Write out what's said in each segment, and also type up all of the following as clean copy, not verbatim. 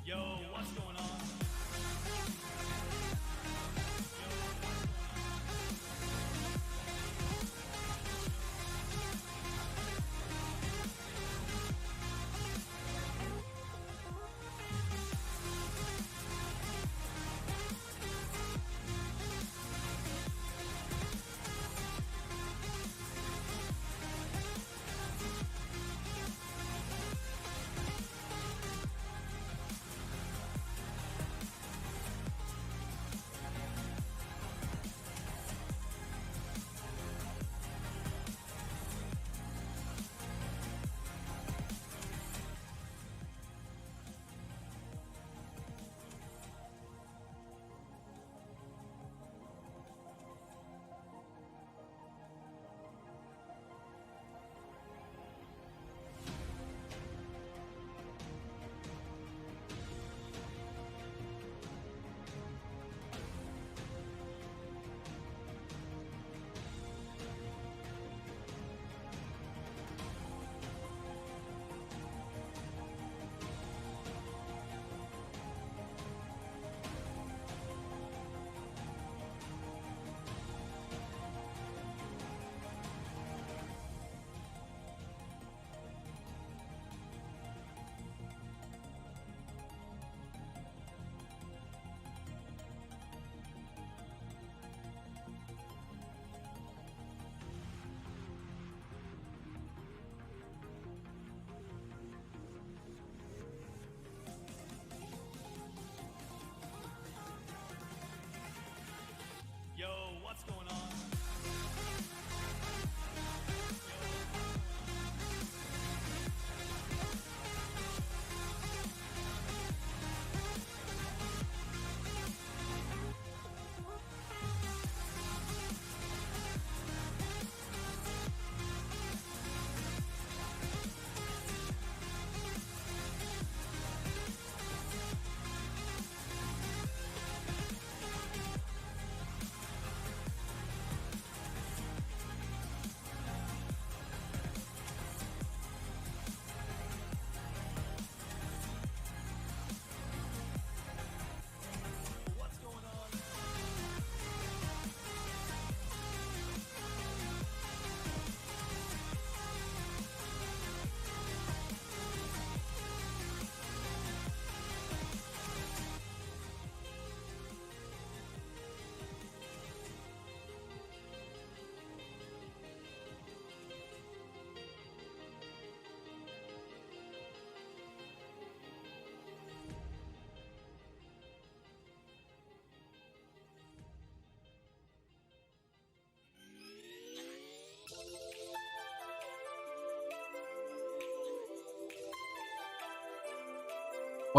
Yo, what's going on?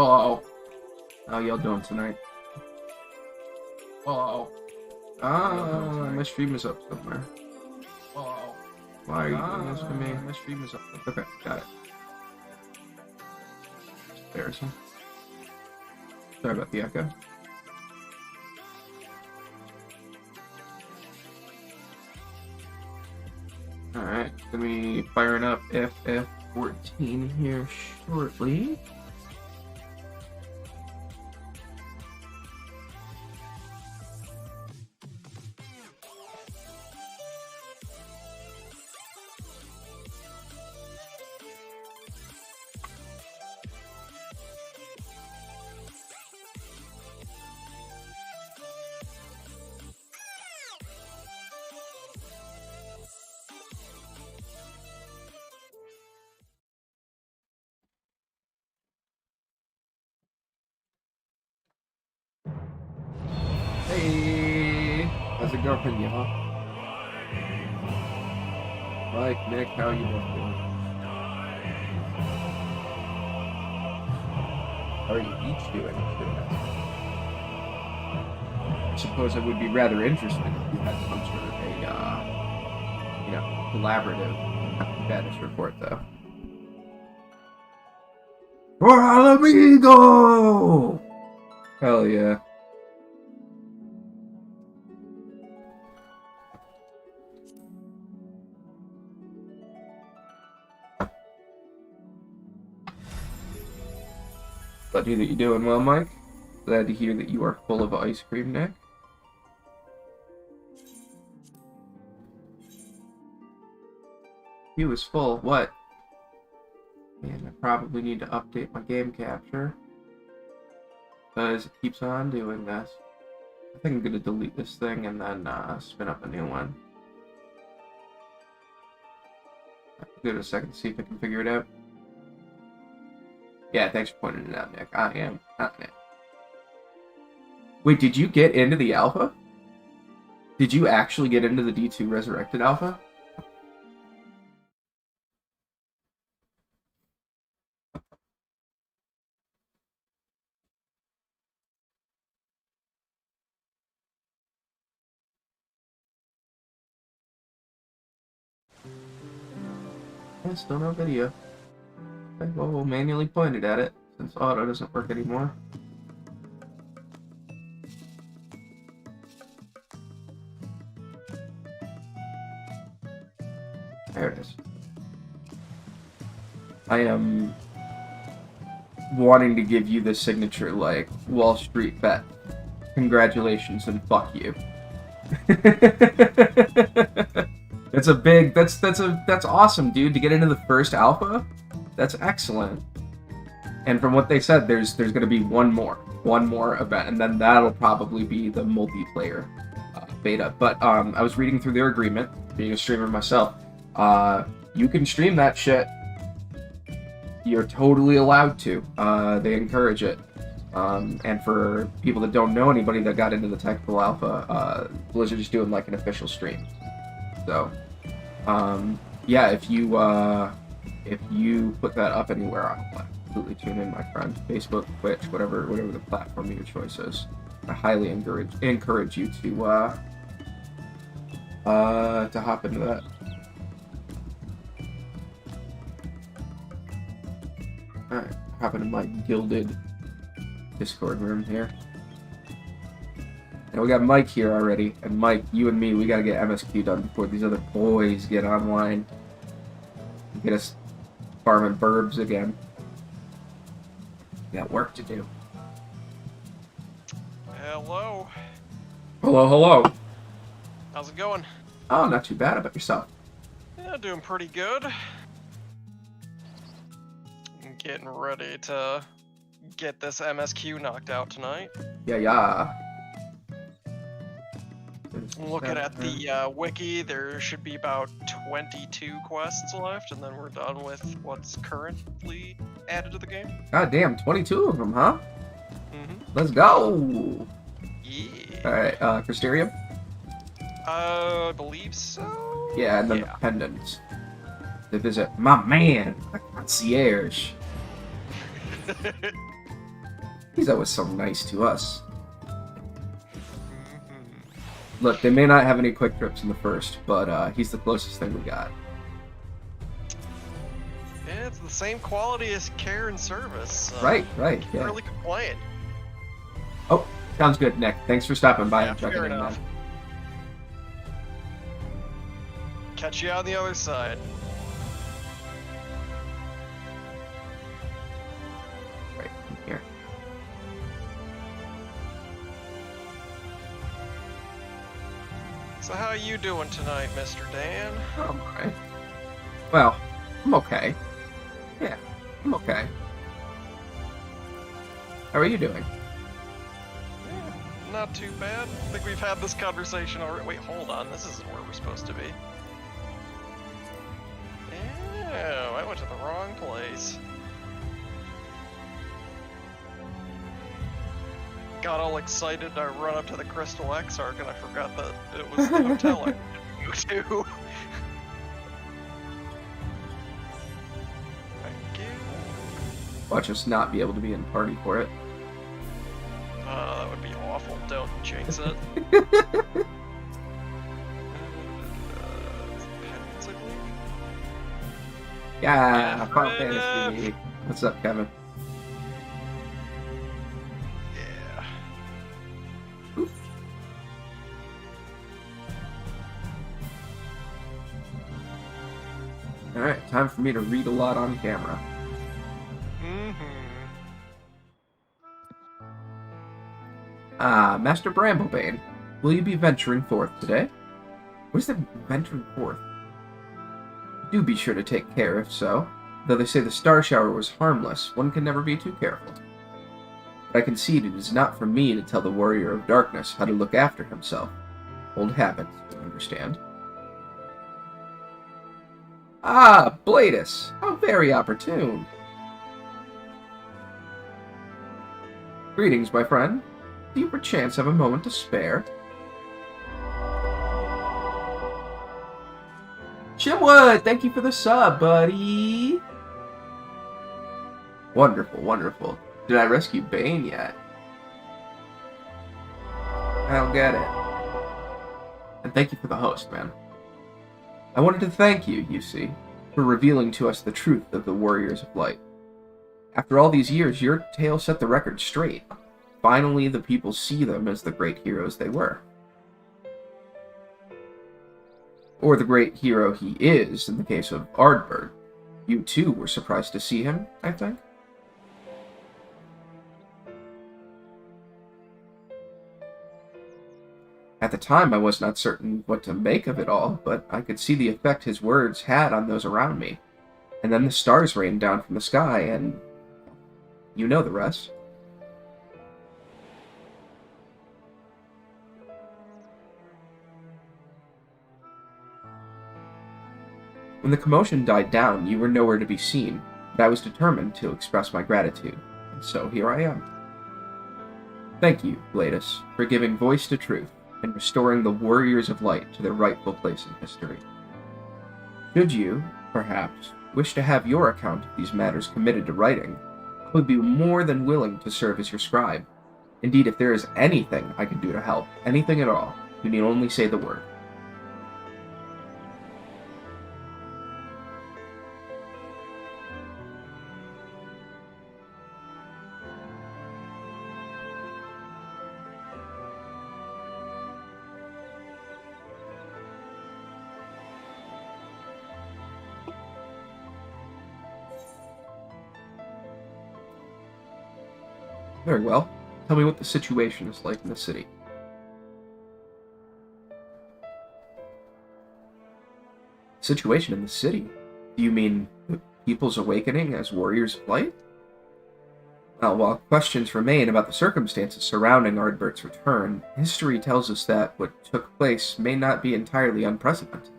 Oh, how y'all doing tonight? Oh, my stream is up somewhere. Oh, why are you doing this to me? My stream is up. Okay, got it. Embarrassing. Sorry about the echo. Alright, gonna be firing up FF14 here shortly. Hey, how's it going, y'all? Mike, Nick, how you both doing? How are you each doing? I suppose it would be rather interesting if you had some sort of a, collaborative status report, though. For al amigo! Hell yeah. Glad to hear that you're doing well, Mike. Glad to hear that you are full of ice cream, Nick. He was full. What? Man, I probably need to update my game capture. Because it keeps on doing this. I think I'm going to delete this thing and then spin up a new one. Give it a second to see if I can figure it out. Yeah, thanks for pointing it out, Nick. I am not Nick. Wait, did you get into the alpha? Did you actually get into the D2 Resurrected alpha? Yeah, still no video. Okay, well, we'll manually point it at it, since auto doesn't work anymore. There it is. I am wanting to give you the signature, like, Wall Street bet. Congratulations and fuck you. That's awesome, dude, to get into the first alpha. That's excellent. And from what they said, there's going to be one more event, and then that'll probably be the multiplayer beta. But I was reading through their agreement, being a streamer myself. You can stream that shit. You're totally allowed to. They encourage it. And for people that don't know anybody that got into the technical alpha, Blizzard is doing like an official stream. So, yeah, if you put that up anywhere, I'll absolutely tune in, my friend. Facebook, Twitch, whatever the platform of your choice is. I highly encourage you to hop into that. Alright, hop into my gilded Discord room here. Now we got Mike here already, and Mike, you and me, we gotta get MSQ done before these other boys get online. Get us farming burbs again. We got work to do. Hello. Hello, hello. How's it going? Oh, not too bad. About yourself? Yeah, doing pretty good. I'm getting ready to get this MSQ knocked out tonight. Yeah. Looking at the wiki, there should be about 22 quests left, and then we're done with what's currently added to the game. God damn, 22 of them, huh? Mm-hmm. Let's go! Yeah. Alright, Crystarium? I believe so? Yeah, and then the pendants. To visit my man, the concierge. He's always so nice to us. Mhm. Look, they may not have any quick trips in the first, but he's the closest thing we got. Yeah, it's the same quality as care and service. So Right, can't yeah. really complain. Oh, sounds good, Nick. Thanks for stopping by Yeah, and checking fair in, enough. man. Catch you on the other side. Right, in here. So how you doing tonight, Mr. Dan? I'm alright. Well, I'm okay. Yeah, I'm okay. How are you doing? Yeah, not too bad. I think we've had this conversation already. Wait, hold on. This isn't where we're supposed to be. Ew, I went to the wrong place. Got all excited, I run up to the Crystal X Arc and I forgot that it was the hotel I needed to go to. Thank you. Watch us not be able to be in party for it. That would be awful. Don't jinx it. Penance, I believe? Yeah, Final Yeah. Fantasy. What's up, Kevin? Yeah. Alright, time for me to read a lot on camera. Master Bramblebane, will you be venturing forth today? What is the venturing forth? Do be sure to take care if so. Though they say the star shower was harmless, one can never be too careful. But I concede it is not for me to tell the warrior of darkness how to look after himself. Old habits, you understand. Ah, Bladus! How very opportune! Greetings, my friend. Do you perchance have a moment to spare? Chimwood, thank you for the sub, buddy! Wonderful, wonderful. Did I rescue Bane yet? I don't get it. And thank you for the host, man. I wanted to thank you, you see, for revealing to us the truth of the Warriors of Light. After all these years, your tale set the record straight. Finally, the people see them as the great heroes they were. Or the great hero he is, in the case of Ardbert. You too were surprised to see him, I think? At the time, I was not certain what to make of it all, but I could see the effect his words had on those around me. And then the stars rained down from the sky, and you know the rest. When the commotion died down, you were nowhere to be seen, but I was determined to express my gratitude, and so here I am. Thank you, Bladus, for giving voice to truth and restoring the Warriors of Light to their rightful place in history. Should you, perhaps, wish to have your account of these matters committed to writing, I would be more than willing to serve as your scribe. Indeed, if there is anything I can do to help, anything at all, you need only say the word. Very well. Tell me what the situation is like in the city. Situation in the city? Do you mean the people's awakening as warriors of light? Well, while questions remain about the circumstances surrounding Ardbert's return, history tells us that what took place may not be entirely unprecedented.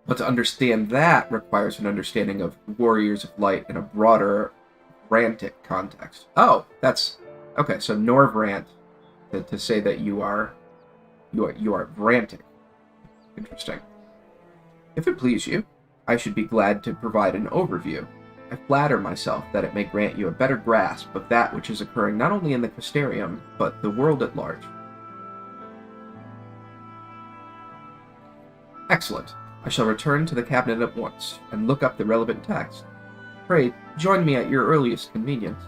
But to understand that requires an understanding of Warriors of Light in a broader Rantic context. Oh, that's okay. So Norvrant, to say that you are Rantic. Interesting. If it please you, I should be glad to provide an overview. I flatter myself that it may grant you a better grasp of that which is occurring not only in the Crystarium, but the world at large. Excellent. I shall return to the cabinet at once, and look up the relevant text. Pray, join me at your earliest convenience.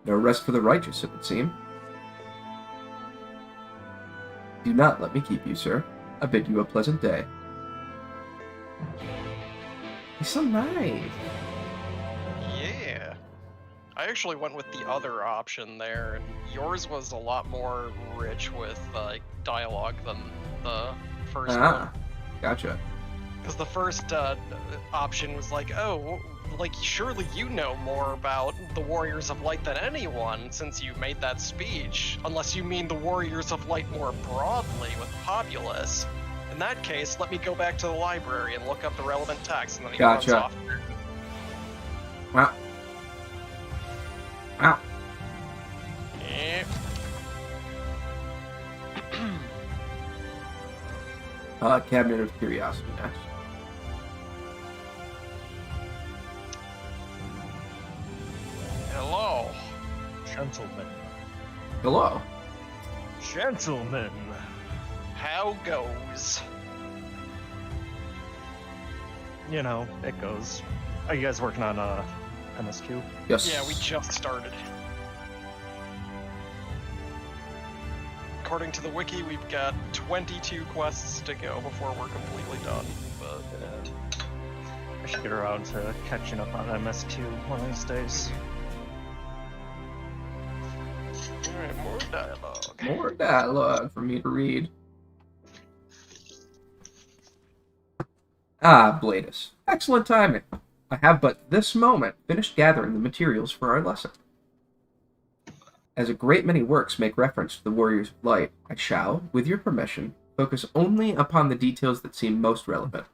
No rest for the righteous, it would seem. Do not let me keep you, sir. I bid you a pleasant day. He's so nice. Yeah. I actually went with the other option there, and yours was a lot more rich with dialogue than the first one. Gotcha. Because the first option was like, oh, like surely you know more about the Warriors of Light than anyone since you made that speech. Unless you mean the Warriors of Light more broadly with Populace. In that case, let me go back to the library and look up the relevant text, and then he runs off. Wow. Wow. Cabinet of Curiosity next. Hello. Gentlemen. Hello. Gentlemen. How goes? You know, it goes. Are you guys working on MSQ? Yes. Yeah, we just started. According to the wiki, we've got 22 quests to go before we're completely done. But I should get around to catching up on MSQ one of these days. alright, more dialogue. More dialogue for me to read. Ah, Bladus. Excellent timing. I have but this moment finished gathering the materials for our lesson. As a great many works make reference to the Warriors of Light, I shall, with your permission, focus only upon the details that seem most relevant.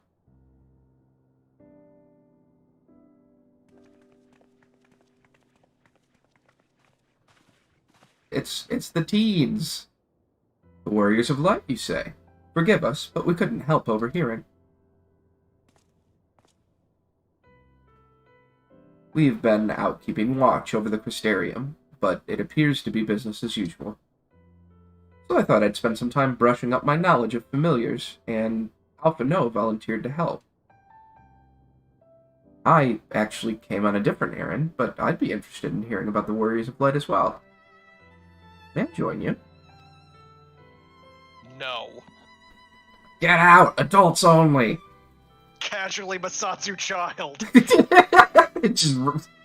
It's the teens. The Warriors of Light, you say? Forgive us, but we couldn't help overhearing. We've been out keeping watch over the Crystarium, but it appears to be business as usual. So I thought I'd spend some time brushing up my knowledge of familiars, and Alpha No volunteered to help. I actually came on a different errand, but I'd be interested in hearing about the Warriors of Light as well. May I join you? No. Get out! Adults only! Casually Masatsu child. Just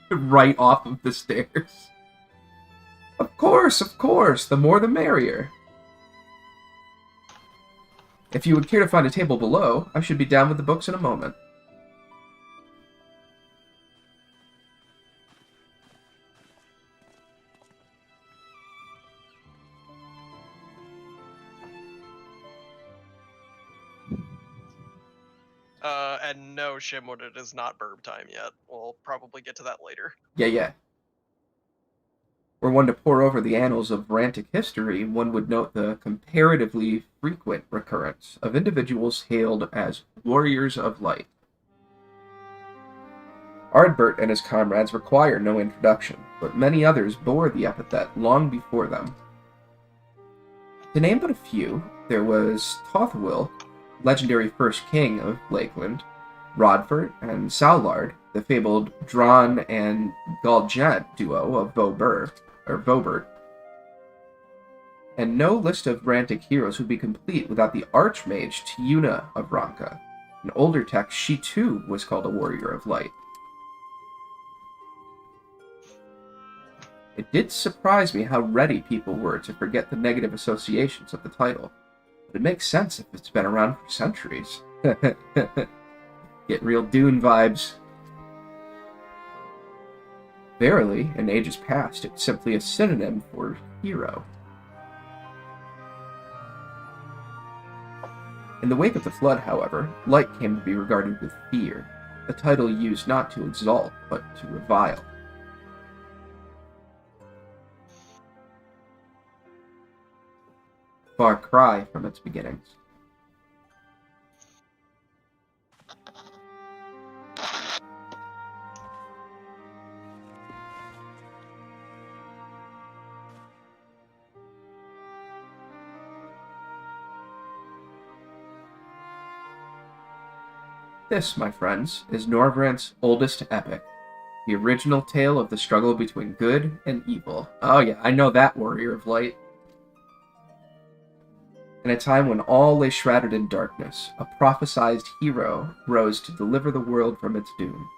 right off of the stairs. Of course, the more the merrier. If you would care to find a table below, I should be down with the books in a moment. And no, Shimwood, it is not burb time yet. We'll probably get to that later. Yeah. Were one to pore over the annals of Rantic history, one would note the comparatively frequent recurrence of individuals hailed as Warriors of Light. Ardbert and his comrades require no introduction, but many others bore the epithet long before them. To name but a few, there was Tothwil, legendary first king of Lakeland, Rodford and Saulard, the fabled Dron and Galgent duo of Vobert. And no list of Rantic heroes would be complete without the Archmage Tiuna of Ranka. In older texts, she too was called a Warrior of Light. It did surprise me how ready people were to forget the negative associations of the title, but it makes sense if it's been around for centuries. Get real Dune vibes. Verily, in ages past, it's simply a synonym for hero. In the wake of the Flood, however, light came to be regarded with fear, a title used not to exalt, but to revile. Far cry from its beginnings. This, my friends, is Norvrant's oldest epic. The original tale of the struggle between good and evil. Oh yeah, I know that warrior of light. In a time when all lay shrouded in darkness, a prophesized hero rose to deliver the world from its doom.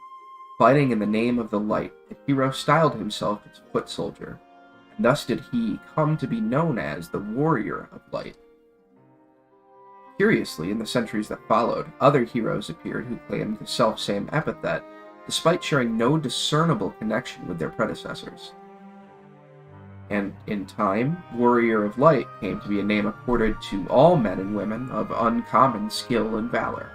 Fighting in the name of the light, the hero styled himself its foot soldier, and thus did he come to be known as the Warrior of Light. Curiously, in the centuries that followed, other heroes appeared who claimed the self-same epithet, despite sharing no discernible connection with their predecessors. And in time, Warrior of Light came to be a name accorded to all men and women of uncommon skill and valor.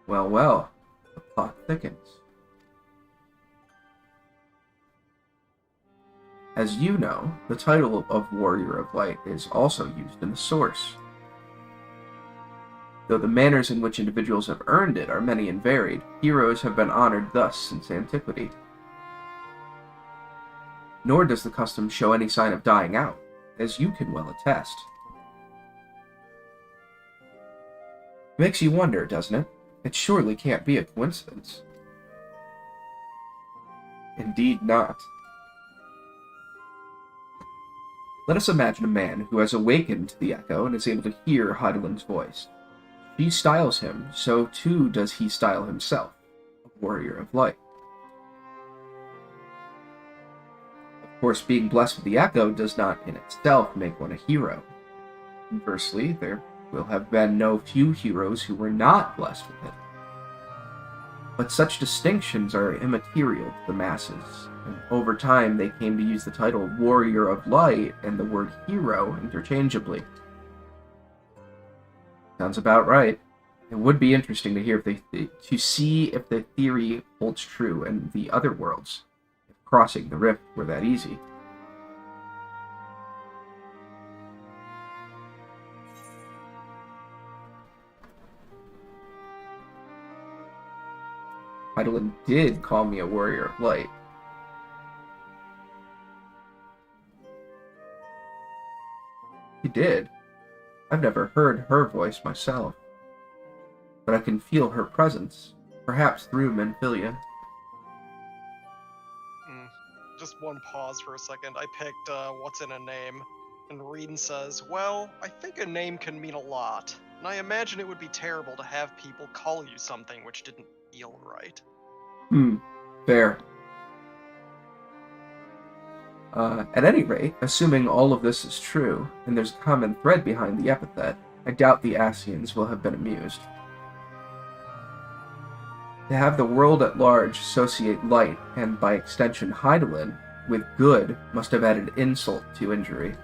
Well, well, the plot thickens. As you know, the title of Warrior of Light is also used in the source. Though the manners in which individuals have earned it are many and varied, heroes have been honored thus since antiquity. Nor does the custom show any sign of dying out, as you can well attest. Makes you wonder, doesn't it? It surely can't be a coincidence. Indeed not. Let us imagine a man who has awakened to the echo and is able to hear Heidelin's voice. She styles him, so too does he style himself, a warrior of light. Of course, being blessed with the echo does not in itself make one a hero. Conversely, there will have been no few heroes who were not blessed with it. But such distinctions are immaterial to the masses, and over time they came to use the title Warrior of Light and the word hero interchangeably. Sounds about right. It would be interesting to hear to see if the theory holds true in the other worlds, if crossing the rift were that easy. Heidelin did call me a warrior of light. He did. I've never heard her voice myself, but I can feel her presence, perhaps through Menphilia. Just one pause for a second. I picked what's in a name, and Reedon says, well, I think a name can mean a lot, and I imagine it would be terrible to have people call you something which didn't feel right. Fair. At any rate, assuming all of this is true, and there's a common thread behind the epithet, I doubt the Asians will have been amused. To have the world at large associate light, and by extension Heidelin, with good must have added insult to injury.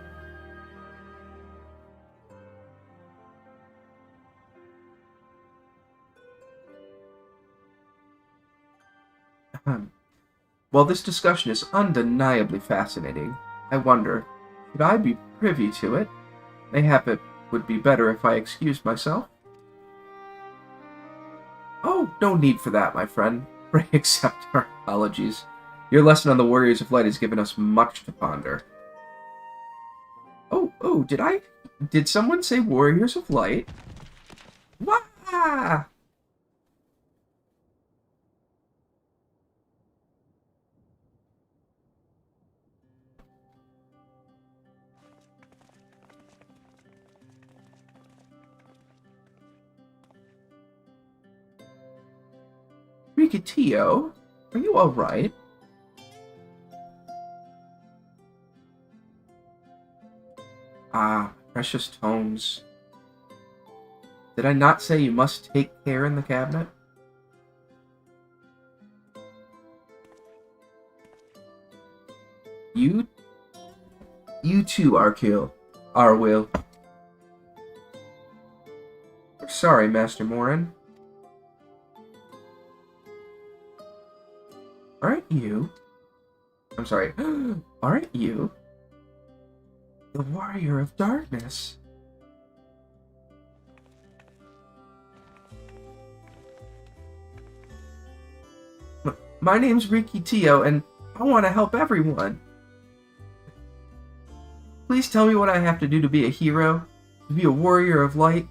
While this discussion is undeniably fascinating, I wonder, should I be privy to it? Mayhap it would be better if I excused myself? Oh, no need for that, my friend. Pray accept our apologies. Your lesson on the Warriors of Light has given us much to ponder. Oh, did someone say Warriors of Light? Wah! Rikitio, are you alright? Ah, precious tomes. Did I not say you must take care in the cabinet? You too, Arkiel. Arwyl. Sorry, Master Morin. Aren't you? I'm sorry. Aren't you the Warrior of Darkness? My name's Rikitio, and I want to help everyone. please tell me what I have to do to be a hero? To be a warrior of light?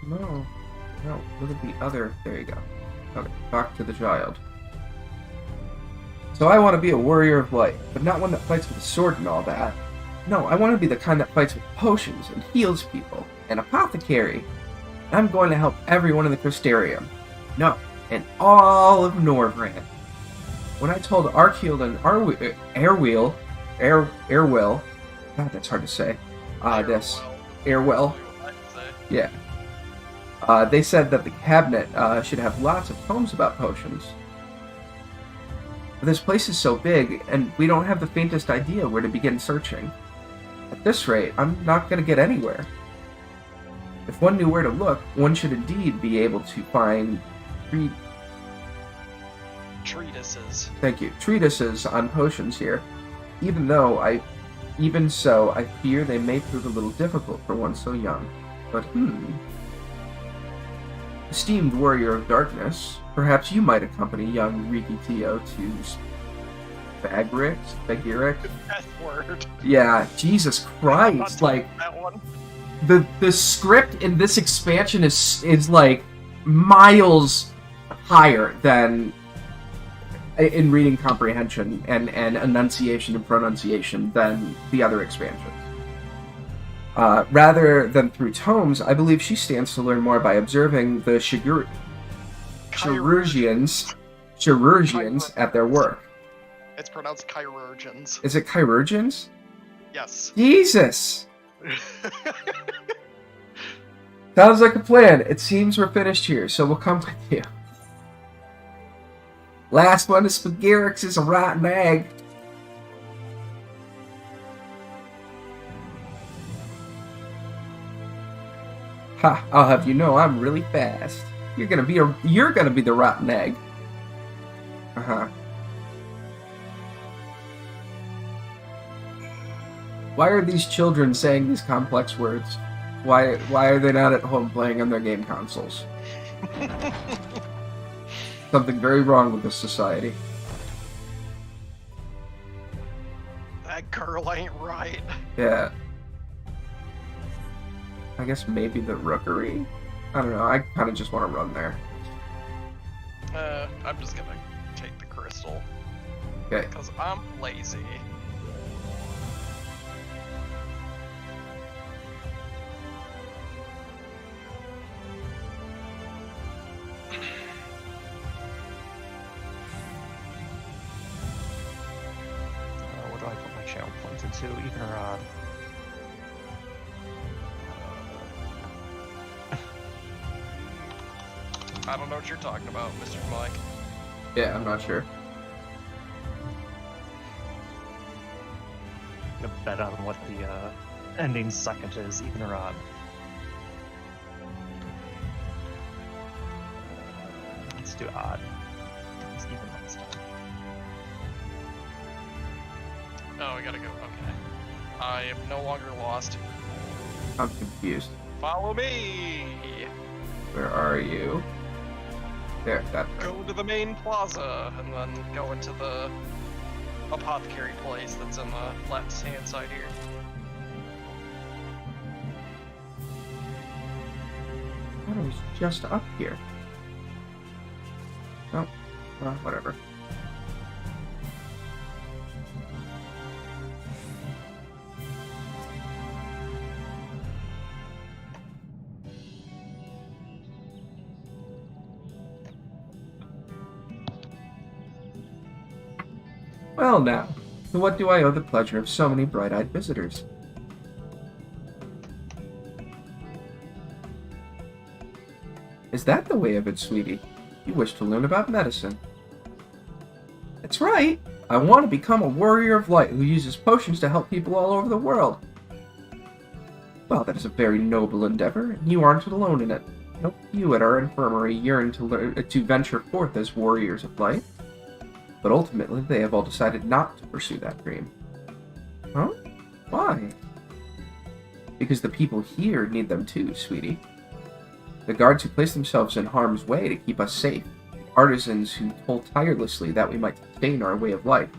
No. No, look at the other. There you go. Okay, back to the child. So I want to be a warrior of light, but not one that fights with a sword and all that. No, I want to be the kind that fights with potions and heals people. An apothecary. I'm going to help everyone in the Crystarium. No, in all of Norvrand. When I told Arkield and Airwheel, God, that's hard to say. Airwell. Yeah. They said that the cabinet should have lots of tomes about potions. But this place is so big, and we don't have the faintest idea where to begin searching. At this rate, I'm not going to get anywhere. If one knew where to look, one should indeed be able to find treatises. Thank you. Treatises on potions here. Even so, I fear they may prove a little difficult for one so young. But esteemed warrior of darkness, perhaps you might accompany young Rikitio to Spagric? That word. Yeah, Jesus Christ! Like that one. the script in this expansion is like miles higher than in reading comprehension and enunciation and pronunciation than the other expansions. Rather than through tomes, I believe she stands to learn more by observing the chirurgians at their work. It's pronounced chirurgians. Is it chirurgians? Yes. Jesus! Sounds like a plan. It seems we're finished here, so we'll come with you. Last one is Spagirix is a rotten egg. Ha! I'll have you know I'm really fast. You're gonna be the rotten egg. Uh-huh. Why are these children saying these complex words? Why are they not at home playing on their game consoles? Something very wrong with this society. That girl ain't right. Yeah. I guess maybe the rookery? I don't know, I kind of just want to run there. I'm just gonna take the crystal. Okay. Because I'm lazy. What do I put my channel points into? Even or odd? I don't know what you're talking about, Mr. Mike. Yeah, I'm not sure. I'm gonna bet on what the ending second is, even or odd. Let's do odd. It's even last time. Oh, we gotta go. Okay. I am no longer lost. I'm confused. Follow me! Where are you? There, that's right. Go to the main plaza, and then go into the apothecary place that's on the left-hand side here. I thought I was just up here. Oh, well, whatever. Well now, to what do I owe the pleasure of so many bright-eyed visitors? Is that the way of it, sweetie? You wish to learn about medicine. That's right! I want to become a warrior of light who uses potions to help people all over the world. Well, that is a very noble endeavor, and you aren't alone in it. No few at our infirmary yearn to venture forth as warriors of light, but ultimately they have all decided not to pursue that dream. Huh? Why? Because the people here need them too, sweetie. The guards who place themselves in harm's way to keep us safe, the artisans who toil tirelessly that we might sustain our way of life,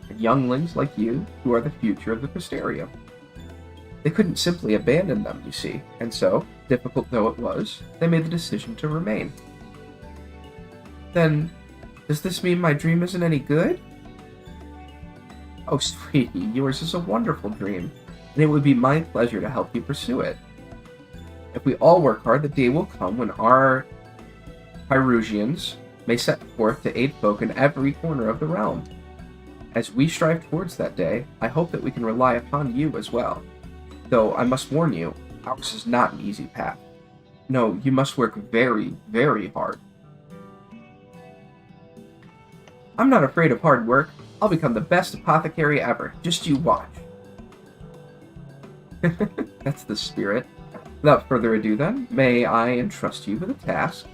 and younglings like you who are the future of the Pisteria. They couldn't simply abandon them, you see, and so, difficult though it was, they made the decision to remain. Then, does this mean my dream isn't any good? Oh, sweetie, yours is a wonderful dream, and it would be my pleasure to help you pursue it. If we all work hard, the day will come when our Pyrusians may set forth to aid folk in every corner of the realm. As we strive towards that day, I hope that we can rely upon you as well. Though I must warn you, ours is not an easy path. No, you must work very, very hard. I'm not afraid of hard work. I'll become the best apothecary ever. Just you watch. That's the spirit. Without further ado then, may I entrust you with a task?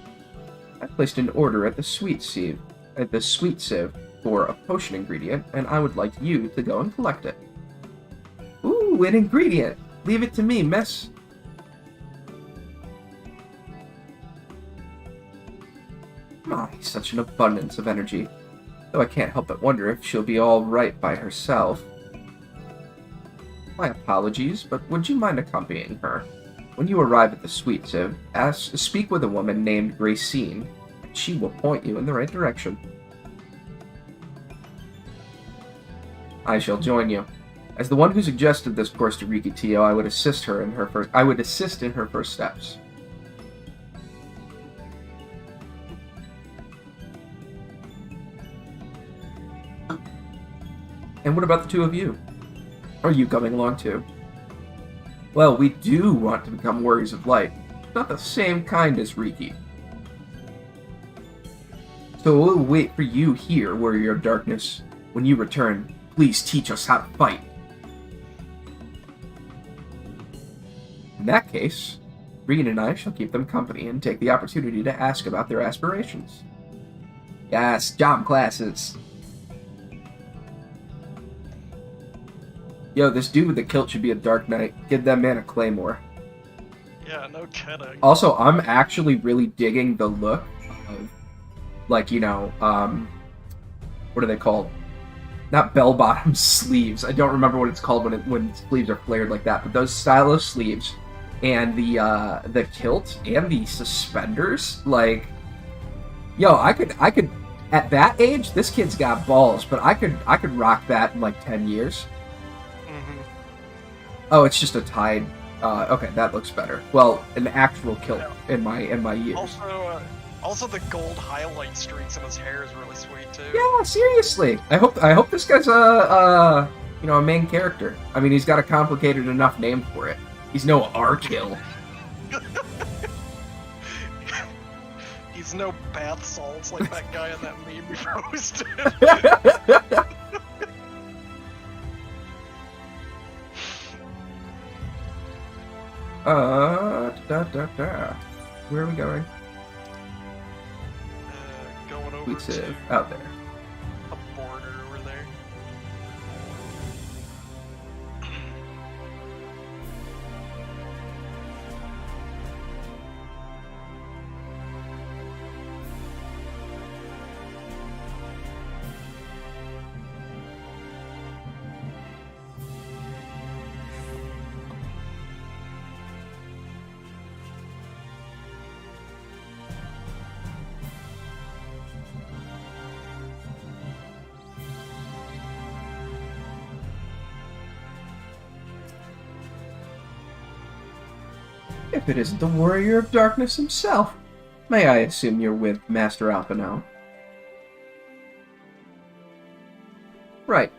I placed an order at the sweet sieve for a potion ingredient, and I would like you to go and collect it. Ooh, an ingredient! Leave it to me, miss. My, such an abundance of energy. Though I can't help but wonder if she'll be all right by herself. My apologies, but would you mind accompanying her? When you arrive at the sweet sieve, speak with a woman named Gracine, and she will point you in the right direction. I shall join you. As the one who suggested this course to Riki Tio, I would assist in her first steps. And what about the two of you? Are you coming along too? Well, we do want to become warriors of light. Not the same kind as Riki. So we'll wait for you here, warrior of darkness. When you return, please teach us how to fight. In that case, Regan and I shall keep them company and take the opportunity to ask about their aspirations. Yes, job classes. Yo, this dude with the kilt should be a Dark Knight. Give that man a claymore. Yeah, no kidding. Also, I'm actually really digging the look of, like, you know, what are they called? Not bell-bottom sleeves. I don't remember what it's called when sleeves are flared like that, but those style of sleeves and the kilt and the suspenders, like, yo, I could at that age, this kid's got balls, but I could rock that in like 10 years. Mm-hmm. Oh, it's just a tied. Okay, that looks better. Well, an actual kilt in my years. Also, the gold highlight streaks in his hair is really sweet too. Yeah, seriously. I hope this guy's a main character. I mean, he's got a complicated enough name for it. He's no R-Kill. He's no bath salts like that guy in that meme we posted. Where are we going? Going over to out there. a border over there. If it isn't the Warrior of Darkness himself, may I assume you're with Master Alpha now? Right.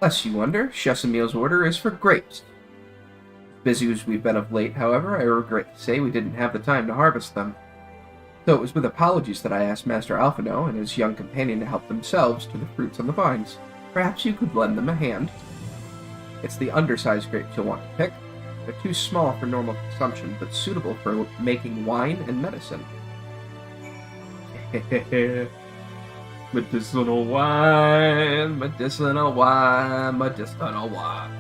Lest you wonder, Chesamil's order is for grapes. Busy as we've been of late, however, I regret to say we didn't have the time to harvest them. So it was with apologies that I asked Master Alphino and his young companion to help themselves to the fruits on the vines. Perhaps you could lend them a hand. It's the undersized grapes you'll want to pick. They're too small for normal consumption, but suitable for making wine and medicine. Medicinal wine, medicinal wine, medicinal wine.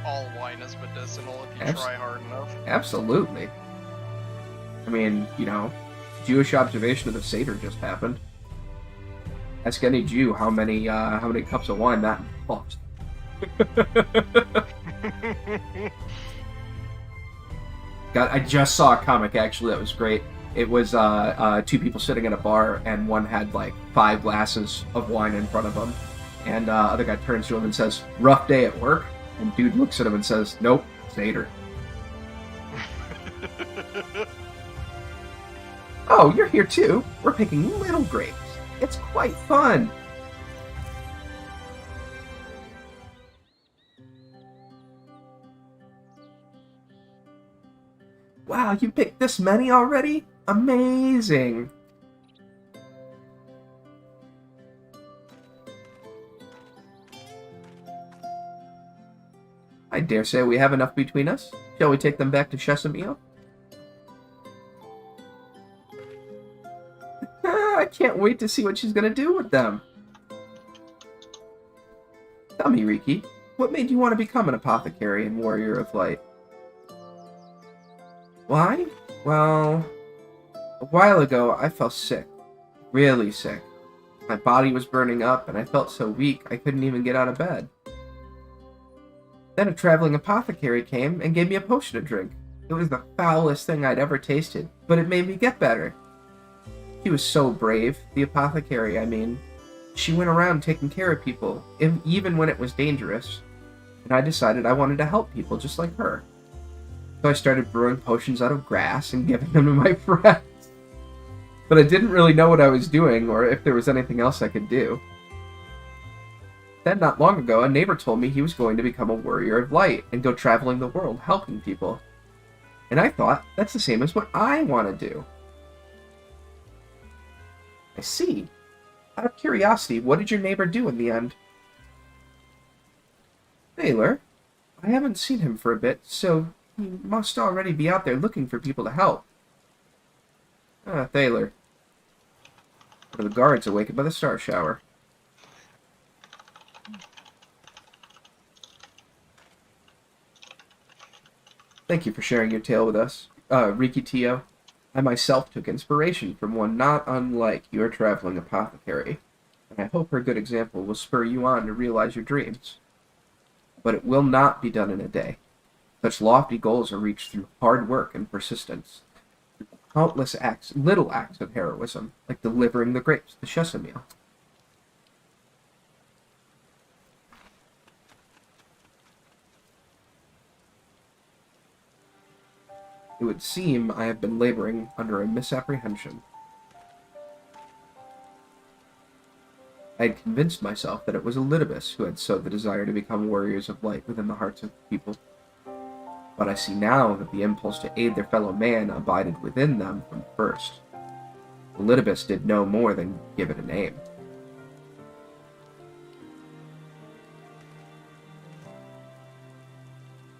All wine is medicinal if you try hard enough. Absolutely. I mean, you know, Jewish observation of the Seder just happened. Ask any Jew how many cups of wine that involves. God, I just saw a comic actually that was great. It was two people sitting in a bar, and one had like 5 glasses of wine in front of him, and other guy turns to him and says, "Rough day at work?" And dude looks at him and says, "Nope, Seder." Oh, you're here too. We're picking little grapes. It's quite fun. Wow, you picked this many already? Amazing. I dare say we have enough between us. Shall we take them back to Chesamio? I can't wait to see what she's going to do with them. Tell me, Riki, what made you want to become an apothecary and warrior of light? Why? Well, a while ago I fell sick. Really sick. My body was burning up and I felt so weak I couldn't even get out of bed. Then a traveling apothecary came and gave me a potion to drink. It was the foulest thing I'd ever tasted, but it made me get better. She was so brave, the apothecary, I mean. She went around taking care of people, even when it was dangerous. And I decided I wanted to help people just like her. So I started brewing potions out of grass and giving them to my friends. But I didn't really know what I was doing or if there was anything else I could do. Then not long ago, a neighbor told me he was going to become a warrior of light and go traveling the world helping people. And I thought, that's the same as what I want to do. I see. Out of curiosity, what did your neighbor do in the end? Thaler? I haven't seen him for a bit, so he must already be out there looking for people to help. Ah, Thaler. One of the guards awakened by the star shower. Thank you for sharing your tale with us, Riki Tio. I myself took inspiration from one not unlike your traveling apothecary, and I hope her good example will spur you on to realize your dreams. But it will not be done in a day. Such lofty goals are reached through hard work and persistence, through countless little acts of heroism, like delivering the grapes to Chesamio. It would seem I have been laboring under a misapprehension. I had convinced myself that it was Elidibus who had sowed the desire to become warriors of light within the hearts of the people. But I see now that the impulse to aid their fellow man abided within them from the first. Elidibus did no more than give it a name.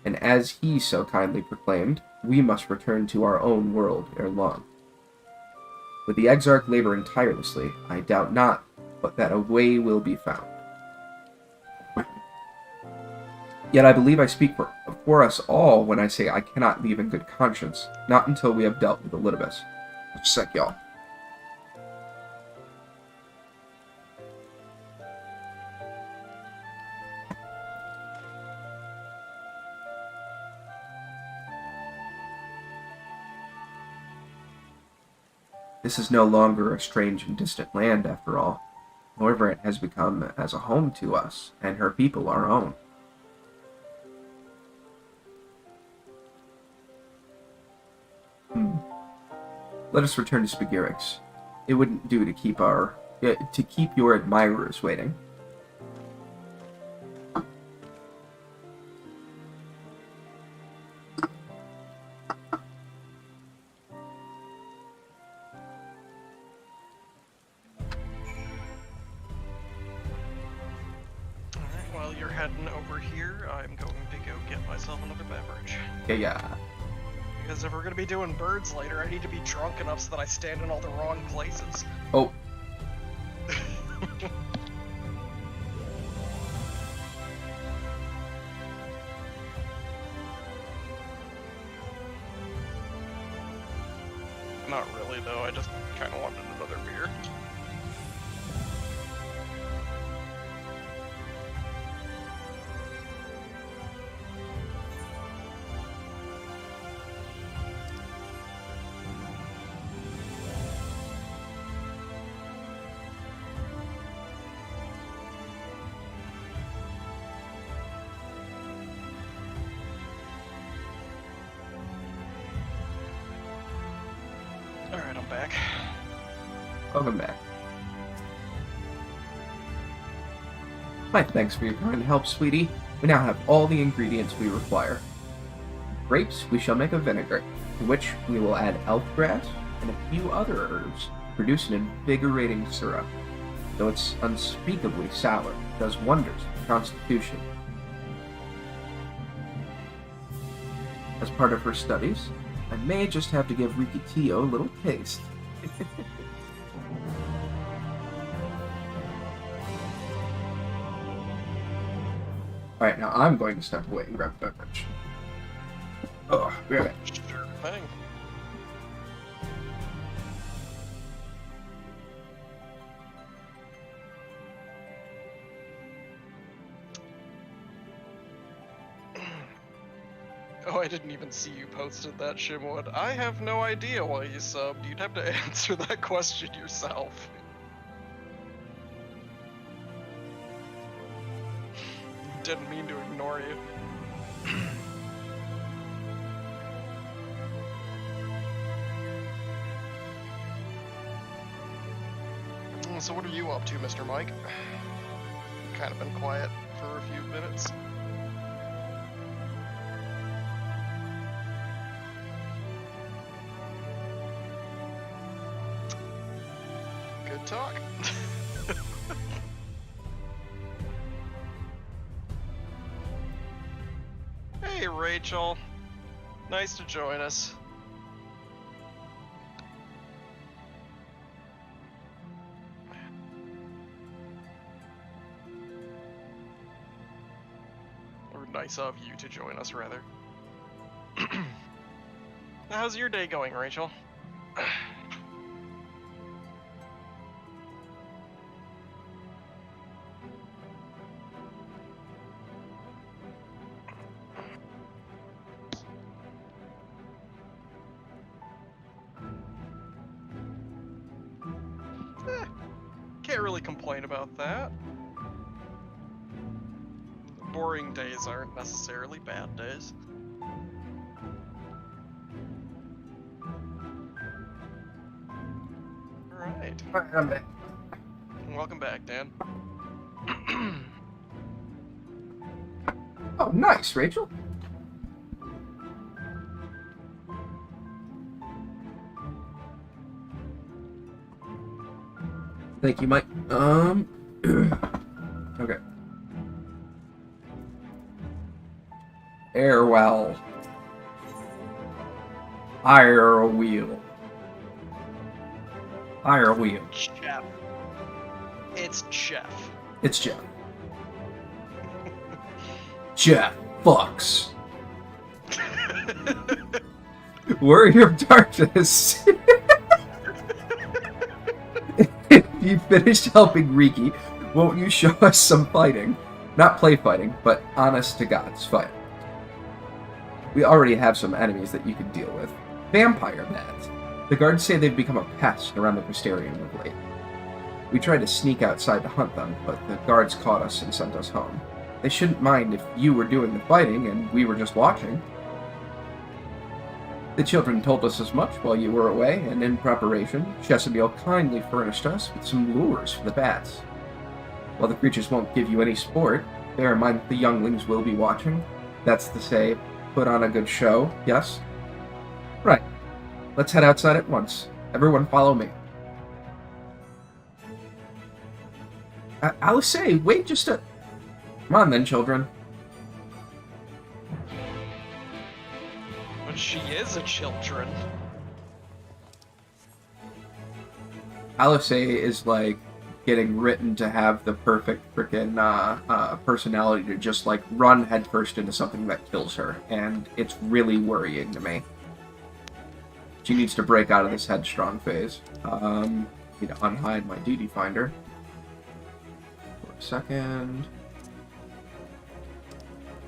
And as he so kindly proclaimed, we must return to our own world ere long. With the Exarch laboring tirelessly, I doubt not but that a way will be found. Yet I believe I speak for us all when I say I cannot leave in good conscience, not until we have dealt with Elidibus. Just a sec, y'all. This is no longer a strange and distant land, after all. Norvrant has become as a home to us, and her people our own. Let us return to Spagirix. It wouldn't do to keep your admirers waiting. you're heading over here, I'm going to go get myself another beverage. Yeah. Because if we're gonna be doing birds later, I need to be drunk enough so that I stand in all the wrong places. Oh. Not really, though. I just kind of wanted another beer. Alright, I'm back. Welcome back. My thanks for your kind help, sweetie. We now have all the ingredients we require. Grapes, we shall make a vinegar, to which we will add elf grass and a few other herbs, to produce an invigorating syrup. Though it's unspeakably sour, it does wonders for the constitution. As part of her studies, I may just have to give Riki Tio a little taste. Alright, now I'm going to step away and grab a beverage. Oh, grab it. Sure thing. Oh, I didn't even see you posted that, Shimwood. I have no idea why you subbed. You'd have to answer that question yourself. Didn't mean to ignore you. So what are you up to, Mr. Mike? You've kind of been quiet for a few minutes. Good talk. Hey, Rachel. Nice to join us. Or nice of you to join us, rather. How's your day going, Rachel? Can't really complain about that. Boring days aren't necessarily bad days. Alright. Alright, I'm back. Welcome back, Dan. Oh, nice, Rachel. Thank you, Mike. Okay. Airwell. Higher wheel. Higher wheel. Jeff. It's Jeff. It's Jeff. Jeff fucks. Warrior of Darkness. If you finished helping Riki, won't you show us some fighting? Not play fighting, but honest to God's fighting. We already have some enemies that you could deal with. Vampire bats. The guards say they've become a pest around the Posterium of late. We tried to sneak outside to hunt them, but the guards caught us and sent us home. They shouldn't mind if you were doing the fighting and we were just watching. The children told us as much while you were away, and in preparation, Chesapeake kindly furnished us with some lures for the bats. While the creatures won't give you any sport, bear in mind that the younglings will be watching. That's to say, put on a good show, yes? Right. Let's head outside at once. Everyone follow me. I'll say, wait just a... Come on then, children. But she is a children. Alice is like getting written to have the perfect freaking personality to just like run headfirst into something that kills her, and it's really worrying to me. She needs to break out of this headstrong phase. Need to unhide my duty finder for a second.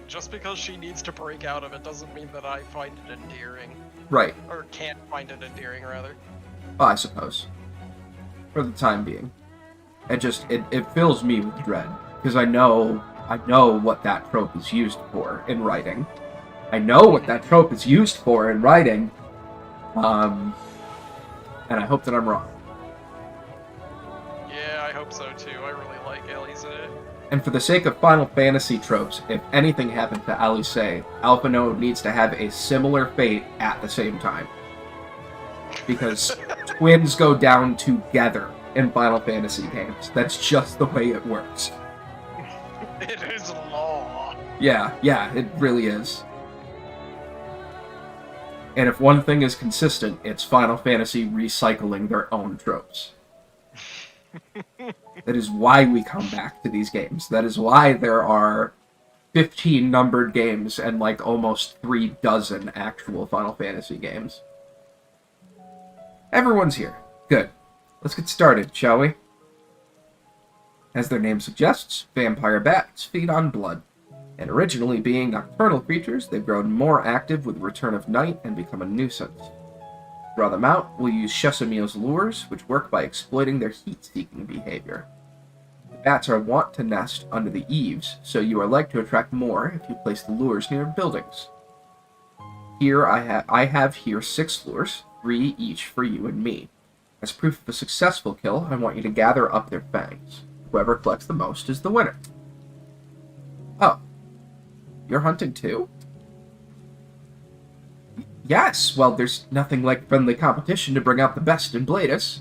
Just because she needs to break out of it doesn't mean that I find it endearing. Right. Or can't find it endearing, rather. Well, I suppose. For the time being. It fills me with dread. Because I know what that trope is used for in writing. I know what that trope is used for in writing. And I hope that I'm wrong. Yeah, I hope so too. I really like Alice. And for the sake of Final Fantasy tropes, if anything happened to Alice, Alpha Node needs to have a similar fate at the same time. Because twins go down together in Final Fantasy games. That's just the way it works. It is law. Yeah, it really is. And if one thing is consistent, it's Final Fantasy recycling their own tropes. That is why we come back to these games. That is why there are 15 numbered games and like almost 36 actual Final Fantasy games. Everyone's here. Good. Let's get started, shall we? As their name suggests, vampire bats feed on blood. And originally being nocturnal creatures, they've grown more active with the return of night and become a nuisance. To draw them out, we'll use Shesamio's lures, which work by exploiting their heat-seeking behavior. The bats are wont to nest under the eaves, so you are likely to attract more if you place the lures near buildings. Here I have here 6 lures, 3 each for you and me. As proof of a successful kill, I want you to gather up their fangs. Whoever collects the most is the winner. Oh. You're hunting too? Yes, well, there's nothing like friendly competition to bring out the best in Bladus.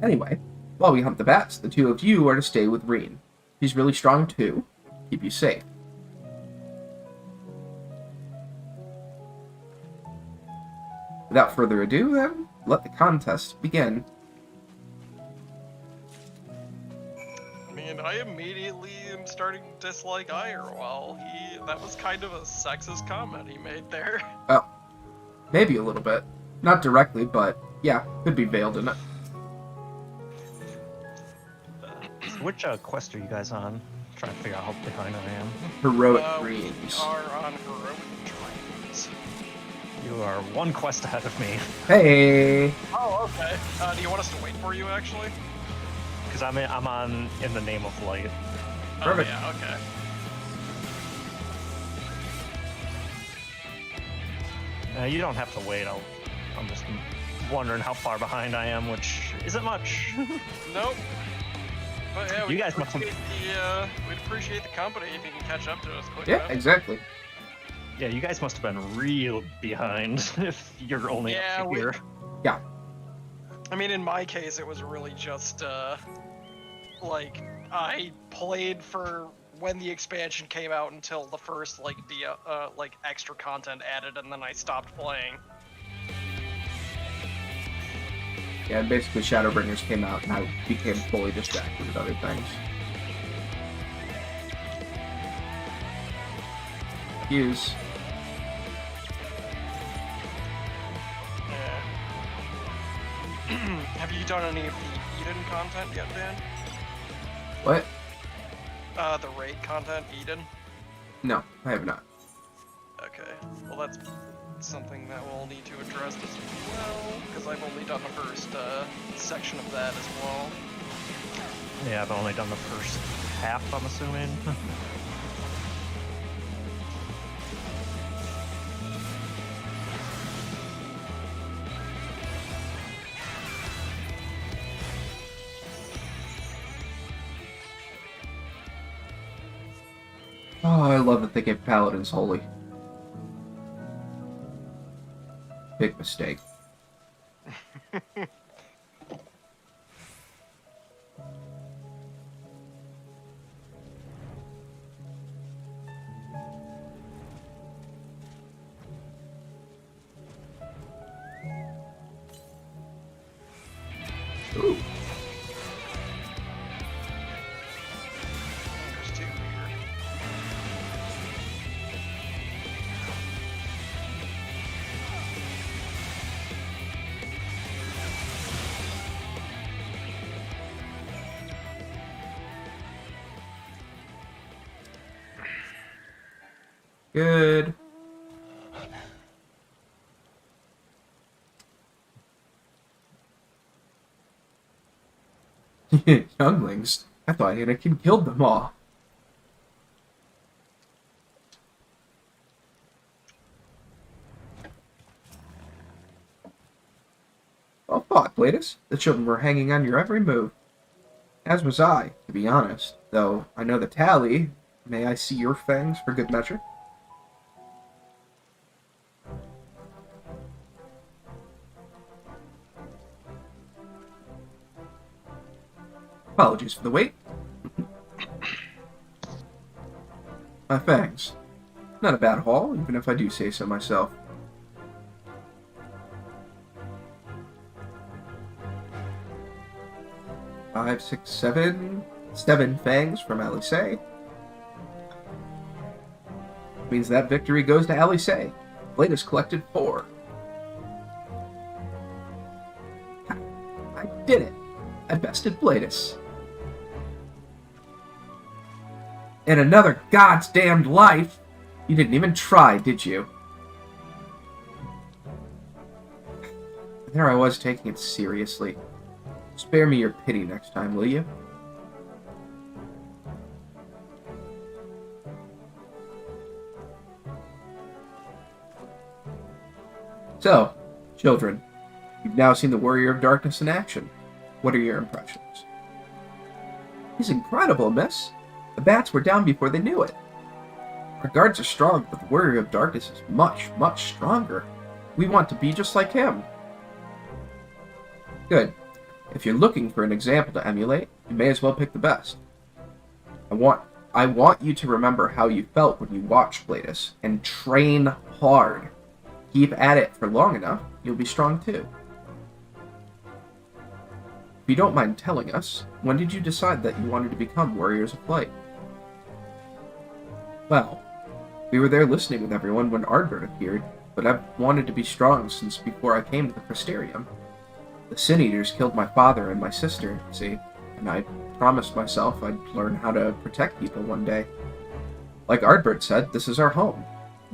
Anyway, while we hunt the bats, the 2 of you are to stay with Reen. She's really strong too. Keep you safe. Without further ado, then, let the contest begin. I mean, I immediately am starting to dislike Irewell. That was kind of a sexist comment he made there. Oh, maybe a little bit. Not directly, but yeah, could be veiled in it. Which quest are you guys on? Trying to figure out how behind I am. Heroic We dreams. are on heroic dreams. You are 1 quest ahead of me. Hey! Oh, okay. Do you want us to wait for you, actually? Because I'm on In the Name of Light. Perfect. Oh, yeah, okay. You don't have to wait. I'm just wondering how far behind I am, which isn't much. Nope. But yeah, You guys must- we'd appreciate the company if you can catch up to us quick Yeah, enough. exactly. Yeah, you guys must have been real behind if you're only up to here. Yeah. I mean, in my case, it was really just, like, I played for when the expansion came out until the first, like, extra content added, and then I stopped playing. Yeah, and basically Shadowbringers came out and I became fully distracted with other things. Use. Yeah. Have you done any of the Eden content yet, Dan? What? The raid content, Eden? No, I have not. Okay. Well, that's something that we'll need to address as well, because I've only done the first section of that as well. Yeah, I've only done the first half, I'm assuming. Oh, I love that they give paladins holy. Big mistake. Good. Younglings. I thought Anakin killed them all. Well thought, Platus. The children were hanging on your every move. As was I, to be honest. Though I know the tally. May I see your fangs for good measure? Apologies for the wait. My fangs. Not a bad haul, even if I do say so myself. Five, six, seven fangs from Alice. Means that victory goes to Alice. Platus collected 4. I did it. I bested Platus. In another God's damned life, you didn't even try, did you? There I was taking it seriously. Spare me your pity next time, will you? So, children, you've now seen the Warrior of Darkness in action. What are your impressions? He's incredible, miss. The bats were down before they knew it. Our guards are strong, but the Warrior of Darkness is much, much stronger. We want to be just like him. Good. If you're looking for an example to emulate, you may as well pick the best. I want you to remember how you felt when you watched Platus, and train hard. Keep at it for long enough, you'll be strong too. If you don't mind telling us, when did you decide that you wanted to become Warriors of Light? Well, we were there listening with everyone when Ardbert appeared, but I've wanted to be strong since before I came to the Crystarium. The Sin Eaters killed my father and my sister, see, and I promised myself I'd learn how to protect people one day. Like Ardbert said, this is our home.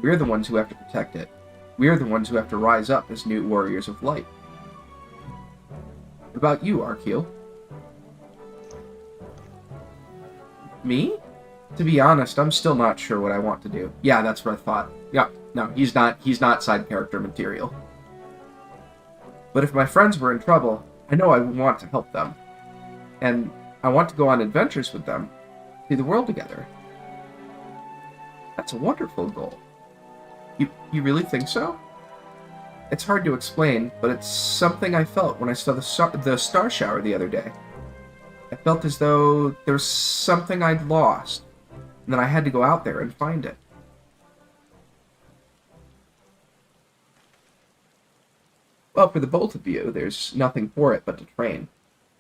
We're the ones who have to protect it. We're the ones who have to rise up as new Warriors of Light. What about you, Arkeel? Me? To be honest, I'm still not sure what I want to do. Yeah, that's what I thought. Yeah, no, he's not side character material. But if my friends were in trouble, I know I would want to help them. And I want to go on adventures with them, see the world together. That's a wonderful goal. You really think so? It's hard to explain, but it's something I felt when I saw the star shower the other day. I felt as though there was something I'd lost, and that I had to go out there and find it. Well, for the both of you, there's nothing for it but to train.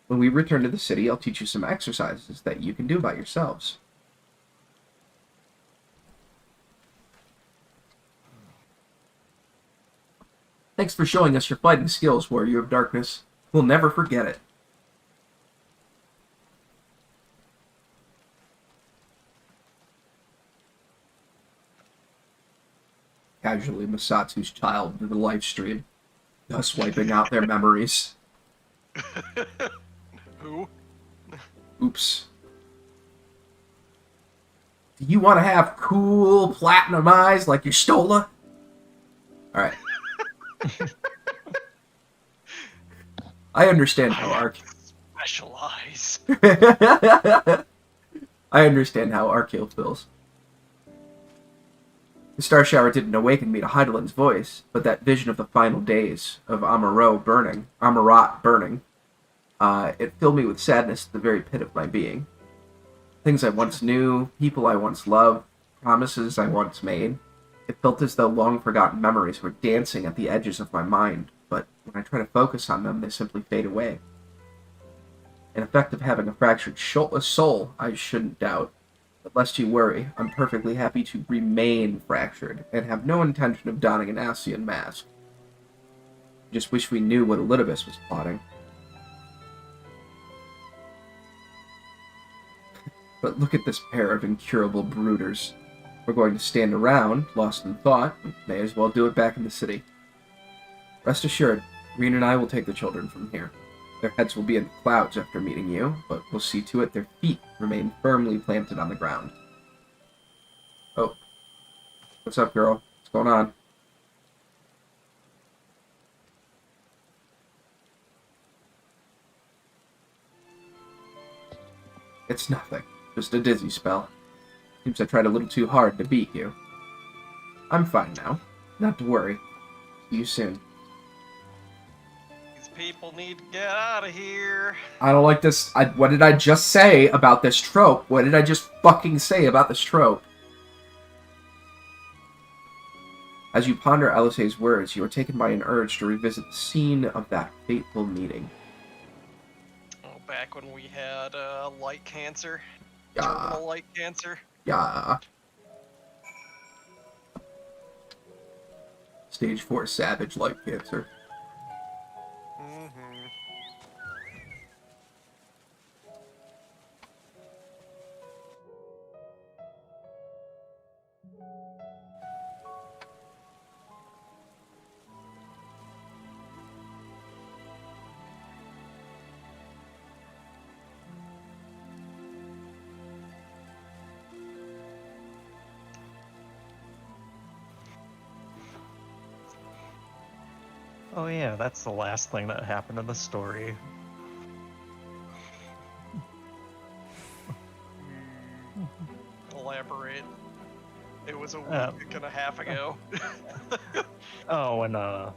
When we return to the city, I'll teach you some exercises that you can do by yourselves. Thanks for showing us your fighting skills, Warrior of Darkness. We'll never forget it. Casually Masatsu's child to the live stream, thus wiping out their memories. Who? Oops. Do you want to have cool platinum eyes like your Stola? Alright. I understand how Specialize. I understand how Arkeel feels. The star shower didn't awaken me to Heidelin's voice, but that vision of the final days of Amarat burning, it filled me with sadness at the very pit of my being. Things I once knew, people I once loved, promises I once made. It felt as though long-forgotten memories were dancing at the edges of my mind, but when I try to focus on them, they simply fade away. An effect of having a fractured soul, I shouldn't doubt. But lest you worry, I'm perfectly happy to remain fractured, and have no intention of donning an Ascian mask. Just wish we knew what Elidibus was plotting. But look at this pair of incurable brooders. we're going to stand around, lost in thought, we may as well do it back in the city. Rest assured, Reen and I will take the children from here. Their heads will be in the clouds after meeting you, but we'll see to it their feet remain firmly planted on the ground. Oh. What's up, girl? What's going on? It's nothing. Just a dizzy spell. Seems I tried a little too hard to beat you. I'm fine now. Not to worry. See you soon. These people need to get out of here. I don't like this. What did I just say about this trope? What did I just fucking say about this trope? As you ponder Elisei's words, you are taken by an urge to revisit the scene of that fateful meeting. Oh, back when we had light cancer. Yeah. Terminal light cancer. Yeah. Stage 4 savage light cancer. Mm-hmm. Oh yeah, that's the last thing that happened in the story. Elaborate. It was a week and a half ago. Oh, and the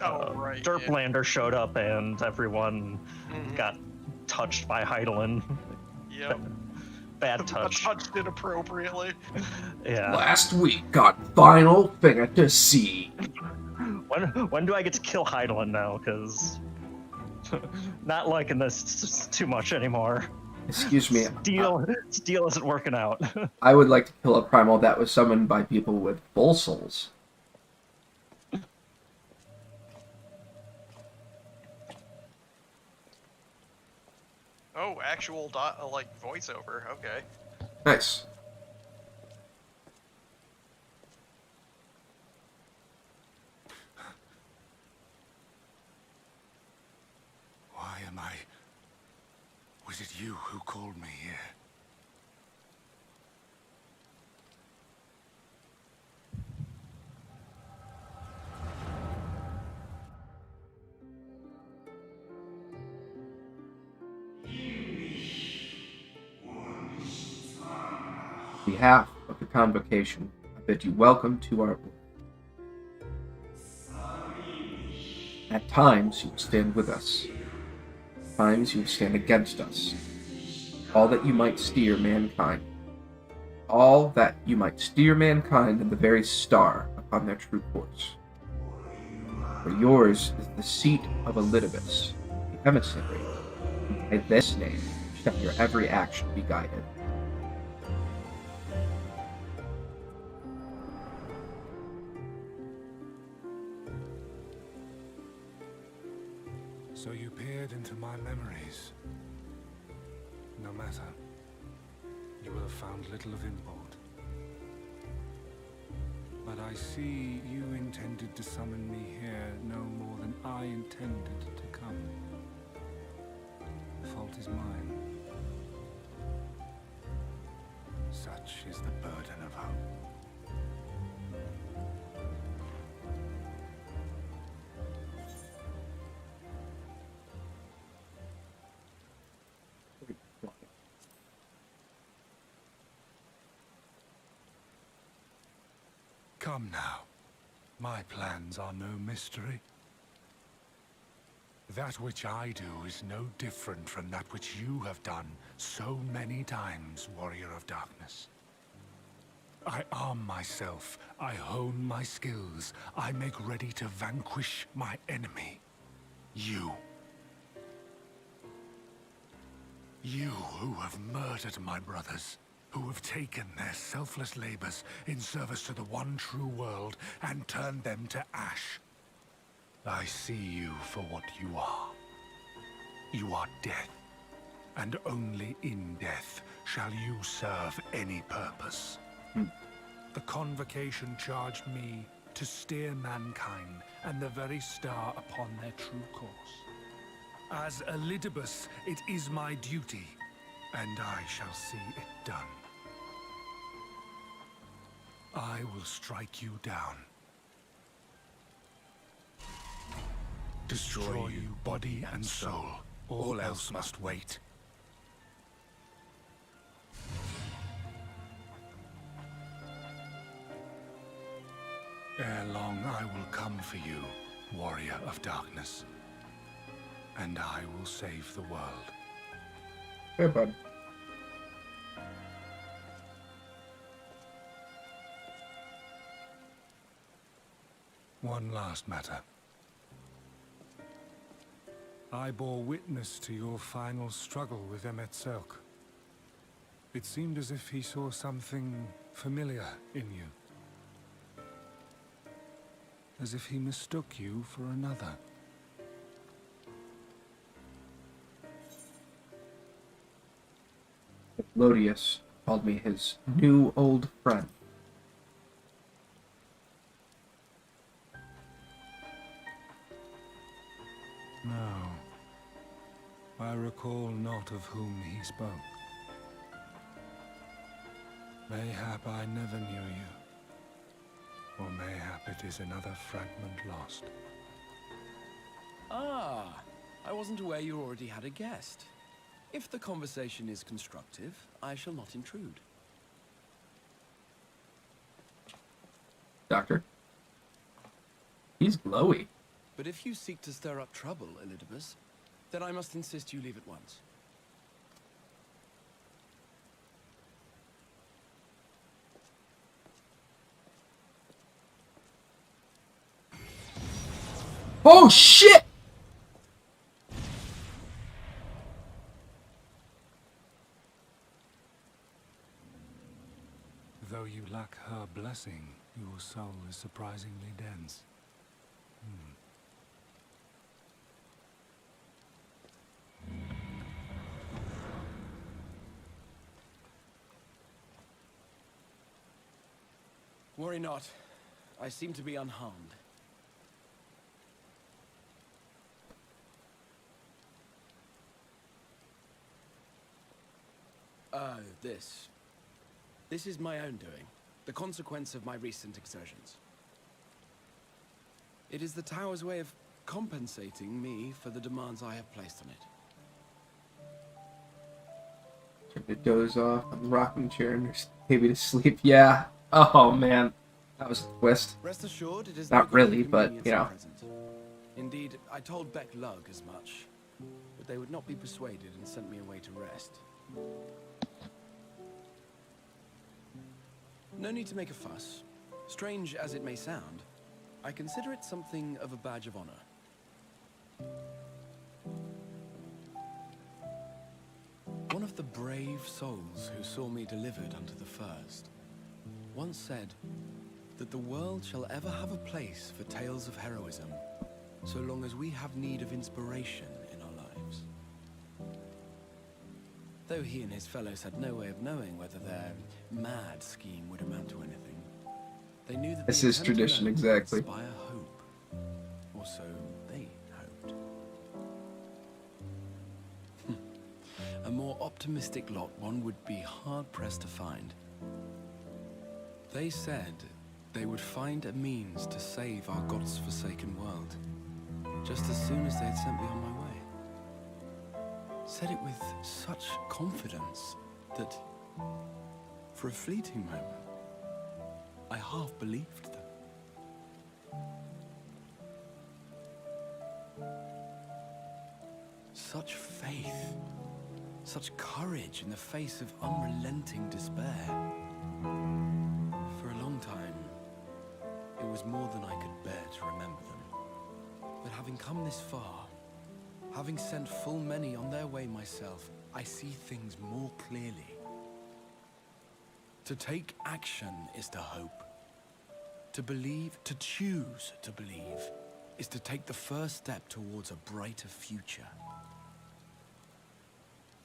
right. Derplander showed up and everyone Mhm. got touched by Heidelin. Yep. Bad touch. Touched inappropriately. Yeah. Last week got final fantasy. When do I get to kill Heidelin now? Because not liking this too much anymore. Excuse me. Steel isn't working out. I would like to kill a primal that was summoned by people with full souls. Oh, actual like voiceover. Okay. Nice. Why am I... Was it you who called me here? On behalf of the convocation, I bid you welcome to our world. At times you will stand with us. At times you will stand against us. All that you might steer mankind. All that you might steer mankind in the very star upon their true course. For yours is the seat of Elidibus, the emissary, and by this name shall your every action be guided. So you peered into my memories. No matter. You will have found little of import. But I see you intended to summon me here no more than I intended to come. The fault is mine. Such is the burden of hope. Come now. My plans are no mystery. That which I do is no different from that which you have done so many times, Warrior of Darkness. I arm myself, I hone my skills, I make ready to vanquish my enemy. You. You who have murdered my brothers. Who have taken their selfless labors in service to the one true world and turned them to ash. I see you for what you are. You are death, and only in death shall you serve any purpose. The convocation charged me to steer mankind and the very star upon their true course. As Elidibus, it is my duty, and I shall see it done. I will strike you down. Destroy you body and soul. All else must wait. Ere long I will come for you, warrior of darkness. And I will save the world. Hey, bud. One last matter. I bore witness to your final struggle with Emetzelk. It seemed as if he saw something familiar in you. As if he mistook you for another. Lodius called me his new old friend. No. I recall not of whom he spoke. Mayhap I never knew you. Or mayhap it is another fragment lost. Ah, I wasn't aware you already had a guest. If the conversation is constructive, I shall not intrude. Doctor? He's glowy. But if you seek to stir up trouble, Elidibus, then I must insist you leave at once. Oh shit! Though you lack her blessing, your soul is surprisingly dense. Worry not. I seem to be unharmed. This is my own doing. The consequence of my recent exertions. It is the Tower's way of compensating me for the demands I have placed on it. Trying to doze off on the rocking chair and there's maybe to sleep. Yeah. Oh man. That was a twist. Rest assured, it is Not no great really, but, inconvenience you know. at present. Indeed, I told Beck Lug as much, but they would not be persuaded and sent me away to rest. No need to make a fuss. Strange as it may sound, I consider it something of a badge of honor. One of the brave souls who saw me delivered unto the First once said that the world shall ever have a place for tales of heroism so long as we have need of inspiration in our lives. Though he and his fellows had no way of knowing whether their mad scheme would amount to anything, they knew that This the is attempt tradition, alone would exactly. inspire hope, or so they hoped. A more optimistic lot one would be hard-pressed to find. They said they would find a means to save our God's forsaken world, just as soon as they had sent me on my way. Said it with such confidence that, for a fleeting moment, I half believed them. Such faith, such courage in the face of unrelenting despair. For a long time, it was more than I could bear to remember them. But having come this far, having sent full many on their way myself, I see things more clearly. To take action is to hope. To believe, to choose to believe, is to take the first step towards a brighter future.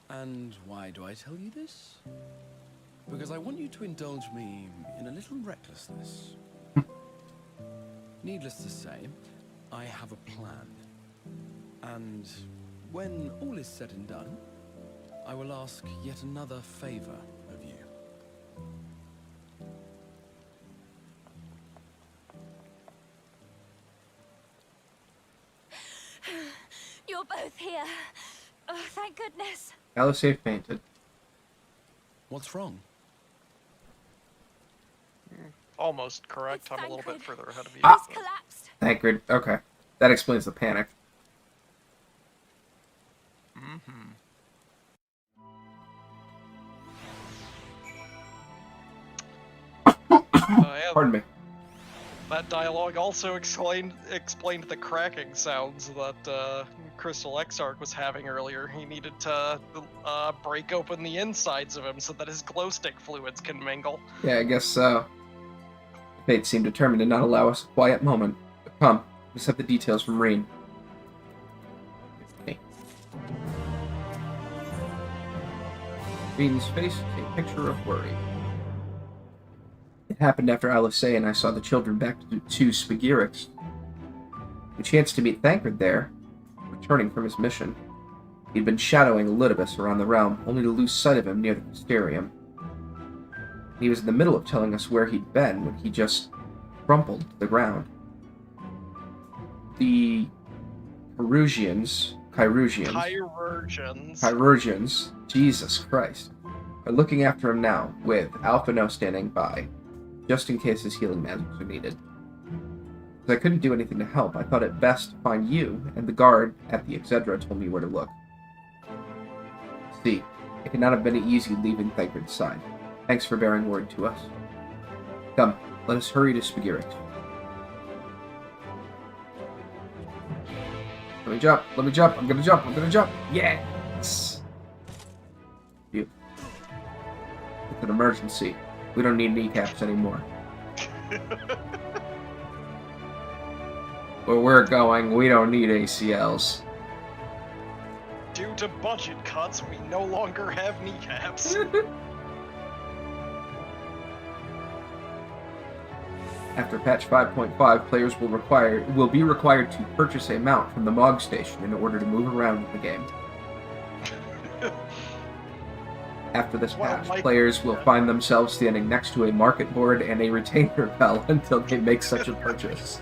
And why do I tell you this? Because I want you to indulge me in a little recklessness. Needless to say, I have a plan. And when all is said and done, I will ask yet another favor of you. You're both here. Oh, thank goodness. Alice fainted. What's wrong? Almost correct. It's I'm a little bit Thancred. further ahead of you. He's collapsed. Thancred. Okay. That explains the panic. Mm-hmm. Yeah, Pardon me. that dialogue also explained the cracking sounds that Crystal Exarch was having earlier. He needed to break open the insides of him so that his glow stick fluids can mingle. Yeah, I guess so. Fate seemed determined to not allow us a quiet moment. But come, let's have the details from Reen. Reen's face is a picture of worry. It happened after Alice and I saw the children back to Spagirix. We chanced to meet Thancred there, returning from his mission. He'd been shadowing Elidibus around the realm, only to lose sight of him near the Mysterium. He was in the middle of telling us where he'd been when he just crumpled to the ground. The Chirurgians, Jesus Christ, are looking after him now, with Alpha No standing by, just in case his healing magics are needed. As I couldn't do anything to help, I thought it best to find you, and the guard at the Excedra told me where to look. See, it could not have been easy leaving Thancred's side. Thanks for bearing word to us. Come, let us hurry to Spagirix. Let me jump, I'm gonna jump! Yes! Beautiful. It's an emergency. We don't need kneecaps anymore. Where we're going, we don't need ACLs. Due to budget cuts, we no longer have kneecaps. After patch 5.5, players will be required to purchase a mount from the Mog Station in order to move around in the game. After this patch, players will find themselves standing next to a market board and a retainer bell until they make such a purchase.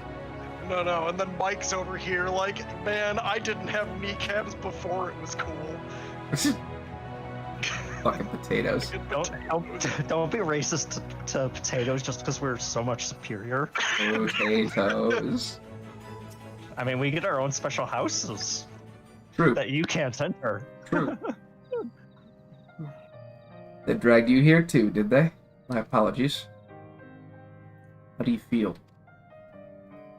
No, and then Mike's over here like, man, I didn't have kneecaps before it was cool. Fucking potatoes. Don't be racist to potatoes just because we're so much superior. Potatoes. I mean, we get our own special houses. True. That you can't enter. True. They dragged you here too, did they? My apologies. How do you feel?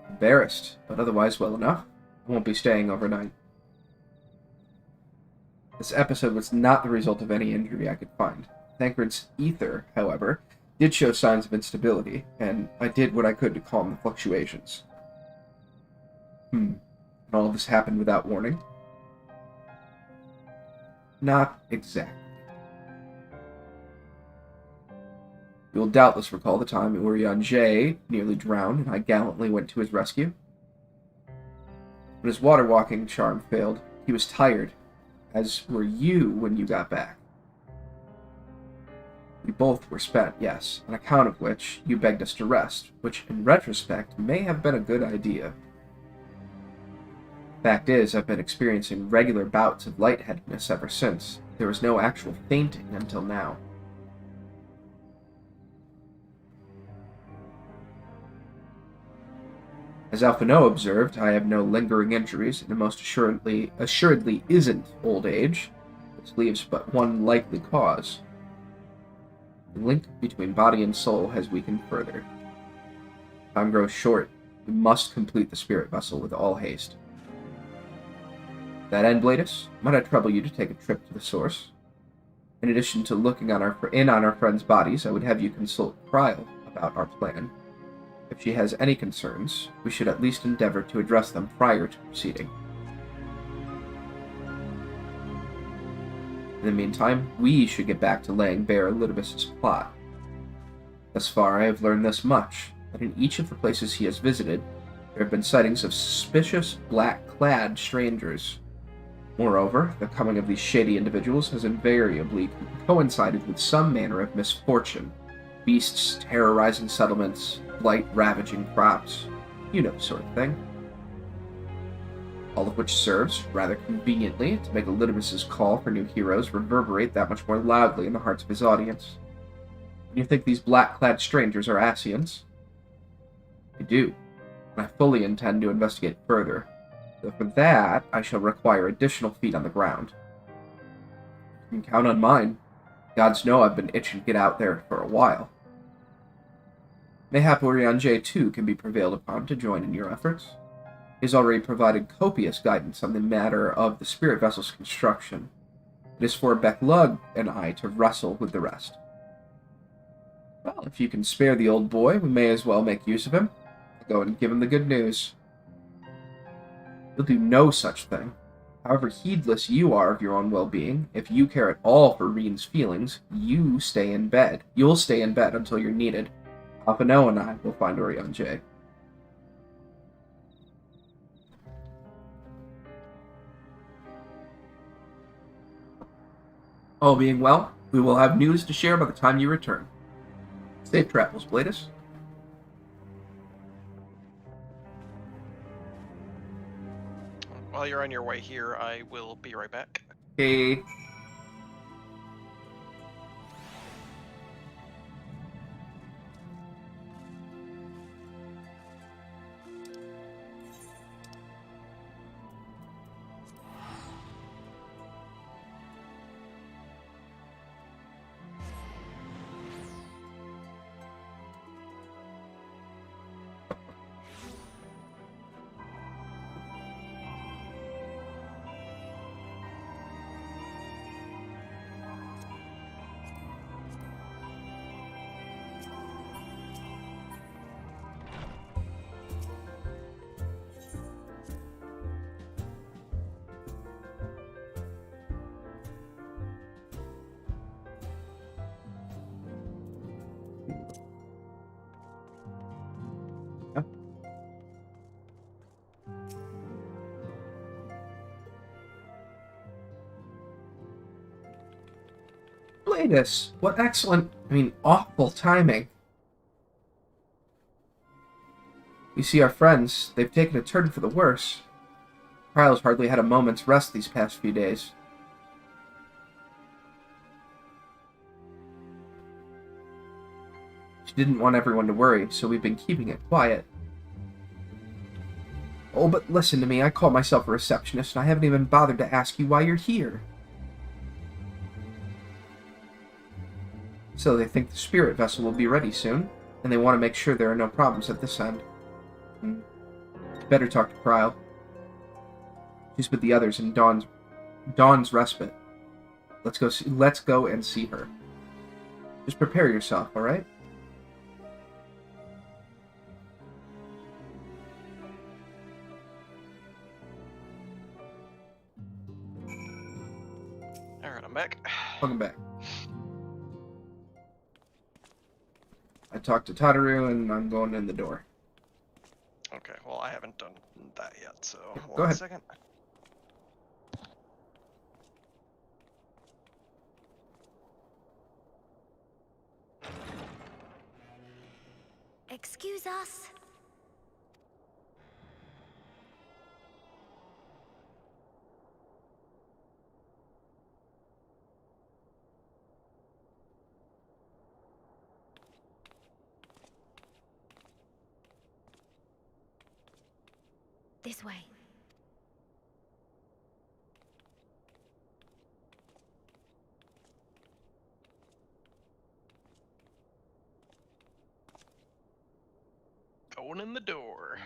Embarrassed, but otherwise well enough. I won't be staying overnight. This episode was not the result of any injury I could find. Thancred's ether, however, did show signs of instability, and I did what I could to calm the fluctuations. And all of this happened without warning? Not exactly. You will doubtless recall the time Urian J nearly drowned, and I gallantly went to his rescue. When his water-walking charm failed, he was tired, as were you when you got back. We both were spent, yes, on account of which you begged us to rest, which, in retrospect, may have been a good idea. Fact is, I've been experiencing regular bouts of lightheadedness ever since. There was no actual fainting until now. As Alphino observed, I have no lingering injuries, and it most assuredly isn't old age, which leaves but one likely cause. The link between body and soul has weakened further. Time grows short. We must complete the spirit vessel with all haste. To that end, Bladus, might I trouble you to take a trip to the source? In addition to looking on our friends' bodies, I would have you consult Kryl about our plan. If she has any concerns, we should at least endeavor to address them prior to proceeding. In the meantime, we should get back to laying bare Elidibus's plot. Thus far, I have learned this much, that in each of the places he has visited, there have been sightings of suspicious, black-clad strangers. Moreover, the coming of these shady individuals has invariably coincided with some manner of misfortune. Beasts terrorizing settlements, blight ravaging crops, you know the sort of thing. All of which serves, rather conveniently, to make Elidibus's call for new heroes reverberate that much more loudly in the hearts of his audience. And you think these black-clad strangers are Ascians? I do, and I fully intend to investigate further. Though for that, I shall require additional feet on the ground. You can count on mine. Gods know I've been itching to get out there for a while. Mayhap Urianger too can be prevailed upon to join in your efforts. He has already provided copious guidance on the matter of the spirit vessel's construction. It is for Becklug and I to wrestle with the rest. Well, if you can spare the old boy, we may as well make use of him. I'll go and give him the good news. You'll do no such thing. However heedless you are of your own well-being, if you care at all for Reen's feelings, you stay in bed. You'll stay in bed until you're needed. Papa No and I will find Urianger. All being well, we will have news to share by the time you return. Safe travels, Bladus. While you're on your way here, I will be right back. Okay. Bladus, what excellent, awful timing. You see, our friends, they've taken a turn for the worse. Kryle's hardly had a moment's rest these past few days. She didn't want everyone to worry, so we've been keeping it quiet. Oh, but listen to me, I call myself a receptionist, and I haven't even bothered to ask you why you're here. So they think the spirit vessel will be ready soon, and they want to make sure there are no problems at this end. Better talk to Kryle. She's with the others in Dawn's respite. Let's go and see her. Just prepare yourself, all right? All right, I'm back. Welcome back. I talked to Tataru, and I'm going in the door. Okay, well, I haven't done that yet, so Go one ahead. second. Excuse us. This way. Going in the door.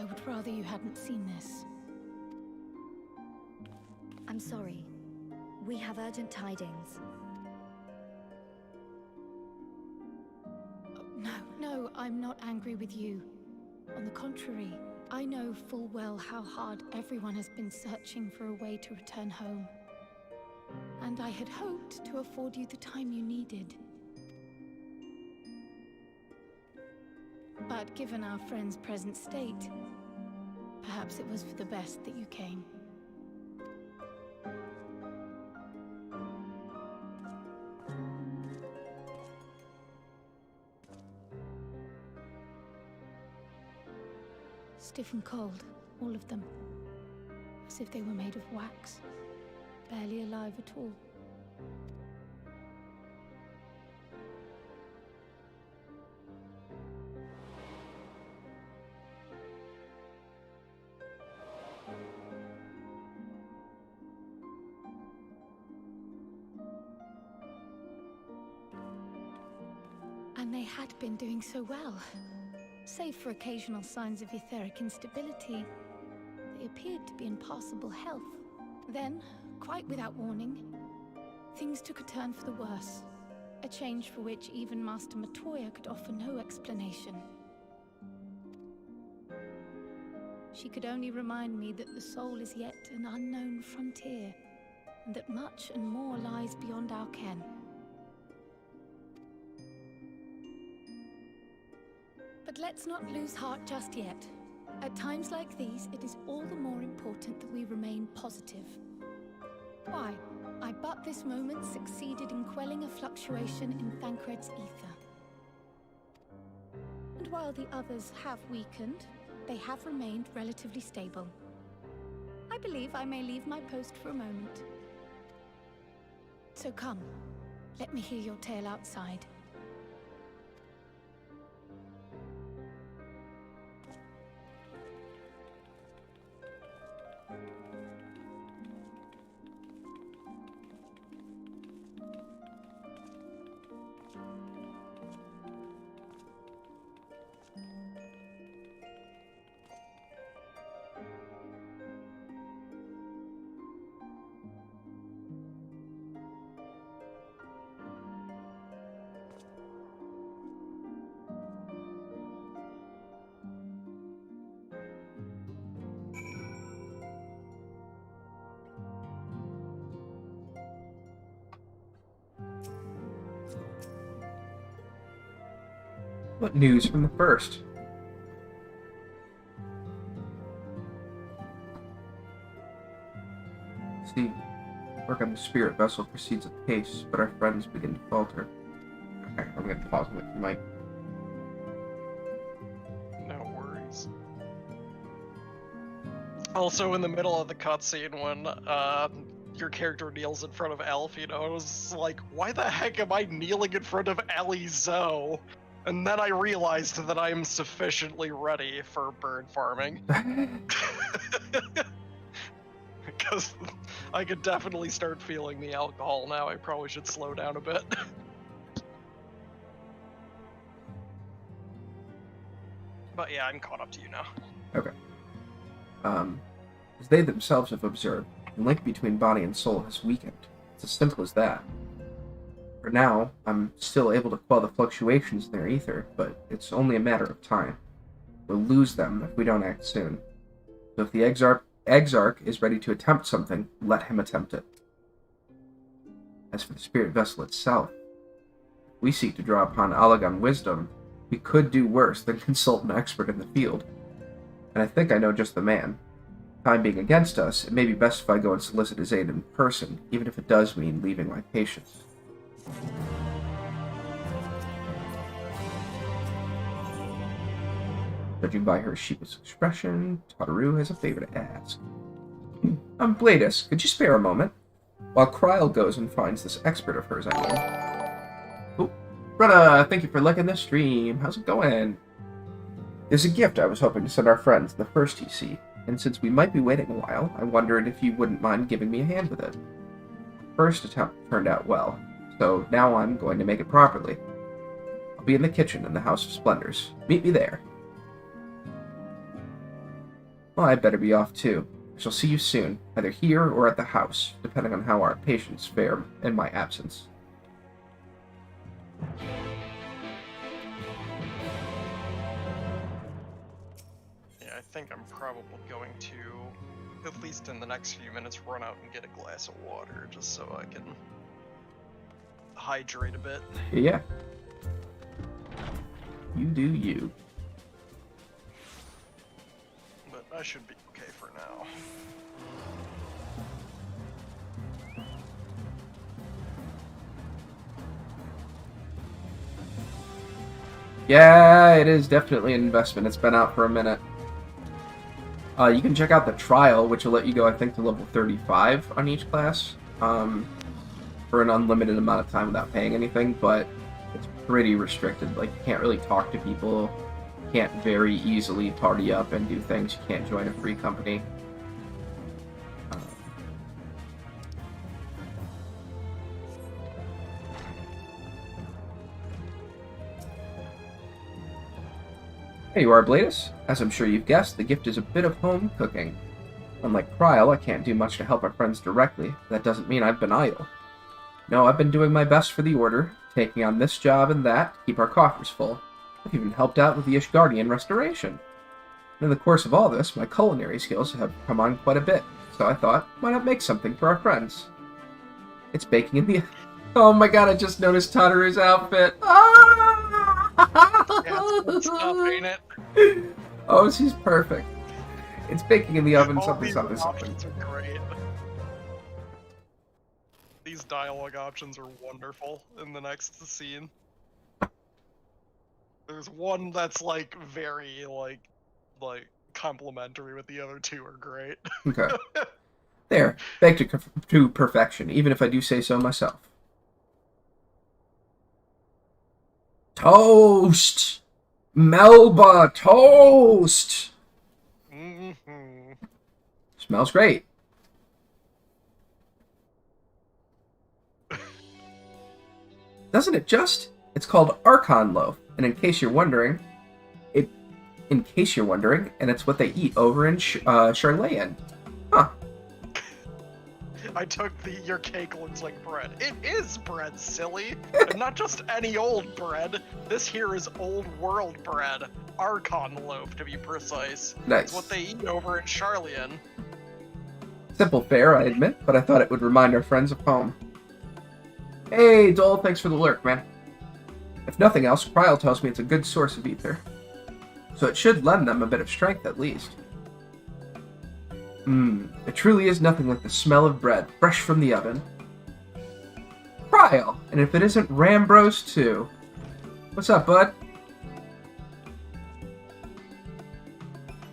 would rather you hadn't seen this. I'm sorry. We have urgent tidings. No, I'm not angry with you. On the contrary, I know full well how hard everyone has been searching for a way to return home. And I had hoped to afford you the time you needed. But given our friend's present state, perhaps it was for the best that you came. Stiff and cold, all of them. As if they were made of wax. Barely alive at all. And they had been doing so well. Save for occasional signs of etheric instability, they appeared to be in passable health. Then, quite without warning, things took a turn for the worse. A change for which even Master Matoya could offer no explanation. She could only remind me that the soul is yet an unknown frontier, and that much and more lies beyond our ken. But let's not lose heart just yet. At times like these, it is all the more important that we remain positive. Why? I but this moment succeeded in quelling a fluctuation in Thancred's ether. And while the others have weakened, they have remained relatively stable. I believe I may leave my post for a moment. So come, let me hear your tale outside. What news from the first? See, work on the spirit vessel proceeds at pace, but our friends begin to falter. Okay, I'm going to pause and wait for Mike. No worries. Also, in the middle of the cutscene when your character kneels in front of Elf, you know, it was like, why the heck am I kneeling in front of Ellie Zoe? And then I realized that I am sufficiently ready for bird farming. Because I could definitely start feeling the alcohol now. I probably should slow down a bit. But yeah, I'm caught up to you now. Okay. As they themselves have observed, the link between body and soul has weakened. It's as simple as that. For now, I'm still able to quell the fluctuations in their ether, but it's only a matter of time. We'll lose them if we don't act soon. So if the Exarch is ready to attempt something, let him attempt it. As for the spirit vessel itself, if we seek to draw upon Allagan wisdom, we could do worse than consult an expert in the field. And I think I know just the man. Time being against us, it may be best if I go and solicit his aid in person, even if it does mean leaving my patients. Judging by her sheepish expression, Tataru has a favor to ask. Bladis, could you spare a moment? While Kryl goes and finds this expert of hers, I mean. Oh, Brenna, thank you for liking the stream. How's it going? There's a gift I was hoping to send our friends the first TC, and since we might be waiting a while, I wondered if you wouldn't mind giving me a hand with it. First attempt turned out well, so now I'm going to make it properly. I'll be in the kitchen in the House of Splendors. Meet me there. Well, I better be off too. I shall see you soon, either here or at the house, depending on how our patients fare in my absence. Yeah, I think I'm probably going to, at least in the next few minutes, run out and get a glass of water just so I can hydrate a bit. Yeah. You do you. But I should be okay for now. Yeah, it is definitely an investment. It's been out for a minute. You can check out the trial, which will let you go, I think, to level 35 on each class, for an unlimited amount of time without paying anything, but it's pretty restricted. Like, you can't really talk to people, you can't very easily party up and do things, you can't join a free company. Here you are, Bladus. As I'm sure you've guessed, the gift is a bit of home cooking. Unlike Kryl, I can't do much to help our friends directly. That doesn't mean I've been idle. No, I've been doing my best for the Order, taking on this job and that to keep our coffers full. I've even helped out with the Ishgardian restoration. In the course of all this, my culinary skills have come on quite a bit, so I thought, why not make something for our friends? It's baking in the... Oh my god, I just noticed Tadaru's outfit. Yeah, it's stuff, ain't it? Oh, she's perfect. It's baking in the oven, All something, these something, something. options are great. These dialogue options are wonderful in the next scene. There's one that's like very like complimentary, but the other two are great. Okay. There, baked to perfection, even if I do say so myself. Toast! Melba, toast! Mm-hmm. Smells great. Doesn't it just? It's called Archon loaf, and in case you're wondering, and it's what they eat over in Charlayan. Huh. I took your cake looks like bread. It is bread, silly. And not just any old bread. This here is old world bread. Archon loaf, to be precise. Nice. It's what they eat over in Charlian. Simple fare, I admit, but I thought it would remind our friends of home. Hey, Dole, thanks for the lurk, man. If nothing else, Kryl tells me it's a good source of ether. So it should lend them a bit of strength, at least. It truly is nothing like the smell of bread, fresh from the oven. Kryl! And if it isn't Rambros, too. What's up, bud?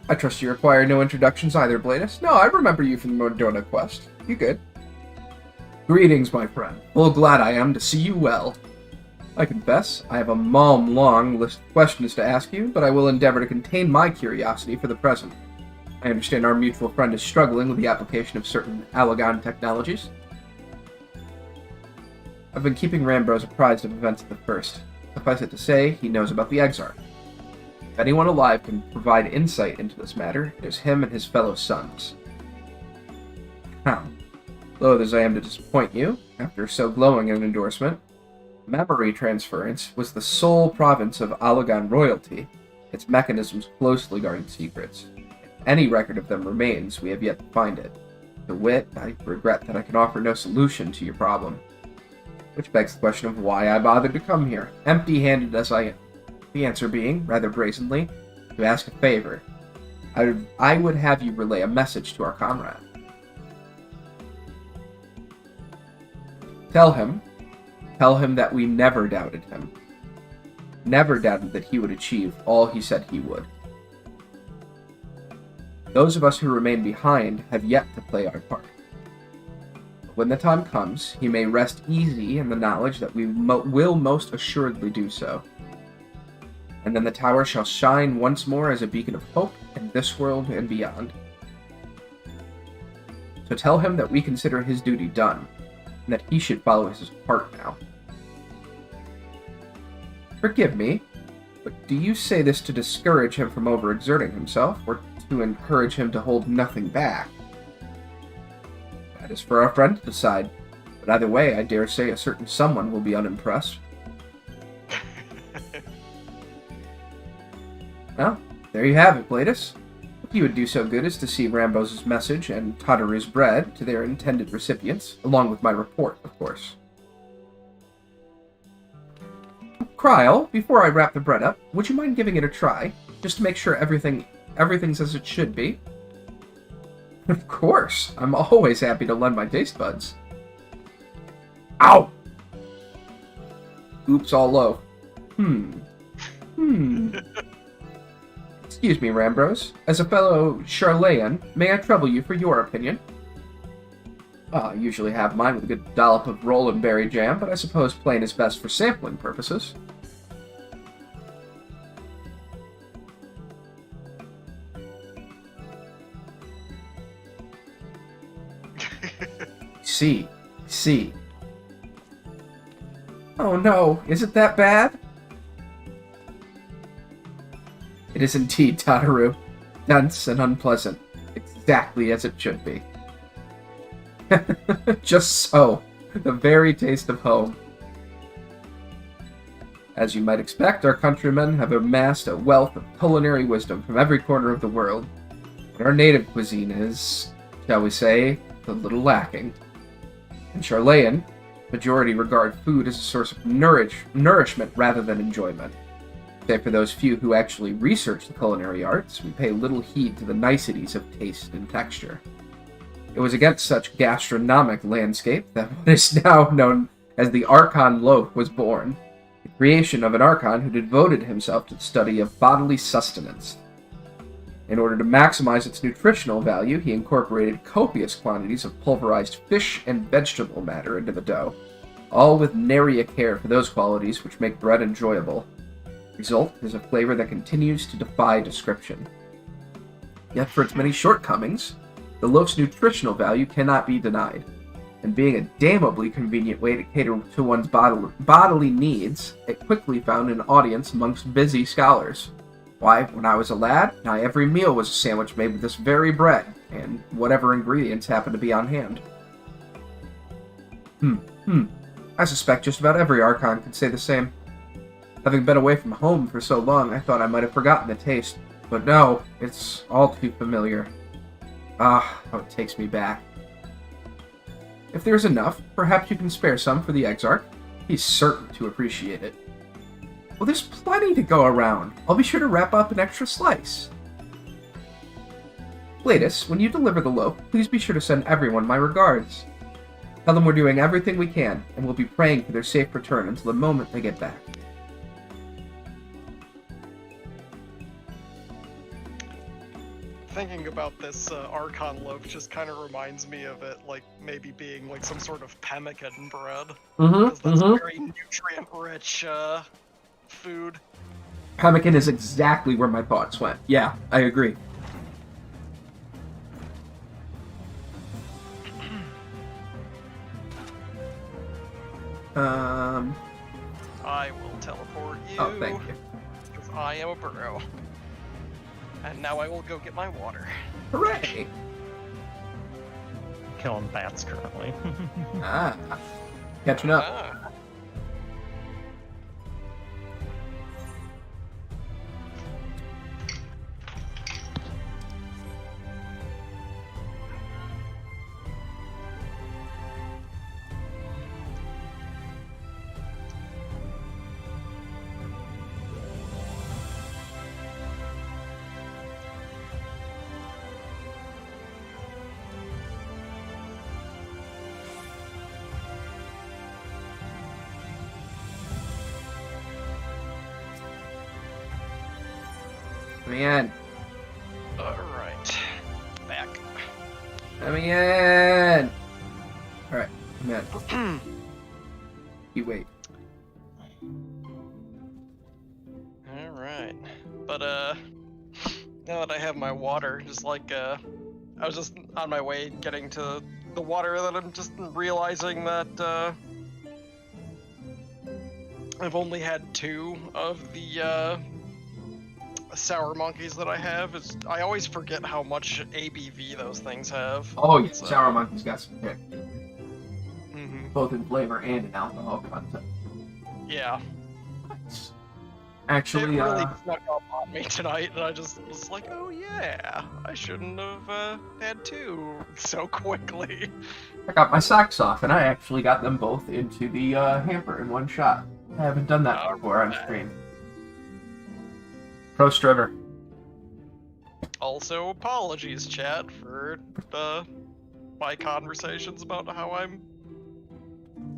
I trust you require no introductions either, Bladus. No, I remember you from the Modona quest. You good? Greetings, my friend. Full glad I am to see you well. I confess, I have a long list of questions to ask you, but I will endeavor to contain my curiosity for the present. I understand our mutual friend is struggling with the application of certain Allagan technologies. I've been keeping Rambros apprised of events at the first. Suffice it to say, he knows about the Exarch. If anyone alive can provide insight into this matter, it is him and his fellow sons. How? Loath as I am to disappoint you, after so glowing an endorsement, memory transference was the sole province of Allagan royalty, its mechanisms closely guarding secrets. If any record of them remains, we have yet to find it. To wit, I regret that I can offer no solution to your problem. Which begs the question of why I bothered to come here, empty-handed as I am. The answer being, rather brazenly, to ask a favor. I would have you relay a message to our comrade. Tell him that we never doubted him. Never doubted that he would achieve all he said he would. Those of us who remain behind have yet to play our part. But when the time comes, he may rest easy in the knowledge that we will most assuredly do so. And then the tower shall shine once more as a beacon of hope in this world and beyond. So tell him that we consider his duty done, and that he should follow his heart now. Forgive me, but do you say this to discourage him from overexerting himself, or to encourage him to hold nothing back. That is for our friend to decide. But either way, I dare say a certain someone will be unimpressed. Well, there you have it, Bladus. If you would do so good as to see Rambos' message and Tataru's bread to their intended recipients, along with my report, of course. Kryl, before I wrap the bread up, would you mind giving it a try, just to make sure everything's as it should be? Of course, I'm always happy to lend my taste buds. Ow! Oops, all low. Excuse me, Rambros. As a fellow Charlayan, may I trouble you for your opinion? I usually have mine with a good dollop of roll and berry jam, but I suppose plain is best for sampling purposes. See. Oh no, is it that bad? It is indeed, Tataru. Dense and unpleasant. Exactly as it should be. Just so. The very taste of home. As you might expect, our countrymen have amassed a wealth of culinary wisdom from every corner of the world. But our native cuisine is, shall we say, a little lacking. In Charlayan, majority regard food as a source of nourishment rather than enjoyment. Save for those few who actually research the culinary arts, we pay little heed to the niceties of taste and texture. It was against such gastronomic landscape that what is now known as the Archon loaf was born, the creation of an Archon who devoted himself to the study of bodily sustenance. In order to maximize its nutritional value, he incorporated copious quantities of pulverized fish and vegetable matter into the dough, all with nary a care for those qualities which make bread enjoyable. The result is a flavor that continues to defy description. Yet for its many shortcomings, the loaf's nutritional value cannot be denied, and being a damnably convenient way to cater to one's bodily needs, it quickly found an audience amongst busy scholars. Why, when I was a lad, nigh every meal was a sandwich made with this very bread, and whatever ingredients happened to be on hand. I suspect just about every Archon could say the same. Having been away from home for so long, I thought I might have forgotten the taste. But no, it's all too familiar. Ah, how it takes me back. If there's enough, perhaps you can spare some for the Exarch. He's certain to appreciate it. Well, there's plenty to go around. I'll be sure to wrap up an extra slice. Bladus, when you deliver the loaf, please be sure to send everyone my regards. Tell them we're doing everything we can, and we'll be praying for their safe return until the moment they get back. Thinking about this Archon loaf just kind of reminds me of it, like maybe being like some sort of pemmican bread. Because that's very nutrient-rich food. Pemmican is exactly where my thoughts went. Yeah, I agree. I will teleport you. Oh, thank you. Because I am a burrow. And now I will go get my water. Hooray! Killing bats currently. Catching up. Ah. Man. Alright. Back. Let me in! Alright, come in. You wait. Alright. But, now that I have my water, just like, I was just on my way getting to the water that I'm just realizing that, I've only had 2 of the, sour monkeys that I have is I always forget how much ABV those things have. Oh, yeah, So- Sour Monkey's got some kick, Mhm. both in flavor and in alcohol content. Yeah. Nice. It Actually, really snuck up on me tonight, and I just was like, oh yeah, I shouldn't have had two so quickly. I got my socks off, and I actually got them both into the hamper in one shot. I haven't done that before on stream. Pro Striver. Also, apologies, chat, for my conversations about how I'm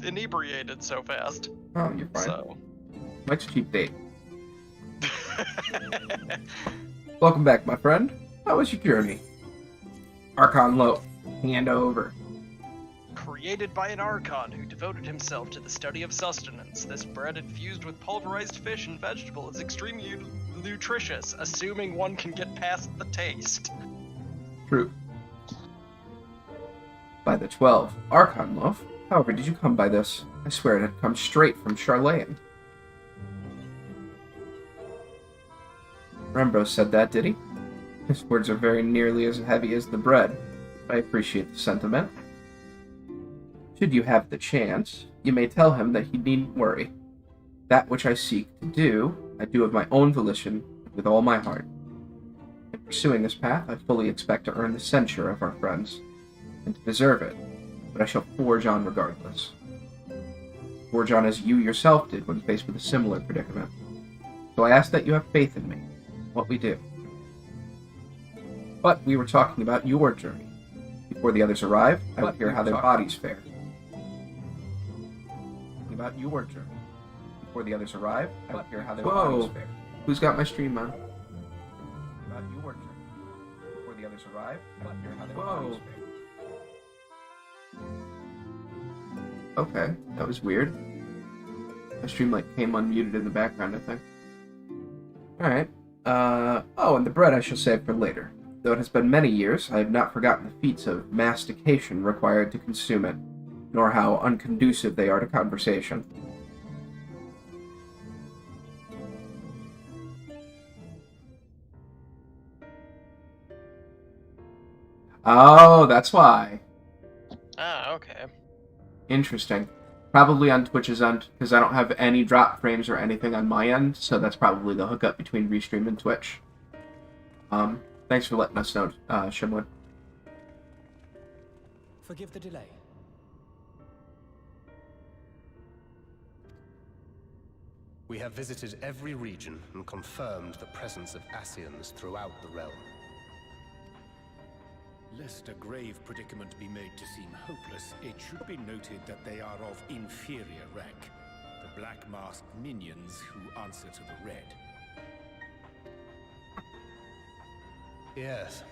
inebriated so fast. Oh, you're fine. So. Mike's cheap date. Welcome back, my friend. How was your journey? Archon Loaf. Hand over. Created by an Archon who devoted himself to the study of sustenance, this bread infused with pulverized fish and vegetable is extremely nutritious, assuming one can get past the taste. True. By the 12. Archon Loaf. However, did you come by this? I swear it had come straight from Charlene. Rembro said that, did he? His words are very nearly as heavy as the bread. I appreciate the sentiment. Should you have the chance, you may tell him that he needn't worry. That which I seek to do, I do of my own volition, with all my heart. In pursuing this path, I fully expect to earn the censure of our friends, and to deserve it, but I shall forge on regardless. Forge on as you yourself did when faced with a similar predicament. So I ask that you have faith in me, what we do. But we were talking about your journey. Before the others arrive, I will hear how their bodies fare. About your journey. Before the others arrive, I will hear how their bodies fare. Who's got my stream on? About your journey. Before the others arrive, I will hear how their bodies fare. Okay, that was weird. My stream came unmuted in the background, I think. Alright. Oh, and the bread I shall save for later. Though it has been many years, I have not forgotten the feats of mastication required to consume it, nor how unconducive they are to conversation. Oh, that's why. Ah, okay. Interesting. Probably on Twitch's end, because I don't have any drop frames or anything on my end, so that's probably the hookup between Restream and Twitch. Thanks for letting us know, Shimwood. Forgive the delay. We have visited every region and confirmed the presence of Ascians throughout the realm. Lest a grave predicament be made to seem hopeless, it should be noted that they are of inferior rank. The black masked minions who answer to the red. Yes,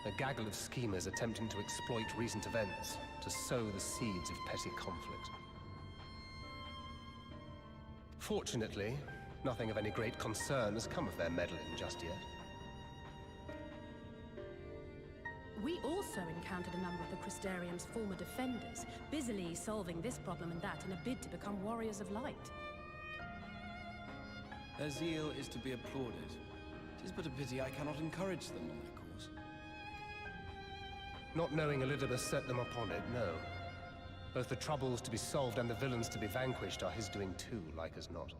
a gaggle of schemers attempting to exploit recent events to sow the seeds of petty conflict. Fortunately, nothing of any great concern has come of their meddling just yet. We also encountered a number of the Crystarium's former defenders, busily solving this problem and that in a bid to become warriors of light. Their zeal is to be applauded. It is but a pity I cannot encourage them on their course. Not knowing Elidibus set them upon it, no. Both the troubles to be solved and the villains to be vanquished are his doing too, like as not.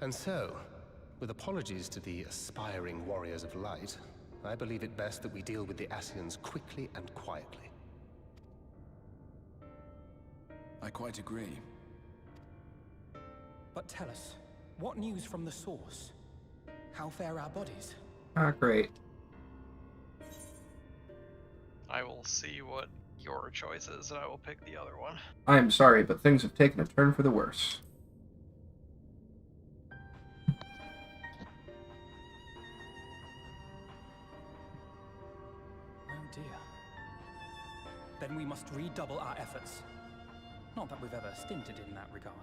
And so, with apologies to the aspiring warriors of light, I believe it best that we deal with the Ascians quickly and quietly. I quite agree. But tell us, what news from the source? How fare our bodies? Ah, great. I will see what your choice is, and I will pick the other one. I am sorry, but things have taken a turn for the worse. Oh dear. Then we must redouble our efforts. Not that we've ever stinted in that regard.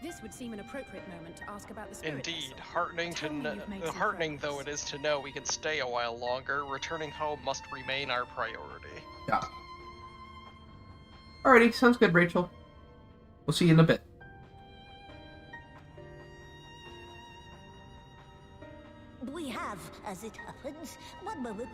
This would seem an appropriate moment to ask about the spirit Indeed, vessel. heartening though it is to know we can stay a while longer, returning home must remain our priority. Yeah. Alrighty, sounds good, Rachel. We'll see you in a bit. as it happens. One moment.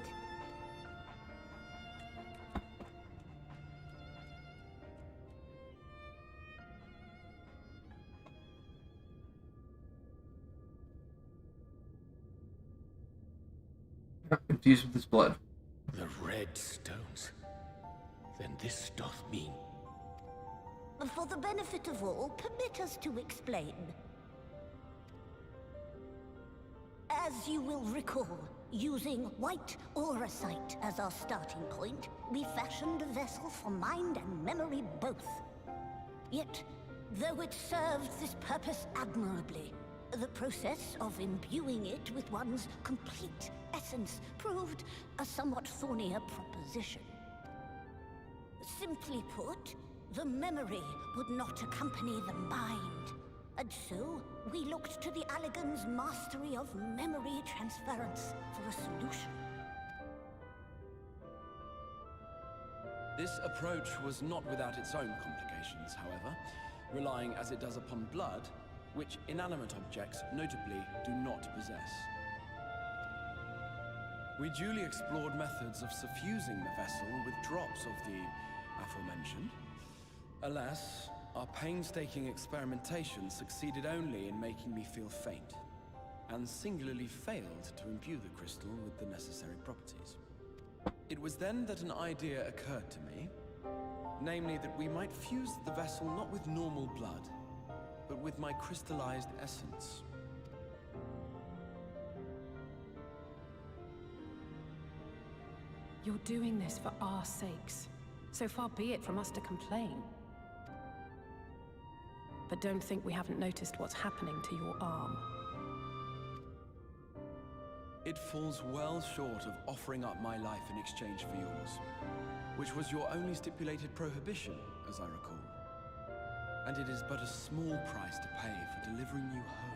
Infused with his blood. The red stones. Then this doth mean... For the benefit of all, permit us to explain. As you will recall, using white auracite as our starting point, we fashioned a vessel for mind and memory both. Yet, though it served this purpose admirably, the process of imbuing it with one's complete essence proved a somewhat thornier proposition. Simply put, the memory would not accompany the mind. And so, we looked to the Allegan's mastery of memory transference for a solution. This approach was not without its own complications, however, relying as it does upon blood, which inanimate objects, notably, do not possess. We duly explored methods of suffusing the vessel with drops of the aforementioned. Alas, our painstaking experimentation succeeded only in making me feel faint, and singularly failed to imbue the crystal with the necessary properties. It was then that an idea occurred to me, namely that we might fuse the vessel not with normal blood, but with my crystallized essence. You're doing this for our sakes. So far be it from us to complain. But don't think we haven't noticed what's happening to your arm. It falls well short of offering up my life in exchange for yours, which was your only stipulated prohibition, as I recall. And it is but a small price to pay for delivering you home.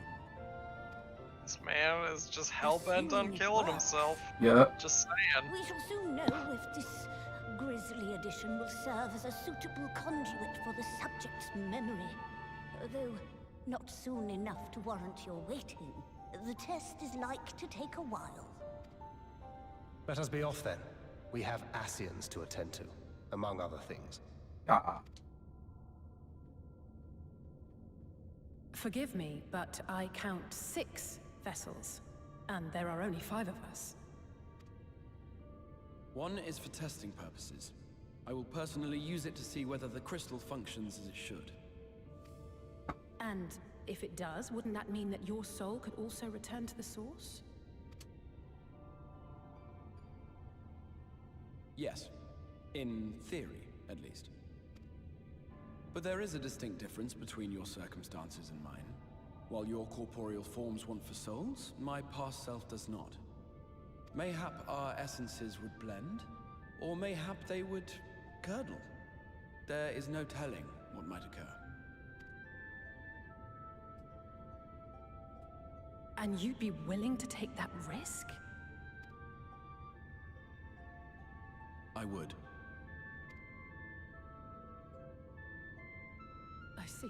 This man is just hell-bent on killing himself. Yeah. Just saying. We shall soon know if this grisly addition will serve as a suitable conduit for the subject's memory. Though not soon enough to warrant your waiting. The test is like to take a while. Let us be off then. We have Ascians to attend to, among other things. Forgive me, but I count 6 vessels, and there are only 5 of us. One is for testing purposes. I will personally use it to see whether the crystal functions as it should. And if it does, wouldn't that mean that your soul could also return to the source? Yes. In theory, at least. But there is a distinct difference between your circumstances and mine. While your corporeal forms want for souls, my past self does not. Mayhap our essences would blend, or mayhap they would curdle. There is no telling what might occur. And you'd be willing to take that risk? I would. I see.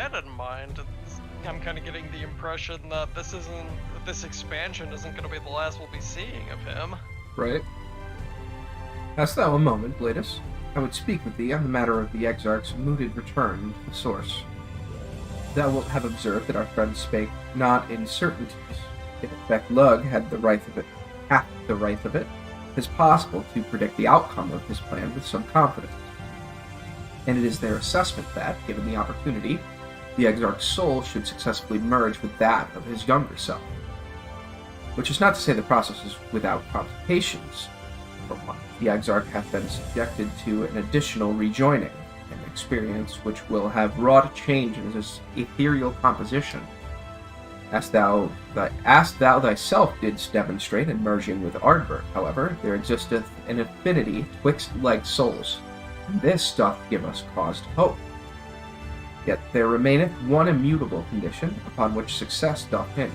With that in mind, I'm kind of getting the impression that this expansion isn't going to be the last we'll be seeing of him. Right. Hast thou a moment, Bladus? I would speak with thee on the matter of the Exarch's mooted return to the source. Thou wilt have observed that our friend spake not in certainties. If FFXIV had hath the right of it, 'tis possible to predict the outcome of his plan with some confidence. And it is their assessment that, given the opportunity, the Exarch's soul should successfully merge with that of his younger self. Which is not to say the process is without complications, for one. The Exarch have been subjected to an additional rejoining, an experience which will have wrought a change in his ethereal composition. As thou thyself didst demonstrate in merging with Ardbert, however, there existeth an affinity twixt like souls, and this doth give us cause to hope. Yet there remaineth one immutable condition upon which success doth hinge.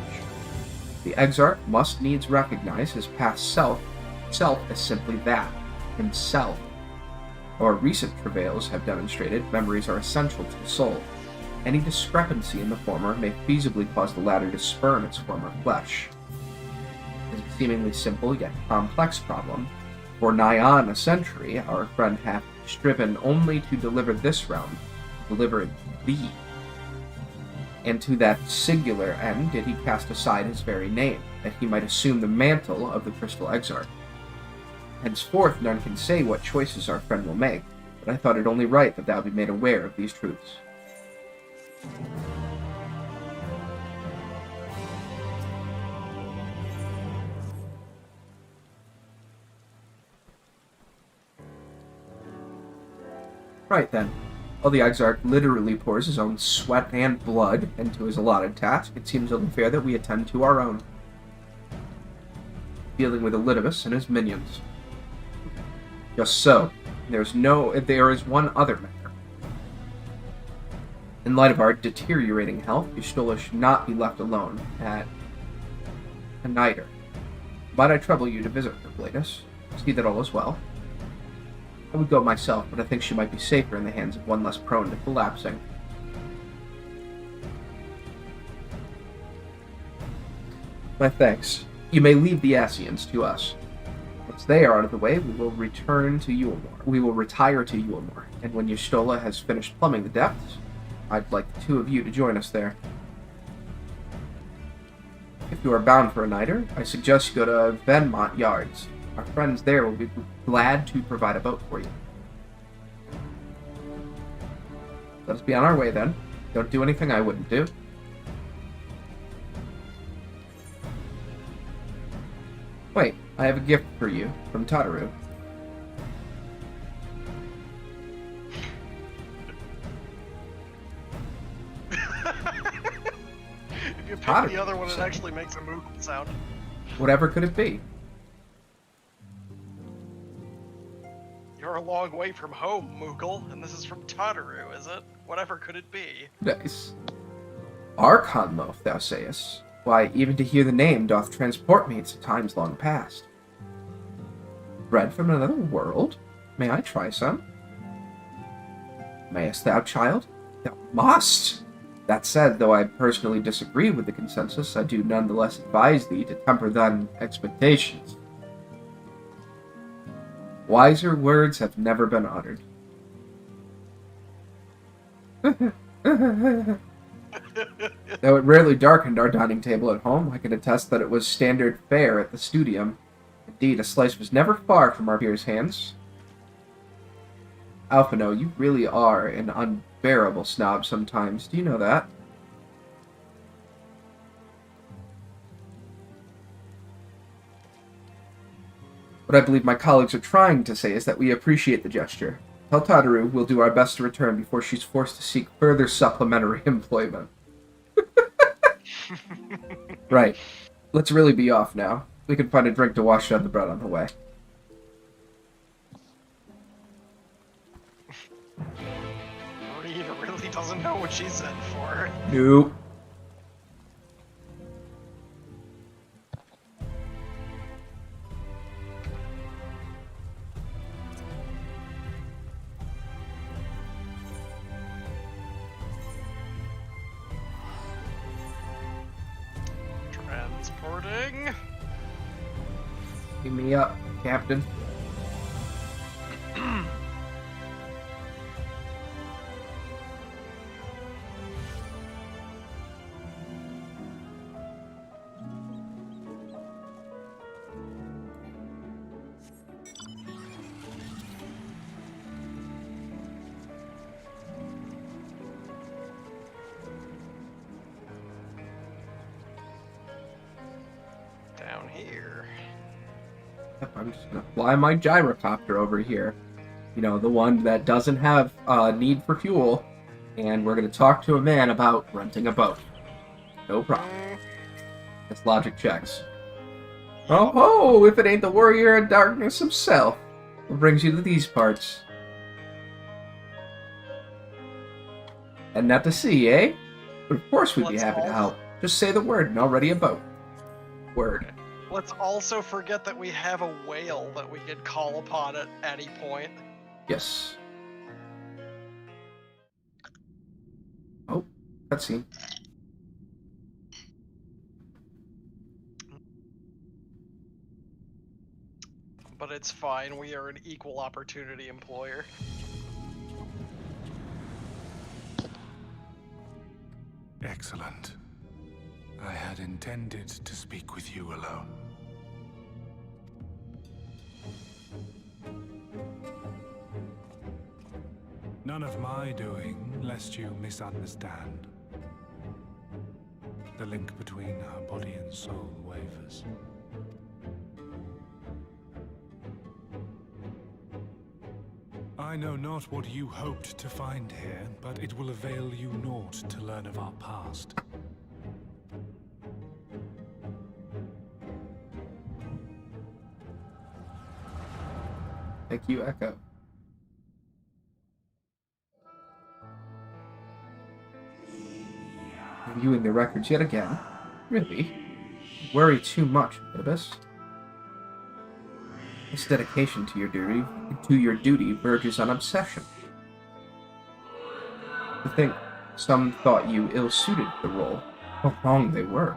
The Exarch must needs recognize his past self as simply that, himself. Our recent travails have demonstrated memories are essential to the soul. Any discrepancy in the former may feasibly cause the latter to spurn its former flesh. It is a seemingly simple yet complex problem. For nigh on a century, our friend hath striven only to deliver this realm, deliver thee. And to that singular end did he cast aside his very name, that he might assume the mantle of the Crystal Exarch. Henceforth none can say what choices our friend will make, but I thought it only right that thou be made aware of these truths. Right then. While the Exarch literally pours his own sweat and blood into his allotted task, it seems only fair that we attend to our own. Dealing with Elidibus and his minions. Just so. There is one other matter. In light of our deteriorating health, Y'shtola should not be left alone at a niter. Might I trouble you to visit her, Bladus? See that all is well. I would go myself, but I think she might be safer in the hands of one less prone to collapsing. My thanks. You may leave the Asians to us. Once they are out of the way, we will return to Yulmore. We will retire to Yulmore, and when Y'shtola has finished plumbing the depths, I'd like the two of you to join us there. If you are bound for a niter, I suggest you go to Venmont Yards. Our friends there will be glad to provide a boat for you. Let us be on our way then. Don't do anything I wouldn't do. Wait, I have a gift for you from Tataru. If you pick the other one, it actually makes a Moogle sound. Whatever could it be? You're a long way from home, Moogle, and this is from Tataru, is it? Whatever could it be? Nice. Archon loaf, thou sayest? Why, even to hear the name doth transport me to times long past. Bread from another world? May I try some? Mayest thou, child? Thou must! That said, though I personally disagree with the consensus, I do nonetheless advise thee to temper thine expectations. Wiser words have never been uttered. Though it rarely darkened our dining table at home, I can attest that it was standard fare at the studium. Indeed, a slice was never far from our peers' hands. Alphino, you really are an unbearable snob sometimes. Do you know that? What I believe my colleagues are trying to say is that we appreciate the gesture. Tell Tataru we'll do our best to return before she's forced to seek further supplementary employment. Right. Let's really be off now. We can find a drink to wash down the bread on the way. Rita really doesn't know what she's in for. Nope. Transporting. Give me up, Captain. Down here. Yep, I'm just gonna fly my gyrocopter over here. You know, the one that doesn't have need for fuel. And we're gonna talk to a man about renting a boat. No problem. That's logic checks. Oh ho! If it ain't the warrior of darkness himself. What brings you to these parts? And not to sea, eh? But of course we'd be happy to help. Just say the word and I'll ready a boat. Word. Let's also forget that we have a whale that we could call upon at any point. Yes. Oh, cutscene. But it's fine, we are an equal opportunity employer. Excellent. I had intended to speak with you alone. None of my doing, lest you misunderstand. The link between our body and soul wavers. I know not what you hoped to find here, but it will avail you naught to learn of our past. Thank you, Echo. Reviewing the records yet again. Really? You worry too much, Ibis. This dedication to your duty verges on obsession. To think some thought you ill-suited for the role. How wrong they were.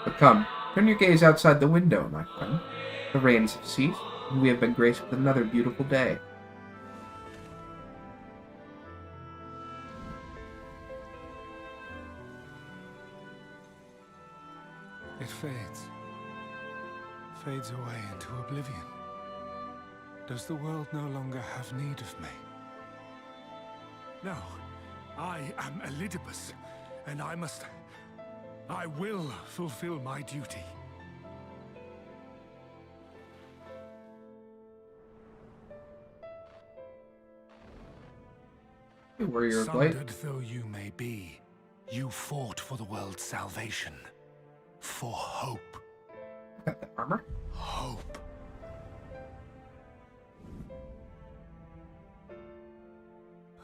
But come, turn your gaze outside the window, my friend. The rains have ceased, and we have been graced with another beautiful day. It fades away into oblivion. Does the world no longer have need of me? No, I am Elidibus, and I will fulfill my duty. Hey, warrior of light. Sundered though you may be, you fought for the world's salvation. For hope. Got the armor? Hope.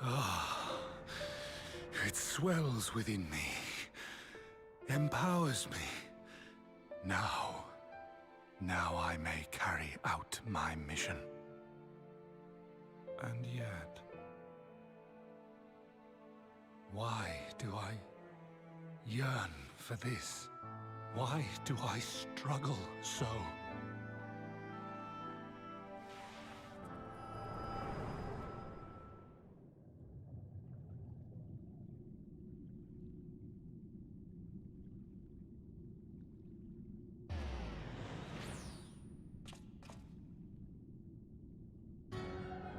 Ah, it swells within me, empowers me. Now I may carry out my mission. And yet, why do I yearn for this? Why do I struggle so?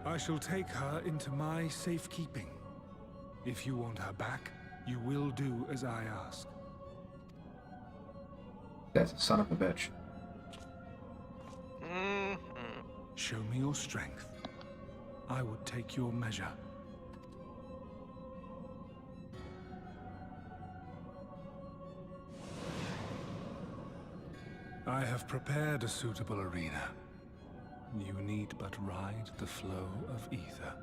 I shall take her into my safekeeping. If you want her back, you will do as I ask. That's a son of a bitch. Show me your strength. I would take your measure. I have prepared a suitable arena. You need but ride the flow of ether.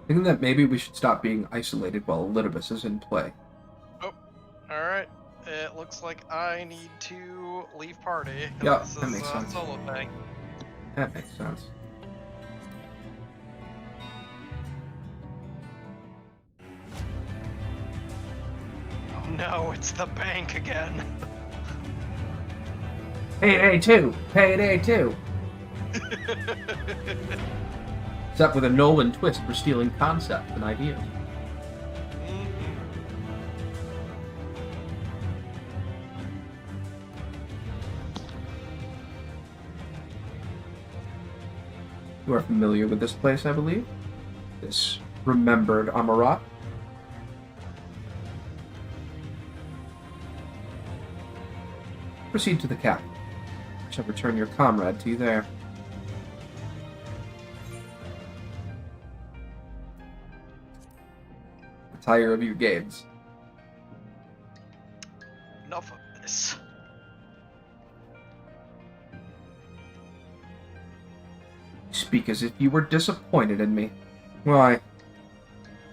Thinking that maybe we should stop being isolated while Elidibus is in play. Oh, alright. It looks like I need to leave party. Yeah, this that is makes sense. Solo thing. That makes sense. Oh no, it's the bank again. Payday 2! Payday 2! Except with a Nolan twist for stealing concepts and ideas. You are familiar with this place, I believe? This remembered Amarat? Proceed to the capital. I shall return your comrade to you there. Retire of your games. Enough of this. Speak as if you were disappointed in me. Why?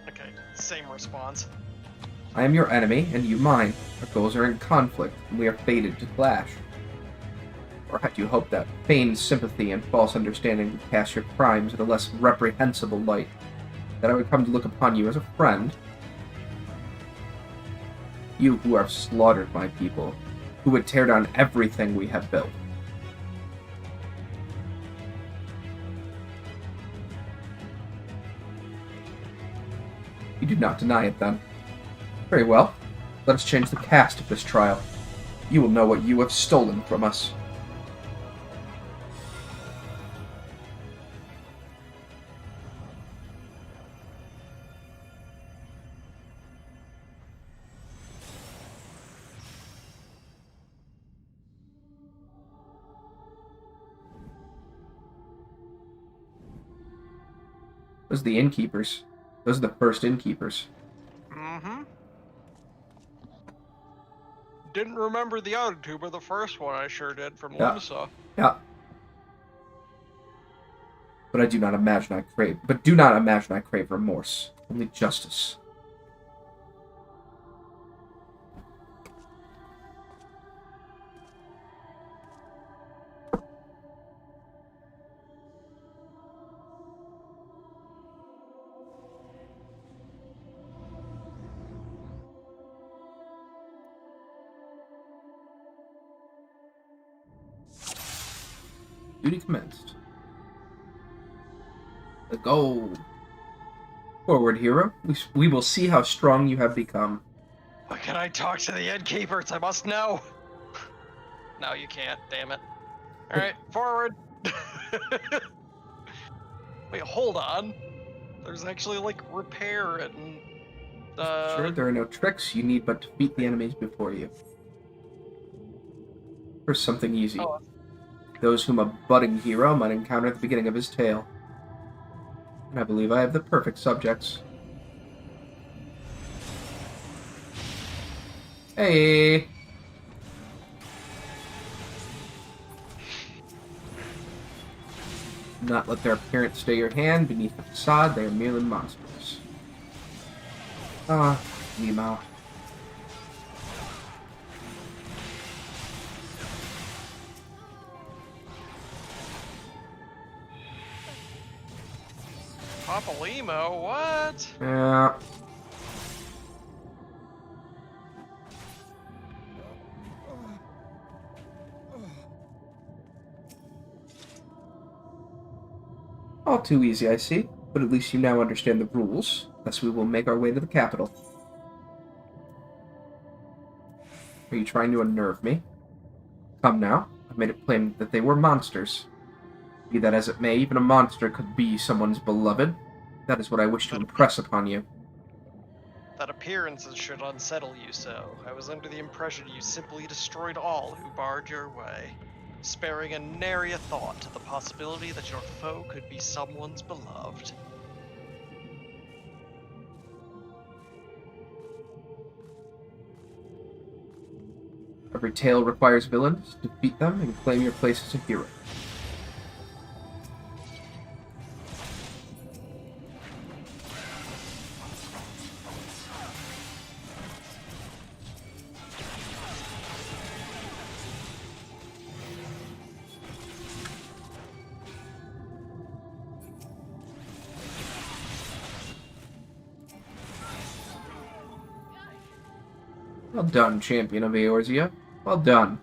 Okay, same response. I am your enemy, and you mine. Our goals are in conflict, and we are fated to clash. Or had you hoped that feigned sympathy and false understanding would cast your crimes in a less reprehensible light? That I would come to look upon you as a friend? You who have slaughtered my people, who would tear down everything we have built. You do not deny it, then. Very well. Let us change the cast of this trial. You will know what you have stolen from us. Those are the innkeepers. Those are the first innkeepers. Mm-hmm. Didn't remember the other two, but the first one I sure did from Limsa. Yeah. But I do not imagine I crave. But do not imagine I crave remorse. Only justice. Duty commenced. The goal. Forward, hero. We will see how strong you have become. Why can I talk to the innkeepers? I must know. No, you can't. Damn it. All right, forward. Wait, hold on. There's actually like repair and. Sure, there are no tricks. You need but defeat the enemies before you. First, something easy. Oh. Those whom a budding hero might encounter at the beginning of his tale. And I believe I have the perfect subjects. Hey! Do not let their appearance stay your hand. Beneath the facade, they are merely monsters. Ah, Nemo. Papa Limo, what? Yeah. All too easy, I see. But at least you now understand the rules. Thus we will make our way to the capital. Are you trying to unnerve me? Come now. I've made it plain that they were monsters. Be that as it may, even a monster could be someone's beloved. That is what I wish to impress upon you. That appearances should unsettle you so. I was under the impression you simply destroyed all who barred your way, sparing a nary a thought to the possibility that your foe could be someone's beloved. Every tale requires villains. Defeat them and claim your place as a hero. Well done, champion of Eorzea. Well done.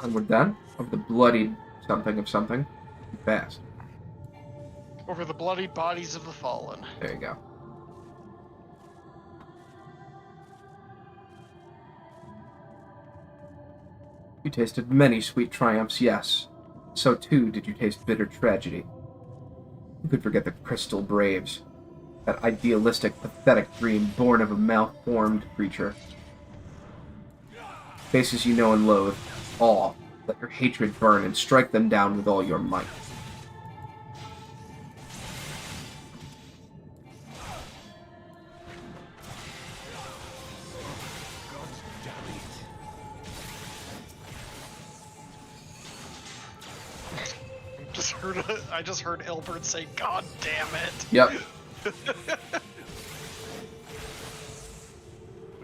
And we're done? Of the bloodied something of something. Fast. Over the bloody bodies of the fallen. There you go. You tasted many sweet triumphs, yes. So too did you taste bitter tragedy. Who could forget the Crystal Braves? That idealistic, pathetic dream born of a malformed creature. Faces you know and loathe. awe. Let your hatred burn and strike them down with all your might. I just heard Ilbert say, "God damn it!" Yep.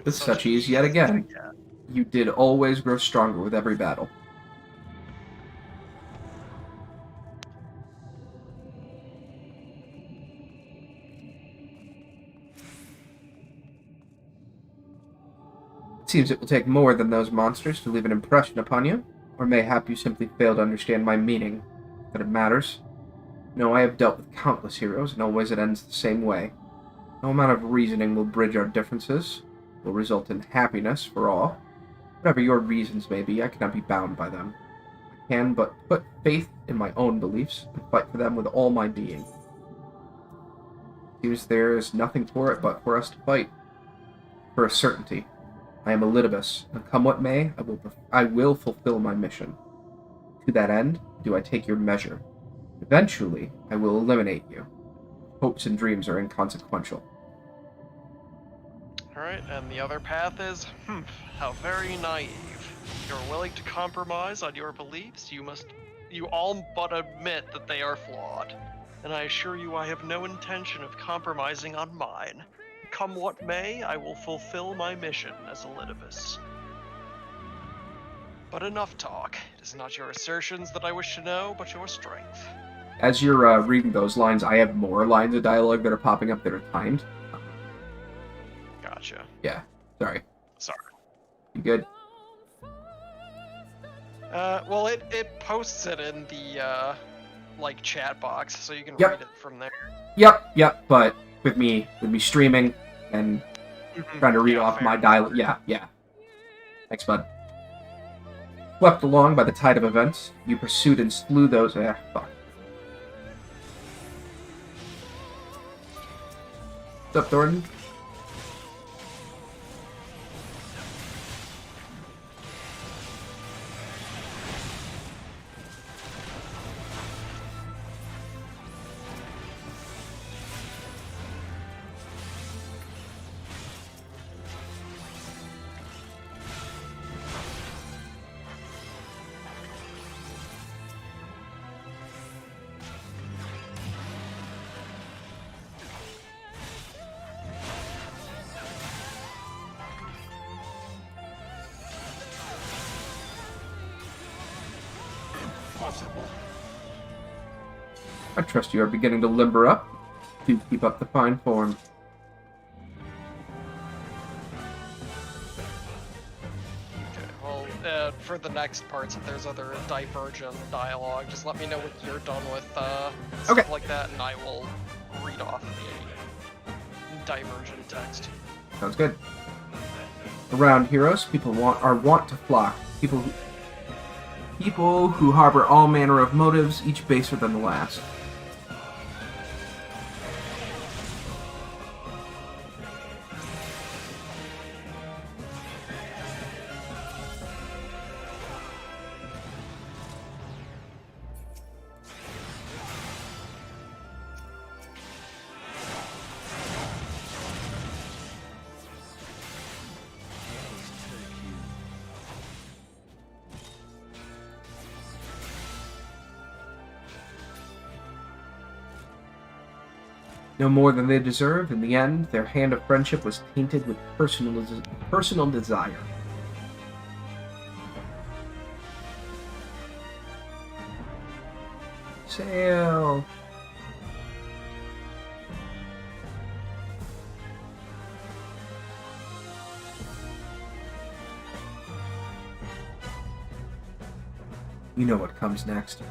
With such ease yet again. You did always grow stronger with every battle. It seems it will take more than those monsters to leave an impression upon you, or mayhap you simply fail to understand my meaning. That it matters. No, I have dealt with countless heroes, and always it ends the same way. No amount of reasoning will bridge our differences, will result in happiness for all. Whatever your reasons may be, I cannot be bound by them. I can but put faith in my own beliefs, and fight for them with all my being. Seems there is nothing for it but for us to fight. For a certainty. I am Elidibus, and come what may, I will fulfill my mission. To that end, do I take your measure. Eventually, I will eliminate you. Hopes and dreams are inconsequential. Alright, and the other path is, how very naive. You're willing to compromise on your beliefs, you all but admit that they are flawed. And I assure you I have no intention of compromising on mine. Come what may, I will fulfill my mission as Elidibus. But enough talk. It is not your assertions that I wish to know, but your strength. As you're reading those lines, I have more lines of dialogue that are popping up that are timed. Gotcha. Yeah, sorry. Sorry. You good? Well, it posts it in the, chat box, so you can Yep. read it from there. Yep, but with me streaming and trying to read off my dialogue. Yeah. Thanks, bud. Swept along by the tide of events, you pursued and slew those. Fuck. What's up, Thornton? I trust you are beginning to limber up. Do keep up the fine form. Okay, well, for the next parts, if there's other divergent dialogue, just let me know when you're done with stuff like that, and I will read off the divergent text. Sounds good. Around heroes, people are wont to flock. People who harbor all manner of motives, each baser than the last. No more than they deserve, in the end, their hand of friendship was tainted with personal desire. Sail! You know what comes next.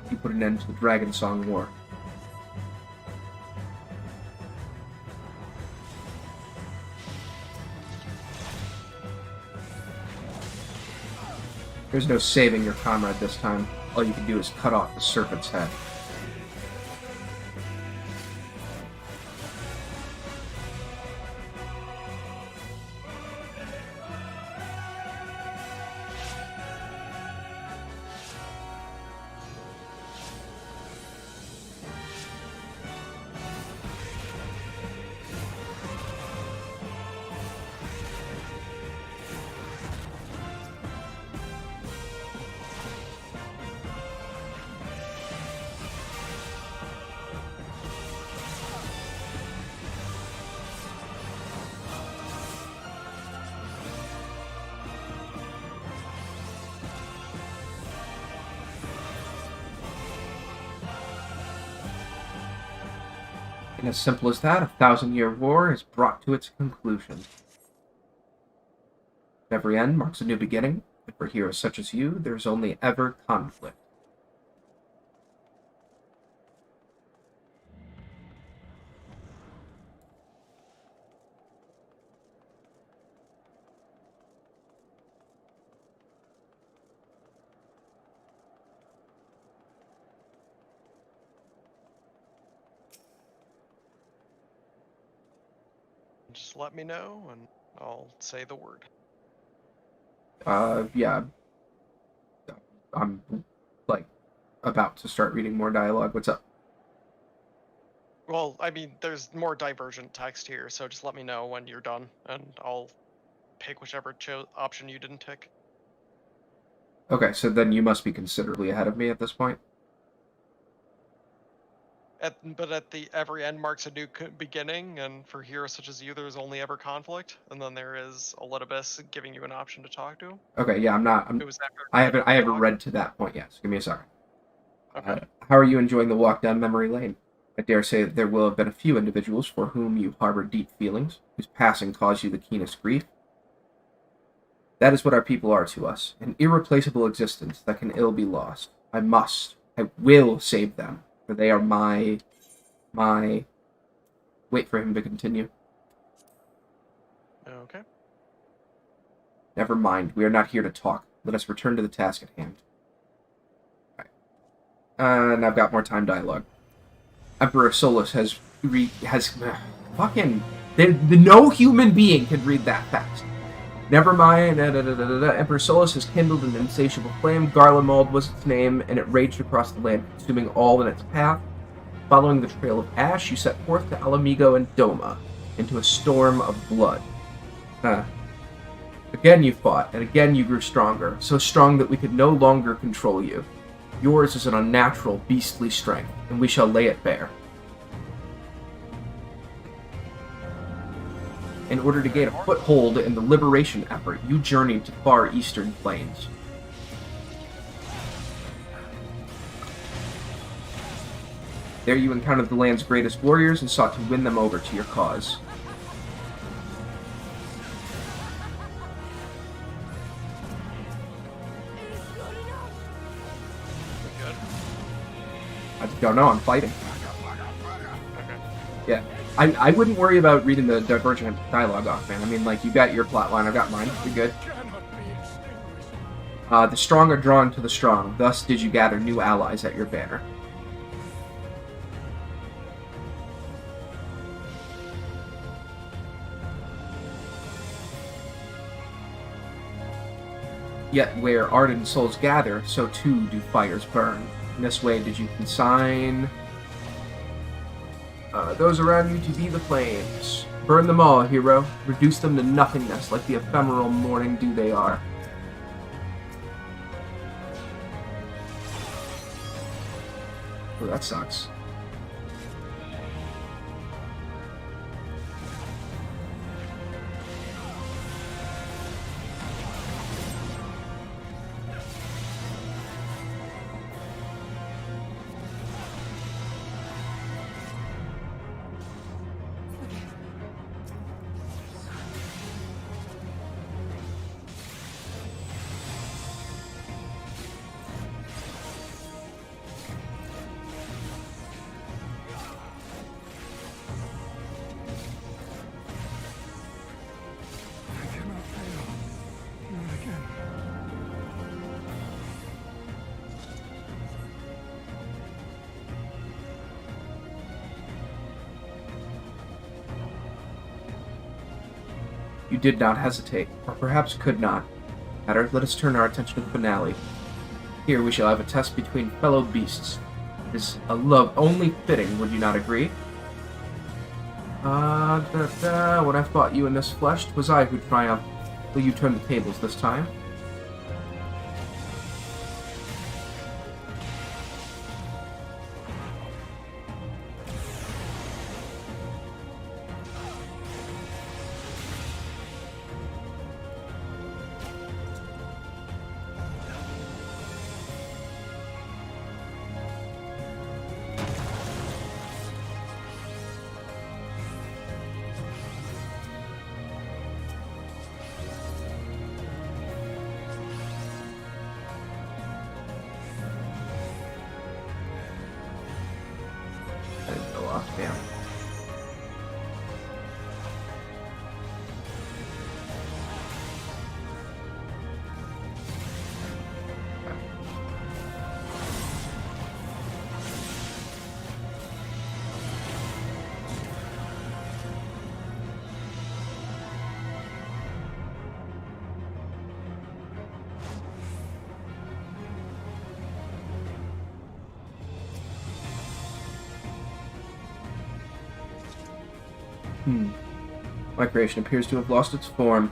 You put an end to the Dragon Song War. There's no saving your comrade this time. All you can do is cut off the serpent's head. And as simple as that, a 1,000-year war is brought to its conclusion. Every end marks a new beginning, and for heroes such as you, there is only ever conflict. Just let me know, and I'll say the word. Yeah. I'm, like, about to start reading more dialogue. What's up? Well, I mean, there's more divergent text here, so just let me know when you're done, and I'll pick whichever option you didn't tick. Okay, so then you must be considerably ahead of me at this point. But at the every end marks a new beginning, and for heroes such as you, there's only ever conflict, and then there is Elidibus giving you an option to talk to him. Okay, yeah, it was after I haven't read to that point yet, so give me a second. Okay. How are you enjoying the walk down memory lane? I dare say that there will have been a few individuals for whom you harbor deep feelings, whose passing caused you the keenest grief. That is what our people are to us, an irreplaceable existence that can ill be lost. I will save them, for they are my... Wait for him to continue. Okay. Never mind, we are not here to talk. Let us return to the task at hand. Right. And I've got more time dialogue. Emperor Solus has fucking... no human being can read that fast. Never mind. Emperor Solus has kindled an insatiable flame. Garlemald was its name, and it raged across the land, consuming all in its path. Following the trail of ash, you set forth to Alamigo and Doma, into a storm of blood. Again you fought, and again you grew stronger, so strong that we could no longer control you. Yours is an unnatural, beastly strength, and we shall lay it bare. In order to gain a foothold in the liberation effort, you journeyed to far eastern plains. There you encountered the land's greatest warriors and sought to win them over to your cause. I don't know, I'm fighting. Yeah. I wouldn't worry about reading the divergent dialogue off, man. I mean, like, you got your plotline, I've got mine. You're good. The strong are drawn to the strong. Thus did you gather new allies at your banner. Yet where ardent souls gather, so too do fires burn. In this way did you consign... those around you to be the flames. Burn them all, hero. Reduce them to nothingness like the ephemeral morning dew they are. Oh, that sucks. You did not hesitate, or perhaps could not. Matter, let us turn our attention to the finale. Here we shall have a test between fellow beasts. It is a love only fitting, would you not agree? When I fought you in this flesh, 'twas I who triumphed. Will you turn the tables this time? My creation appears to have lost its form.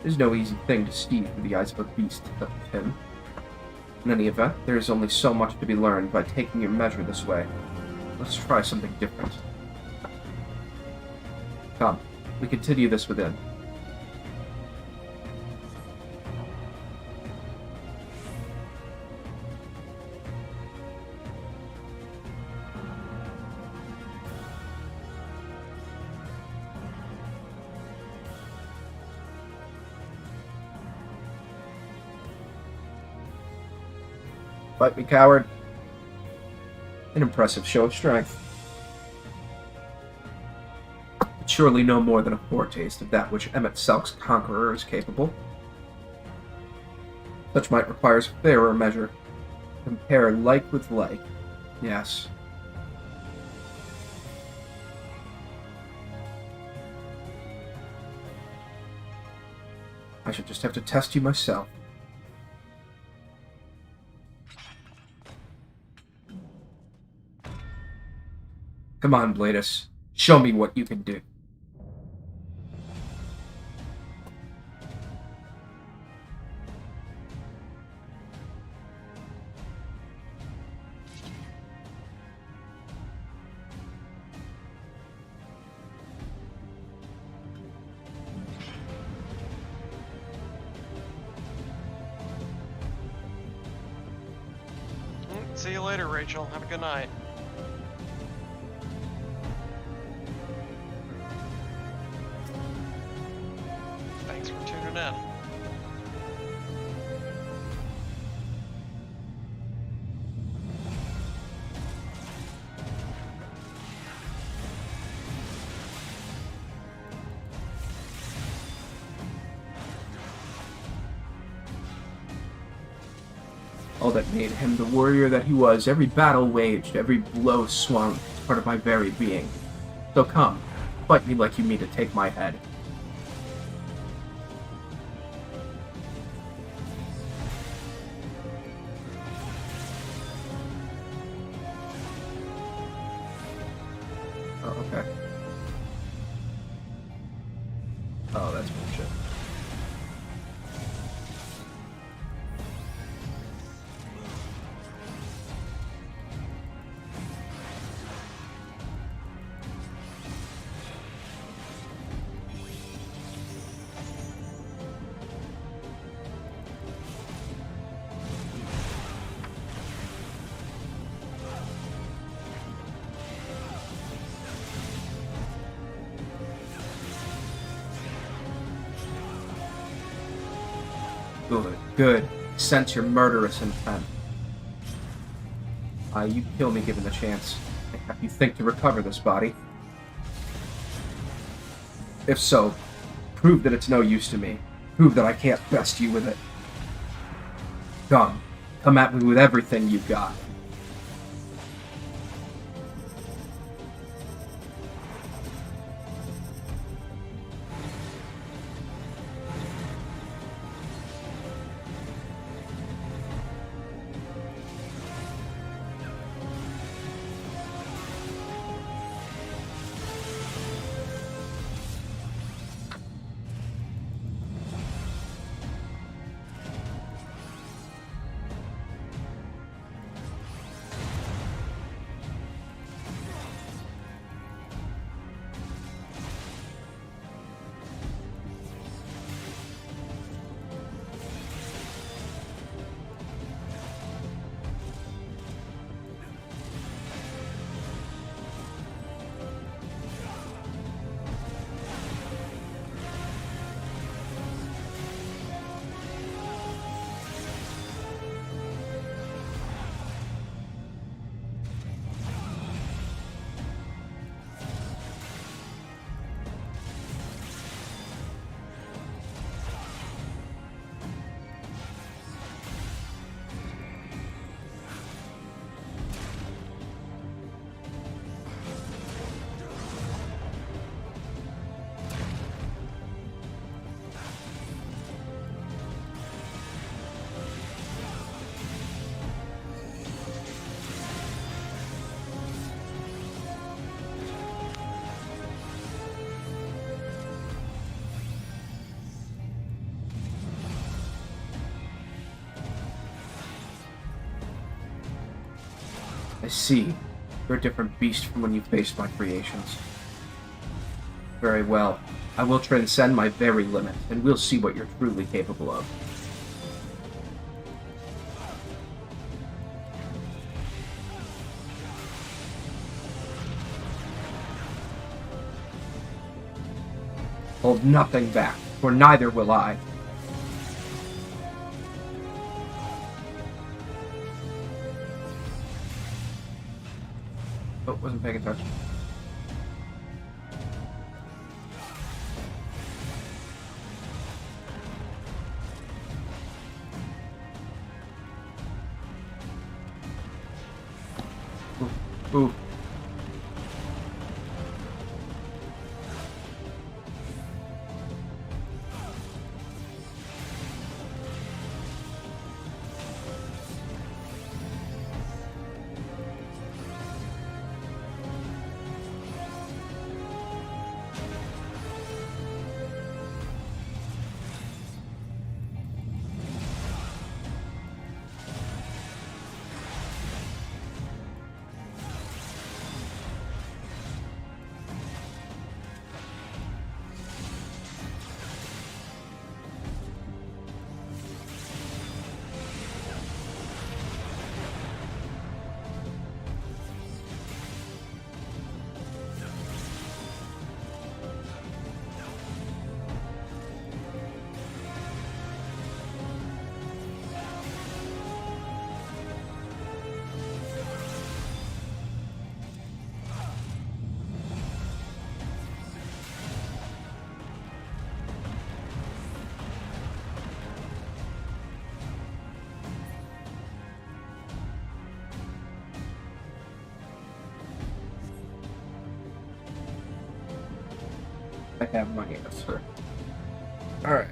It is no easy thing to see through the eyes of a beast such as him. In any event, there is only so much to be learned by taking your measure this way. Let's try something different. Come, we continue this within. Fight me, coward. An impressive show of strength. But surely no more than a foretaste of that which Emmett Selk's conqueror is capable. Such might requires fairer measure. Compare like with like. Yes. I should just have to test you myself. Come on, Bladus. Show me what you can do. See you later, Rachel. Have a good night. Thanks for tuning in. All that made him the warrior that he was, every battle waged, every blow swung, is part of my very being. So come, fight me like you mean to take my head. Oh, okay. Oh, that's bullshit. Good, good. Sense your murderous intent. You kill me given the chance. Have you think to recover this body? If so, prove that it's no use to me. Prove that I can't best you with it. Come at me with everything you've got. I see. You're a different beast from when you faced my creations. Very well. I will transcend my very limit, and we'll see what you're truly capable of. Hold nothing back, for neither will I. Oh, wasn't paying attention. Ooh. I have my answer. Alright.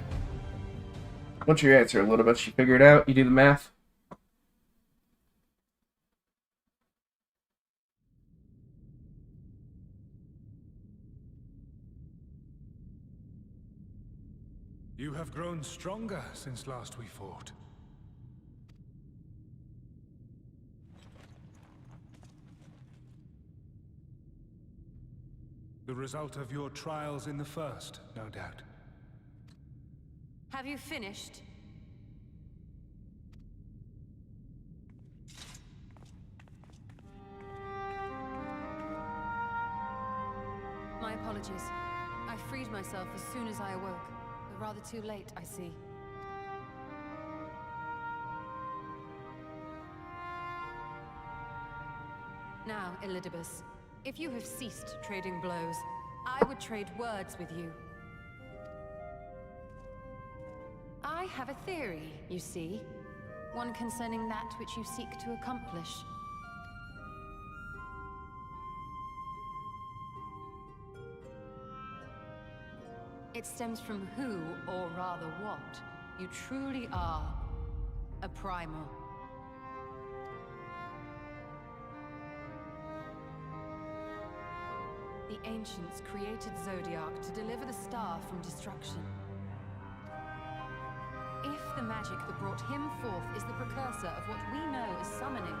What's your answer? A little bit you figure it out, you do the math? You have grown stronger since last we fought. The result of your trials in the first, no doubt. Have you finished? My apologies. I freed myself as soon as I awoke. But rather too late, I see. Now, Elidibus, if you have ceased trading blows, I would trade words with you. I have a theory, you see. One concerning that which you seek to accomplish. It stems from who, or rather what, you truly are. A primal. The ancients created Zodiac to deliver the star from destruction. If the magic that brought him forth is the precursor of what we know as summoning,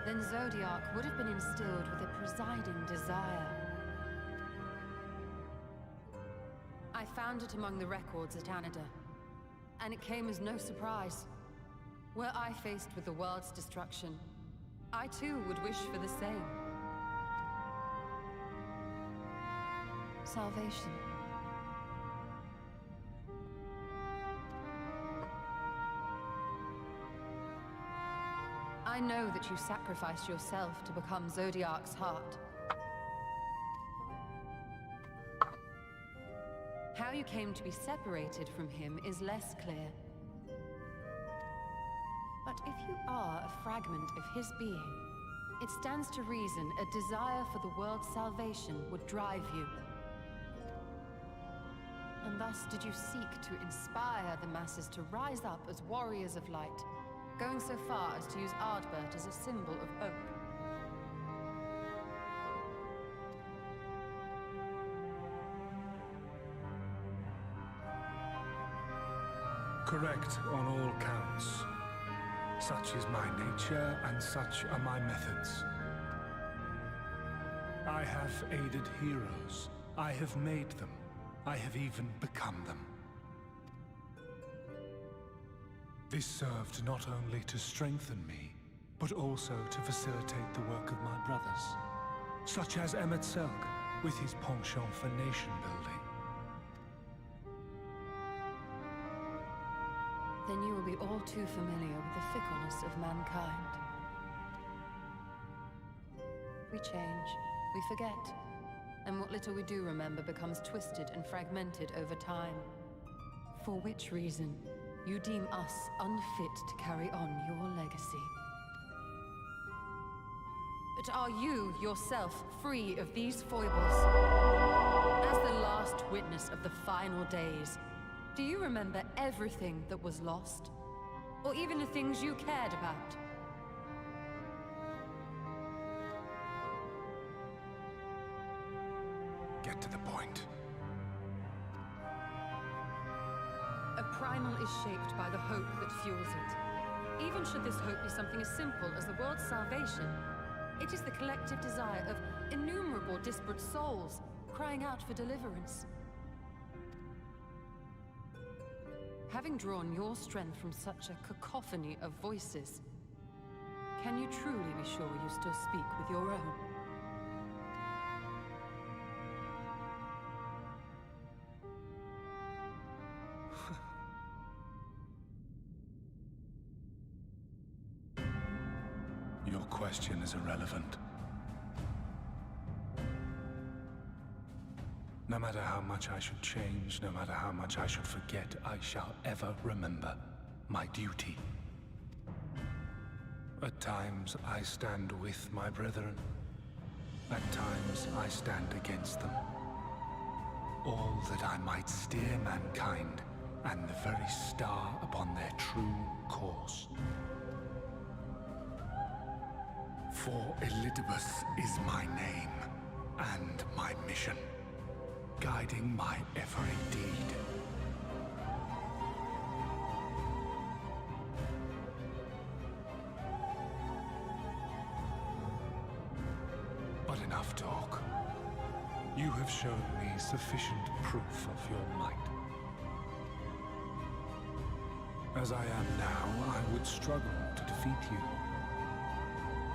then Zodiac would have been instilled with a presiding desire. I found it among the records at Anida, and it came as no surprise. Were I faced with the world's destruction, I too would wish for the same. Salvation. I know that you sacrificed yourself to become Zodiac's heart. How you came to be separated from him is less clear. But if you are a fragment of his being, it stands to reason a desire for the world's salvation would drive you. And thus did you seek to inspire the masses to rise up as warriors of light, going so far as to use Ardbert as a symbol of hope. Correct on all counts. Such is my nature, and such are my methods. I have aided heroes. I have made them. I have even become them. This served not only to strengthen me, but also to facilitate the work of my brothers, such as Emmett Selk, with his penchant for nation building. Then you will be all too familiar with the fickleness of mankind. We change, we forget, and what little we do remember becomes twisted and fragmented over time. For which reason, you deem us unfit to carry on your legacy. But are you, yourself, free of these foibles? As the last witness of the final days, do you remember everything that was lost? Or even the things you cared about? Get to the point. A primal is shaped by the hope that fuels it. Even should this hope be something as simple as the world's salvation, it is the collective desire of innumerable disparate souls crying out for deliverance. Having drawn your strength from such a cacophony of voices, can you truly be sure you still speak with your own? Your question is irrelevant. No matter how much I should change, no matter how much I should forget, I shall ever remember my duty. At times I stand with my brethren. At times I stand against them. All that I might steer mankind and the very star upon their true course. For Elidibus is my name and my mission, guiding my every deed. But enough talk. You have shown me sufficient proof of your might. As I am now, I would struggle to defeat you.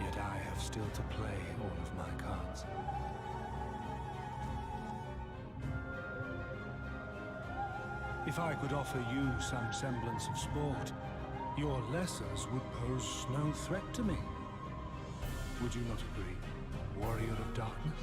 Yet I have still to play all of my cards. If I could offer you some semblance of sport, your lessers would pose no threat to me. Would you not agree, warrior of darkness?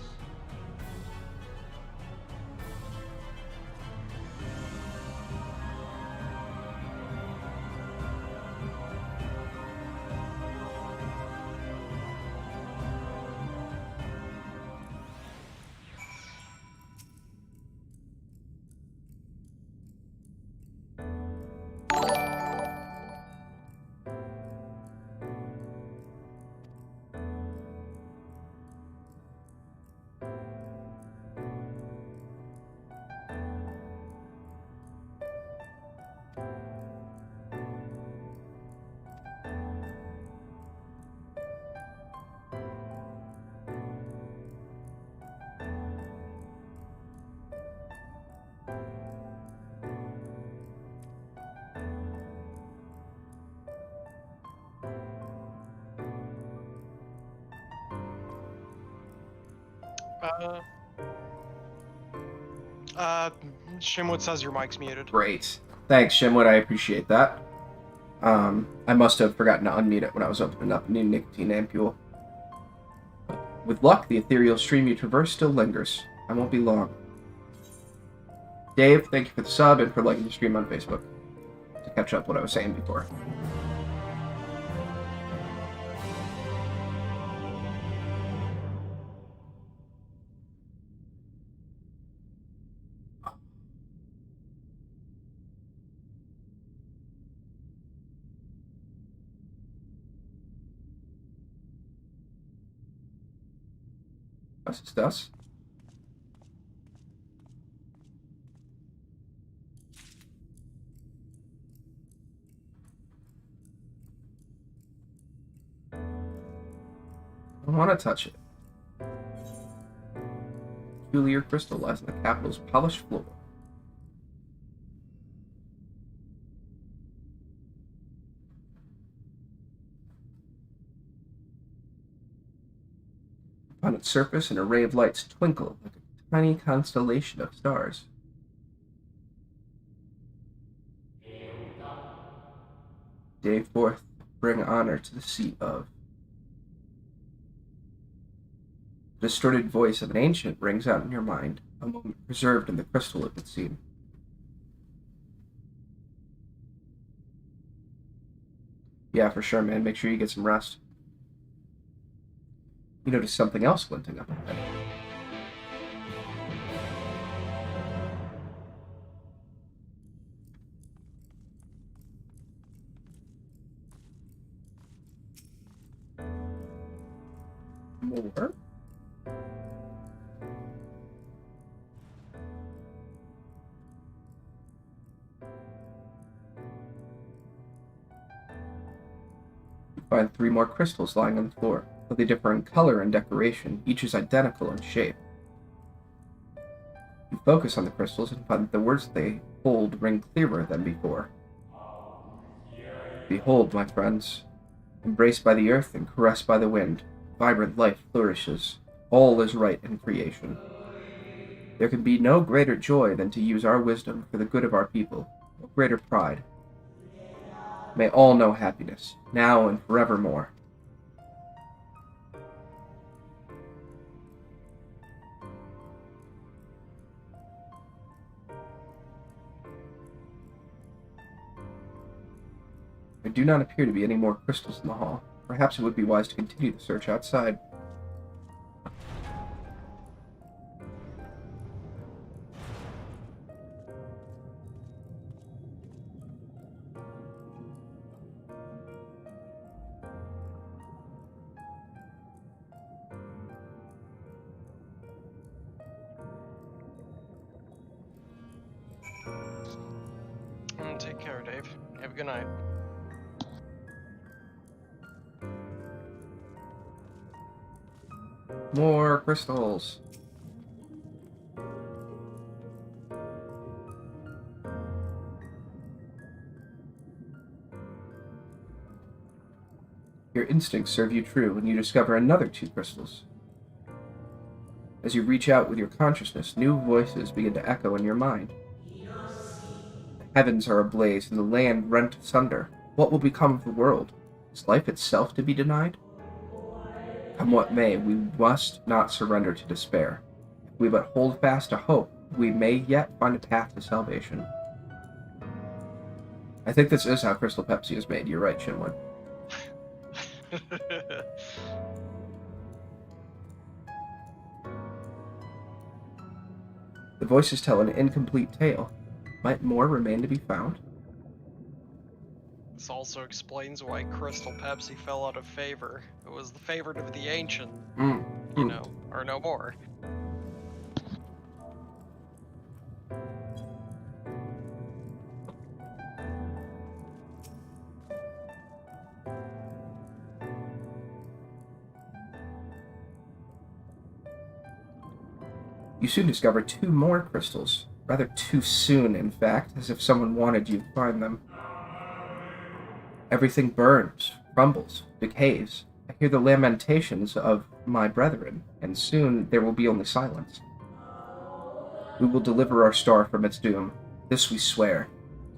Shimwood says your mic's muted. Great. Thanks, Shimwood. I appreciate that. I must have forgotten to unmute it when I was opening up a new nicotine ampule. With luck, the ethereal stream you traverse still lingers. I won't be long. Dave, thank you for the sub and for liking the stream on Facebook. To catch up what I was saying before. Was ist das? I want to touch it. Peculiar crystal lies on the capital's polished floor. On its surface, an array of lights twinkle like a tiny constellation of stars. Day forth, bring honor to the seat of. The distorted voice of an ancient rings out in your mind, a moment preserved in the crystal it would seem. Yeah, for sure, man. Make sure you get some rest. You notice something else glinting up ahead. More? You find 3 more crystals lying on the floor. Though they differ in color and decoration, each is identical in shape. You focus on the crystals and find that the words they hold ring clearer than before. Behold, my friends, embraced by the earth and caressed by the wind, vibrant life flourishes. All is right in creation. There can be no greater joy than to use our wisdom for the good of our people, no greater pride. May all know happiness, now and forevermore. There do not appear to be any more crystals in the hall. Perhaps it would be wise to continue the search outside. Take care, Dave. Have a good night. More crystals. Your instincts serve you true when you discover another 2 crystals. As you reach out with your consciousness, new voices begin to echo in your mind. The heavens are ablaze and the land rent asunder. What will become of the world? Is life itself to be denied? Come what may, we must not surrender to despair. If we but hold fast to hope, we may yet find a path to salvation. I think this is how Crystal Pepsi is made. You're right, Shinwon. The voices tell an incomplete tale. Might more remain to be found? This also explains why Crystal Pepsi fell out of favor. It was the favorite of the ancient, you know, or no more. You soon discover 2 more crystals. Rather too soon, in fact, as if someone wanted you to find them. Everything burns, crumbles, decays. I hear the lamentations of my brethren, and soon there will be only silence. We will deliver our star from its doom. This we swear.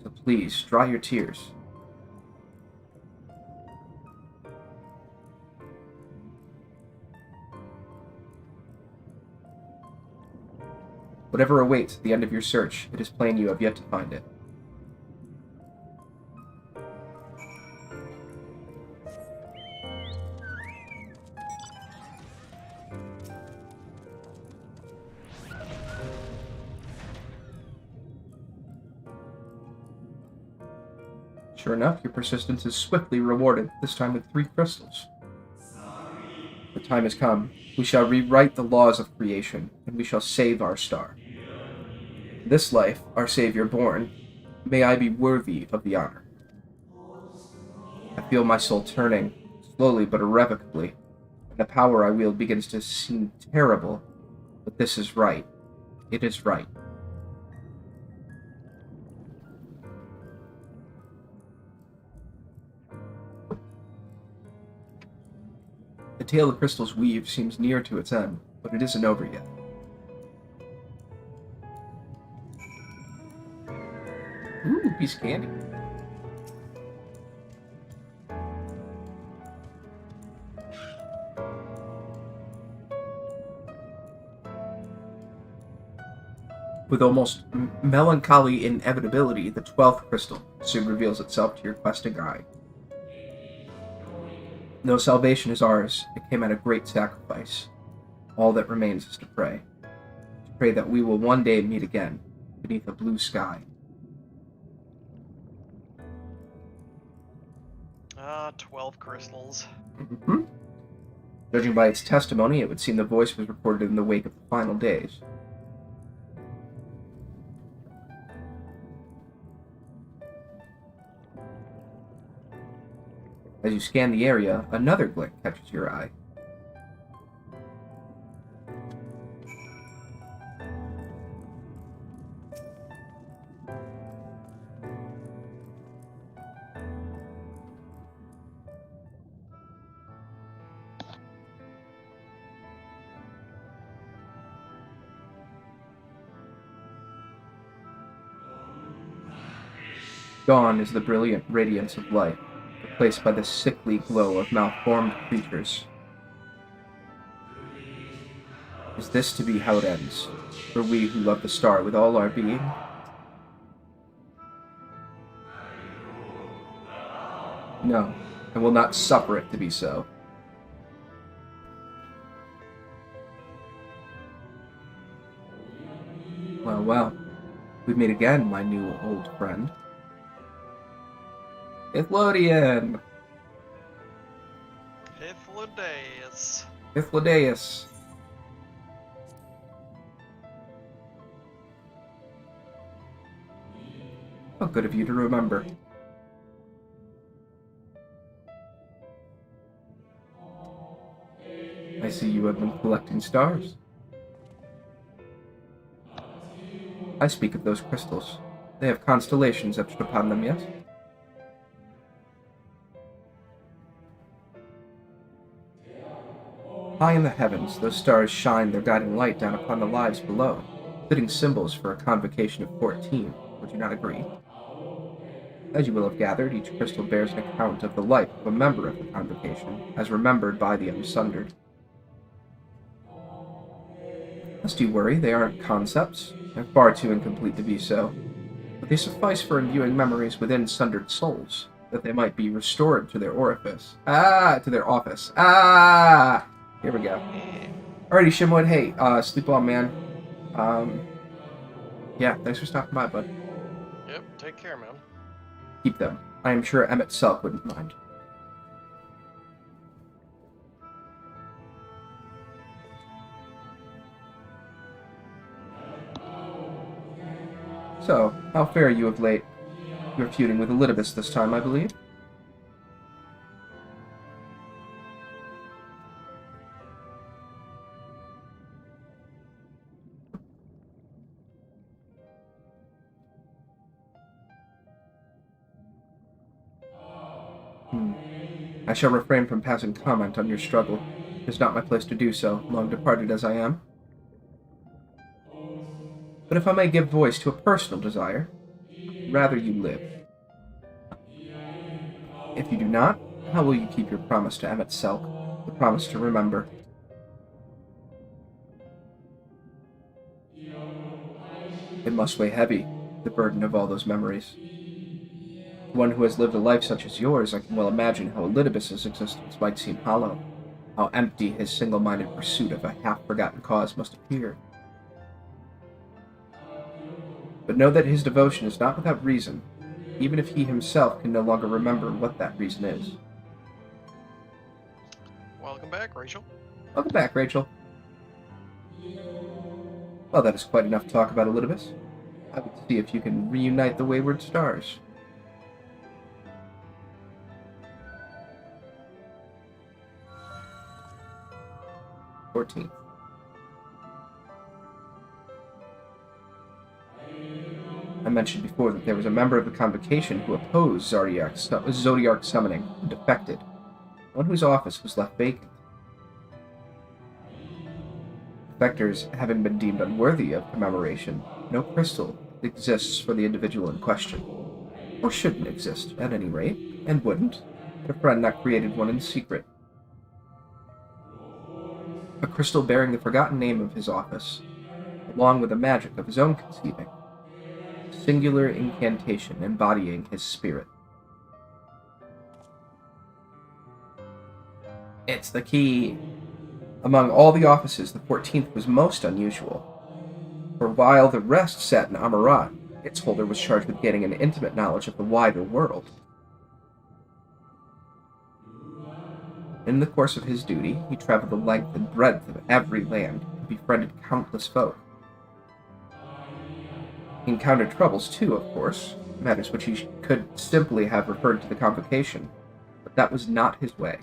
So please, dry your tears. Whatever awaits at the end of your search, it is plain you have yet to find it. Sure enough, your persistence is swiftly rewarded, this time with 3 crystals. The time has come. We shall rewrite the laws of creation, and we shall save our star. This life, our Savior born, may I be worthy of the honor. I feel my soul turning, slowly but irrevocably. The power I wield begins to seem terrible, but this is right. It is right. The tale the crystals weave seems near to its end, but it isn't over yet. Ooh, piece of candy. With almost melancholy inevitability, the 12th crystal soon reveals itself to your questing eye. No salvation is ours. It came at a great sacrifice. All that remains is to pray. To pray that we will one day meet again, beneath a blue sky. 12 crystals. Mm-hmm. Judging by its testimony, it would seem the voice was recorded in the wake of the final days. As you scan the area, another glint catches your eye. Gone is the brilliant radiance of light, replaced by the sickly glow of malformed creatures. Is this to be how it ends, for we who love the star with all our being? No, I will not suffer it to be so. Well, well, we meet again, my new old friend. Ithlodian! Hythlodaeus. Hythlodaeus. How good of you to remember. I see you have been collecting stars. I speak of those crystals. They have constellations etched upon them, yes? High in the heavens, those stars shine their guiding light down upon the lives below, fitting symbols for a convocation of 14. Would you not agree? As you will have gathered, each crystal bears an account of the life of a member of the convocation, as remembered by the Unsundered. Lest you worry, they aren't concepts. They're far too incomplete to be so. But they suffice for imbuing memories within sundered souls, that they might be restored to their orifice. To their office. Here we go. Alrighty, Shimwood, hey, sleep on, man. Yeah, thanks for stopping by, bud. Yep, take care, man. Keep them. I am sure Emmett Selk wouldn't mind. So, how fare you of late? You're feuding with Elidibus this time, I believe? I shall refrain from passing comment on your struggle. It is not my place to do so, long departed as I am. But if I may give voice to a personal desire, rather you live. If you do not, how will you keep your promise to Emmett Selk, the promise to remember? It must weigh heavy, the burden of all those memories. One who has lived a life such as yours, I can well imagine how Elidibus's existence might seem hollow, how empty his single-minded pursuit of a half-forgotten cause must appear. But know that his devotion is not without reason, even if he himself can no longer remember what that reason is. Welcome back, Rachel. Welcome back, Rachel. Well, that is quite enough talk about Elidibus. I would see if you can reunite the wayward stars. 14th. I mentioned before that there was a member of the Convocation who opposed Zodiac summoning and defected, one whose office was left vacant. Defectors having been deemed unworthy of commemoration, no crystal exists for the individual in question. Or shouldn't exist, at any rate, and wouldn't, had a friend not created one in secret. A crystal bearing the forgotten name of his office, along with a magic of his own conceiving. Singular incantation embodying his spirit. It's the key. Among all the offices, the 14th was most unusual. For while the rest sat in Amarat, its holder was charged with gaining an intimate knowledge of the wider world. In the course of his duty, he traveled the length and breadth of every land and befriended countless folk. He encountered troubles too, of course, matters which he could simply have referred to the Convocation, but that was not his way.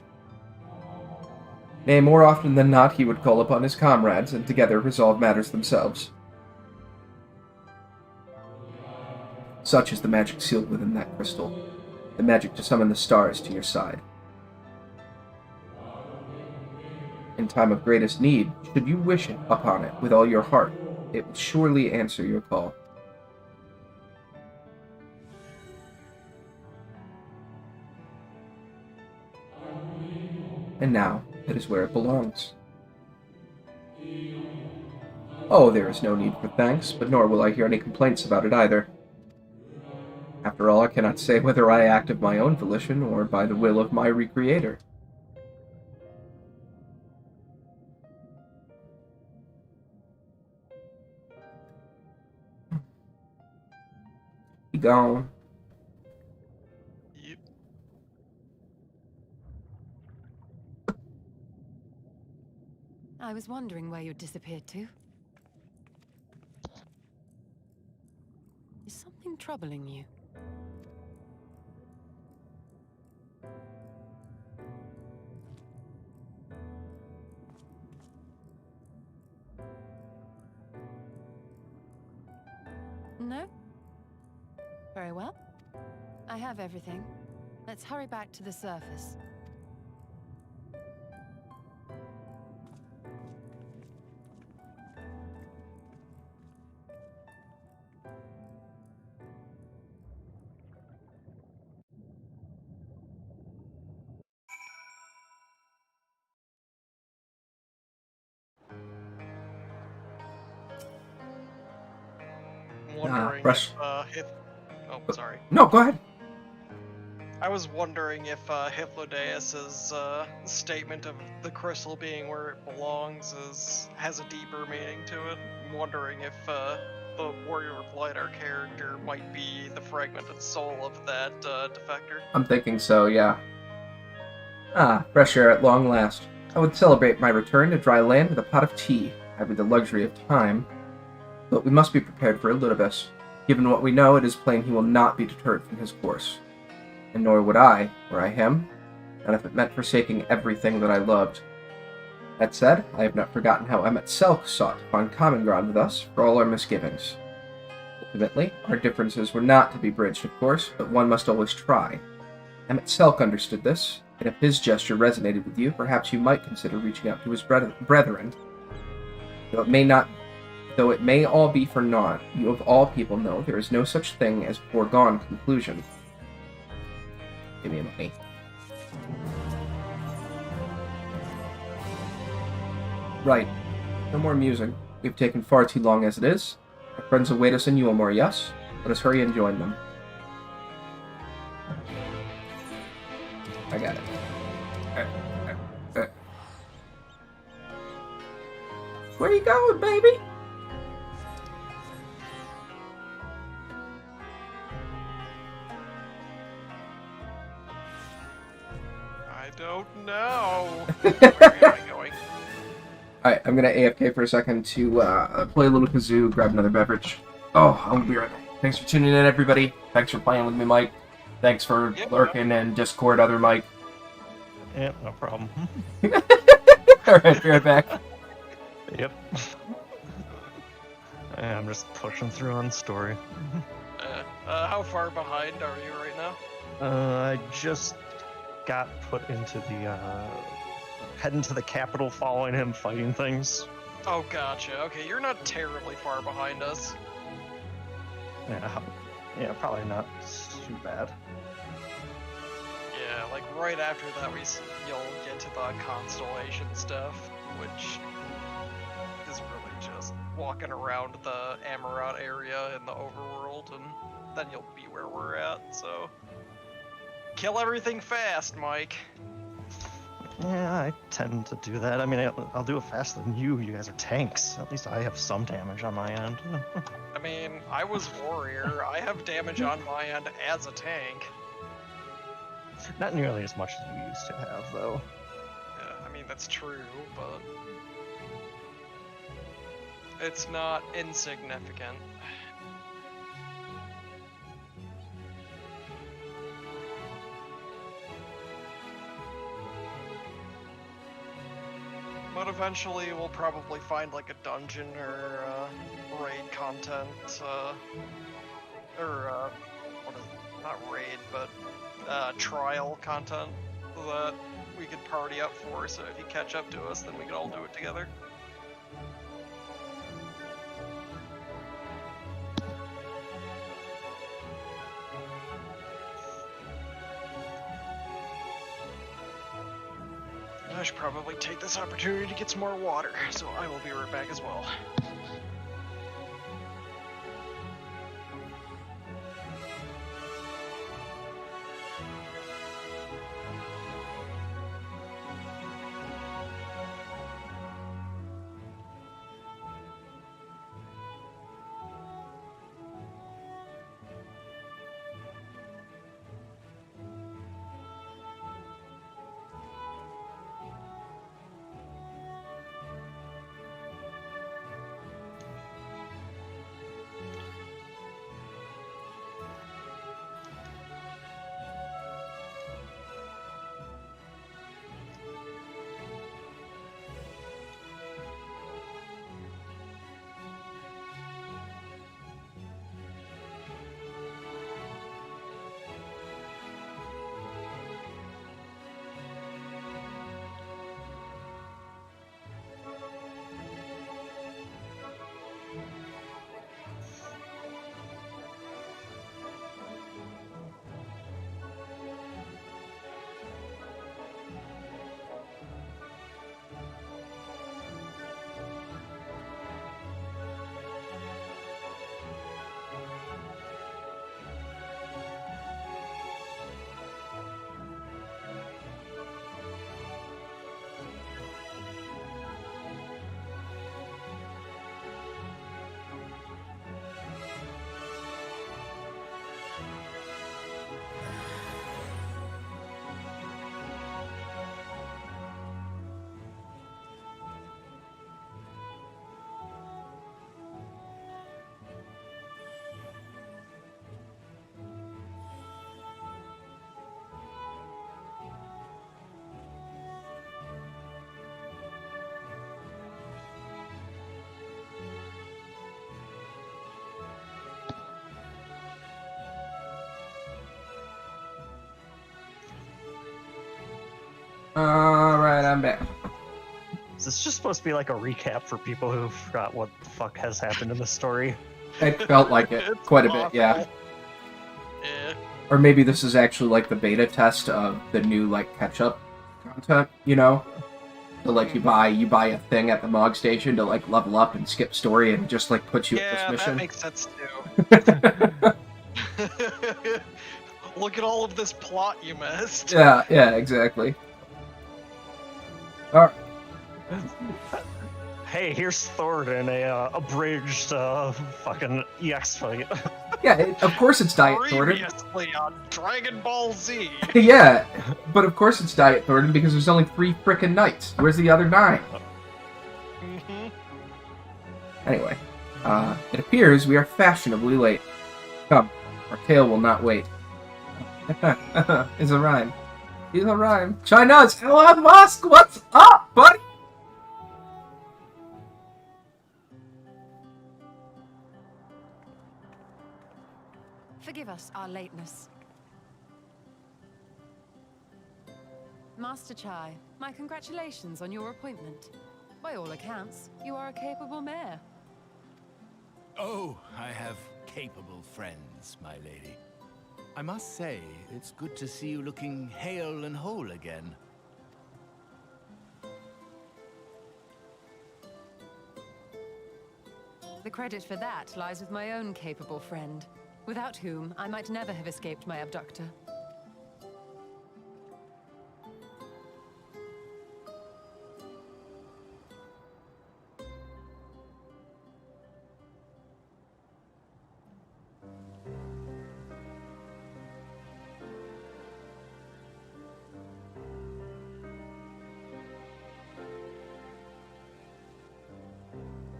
Nay, more often than not, he would call upon his comrades and together resolve matters themselves. Such is the magic sealed within that crystal, the magic to summon the stars to your side. In time of greatest need, should you wish it upon it with all your heart, it will surely answer your call. And now, it is where it belongs. Oh, there is no need for thanks, but nor will I hear any complaints about it either. After all, I cannot say whether I act of my own volition or by the will of my Recreator. He gone. Yep. I was wondering where you'd disappeared to. Is something troubling you? No? Very well. I have everything. Let's hurry back to the surface. Wondering press. if oh, sorry. No, go ahead. I was wondering if Hythlodaeus' statement of the crystal being where it belongs has a deeper meaning to it. I'm wondering if the Warrior of Light, our character, might be the fragmented soul of that defector. I'm thinking so, yeah. Ah, fresh air at long last. I would celebrate my return to dry land with a pot of tea, having the luxury of time. But we must be prepared for Eludibus. Given what we know, it is plain he will not be deterred from his course. And nor would I, were I him, not if it meant forsaking everything that I loved. That said, I have not forgotten how Emmet Selk sought to find common ground with us for all our misgivings. Ultimately, our differences were not to be bridged, of course, but one must always try. Emmet Selk understood this, and if his gesture resonated with you, perhaps you might consider reaching out to his brethren. Though it may all be for naught, you of all people know there is no such thing as foregone conclusion. Give me money. Right. No more musing. We've taken far too long as it is. Our friends await us in Yulmore, yes? Let us hurry and join them. I got it. Where you going, baby? I don't know. Where am I going? Alright, I'm gonna AFK for a second to play a little kazoo, grab another beverage. Oh, I'll be right back. Thanks for tuning in, everybody. Thanks for playing with me, Mike. Thanks for lurking in Discord, other Mike. Yeah, no problem. Alright, be right back. Yep. Yeah, I'm just pushing through on story. How far behind are you right now? I just got put into the, heading to the capital, following him, fighting things. Oh, gotcha. Okay, you're not terribly far behind us. Yeah, probably not too bad. Yeah, like right after that, you'll get to the constellation stuff, which is really just walking around the Amarat area in the overworld, and then you'll be where we're at. So, kill everything fast, Mike. Yeah, I tend to do that. I mean, I'll do it faster than you. You guys are tanks. At least I have some damage on my end. I mean, I was warrior. I have damage on my end as a tank. Not nearly as much as you used to have, though. Yeah, I mean, that's true, but it's not insignificant. But eventually we'll probably find like a dungeon or raid content, what is it? Not raid, but trial content that we could party up for, so if you catch up to us, then we could all do it together. I should probably take this opportunity to get some more water, so I will be right back as well. Alright, I'm back. Is this just supposed to be like a recap for people who forgot what the fuck has happened in the story? It felt like it quite a bit, yeah. Yeah. Or maybe this is actually like the beta test of the new like catch-up content, you know? So like you buy a thing at the Mog Station to like level up and skip story and just like put you at this mission. Yeah, that makes sense too. Look at all of this plot you missed. Yeah, exactly. Alright. Hey, here's Thord in a abridged fucking EX fight. Yeah, of course it's Diet Thornton. Previously on Dragon Ball Z. Yeah, but of course it's Diet Thornton because there's only 3 frickin' knights. Where's the other 9? Anyway, it appears we are fashionably late. Come, our tale will not wait. Is a rhyme. Is a rhyme. China's Elon Musk, what's up, buddy? Forgive us our lateness. Master Chai, my congratulations on your appointment. By all accounts, you are a capable mayor. Oh, I have capable friends, my lady. I must say, it's good to see you looking hale and whole again. The credit for that lies with my own capable friend, without whom I might never have escaped my abductor.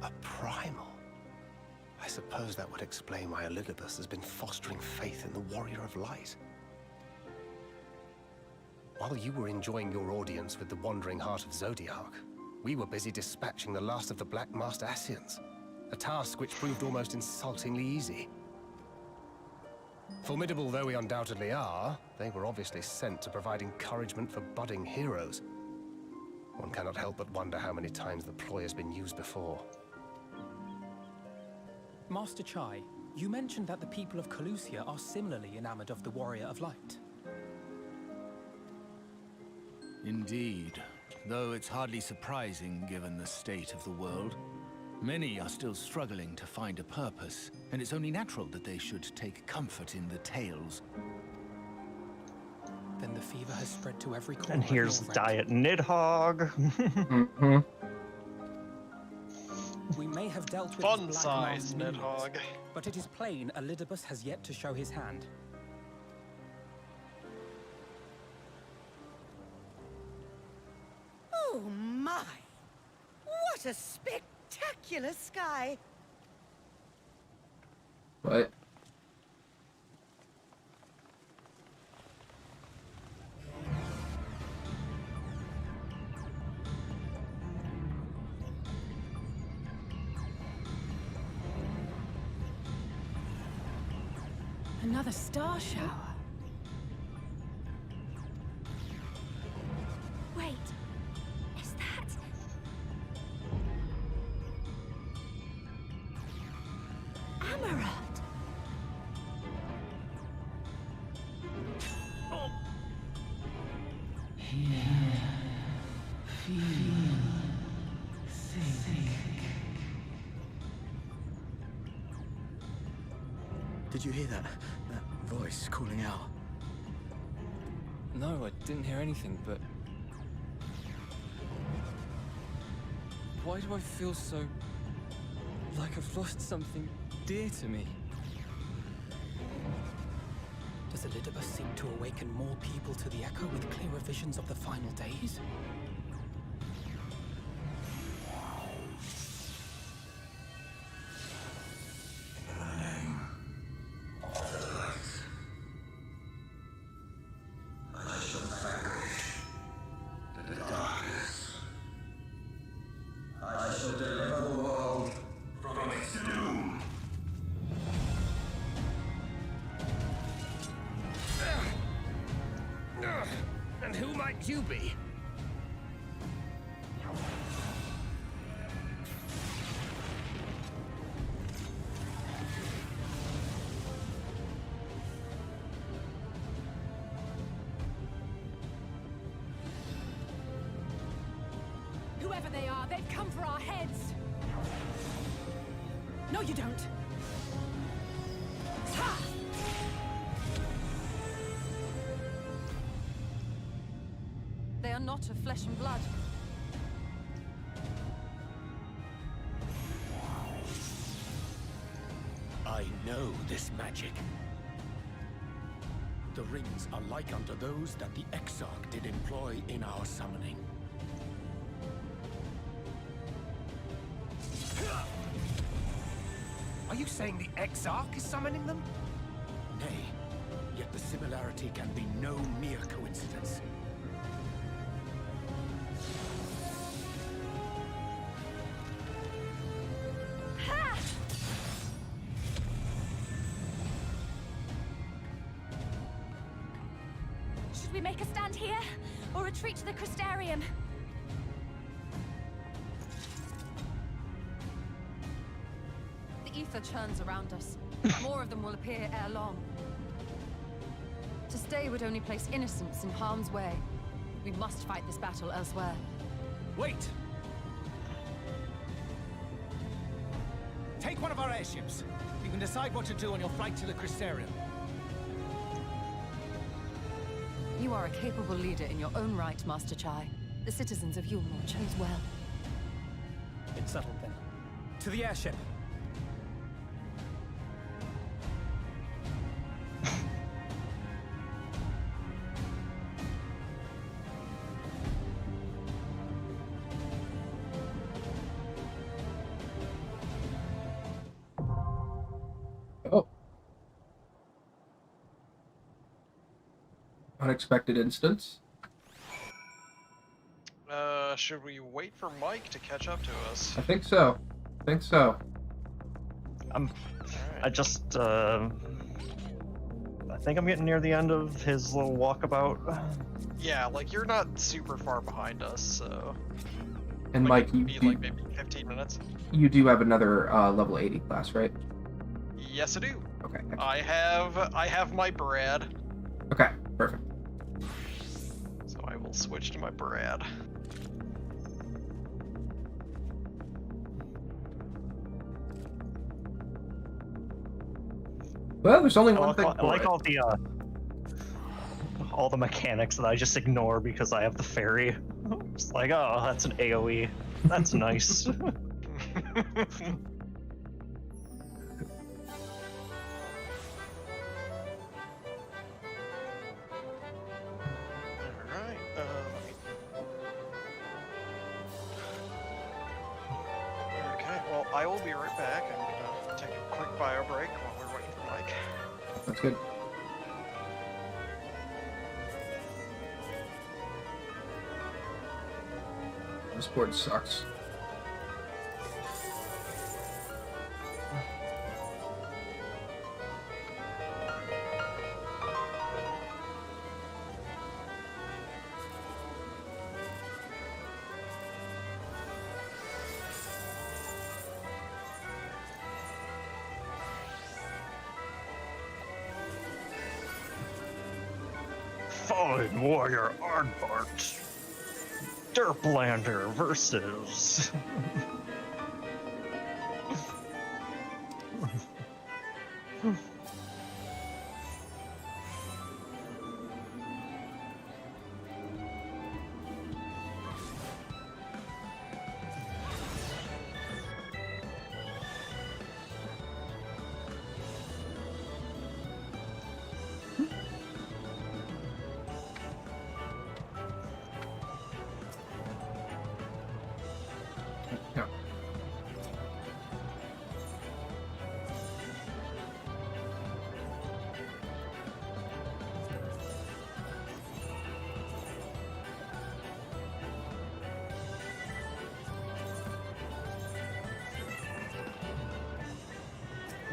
A primal? I suppose that would explain why Elidibus has been fostering faith in the Warrior of Light. While you were enjoying your audience with the Wandering Heart of Zodiac, we were busy dispatching the last of the Black Master Ascians, a task which proved almost insultingly easy. Formidable though we undoubtedly are, they were obviously sent to provide encouragement for budding heroes. One cannot help but wonder how many times the ploy has been used before. Master Chai, you mentioned that the people of Calusia are similarly enamored of the Warrior of Light. Indeed, though it's hardly surprising given the state of the world. Many are still struggling to find a purpose, and it's only natural that they should take comfort in the tales. Then the fever has spread to every corner. And here's of your Diet Nidhogg. Mm-hmm. We may have dealt with Fun his size black masked Nidhogg. minions, but it is plain Elidibus has yet to show his hand. Oh my! What a spectacular sky! What? Another star shower. Wait, is that... Amarant? Did you hear that? That voice calling out? No, I didn't hear anything, but... Why do I feel so... like I've lost something dear to me? Does Elidibus seek to awaken more people to the Echo with clearer visions of the final days? And who might you be? Whoever they are, they've come for our heads! No, you don't! Ha! They are not of flesh and blood. I know this magic. The rings are like unto those that the Exarch did employ in our summoning. Are you saying the Exarch is summoning them? Nay, yet the similarity can be no mere coincidence. we make a stand here, or retreat to the Crystarium? The ether churns around us. More of them will appear ere long. To stay would only place innocents in harm's way. We must fight this battle elsewhere. Wait! Take one of our airships. You can decide what to do on your flight to the Crystarium. You are a capable leader in your own right, Master Chai. The citizens of Yulmore chose well. It's settled then. To the airship. Oh. Unexpected instance. Should we wait for Mike to catch up to us? I think so. I just, I think I'm getting near the end of his little walkabout. Yeah, like, you're not super far behind us, so... And like, Mike, you be do, like maybe 15 minutes. you do have another level 80 class, right? Yes, I do. Okay. Excellent. I have my Brad. Okay, perfect. So I will switch to my Brad. Well, there's only I one thing like, for I like it. all the mechanics that I just ignore because I have the ferry. It's like, oh, that's an AoE. That's nice. Alright, okay, well, I will be right back. I'm gonna take a quick bio break while we're waiting for Mike. That's good. This board sucks. Fallen Warrior Aardbart. Derplander versus... No.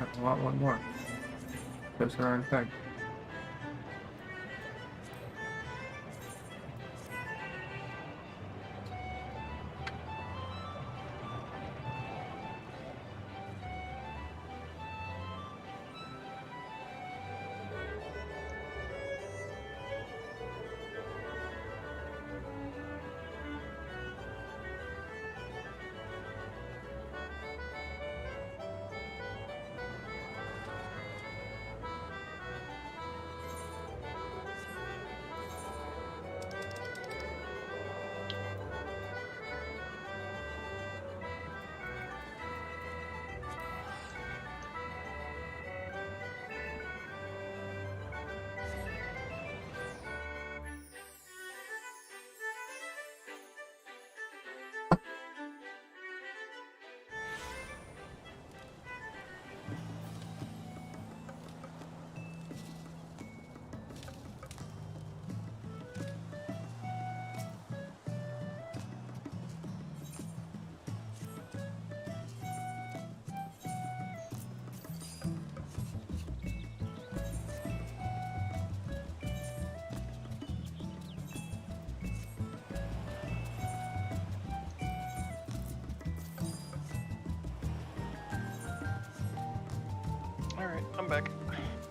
I want one more. That's the wrong thing. back.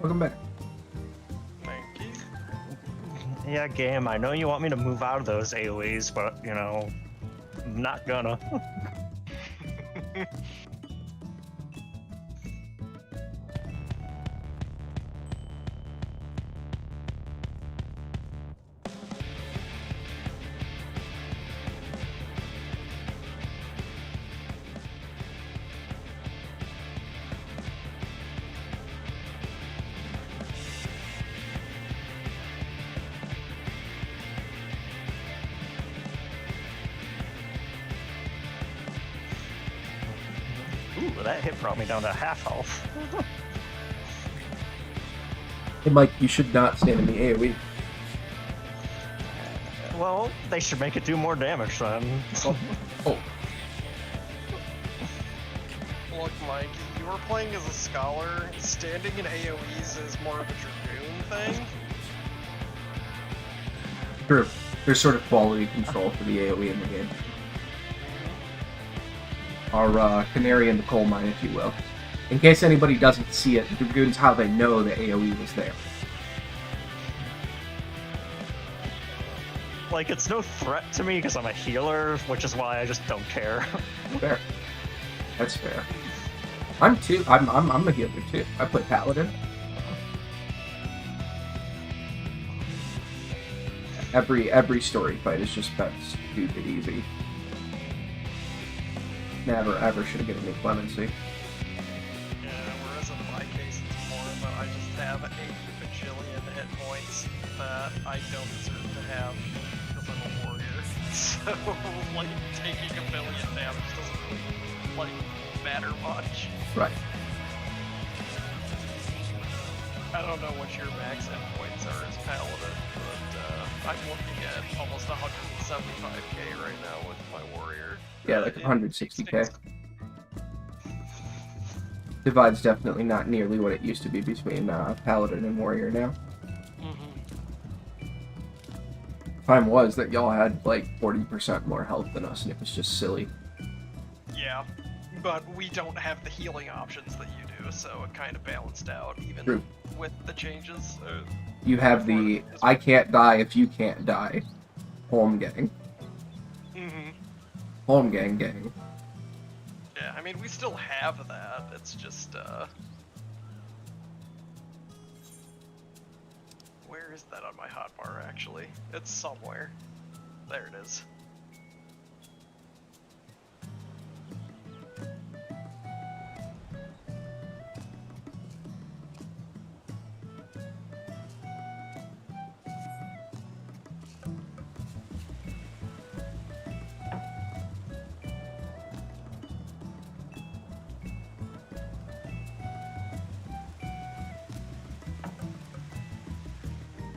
Welcome back. Thank you. Yeah, game, I know you want me to move out of those AoEs, but, you know, I'm not gonna. Ooh, that hit brought me down to half health. Hey, Mike, you should not stand in the AoE. Well, they should make it do more damage then. Oh. Look, Mike, you were playing as a scholar. Standing in AoEs is more of a Dragoon thing. True. There's sort of quality control for the AoE in the game. Our canary in the coal mine, if you will. In case anybody doesn't see it, the Dragoon's how they know the AoE was there. Like, it's no threat to me because I'm a healer, which is why I just don't care. Fair. That's fair. I'm a healer too. I play Paladin. Every story fight is just that stupid easy. Never ever should have given me clemency. Yeah, whereas in my case it's more that I just have 8 bajillion hit points that I don't deserve to have because I'm a warrior. So, like, taking a billion damage doesn't really, like, matter much. Right. I don't know what your max hit points are as Paladin, but I'm looking at almost 175k right now with my warrior. Yeah, like 160k. Divide's definitely not nearly what it used to be between Paladin and Warrior now. Time was that y'all had like 40% more health than us, and it was just silly. Yeah, but we don't have the healing options that you do, so it kind of balanced out even True. with the changes. You have the I can't die if you can't die home gang. Home gang gang. Yeah, I mean, we still have that, it's just, where is that on my hotbar, actually? It's somewhere. There it is.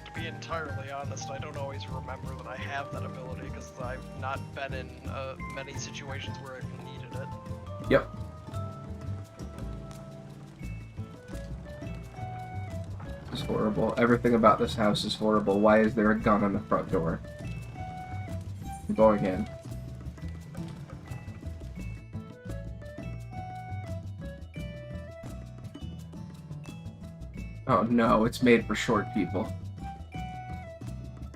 To be entirely honest, I don't always remember that I have that ability because I've not been in many situations where I've needed it. Yep. This is horrible. Everything about this house is horrible. Why is there a gun on the front door? I'm going in. Oh no, it's made for short people.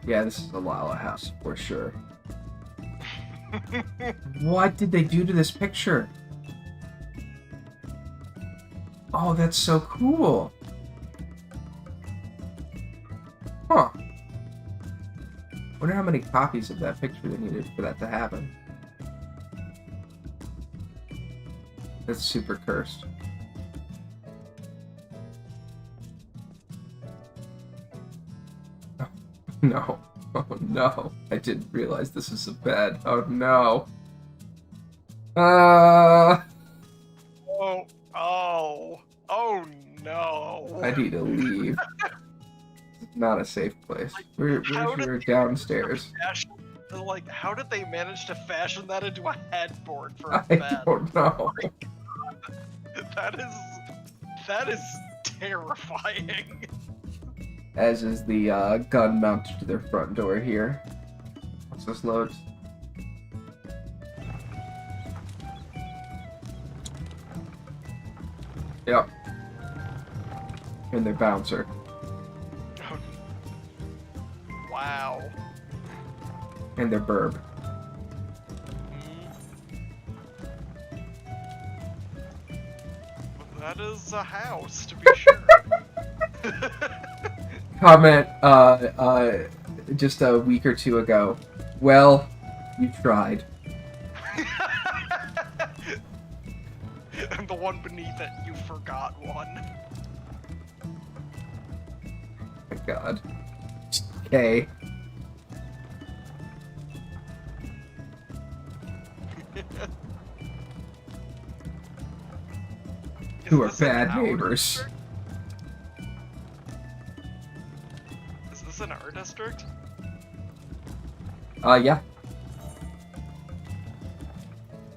Yeah, this is a Lala house, for sure. What did they do to this picture? Oh, that's so cool. Huh. Wonder how many copies of that picture they needed for that to happen. That's super cursed. No. Oh no. I didn't realize this is so bad. Oh no. Oh no. I need to leave. Not a safe place. We're downstairs. Like, how did they manage to fashion that into a headboard for a I bed? don't know. That is terrifying. As is the gun mounted to their front door here. Once this loads. Yep. And their bouncer. Wow. And their burb. That is a house, to be sure. Comment just a week or two ago. Well, you tried. And the one beneath it, you forgot one. My God. Okay. Who are bad neighbors. Is this in our district? Yeah.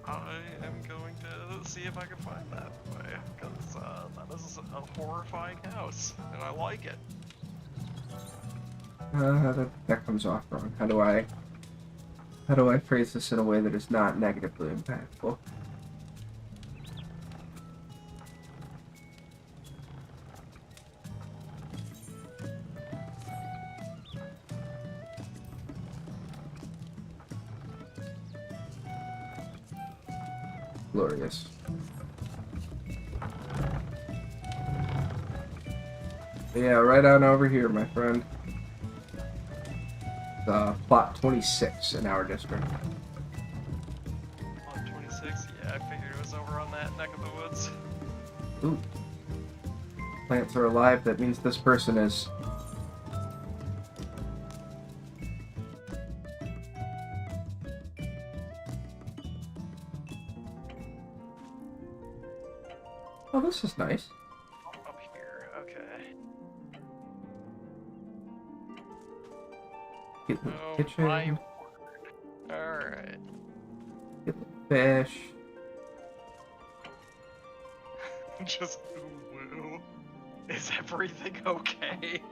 I am going to see if I can find that way, because that is a horrifying house, and I like it. That comes off wrong. How do I phrase this in a way that is not negatively impactful? Glorious. Yeah, right on over here, my friend. Plot 26 in our district. Plot 26? Yeah, I figured it was over on that neck of the woods. Ooh. Plants are alive, that means this person is. Oh, this is nice. Up here, okay. Get the Oh, kitchen. my word. Alright. Get the fish. Just woo. Is everything okay?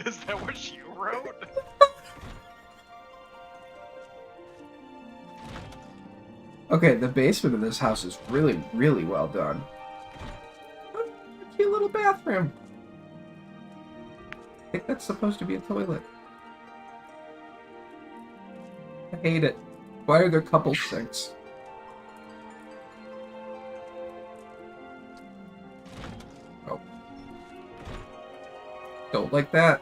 Is that what you wrote? Okay, the basement of this house is really, really well done. Oh, a cute little bathroom. I think that's supposed to be a toilet. I hate it. Why are there couple sinks? Oh. Don't like that.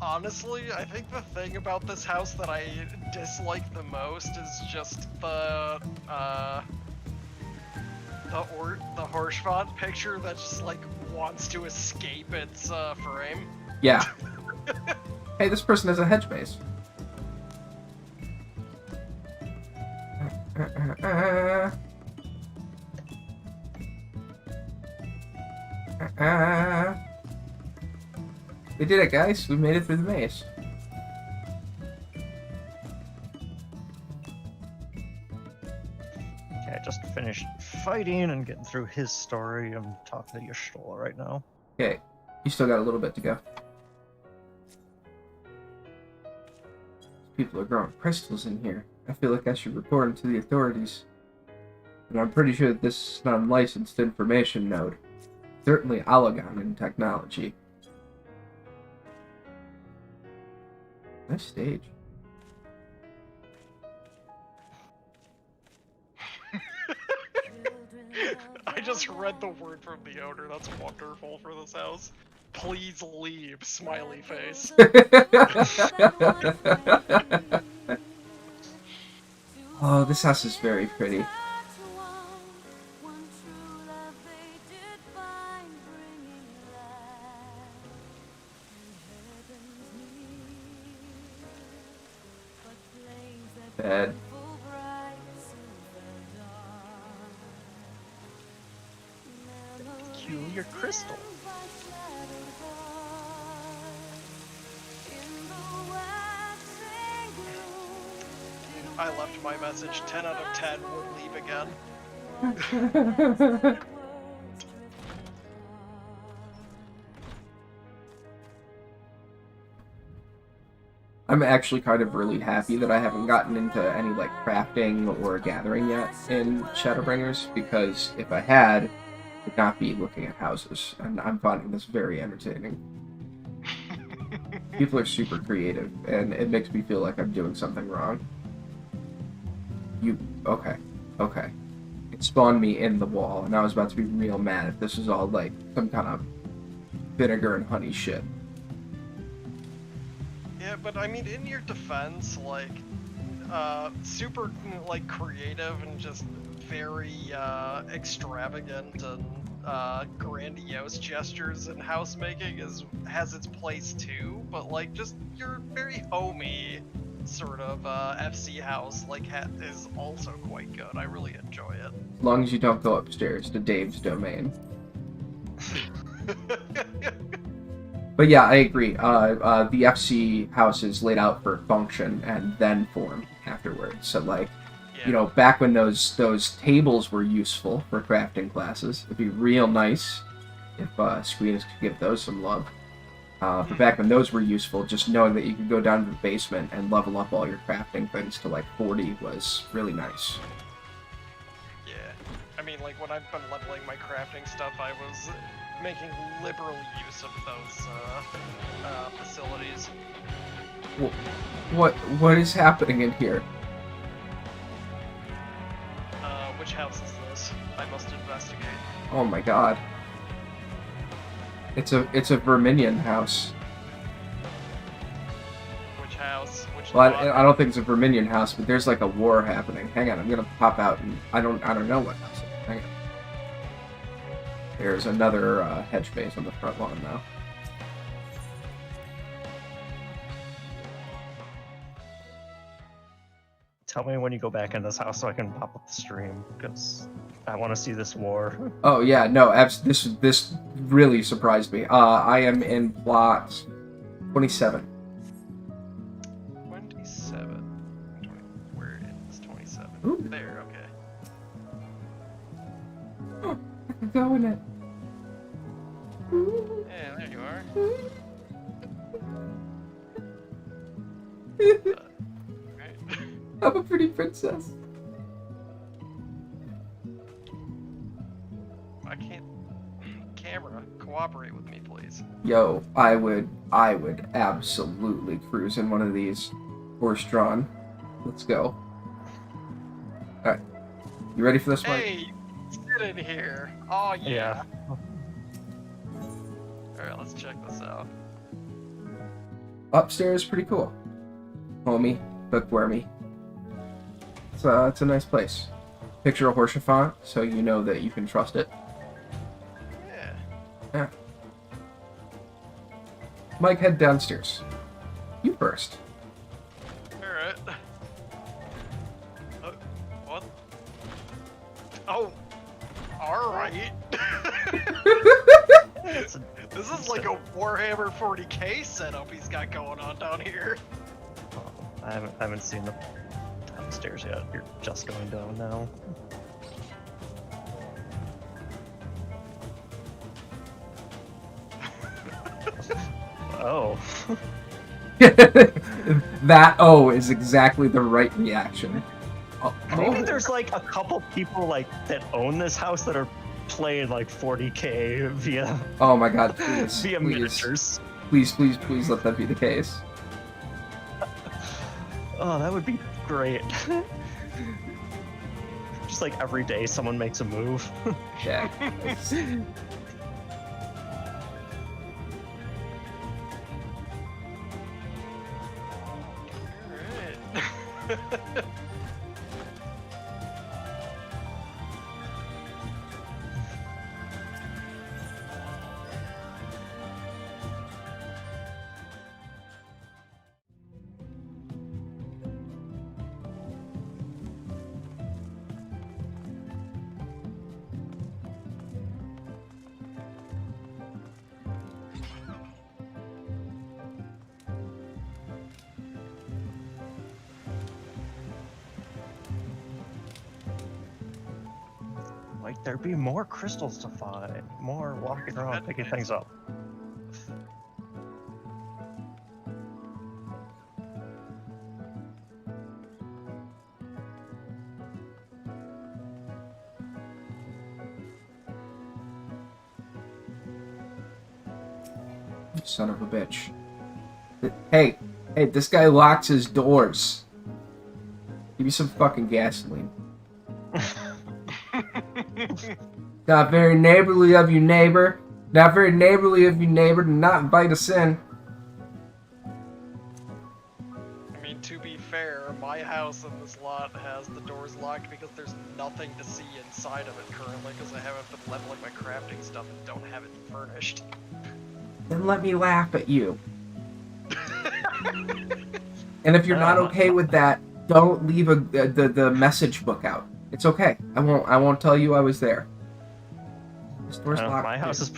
Honestly, I think the thing about this house that I dislike the most is just the Horschfont picture that just like wants to escape its frame. Yeah. Hey, this person has a hedge maze. We did it, guys. We made it through the maze. Okay, I just finished fighting and getting through his story. I'm talking to Yashtola right now. Okay, you still got a little bit to go. People are growing crystals in here. I feel like I should report them to the authorities. And I'm pretty sure that this is an unlicensed information node. Certainly Alagon in technology. Nice stage. I just read the word from the owner. That's wonderful for this house. Please leave, smiley face. Oh, this house is very pretty. Bed. Peculiar crystal. I left my message. 10 out of 10 will leave again. I'm actually kind of really happy that I haven't gotten into any like crafting or gathering yet in Shadowbringers, because if I had, I would not be looking at houses, and I'm finding this very entertaining. People are super creative, and it makes me feel like I'm doing something wrong. Okay. It spawned me in the wall, and I was about to be real mad if this was all like some kind of vinegar and honey shit. Yeah, but I mean, in your defense, like, super, like, creative and just very, extravagant and, grandiose gestures in housemaking has its place too, but, like, just your very homey sort of, FC house, like, is also quite good. I really enjoy it. As long as you don't go upstairs to Dave's domain. But yeah, I agree. The FC house is laid out for function and then form afterwards. So like, you know, back when those tables were useful for crafting classes, it'd be real nice if screens could give those some love. But back when those were useful, just knowing that you could go down to the basement and level up all your crafting things to like 40 was really nice. Yeah, I mean, like when I've been leveling my crafting stuff, I was making liberal use of those facilities. What is happening in here? Which house is this? I must investigate. Oh my god. It's a Verminion house. Which house? Which Well, I don't think it's a Verminion house, but there's like a war happening. Hang on, I'm gonna pop out and I don't know what house. Hang on. There's another hedge base on the front lawn now. Tell me when you go back in this house so I can pop up the stream, because I want to see this war. Oh yeah, no, this really surprised me. I am in plot 27. 27. Where is 27? Ooh. There, okay. Oh, I can go in it. Yeah, there you are. I'm a pretty princess. I can't. Camera, cooperate with me, please. Yo, I would absolutely cruise in one of these. Horse-drawn. Let's go. Alright. You ready for this one? Hey, sit in here. Oh, yeah. Alright, let's check this out. Upstairs, pretty cool. Homey, bookwormy. It's a nice place. Picture a Horsefant, so you know that you can trust it. Yeah. Mike, head downstairs. You first. Alright. What? Oh, alright. This is like a Warhammer 40k setup he's got going on down here. I haven't seen the downstairs yet. You're just going down now. Oh. That oh is exactly the right reaction. Maybe there's like a couple people like that own this house that are playing like 40k via. Oh my god, please. Via miniatures. Please let that be the case. Oh, that would be great. Just like every day someone makes a move. Yeah. Like, there'd be more crystals to find, more walking around picking things up. Son of a bitch. Hey, this guy locks his doors. Give me some fucking gasoline. Not very neighborly of you, neighbor. Not very neighborly of you, neighbor, to not invite us in. I mean, to be fair, my house in this lot has the doors locked because there's nothing to see inside of it currently because I haven't been leveling my crafting stuff and don't have it furnished. Then let me laugh at you. And if you're not okay with that, don't leave the message book out. It's okay. I won't tell you I was there. This door's locked. My house is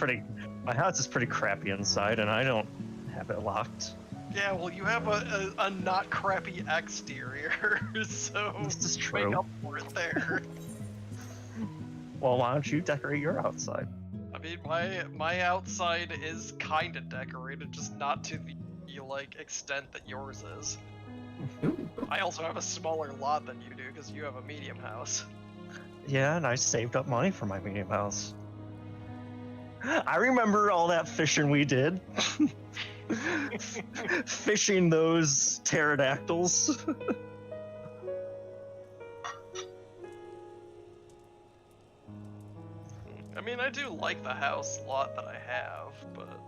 pretty crappy inside, and I don't have it locked. Yeah, well, you have a not crappy exterior, so This is true. make up for it there. Well, why don't you decorate your outside? I mean, my outside is kind of decorated, just not to the like extent that yours is. I also have a smaller lot than you do because you have a medium house. Yeah, and I saved up money for my medium house. I remember all that fishing we did. Fishing those pterodactyls. I mean, I do like the house lot that I have, but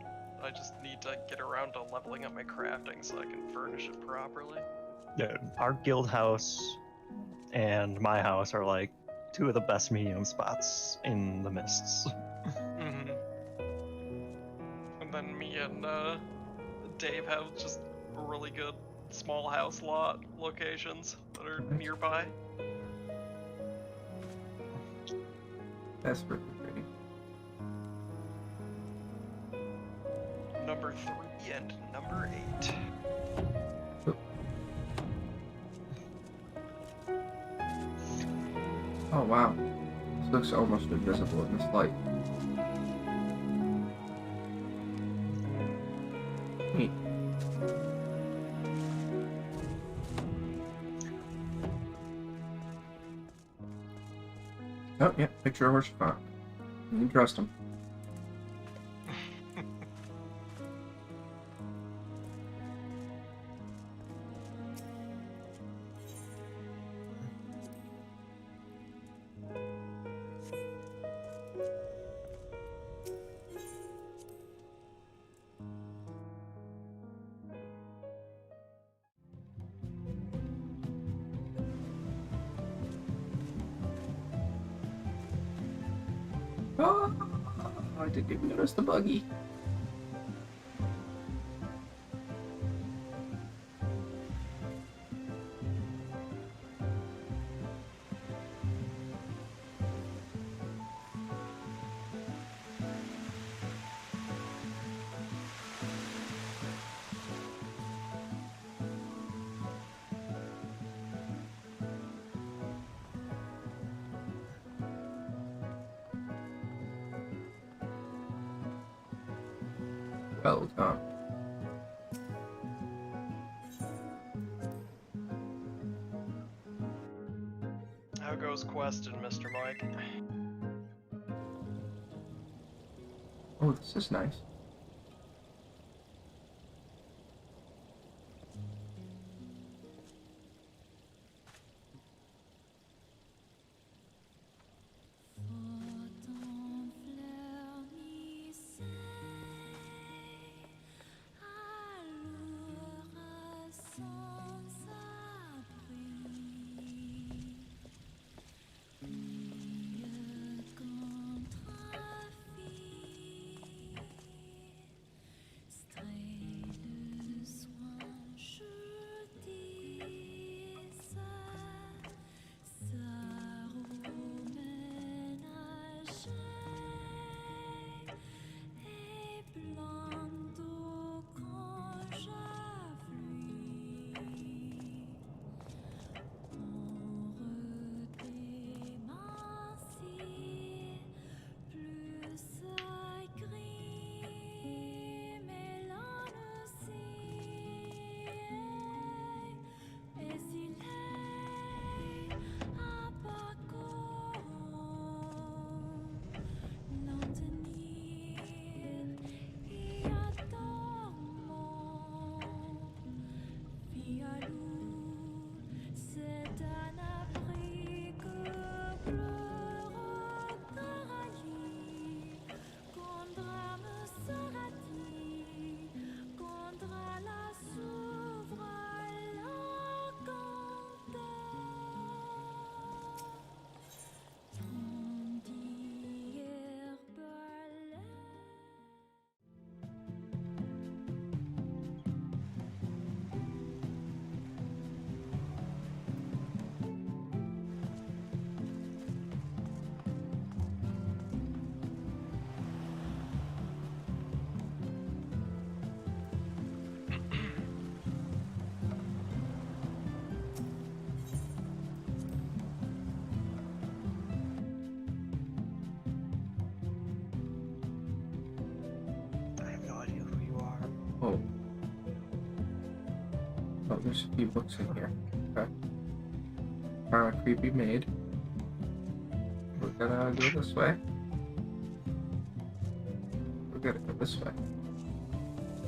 I just need to get around to leveling up my crafting so I can furnish it properly. Yeah, our guild house and my house are like two of the best medium spots in the mists. Mm-hmm. And then me and Dave have just really good small house lot locations that are nearby. That's pretty pretty. Number 3 and number 8. Oh wow. This looks almost invisible in this light. Neat. Oh yeah, picture of horse font. You can trust him. Oh, I didn't even notice the buggy. Well done. How goes questing, Mr. Mike? Oh, this is nice. there's a few books in here. Okay. Found a creepy maid. We're gonna go this way. We're gonna go this way.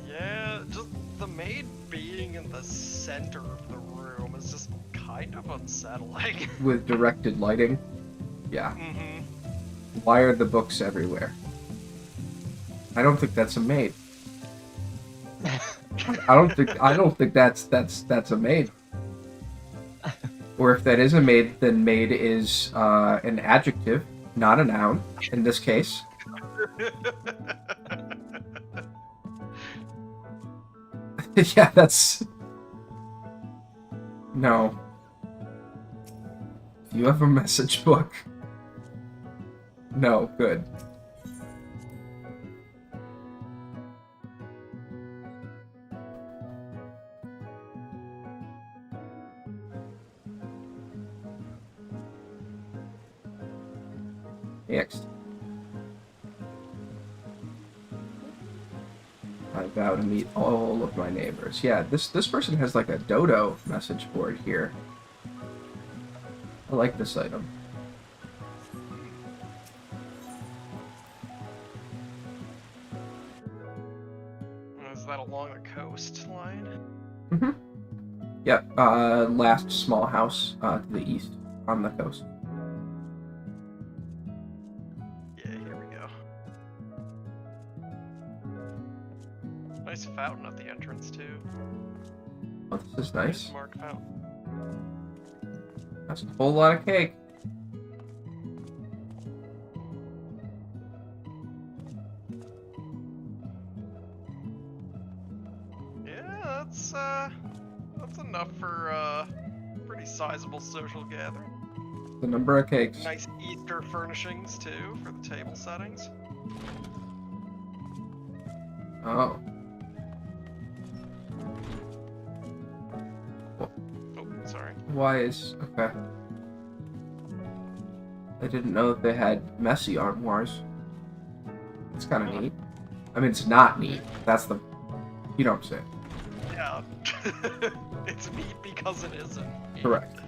Yeah, just the maid being in the center of the room is just kind of unsettling. With directed lighting. Yeah. Mm-hmm. Why are the books everywhere? I don't think that's a maid. I don't think that's a maid. Or if that is a maid, then maid is an adjective, not a noun in this case. Yeah, that's... No. You have a message book. No, good. Next. I vow to meet all of my neighbors. Yeah, this person has like a dodo message board here. I like this item. Is that along the coastline? Mm-hmm. Yep, last small house to the east on the coast. Yeah, here we go. Nice fountain at the entrance, too. Oh, this is nice. Mark fountain. That's a whole lot of cake. Yeah, that's enough for a pretty sizable social gathering. The number of cakes. Nice Easter furnishings too for the table settings. Oh. Oh, sorry. Why is... Okay. I didn't know that they had messy armoires. It's kind of neat. I mean, it's not neat. That's the... You know what I'm saying. Yeah. It's neat because it isn't neat. Correct.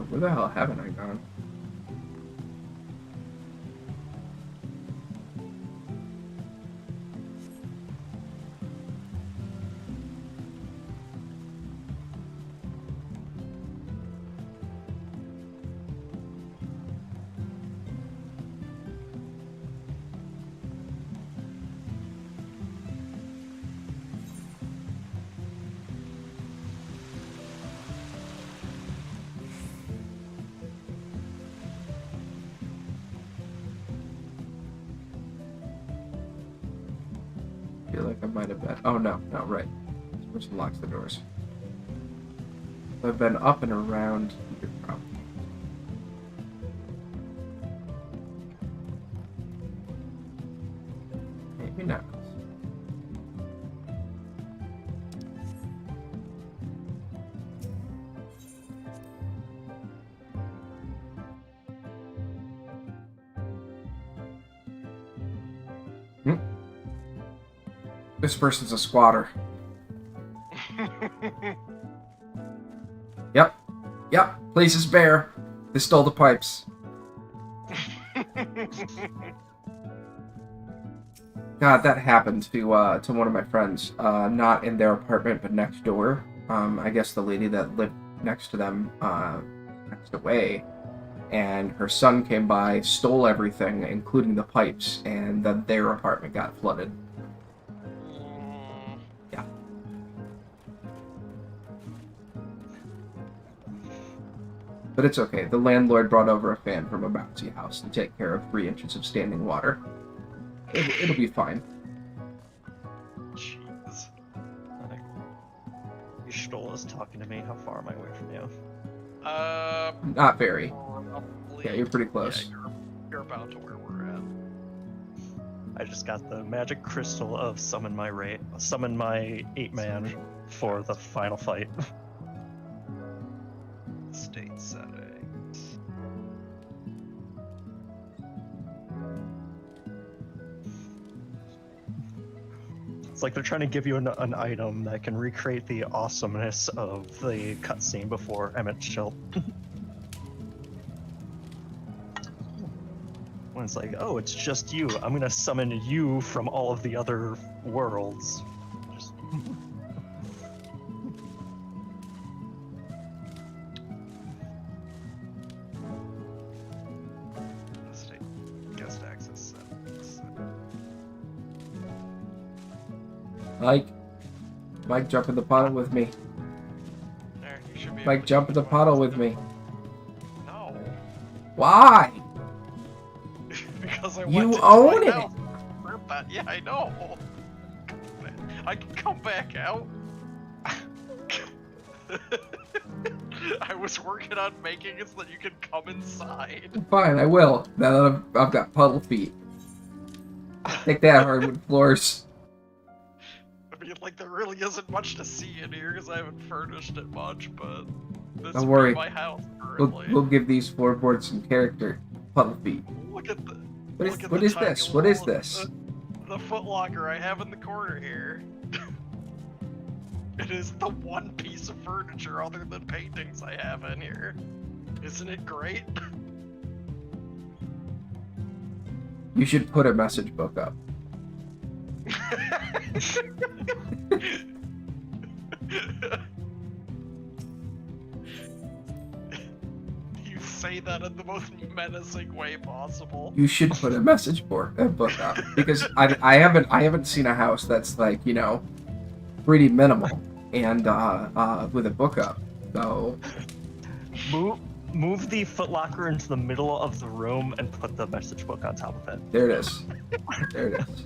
Where the hell haven't I gone? I feel like I might have been... Oh, no, right. This person locks the doors. I've been up and around here, probably. Maybe not. This person's a squatter. Yep, place is bare. They stole the pipes. God, that happened to one of my friends. Not in their apartment, but next door. I guess the lady that lived next to them passed away, and her son came by, stole everything, including the pipes, and then their apartment got flooded. Yeah. But it's okay. The landlord brought over a fan from a bouncy house to take care of 3 inches of standing water. It'll be fine. Jeez. Stoll is talking to me. How far am I away from you? Not very. basically. Yeah, you're pretty close. Yeah, you're about to where we're at. I just got the magic crystal of summon my 8-man for the final fight. State settings. It's like they're trying to give you an item that can recreate the awesomeness of the cutscene before Emmett Schilt. When it's like, oh, it's just you. I'm gonna summon you from all of the other worlds. Just... State guest access settings. Mike, jump in the puddle with me. There, you should be able Mike, to jump in the puddle with me. No. Why? Because I You went to own my it. house. Yeah, I know. I can come back out. I was working on making it so that you can come inside. Fine, I will. Now that I've got puddle feet. Take that, hardwood floors. I mean, like, there really isn't much to see in here because I haven't furnished it much, but this Don't would worry. be my house currently. We'll give these floorboards some character. Puddle feet. Look at the. What is this? What is this? The footlocker I have in the corner here. It is the one piece of furniture other than paintings I have in here. Isn't it great? You should put a message book up. You say that in the most menacing way possible. You should put a message book up because I haven't seen a house that's like, you know, pretty minimal and with a book up. So move the footlocker into the middle of the room and put the message book on top of it. there it is. There it is.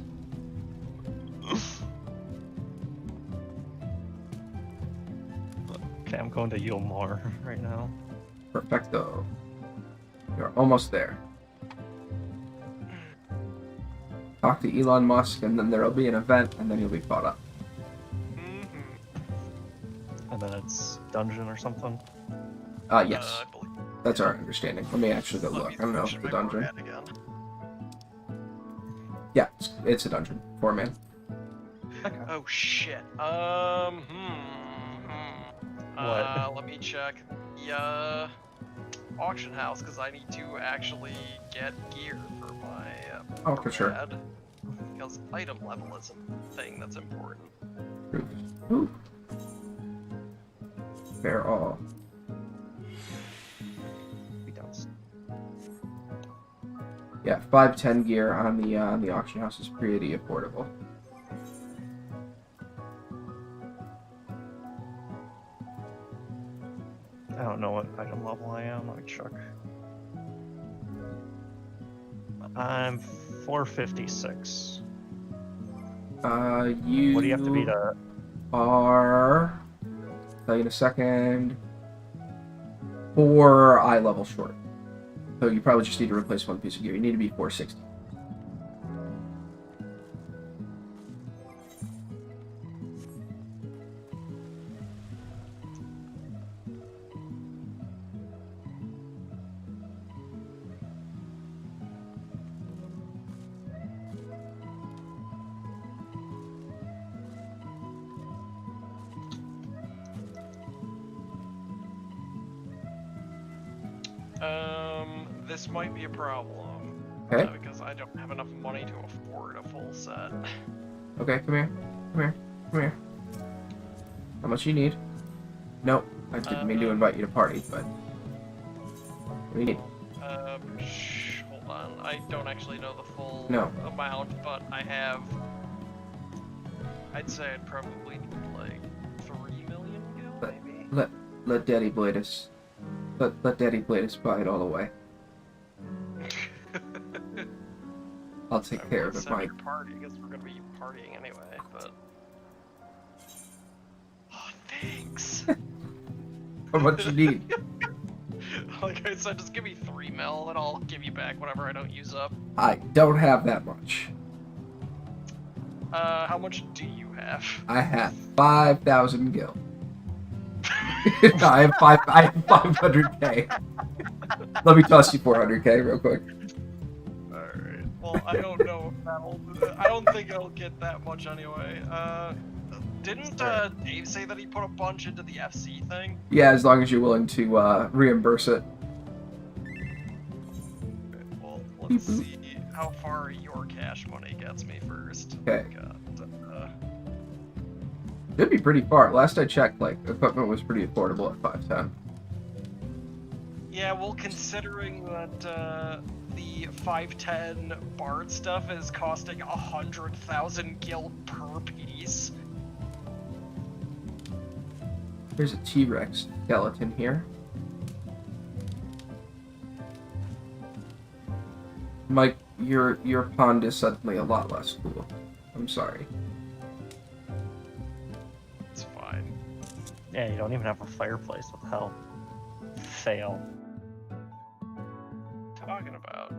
Okay, I'm going to Yulmore right now. Perfecto. You're almost there. Talk to Elon Musk, and then there'll be an event, and then you'll be caught up. And then it's dungeon or something? Yes. That's our understanding. Let me actually go look. I don't know if it's a dungeon. Yeah, it's a dungeon. 4-man. Oh shit. Let me check the auction house because I need to actually get gear for my Oh, for sure. pad, because item level is a thing that's important. Ooh. Fair all. Yeah, 510 gear on the auction house is pretty affordable. I don't know what item level I am. Let me check. I'm 456. What do you have to be to? Are, tell you in a second, 4 eye level short. So you probably just need to replace one piece of gear. You need to be 460. This might be a problem. Okay. Because I don't have enough money to afford a full set. Okay, come here. Come here. Come here. How much you need? Nope. I didn't mean to invite you to party, but... What do you need? Hold on. I don't actually know the full amount, but I have... I'd say I'd probably need like 3 million gil, maybe? Let Daddy blade us. Let Daddy blade us buy it all away. I'll take care of it, Mike. Party, because we're gonna be partying anyway, but... Oh, thanks! How much you need? Like I So just give me 3 mil, and I'll give you back whatever I don't use up. I don't have that much. How much do you have? I have 5,000 gil. I have 500k. Let me toss you 400k real quick. Alright. Well, I don't know if that'll... I don't think it'll get that much anyway. Didn't Dave say that he put a bunch into the FC thing? Yeah, as long as you're willing to reimburse it. Okay, well, let's see how far your cash money gets me first. Okay. Should be pretty far. Last I checked, like, equipment was pretty affordable at 510. Yeah, well, considering that the 510 Bard stuff is costing 100,000 gil per piece. There's a T-Rex skeleton here. Mike, your pond is suddenly a lot less cool. I'm sorry. It's fine. Yeah, you don't even have a fireplace. What the hell? Fail. Talking about.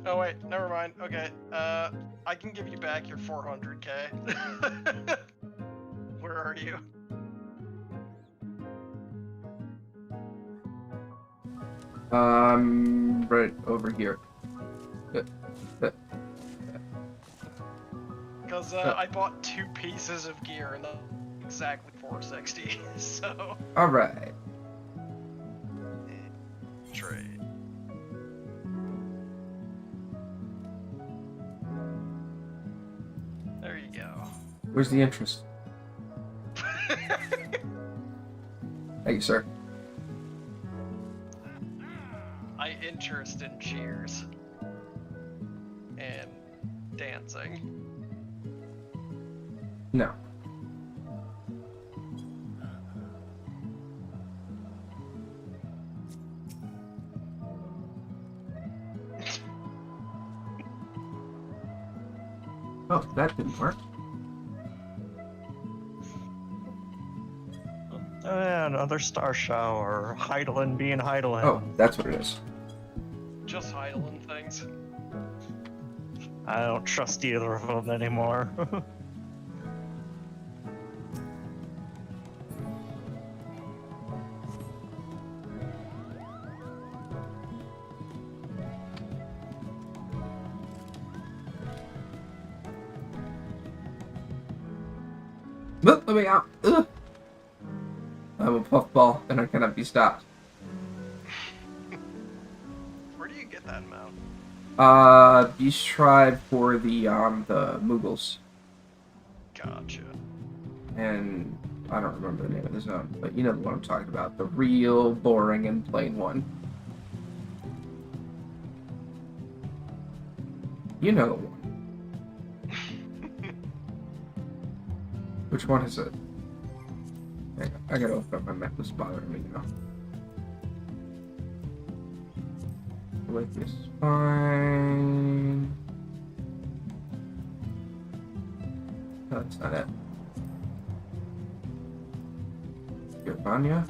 Oh wait, never mind. Okay, I can give you back your 400k. Where are you? Right over here. Because I bought 2 pieces of gear and that's exactly 460. So. All right. Trade. There you go. Where's the interest? Thank you, sir. I interest in cheers. And dancing. No. Oh, that didn't work. Another star shower. Heidelin being Heidelin. Oh, that's what it is. Just idling things. I don't trust either of them anymore. Let me out. Ugh. I'm a puffball, and I cannot be stopped. Where do you get that mount? Beast Tribe for the Mughals. Gotcha. And I don't remember the name of the zone, but you know the one I'm talking about. The real boring and plain one. You know the one. Which one is it? Hang on, I gotta open up my map. This is bothering me now. Wait, this is fine. No, that's not it. Vanya?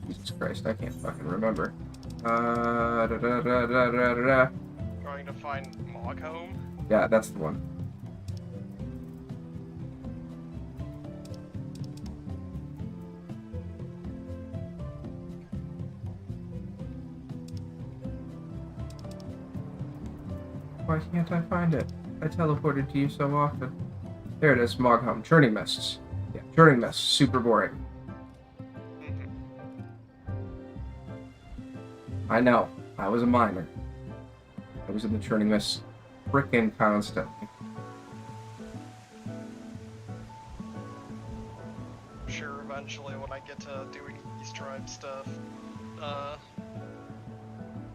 Jesus Christ, I can't fucking remember. Trying to find Mogholm? Yeah, that's the one. Why can't I find it? I teleported to you so often. There it is, Mogholm. Churning mists. Yeah, churning mists. Super boring. I know. I was a miner. I was in the churning mists frickin' constantly. I'm sure eventually when I get to doing East Tribe stuff,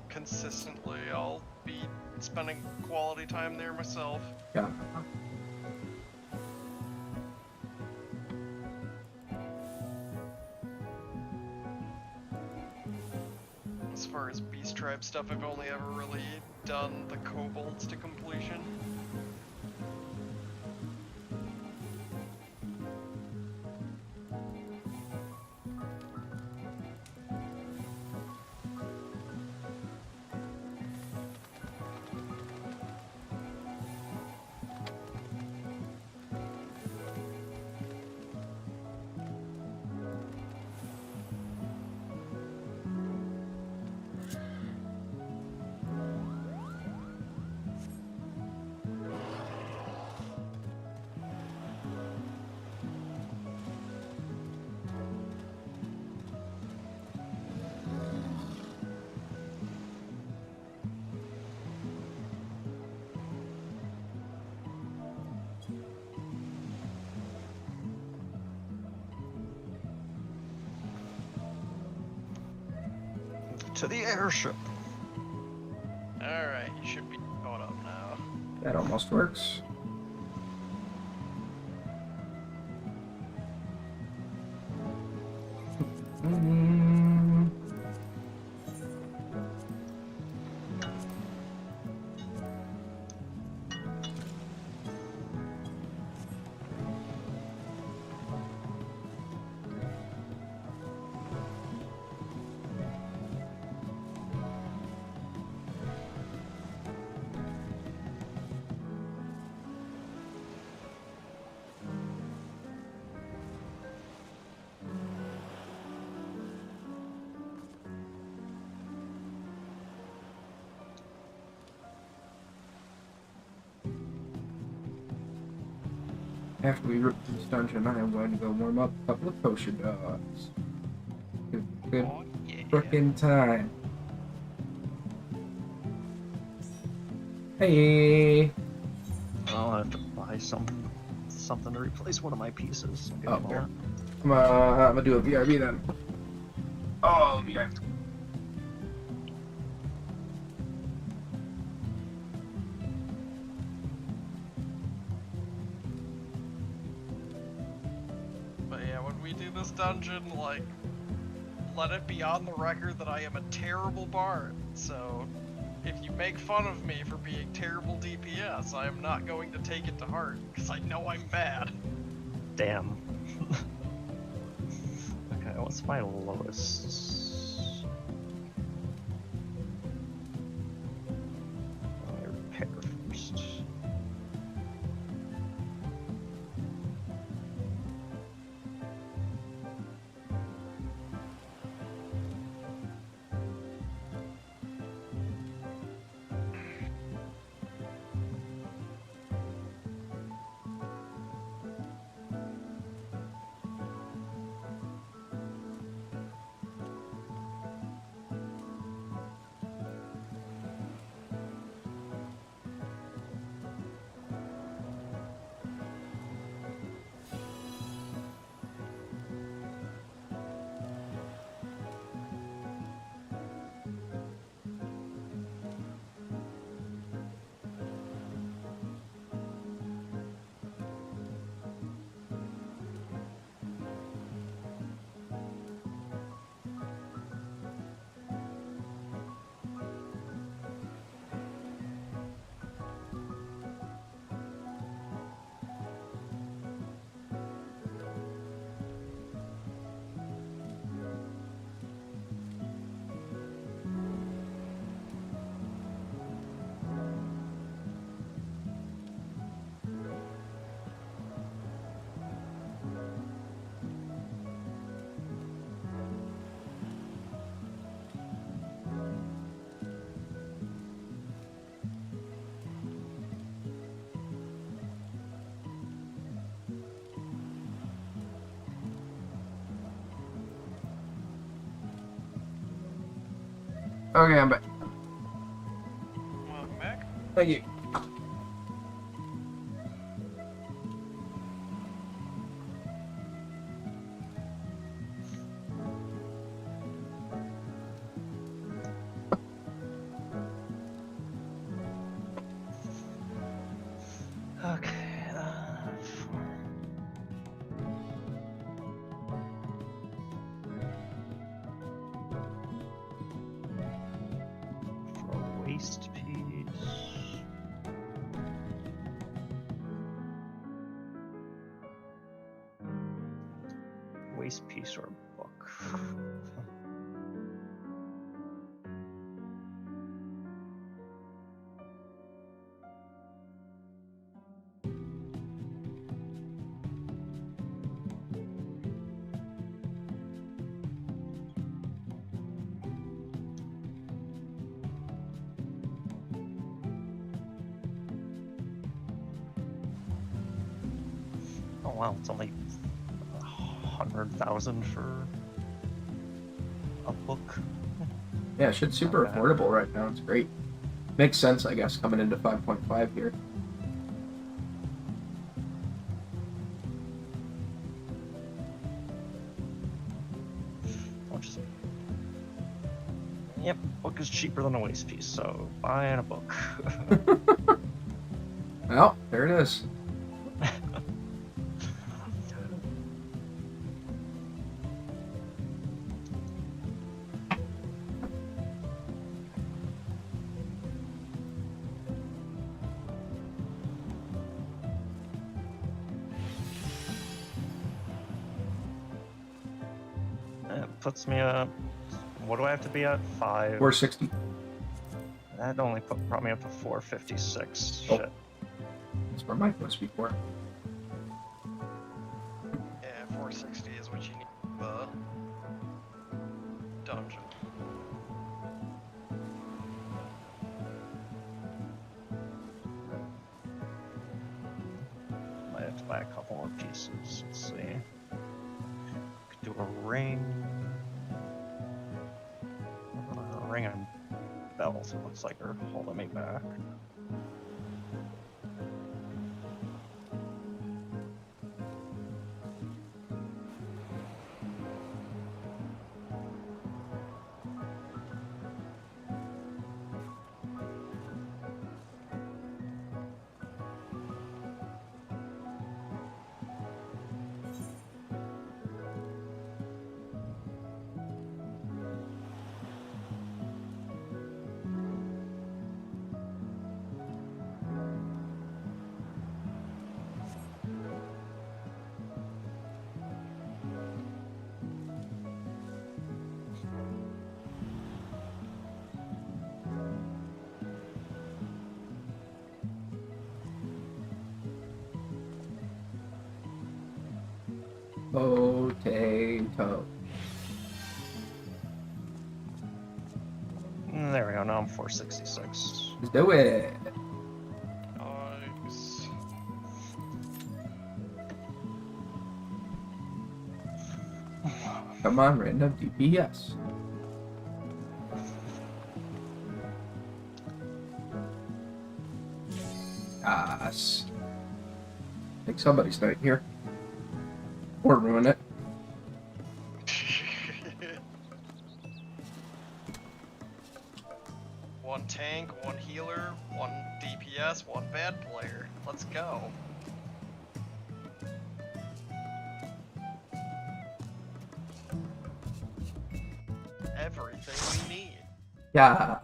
consistently, I'll be spending quality time there myself. Yeah. as Beast Tribe stuff, I've only ever really done the kobolds to completion. To the airship. Alright, you should be going up now. That almost works. After we rip this dungeon, I am going to go warm up a couple of potion dogs. Good frickin' time. Hey! I'll have to buy something to replace one of my pieces. Oh, here. I'm gonna do a VRB then. Oh, yeah. But yeah, when we do this dungeon, like, let it be on the record that I am a terrible bard, so if you make fun of me for being terrible DPS, I am not going to take it to heart, because I know I'm bad. Damn. Okay, what's my lowest? Let me repair first. Okay, I'm back. Welcome back. Thank you. Okay. waste piece or a book. Oh wow, it's only 100,000 for a book. Yeah, shit's super Not bad. affordable right now. It's great. Makes sense, I guess, coming into 5.5 here. I'll just... Yep, book is cheaper than a waste piece, so buying a book. Well, there it is. That puts me up. What do I have to be at? 5. 460. That only brought me up to 456. Oh. Shit. That's where Mike was before. Yeah, 460 is what you need for the dungeon. Might have to buy a couple more pieces. Let's see. Could do a ring. A ring and bells, it looks like, are holding me back. Potato. There we go, now I'm 466. Let's do it. Nice. Come on, random DPS. Yes. Make somebody's night here. Or ruin it. One tank, one healer, one DPS, one bad player. Let's go. Everything we need. Yeah.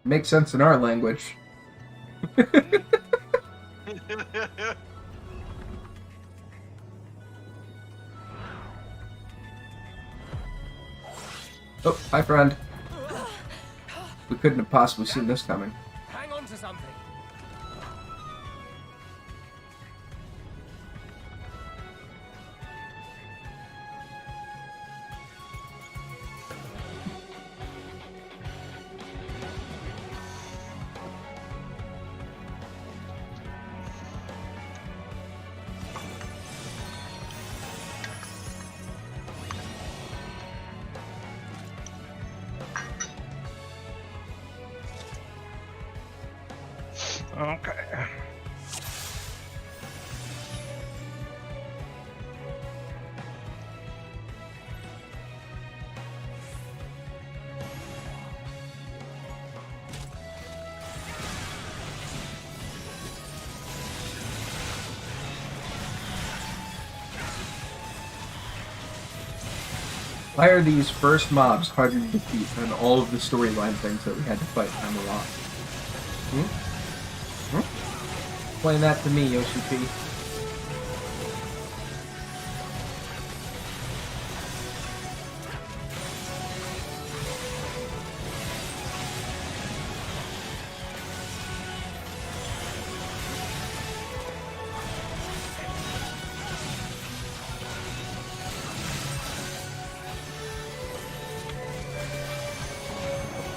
Makes sense in our language. Oh, hi friend. We couldn't have possibly seen this coming. Hang on to something. Okay. Why are these first mobs harder to defeat than all of the storyline things that we had to fight on the lot? Explain that to me, Yoshi P.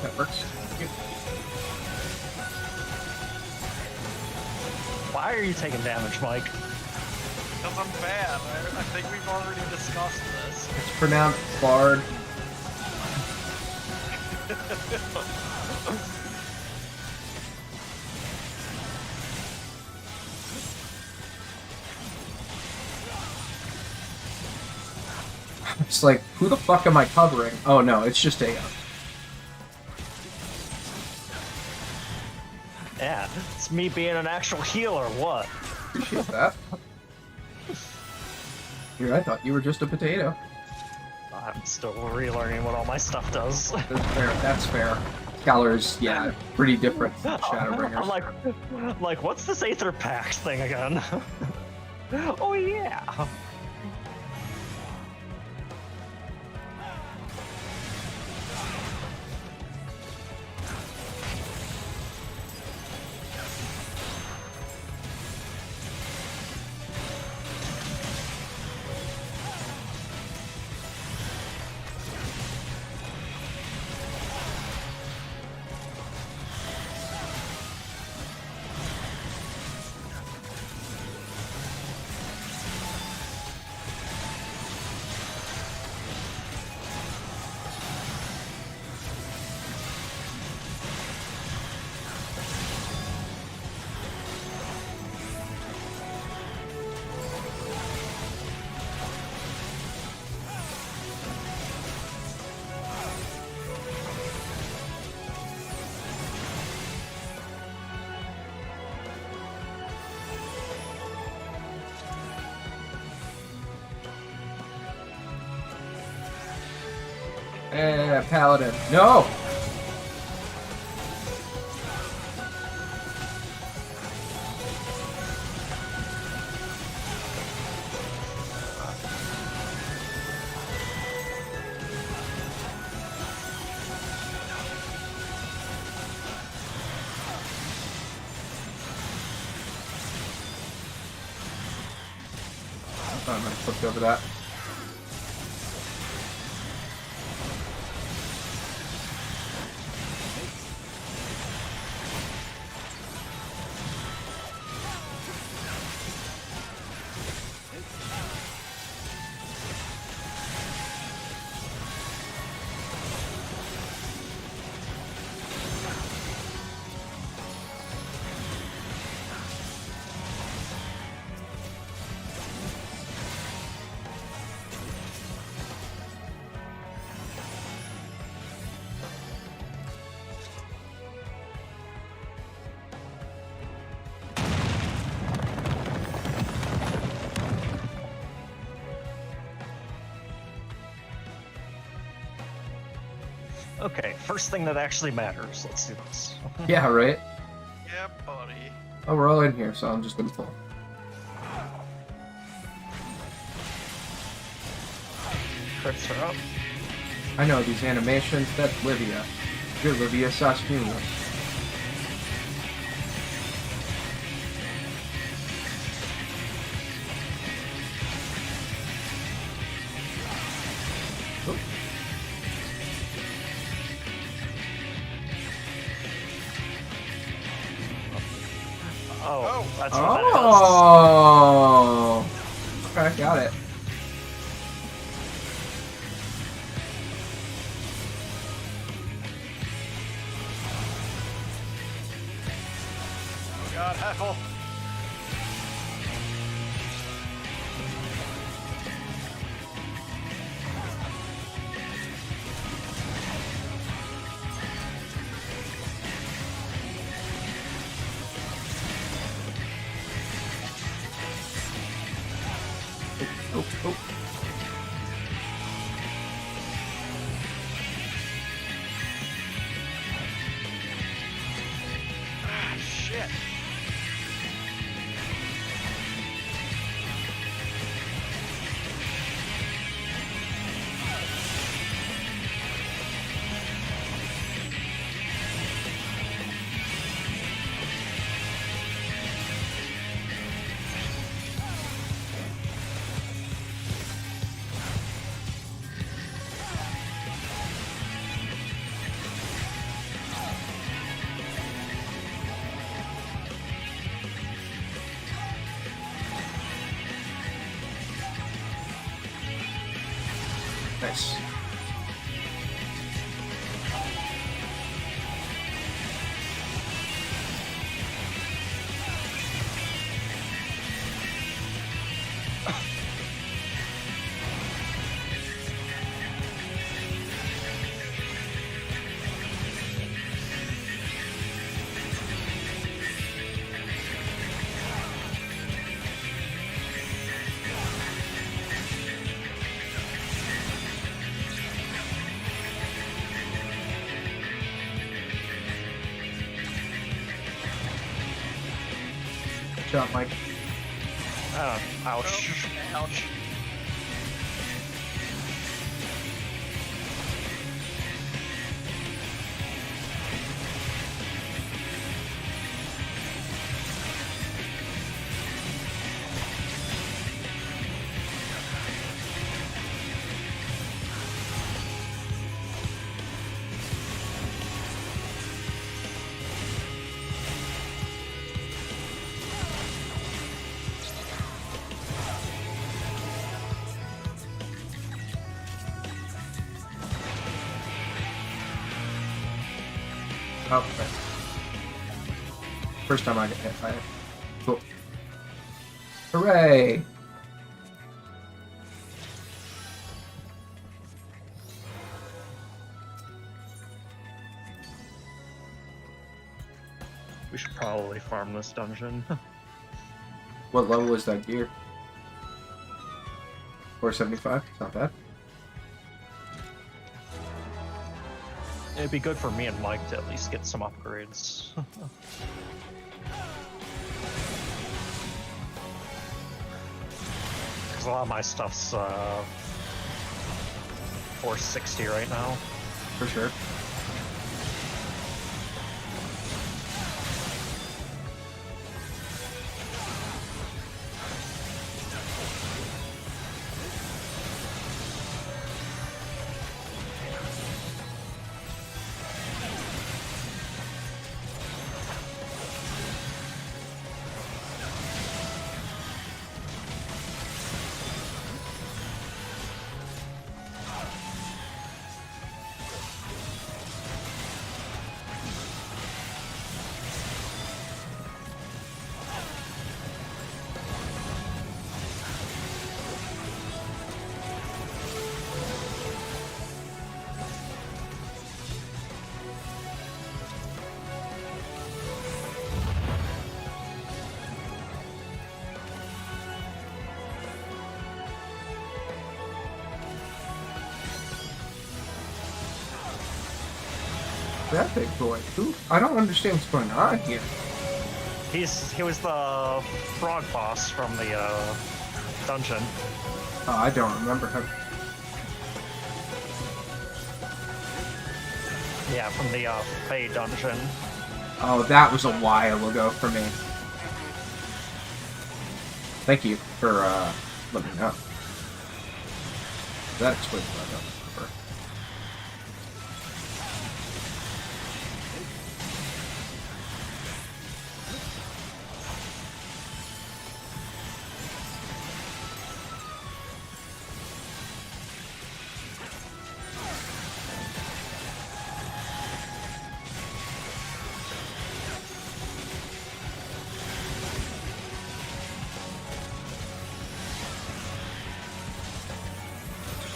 That works. Why are you taking damage, Mike? Because I'm bad. I think we've already discussed this. It's pronounced Bard. It's like, who the fuck am I covering? Oh no, it's just AO. Yeah, it's me being an actual healer, what? Appreciate that. Here, I thought you were just a potato. I'm still relearning what all my stuff does. That's fair. That's fair. Scholar's, yeah, pretty different from Shadowbringers. I'm like, what's this Aether Pact thing again? Oh yeah. Paladin. No! I'm gonna flip over that. Okay, first thing that actually matters. Let's do this. Yeah, right? Yeah, buddy. Oh, we're all in here, so I'm just gonna pull. Crits are up. I know these animations. That's Livia. You're Livia Saskia. Oh, that's what Oh! Okay, got it. Oh god, Heffel. Oh, oh. shit. Nice. Good job, Mike. Ouch. Oh, ouch. Oh, okay. First time I get hit by it. Cool. Hooray! We should probably farm this dungeon. What level is that gear? 475? Not bad. It'd be good for me and Mike to at least get some upgrades. Because a lot of my stuff's 460 right now. For sure. That big boy. Who? I don't understand what's going on here. He was the frog boss from the dungeon. Oh, I don't remember him. Yeah, from the Fey dungeon. Oh, that was a while ago for me. Thank you for letting me know. That explains what I don't remember.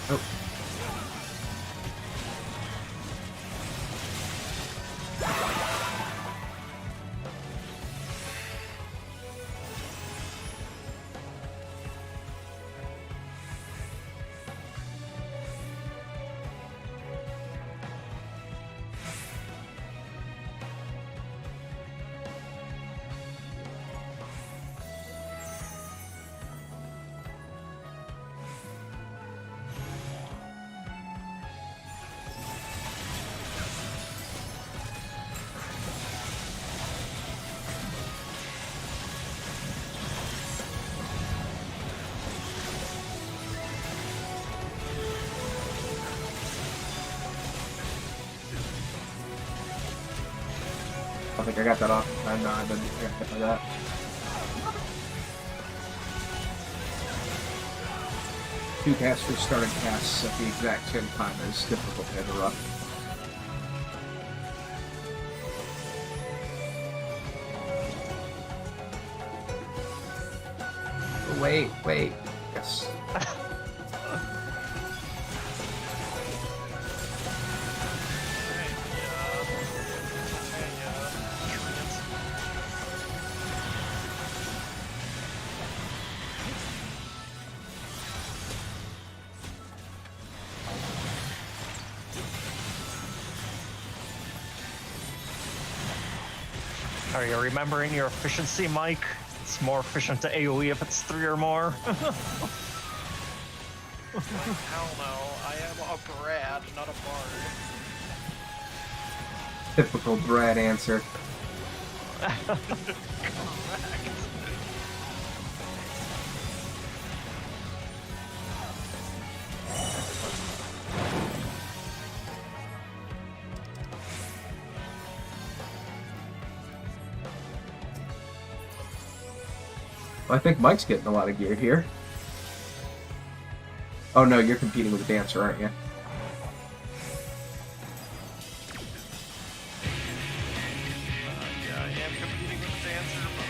Oh. I think I got that off in time. No, I didn't. I got hit by that. Two casters starting casts at the exact same time is difficult to interrupt. Wait. Yes. Are you remembering your efficiency, Mike? It's more efficient to AoE if it's 3 or more. Hell no, I am a Brad, not a bard. Typical Brad answer. Well, I think Mike's getting a lot of gear here. Oh no, you're competing with a dancer, aren't you? Yeah, I am competing with the dancer, but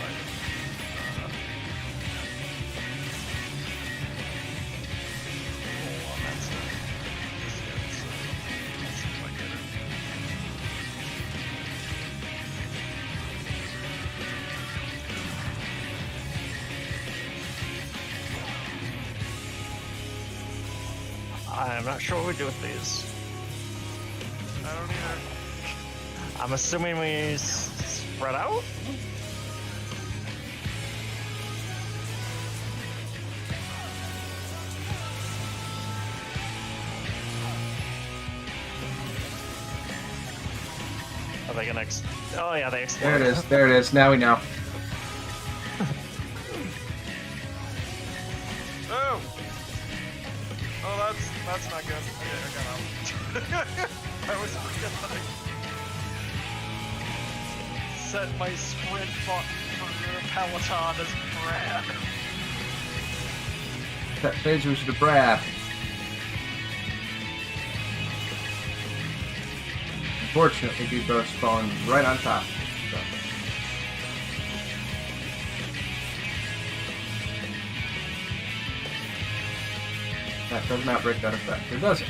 I'm not sure what we do with these. I don't either. I'm assuming we spread out? Are they gonna oh yeah, they explode. There it is. Now we know. Oh! Oh, that's not good. Okay, I got out. I was forget that I set my sprint button for Peloton as Brad. That phase was the Brad. Unfortunately, we both spawned right on top. So. That does not break that effect, or does it?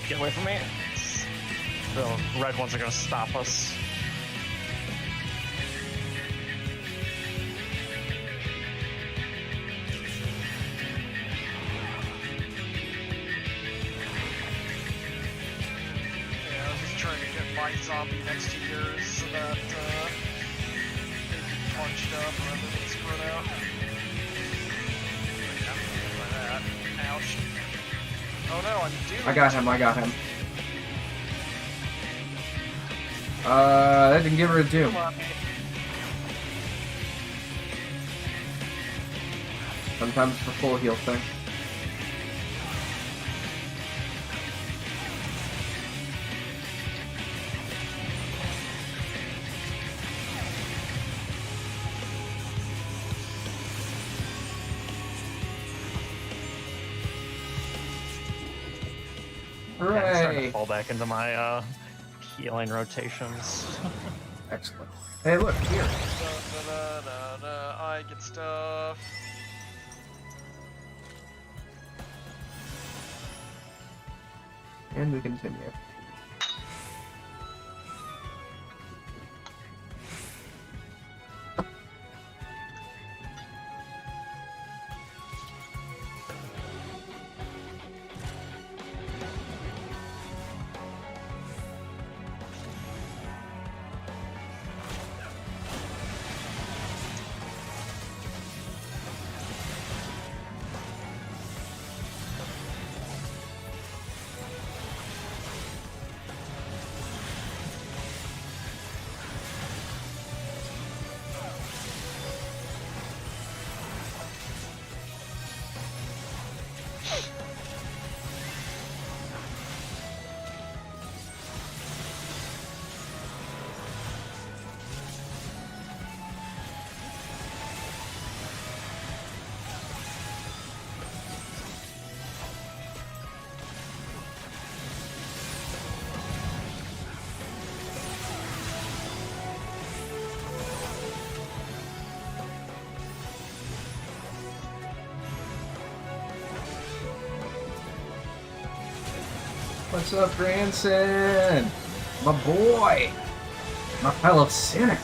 Get away from me. The red ones are gonna stop us. Yeah, I'm just trying to get my zombie next to yours so that they can be punched up rather than spread out. Like that. Ouch. Oh no, I'm doomed. I got him. That didn't give her a doom. Sometimes it's a full heal thing. Yeah, I'm starting to Hooray! fall back into my healing rotations. Excellent. Hey, look, here. I get stuff. And we continue. What's up, Branson? My boy. My fellow sinner.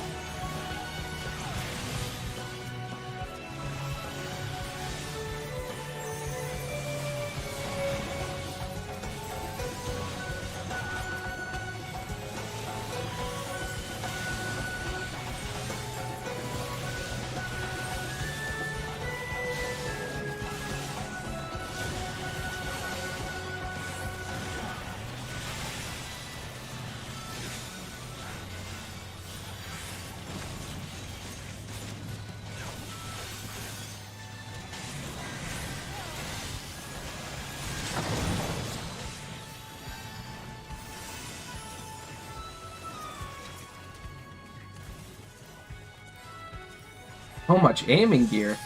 So much aiming gear.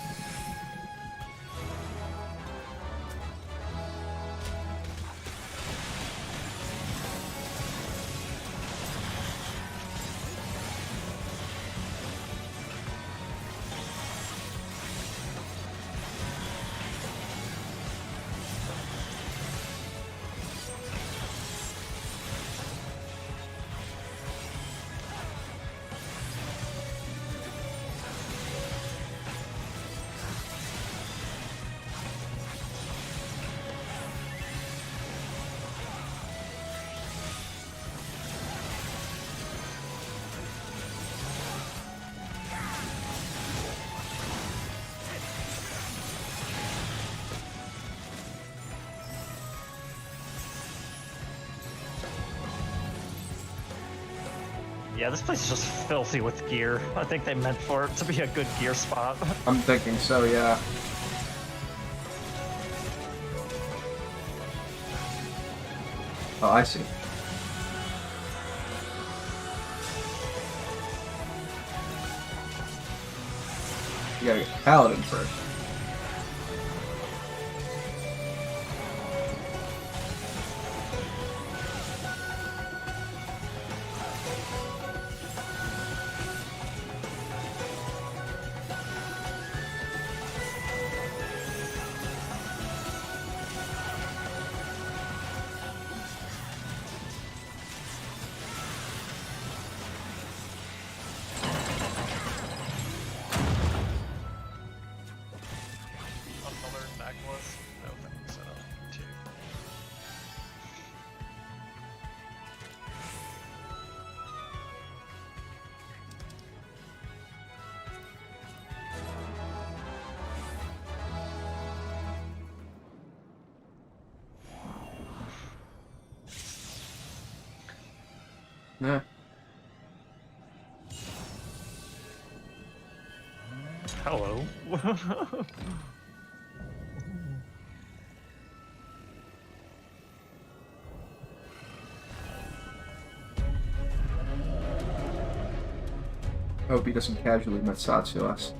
Yeah, this place is just filthy with gear. I think they meant for it to be a good gear spot. I'm thinking so, yeah. Oh, I see. You gotta get Paladin first. Yeah. Hello. Hope he doesn't casually Matsatsu us.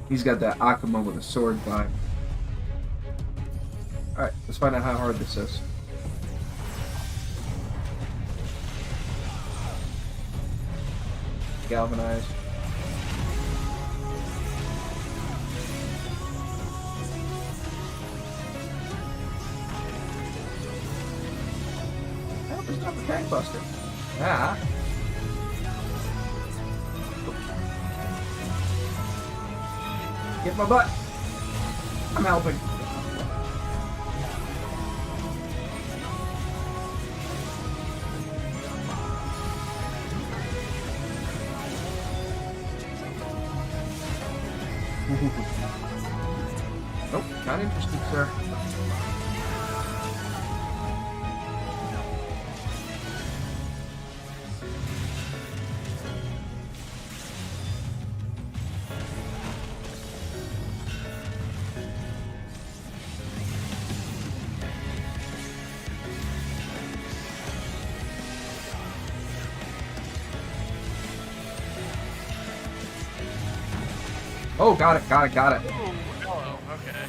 He's got that Akuma with a sword vibe. Alright, let's find out how hard this is. Galvanize. Oh, there's not a tank buster. Ah. Get my butt. I'm helping. Nope, not interested, sir. Oh, got it, got it, got it. Ooh, hello, okay.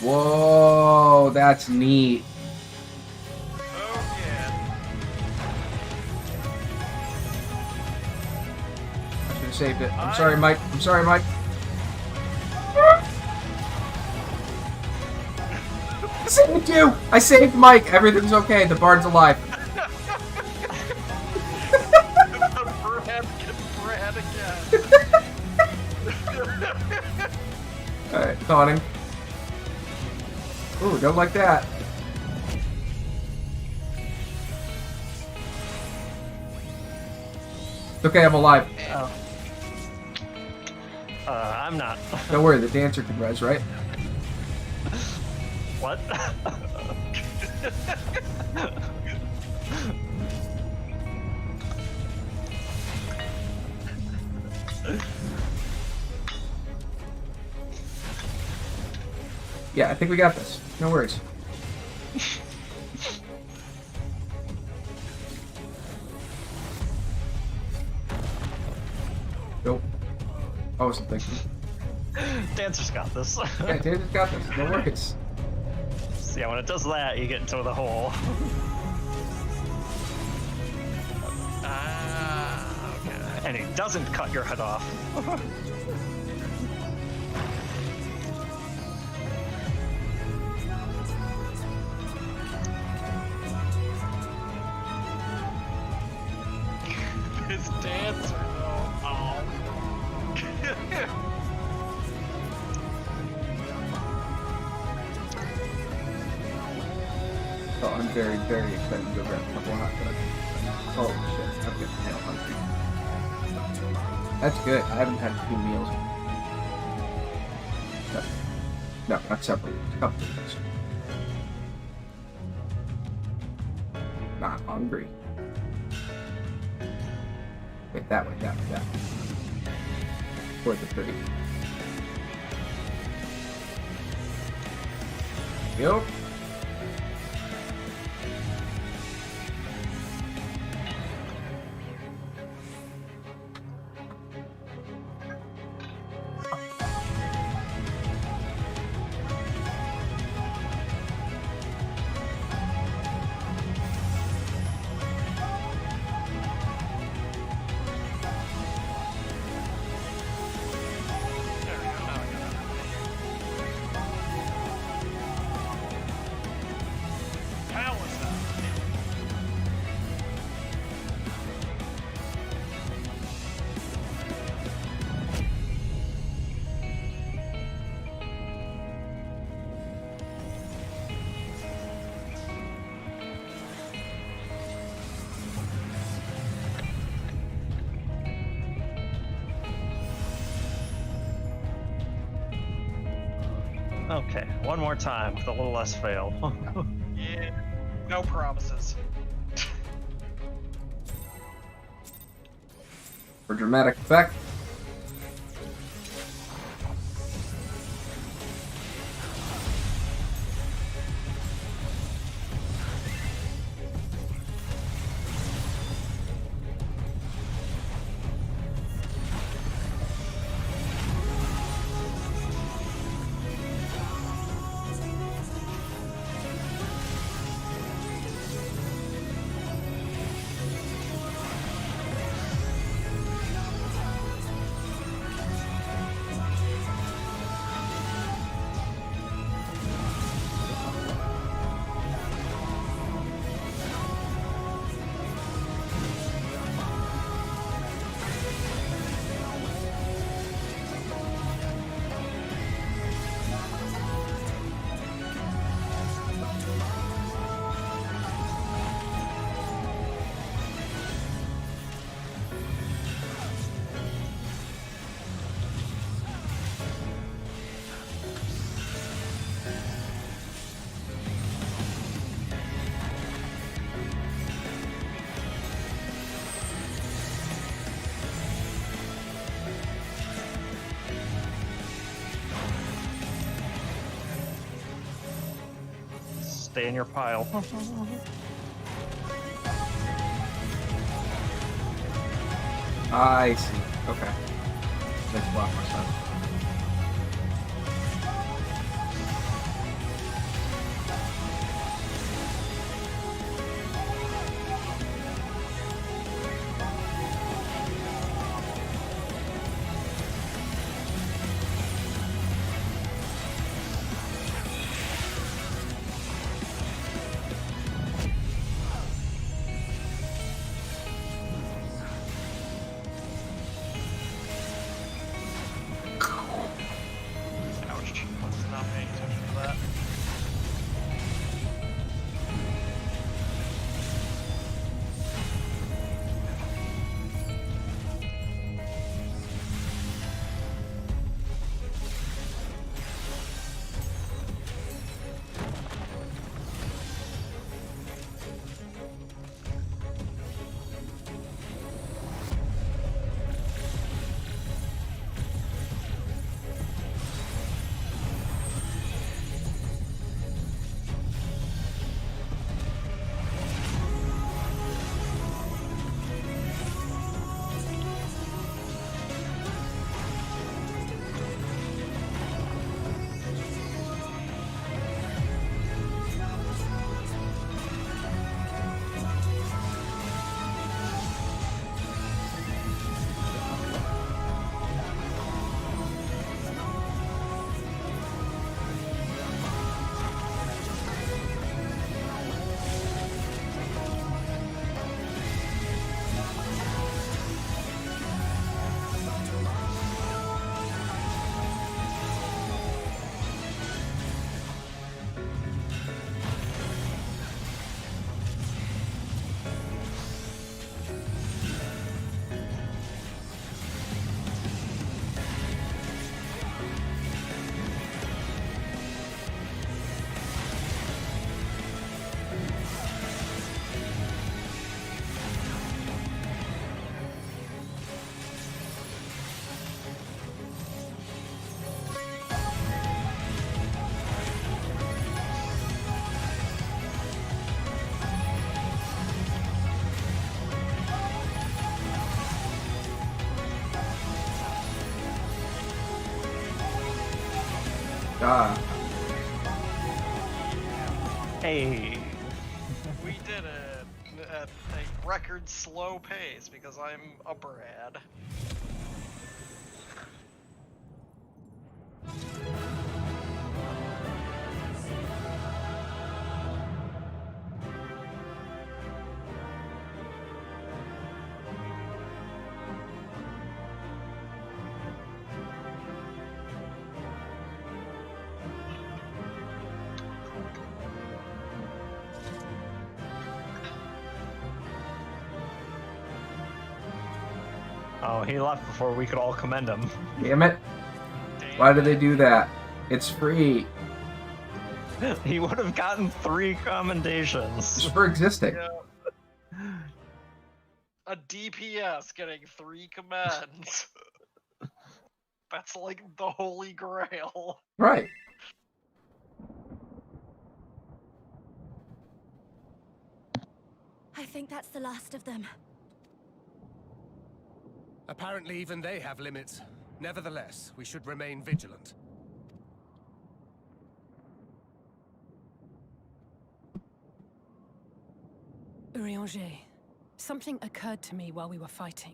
Whoa, that's neat. Oh, yeah. I should have saved it. I'm sorry, Mike. I'm sorry, Mike. saved you! I saved Mike! Everything's okay, the bard's alive. Brad again. Alright, taunting. Ooh, don't like that. It's okay, I'm alive. Oh. I'm not. Don't worry, the dancer can res, right? What? Yeah, I think we got this. No worries. Nope. I wasn't thinking. Dancer's got this. Yeah, Dancer's got this. No worries. So yeah, when it does that, you get into the hole. Okay. And he doesn't cut your head off. His dancer, though. Oh. Oh, I'm very, very excited to go grab a couple of hot dogs. Oh shit, I'm getting hell hungry. That's good. I haven't had 2 meals. No, not several. A couple of meals. Not hungry. Wait, that way, that way, that way. Towards the pretty. Yep. Okay, one more time with a little less fail. Yeah. No promises. For dramatic effect. Stay in your pile. I see. Okay. Makes a lot more sense. Ah. Hey. We did it at a record slow pace because I'm a Brad. Oh, he left before we could all commend him. Damn it. Why do they do that? It's free. He would have gotten 3 commendations. Just for existing. Yeah. A DPS getting 3 commands. That's like the holy grail. Right. I think that's the last of them. Apparently even they have limits. Nevertheless, we should remain vigilant. Urianger, something occurred to me while we were fighting.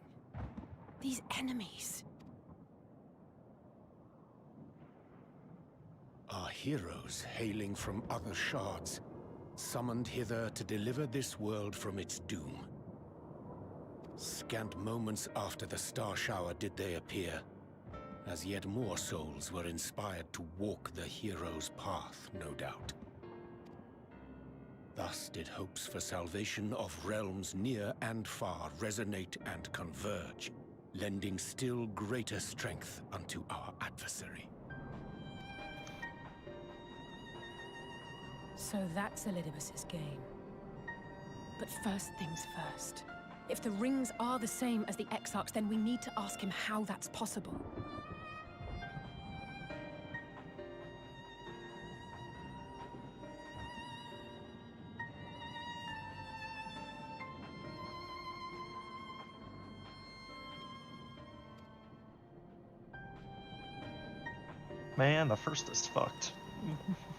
These enemies. Our heroes hailing from other shards, summoned hither to deliver this world from its doom. Scant moments after the star shower did they appear, as yet more souls were inspired to walk the hero's path, no doubt. Thus did hopes for salvation of realms near and far resonate and converge, lending still greater strength unto our adversary. So that's Elidibus's game. But first things first. If the rings are the same as the Exarchs, then we need to ask him how that's possible. Man, the first is fucked.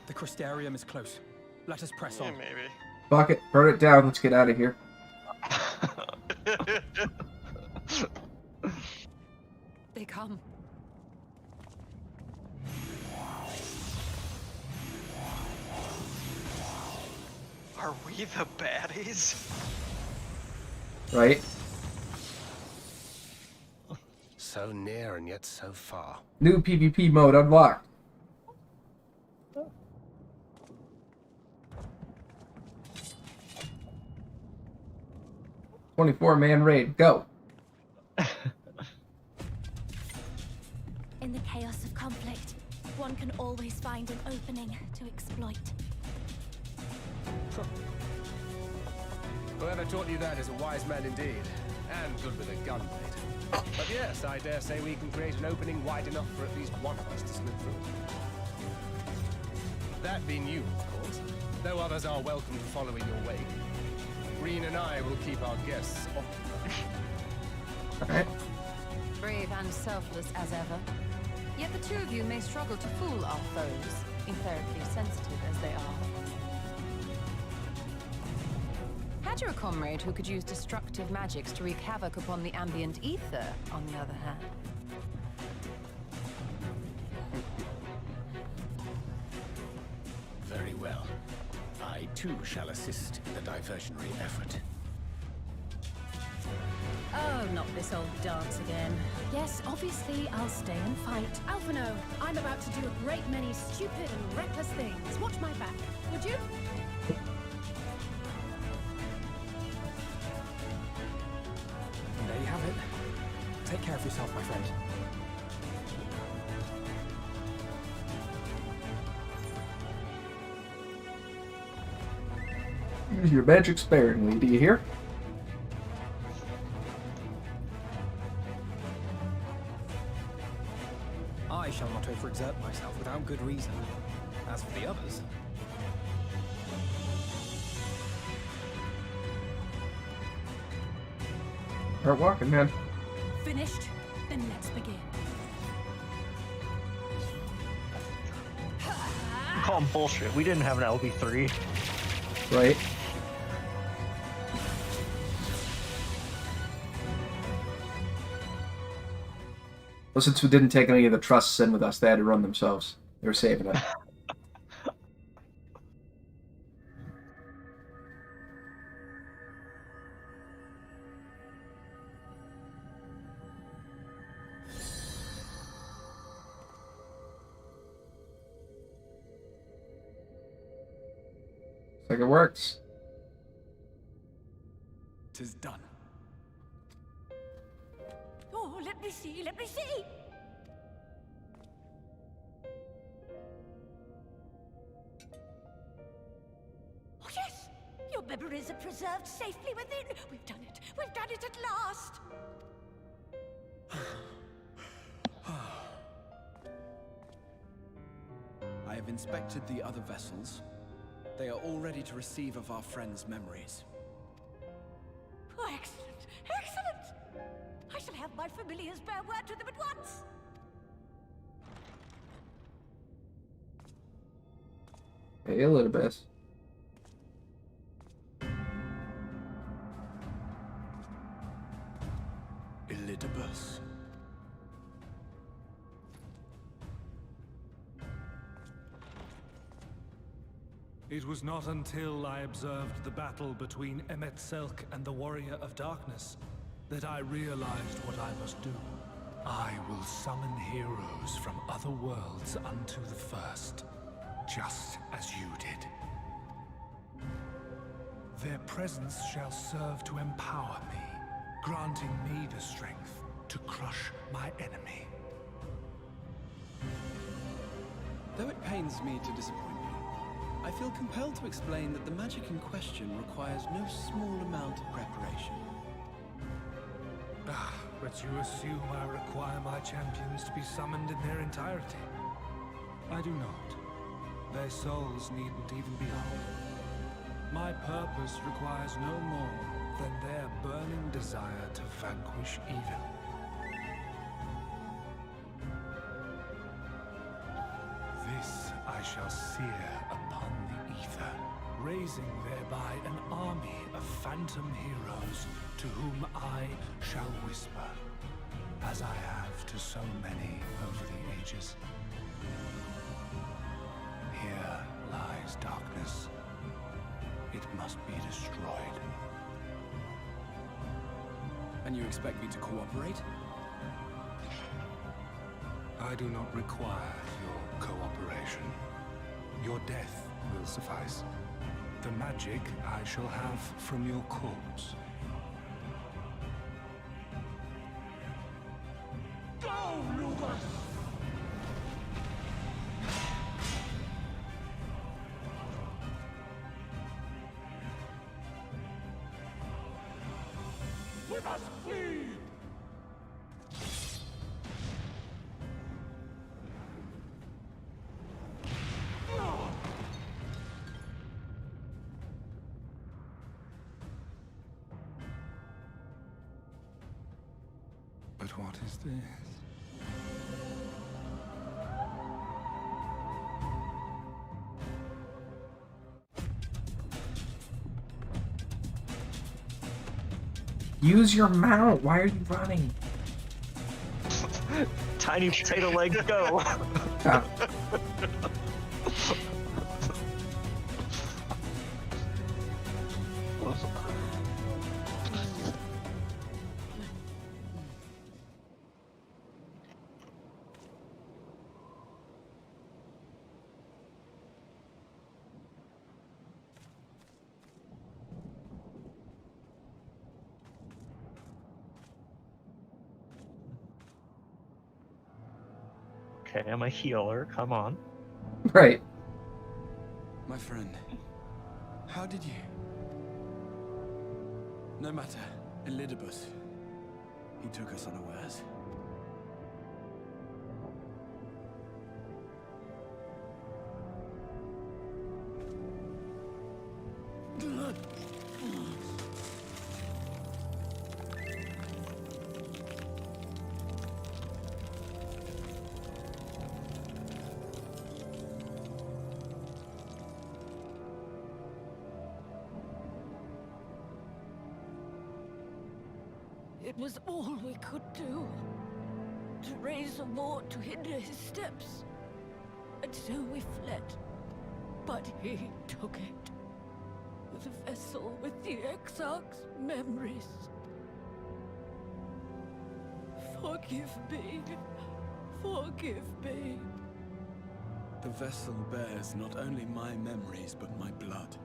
The Crystarium is close. Let us press on. Maybe. Fuck it. Burn it down. Let's get out of here. They come. Are we the baddies? Right? So near and yet so far. New PvP mode unlocked. "24-man raid, go." In the chaos of conflict, one can always find an opening to exploit. Whoever taught you that is a wise man indeed, and good with a gun blade. But yes, I dare say we can create an opening wide enough for at least one of us to slip through. That being you, of course, though others are welcome to follow in your wake. Green and I will keep our guests occupied. Alright. Brave and selfless as ever. Yet the two of you may struggle to fool our foes, etherically sensitive as they are. Had you a comrade who could use destructive magics to wreak havoc upon the ambient ether, on the other hand? Very well. I too shall assist in the diversionary effort. Oh, not this old dance again. Yes, obviously I'll stay and fight. Alphino, I'm about to do a great many stupid and reckless things. Watch my back, would you? And there you have it. Take care of yourself, my friend. Use your magic sparingly, do you hear? I shall not overexert myself without good reason. As for the others... Start walking, man. Finished? Then let's begin. call bullshit. We didn't have an LB3. Right? Well, since we didn't take any of the trusts in with us, they had to run themselves. They were saving it. Looks like it works. 'Tis done. Oh, let me see, let me see! Oh, yes! Your memories are preserved safely within. We've done it. We've done it at last. I have inspected the other vessels. They are all ready to receive of our friends' memories. Oh, excellent! Excellent! I shall have my familiars bear word to them at once. Hey, a little bit. Elidibus. It was not until I observed the battle between Emet-Selch and the Warrior of Darkness that I realized what I must do. I will summon heroes from other worlds unto the first, just as you did. Their presence shall serve to empower me, granting me the strength to crush my enemy. Though it pains me to disappoint you, I feel compelled to explain that the magic in question requires no small amount of preparation. Ah, but you assume I require my champions to be summoned in their entirety. I do not. Their souls needn't even be whole. My purpose requires no more than their burning desire to vanquish evil. This I shall sear upon the ether, raising thereby an army of phantom heroes to whom I shall whisper, as I have to so many over the ages. Here lies darkness. It must be destroyed. And you expect me to cooperate? I do not require your cooperation. Your death will suffice. The magic I shall have from your corpse. Go, Lucas! We must flee! But what is this? Use your mount. Why are you running? Tiny potato legs go. Ah. Okay, I'm a healer. Come on. Right. My friend, how did you? No matter, Elidibus. He took us unawares. It was all we could do. To raise a ward to hinder his steps. And so we fled. But he took it. The vessel with the Exarch's memories. Forgive me. Forgive me. The vessel bears not only my memories, but my blood.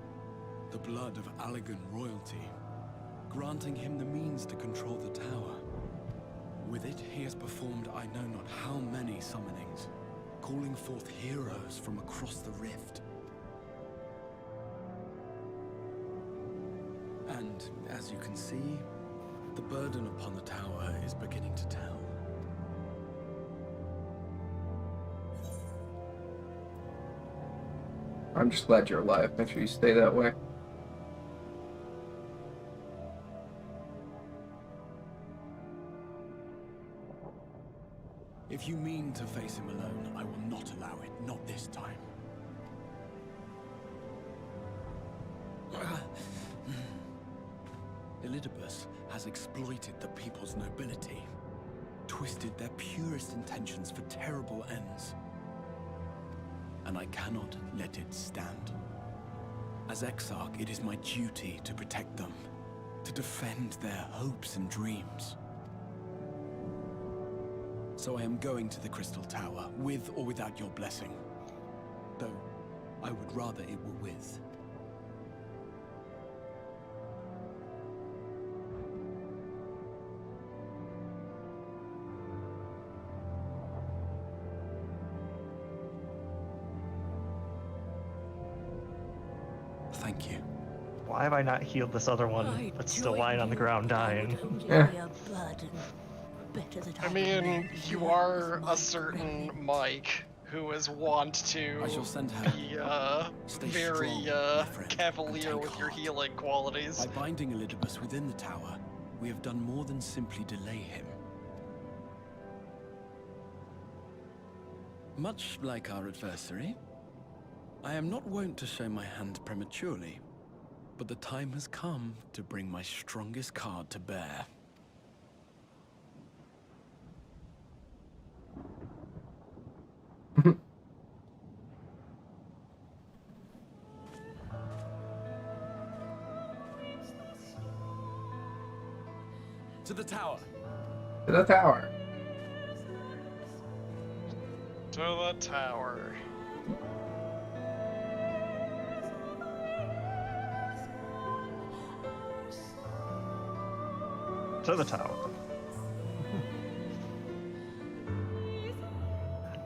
The blood of Allegan royalty, granting him the means to control the tower. With it, he has performed I know not how many summonings, calling forth heroes from across the rift. And, as you can see, the burden upon the tower is beginning to tell. I'm just glad you're alive. Make sure you stay that way. If you mean to face him alone, I will not allow it. Not this time. Elidibus has exploited the people's nobility, twisted their purest intentions for terrible ends. And I cannot let it stand. As Exarch, it is my duty to protect them, to defend their hopes and dreams. So I am going to the Crystal Tower, with or without your blessing. Though, I would rather it were with. Thank you. Why have I not healed this other one that's still lying on the ground dying? I mean, you are a certain Mike who is wont to be very cavalier with your healing qualities. By binding Elidibus within the tower, we have done more than simply delay him. Much like our adversary, I am not wont to show my hand prematurely, but the time has come to bring my strongest card to bear. To the tower! To the tower! To the tower. To the tower.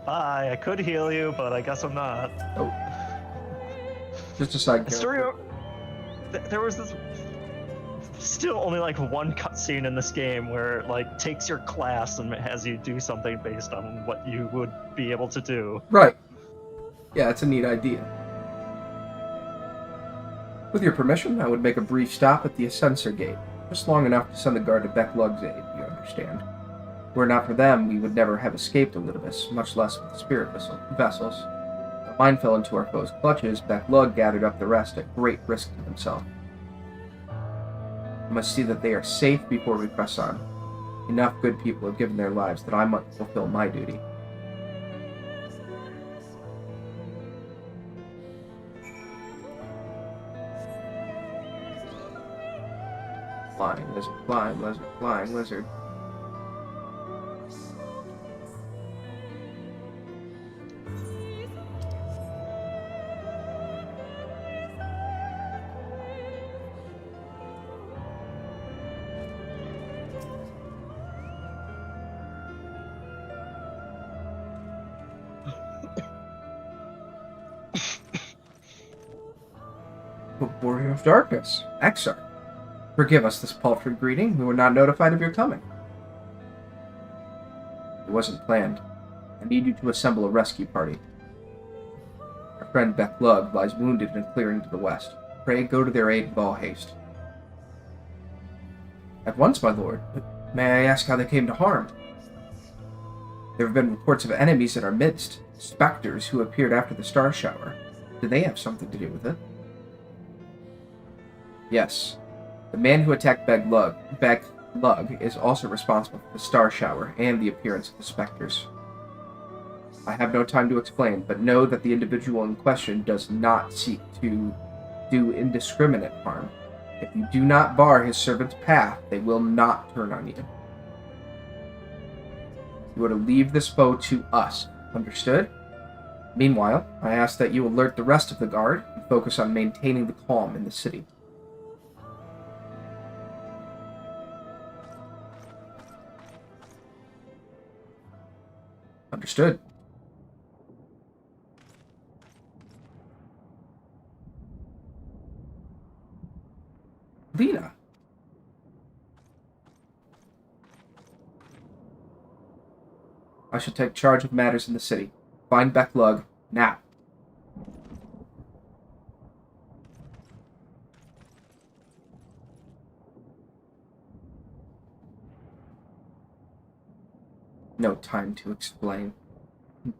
Bye, I could heal you, but I guess I'm not. Oh. Just a side character. There was this... Still only like one cutscene in this game where it like takes your class and has you do something based on what you would be able to do. Right. Yeah, it's a neat idea. With your permission, I would make a brief stop at the Ascensor Gate. Just long enough to send the guard to Becklug's aid, you understand. Were it not for them, we would never have escaped Elidibus, much less with the spirit vessels. When mine fell into our foes' clutches, Becklug gathered up the rest at great risk to himself. I must see that they are safe before we press on. Enough good people have given their lives that I might fulfill my duty. Flying lizard, flying lizard, flying lizard. Warrior of Darkness, Exarch. Forgive us this paltry greeting. We were not notified of your coming. It wasn't planned. I need you to assemble a rescue party. Our friend Becklug lies wounded in a clearing to the west. Pray go to their aid with all haste. At once, my lord. But may I ask how they came to harm? There have been reports of enemies in our midst. Spectres who appeared after the star shower. Did they have something to do with it? Yes. The man who attacked Lug is also responsible for the star shower and the appearance of the specters. I have no time to explain, but know that the individual in question does not seek to do indiscriminate harm. If you do not bar his servant's path, they will not turn on you. You are to leave this foe to us. Understood? Meanwhile, I ask that you alert the rest of the guard and focus on maintaining the calm in the city. Understood. Lena. I shall take charge of matters in the city. Find Beck Lug now. No time to explain. The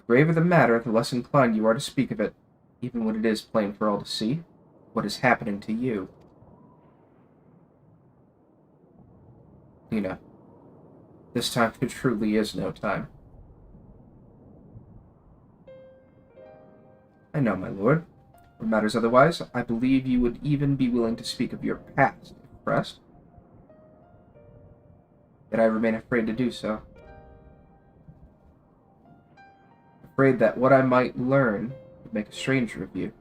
graver the matter, the less inclined you are to speak of it, even when it is plain for all to see what is happening to you. Lena, this time there truly is no time. I know, my lord. What matters otherwise, I believe you would even be willing to speak of your past, if pressed. Yet I remain afraid to do so. Afraid that what I might learn would make a stranger of you.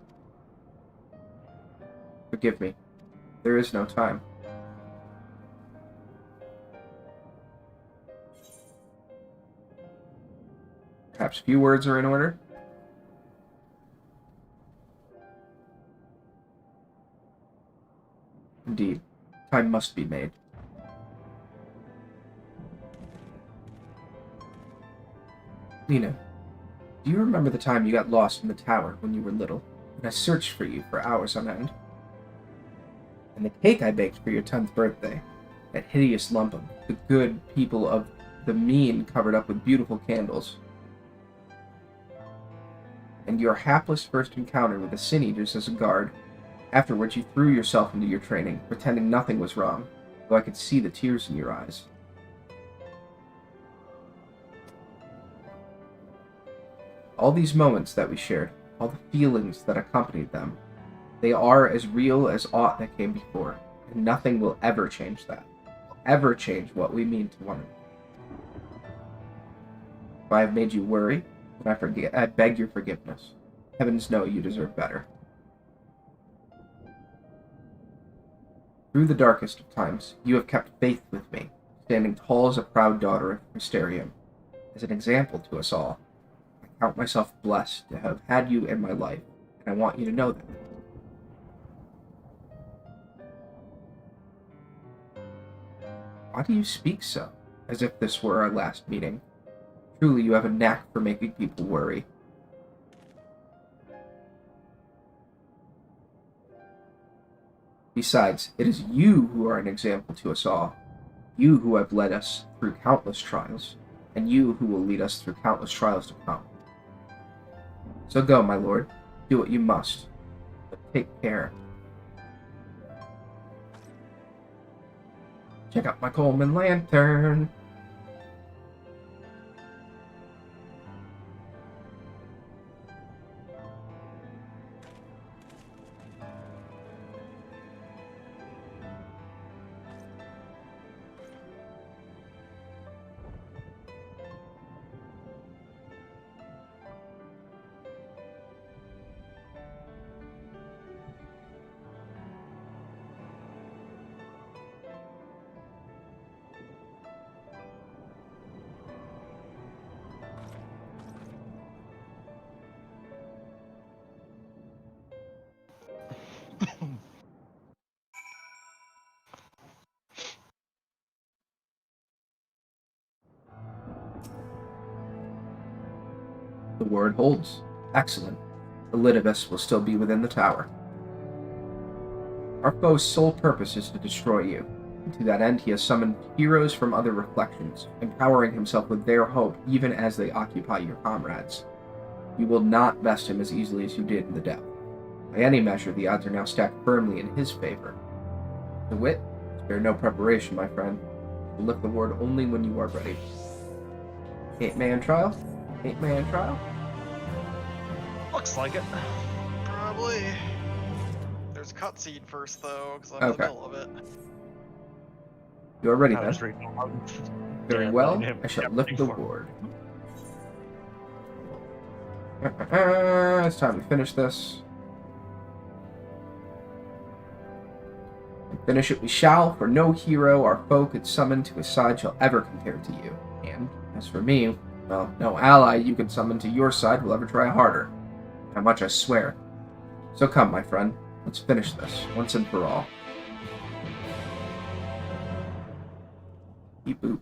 Forgive me. There is no time. Perhaps few words are in order? Indeed, time must be made. Lena, do you remember the time you got lost in the tower when you were little, and I searched for you for hours on end? And the cake I baked for your 10th birthday, that hideous lump of the good people of the mean covered up with beautiful candles. And your hapless first encounter with the Sin Eaters as a guard. Afterwards, you threw yourself into your training, pretending nothing was wrong, though I could see the tears in your eyes. All these moments that we shared, all the feelings that accompanied them, they are as real as aught that came before, and nothing will ever change that, ever change what we mean to one another. If I have made you worry, then I beg your forgiveness. Heavens know you deserve better. Through the darkest of times, you have kept faith with me, standing tall as a proud daughter of Mysterium, as an example to us all. I count myself blessed to have had you in my life, and I want you to know that. Why do you speak so, as if this were our last meeting? Truly, you have a knack for making people worry. Besides, it is you who are an example to us all. You who have led us through countless trials, and you who will lead us through countless trials to come. So go, my lord. Do what you must, but take care. Check out my Coleman lantern. The word holds. Excellent. Elidibus will still be within the tower. Our foe's sole purpose is to destroy you, and to that end he has summoned heroes from other reflections, empowering himself with their hope even as they occupy your comrades. You will not best him as easily as you did in the depth. By any measure, the odds are now stacked firmly in his favor. To wit, spare no preparation, my friend. We'll lift the ward only when you are ready. 8-man trial? 8-man trial? Looks like it. Probably. There's a cutscene first, though, because I'm in the middle of it. You are ready, I then? was reading about Very Dan well. letting him I shall get lift the everything for him. ward. It's time to finish this. And finish it we shall, for no hero our foe could summon to his side shall ever compare to you. And, as for me, well, no ally you can summon to your side will ever try harder. How much I swear. So come, my friend, let's finish this, once and for all. Beep boop.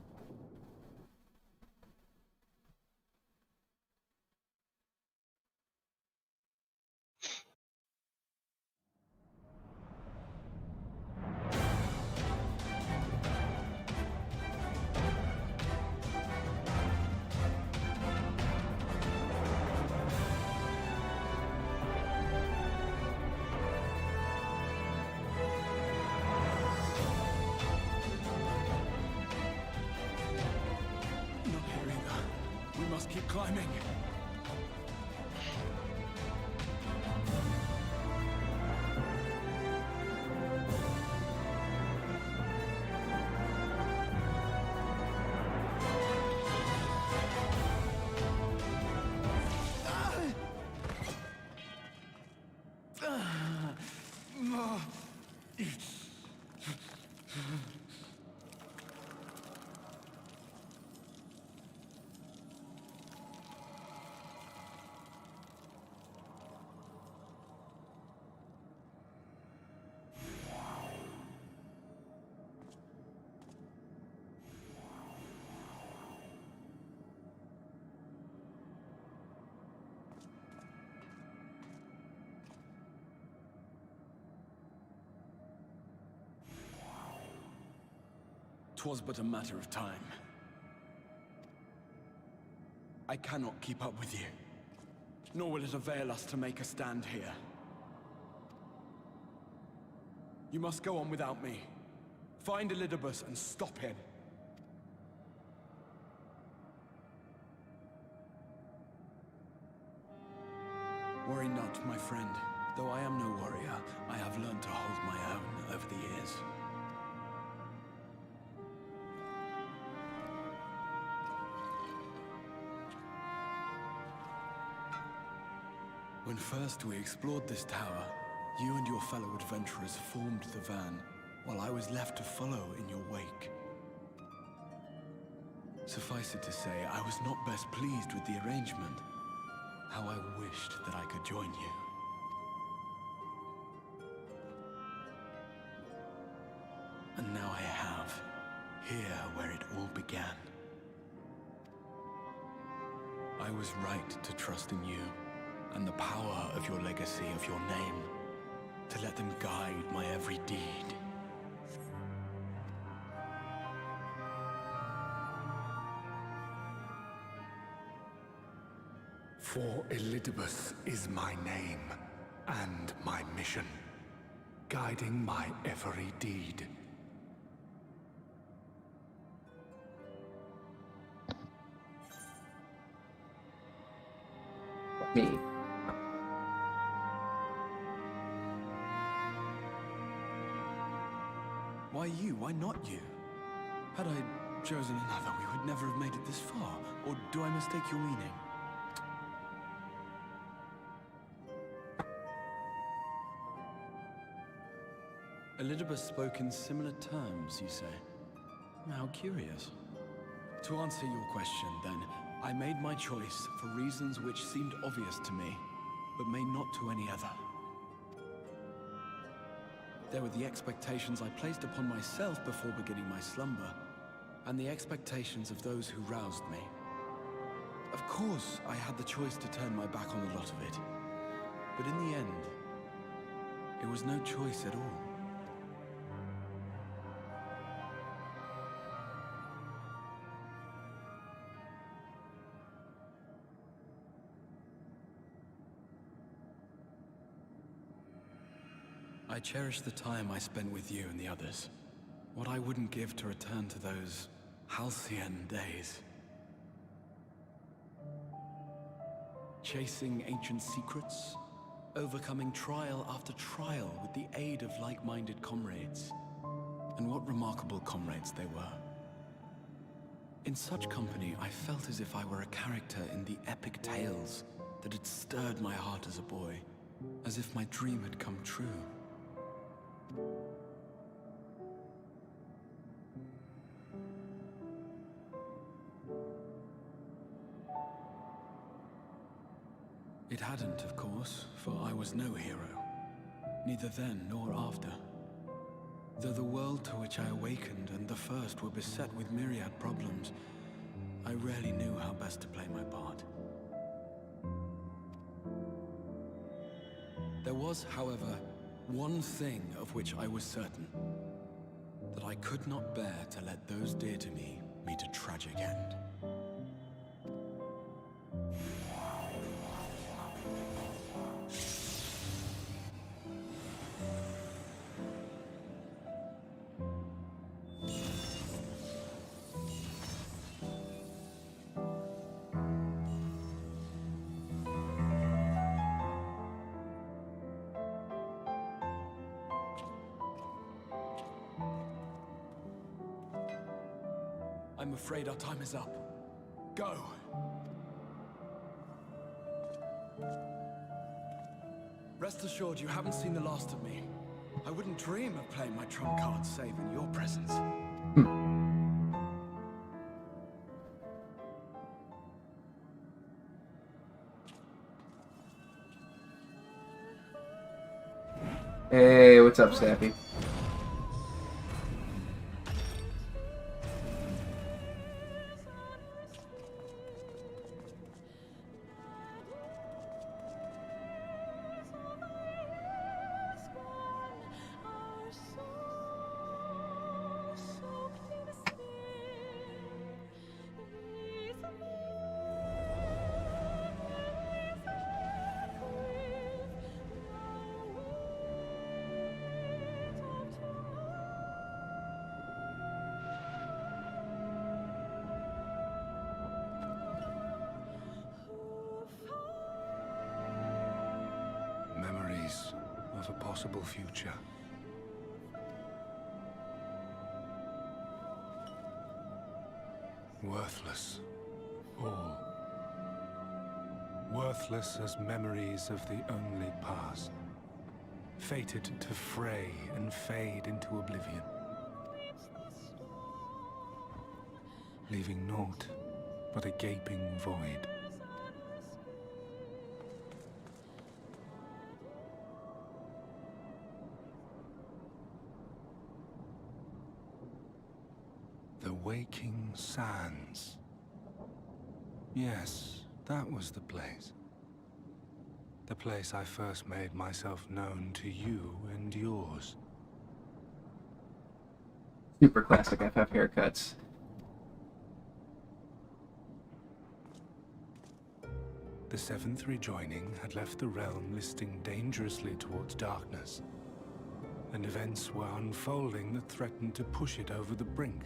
Keep climbing. Twas but a matter of time. I cannot keep up with you, nor will it avail us to make a stand here. You must go on without me. Find Elidibus and stop him. Worry not, my friend. Though I am no warrior, I have learned to hold my own over the years. When first we explored this tower, you and your fellow adventurers formed the van, while I was left to follow in your wake. Suffice it to say, I was not best pleased with the arrangement. How I wished that I could join you. And now I have, here where it all began. I was right to trust in you, and the power of your legacy, of your name, to let them guide my every deed. For Elidibus is my name, and my mission, guiding my every deed. Me. Why you? Why not you? Had I chosen another, we would never have made it this far. Or do I mistake your meaning? Elidibus spoke in similar terms, you say? How curious. To answer your question, then, I made my choice for reasons which seemed obvious to me, but may not to any other. There were the expectations I placed upon myself before beginning my slumber, and the expectations of those who roused me. Of course, I had the choice to turn my back on a lot of it, but in the end, it was no choice at all. I cherish the time I spent with you and the others. What I wouldn't give to return to those halcyon days. Chasing ancient secrets, overcoming trial after trial with the aid of like-minded comrades. And what remarkable comrades they were. In such company, I felt as if I were a character in the epic tales that had stirred my heart as a boy, as if my dream had come true. It hadn't, of course, for I was no hero, neither then nor after. Though the world to which I awakened and the first were beset with myriad problems, I rarely knew how best to play my part. There was, however, one thing of which I was certain, that I could not bear to let those dear to me meet a tragic end. I'm afraid our time is up. Go! Rest assured you haven't seen the last of me. I wouldn't dream of playing my trump card save in your presence. Hey, what's up, Snappy? Memories of a possible future. Worthless. All. Worthless as memories of the only past. Fated to fray and fade into oblivion. Leaving naught but a gaping void. The Waking Sands. Yes, that was the place. The place I first made myself known to you and yours. Super classic FF haircuts. The Seventh Rejoining had left the realm listing dangerously towards darkness, and events were unfolding that threatened to push it over the brink.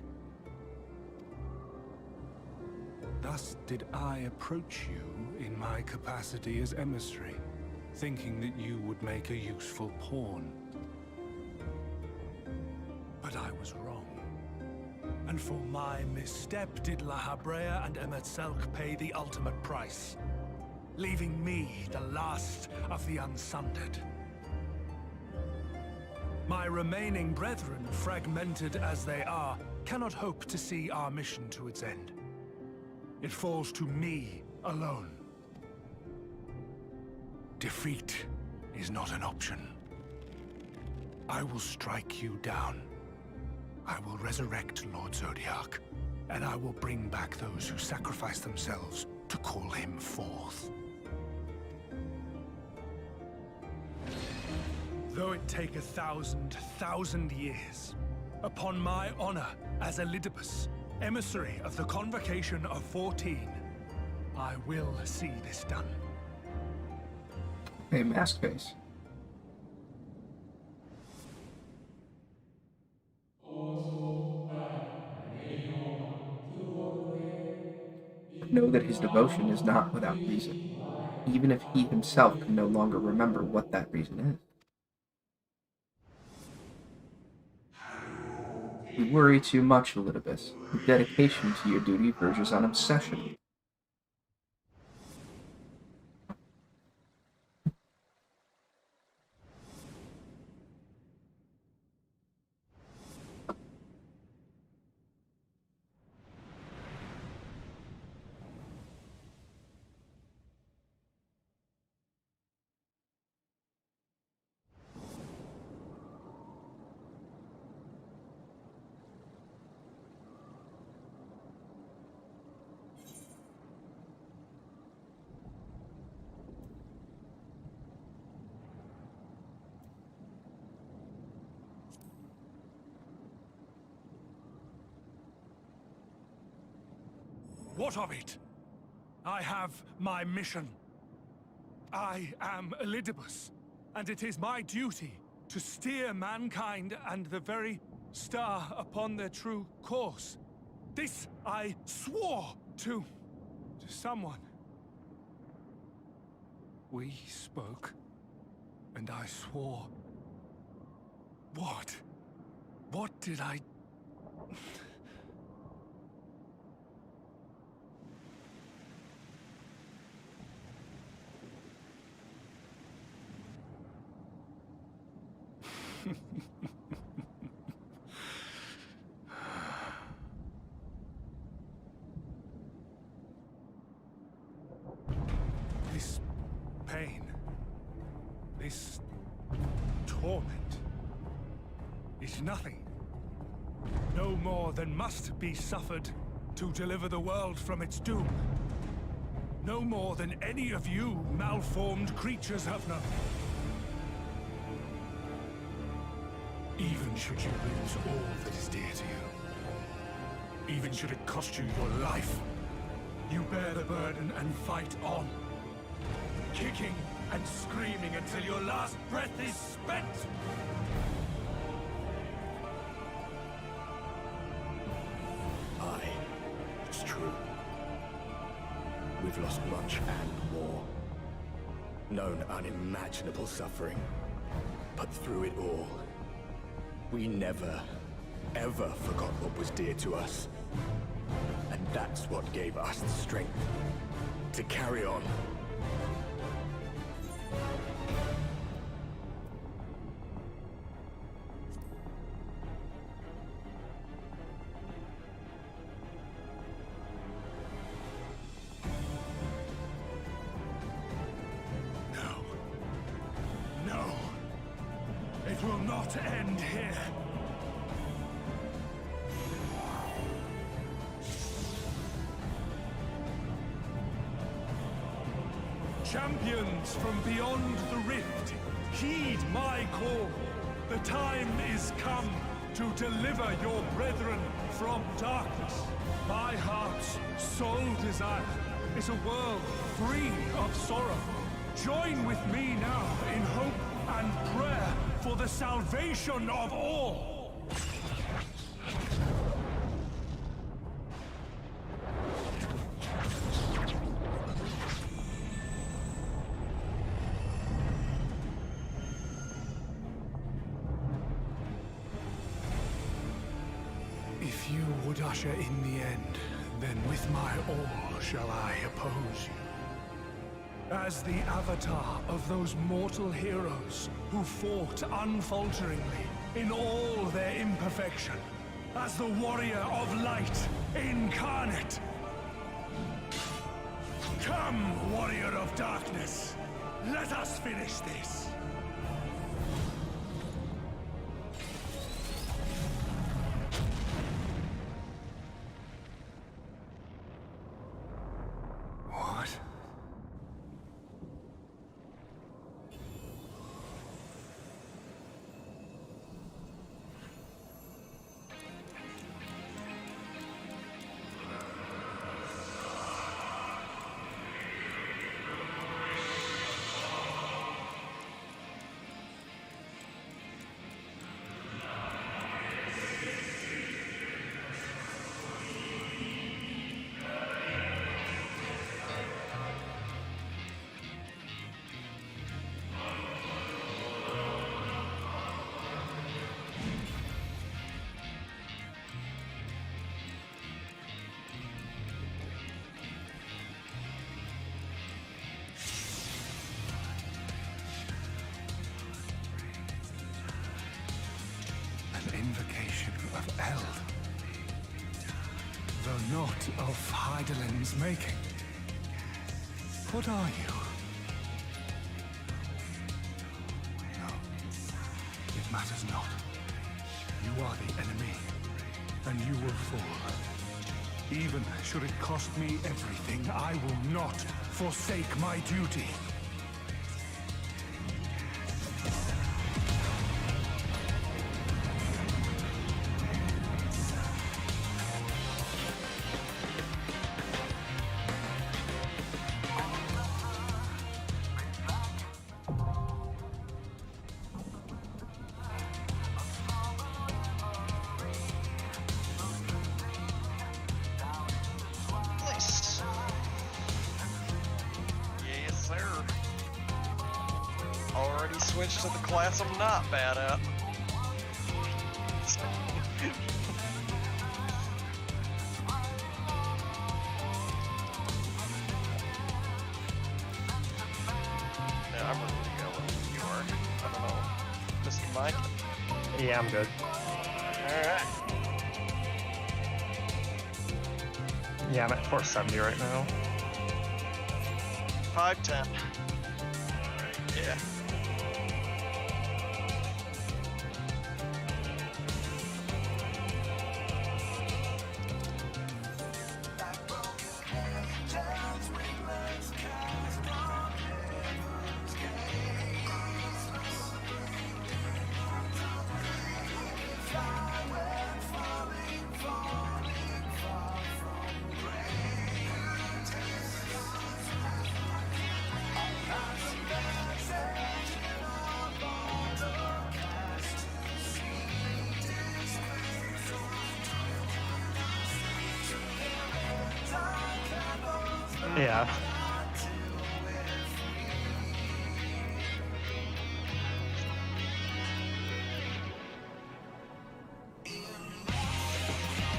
Thus did I approach you in my capacity as emissary, thinking that you would make a useful pawn. But I was wrong. And for my misstep did La Habrea and Emet-Selch pay the ultimate price, leaving me the last of the Unsundered. My remaining brethren, fragmented as they are, cannot hope to see our mission to its end. It falls to me alone. Defeat is not an option. I will strike you down. I will resurrect Lord Zodiac, and I will bring back those who sacrifice themselves to call him forth. Though it take 1,000 years, upon my honor as Elidibus, emissary of the Convocation of 14, I will see this done. Hey, mask face. know that his devotion is not without reason, even if he himself can no longer remember what that reason is. You worry too much, Elidibus. Your dedication to your duty verges on obsession. What of it? I have my mission. I am Elidibus, and it is my duty to steer mankind and the very star upon their true course. This I swore to someone. We spoke, and I swore. What? What did I... This pain, this torment, is nothing. No more than must be suffered to deliver the world from its doom. No more than any of you malformed creatures have known. Even should you lose all that is dear to you, even should it cost you your life, you bear the burden and fight on, kicking and screaming until your last breath is spent. Aye, it's true. We've lost much and more. Known unimaginable suffering. But through it all, we never, ever forgot what was dear to us. And that's what gave us the strength to carry on. No. It will not end here. Champions from beyond the rift, heed my call. The time is come to deliver your brethren from darkness. My heart's sole desire is a world free of sorrow. Join with me now in hope and prayer for the salvation of all. If you would usher in the end, then with my all shall I oppose you. As the avatar of those mortal heroes who fought unfalteringly in all their imperfection. As the warrior of light incarnate. Come, warrior of darkness. Let us finish this. held. Though not of Heidelin's making. What are you? No, it matters not. You are the enemy, and you will fall. Even should it cost me everything, I will not forsake my duty. Nice. Yes, sir. Already switched to the class I'm not bad at. Yeah, I'm ready to go when you are. I don't know. Mr. Mike? Yeah, I'm good. Alright. Yeah, I'm at 470 right now. 510. Yeah. Yeah.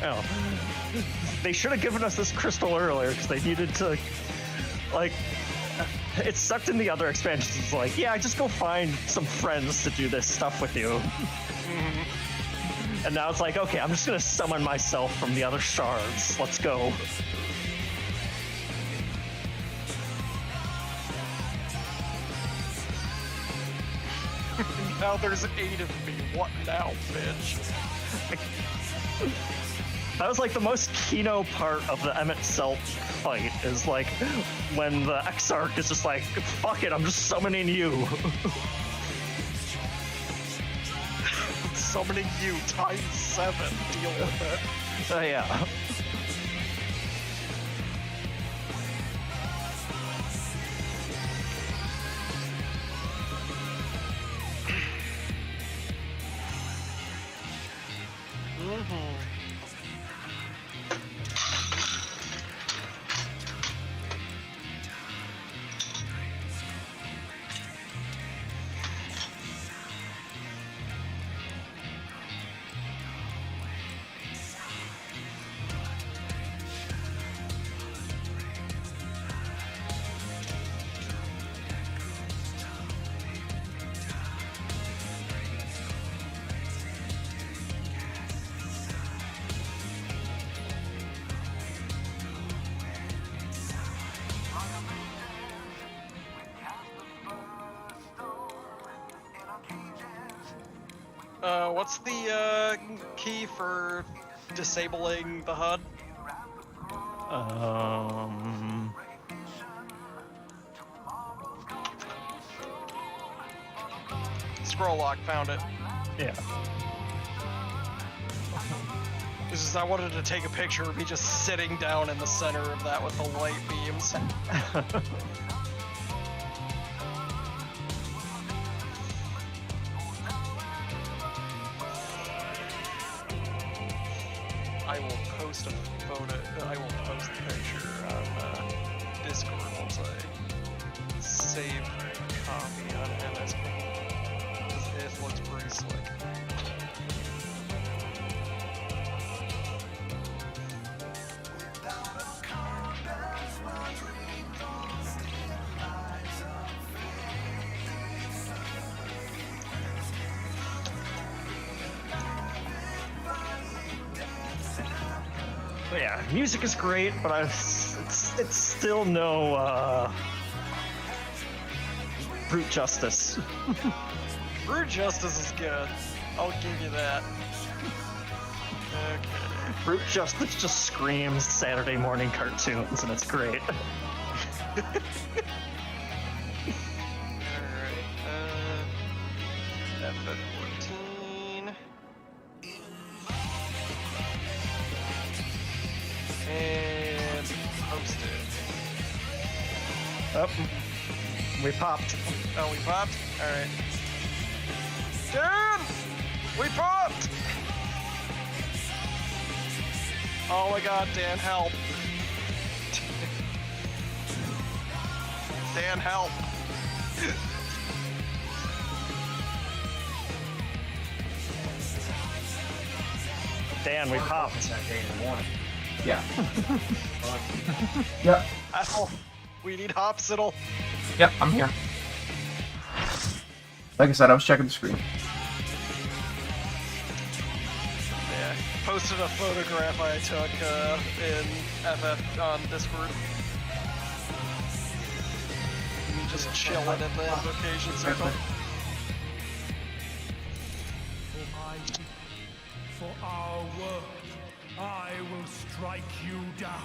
Oh. They should have given us this crystal earlier, because they needed to, like, it sucked in the other expansions. It's like, yeah, just go find some friends to do this stuff with you. And now it's like, okay, I'm just gonna summon myself from the other shards. Let's go. Now there's 8 of me. What now, bitch? That was like the most Kino part of the Emmett Celt fight, is like when the Exarch is just like, fuck it, I'm just summoning you. Summoning you times 7. Deal with it. Yeah. What's the key for disabling the HUD? Scroll lock, found it. Yeah. This is, I wanted to take a picture of me just sitting down in the center of that with the light beams. I will post a photo, I will post the picture on Discord once I save a copy on MSQ. It looks pretty slick. Yeah, music is great, but it's still no brute justice. Brute justice is good. I'll give you that. Okay. Brute justice just screams Saturday morning cartoons, and it's great. Alright. FF14. And post it. Oh, we popped. Oh, we popped? Alright. Dan! We popped! Oh my god, Dan, help. Dan, help. Dan, we popped. Yeah. Yep. Ow. We need Hopsiddle. Yep, I'm here. Like I said, I was checking the screen. Yeah, posted a photograph I took in FF on Discord. Me just chilling in the invocation circle. For our work, I will strike you down.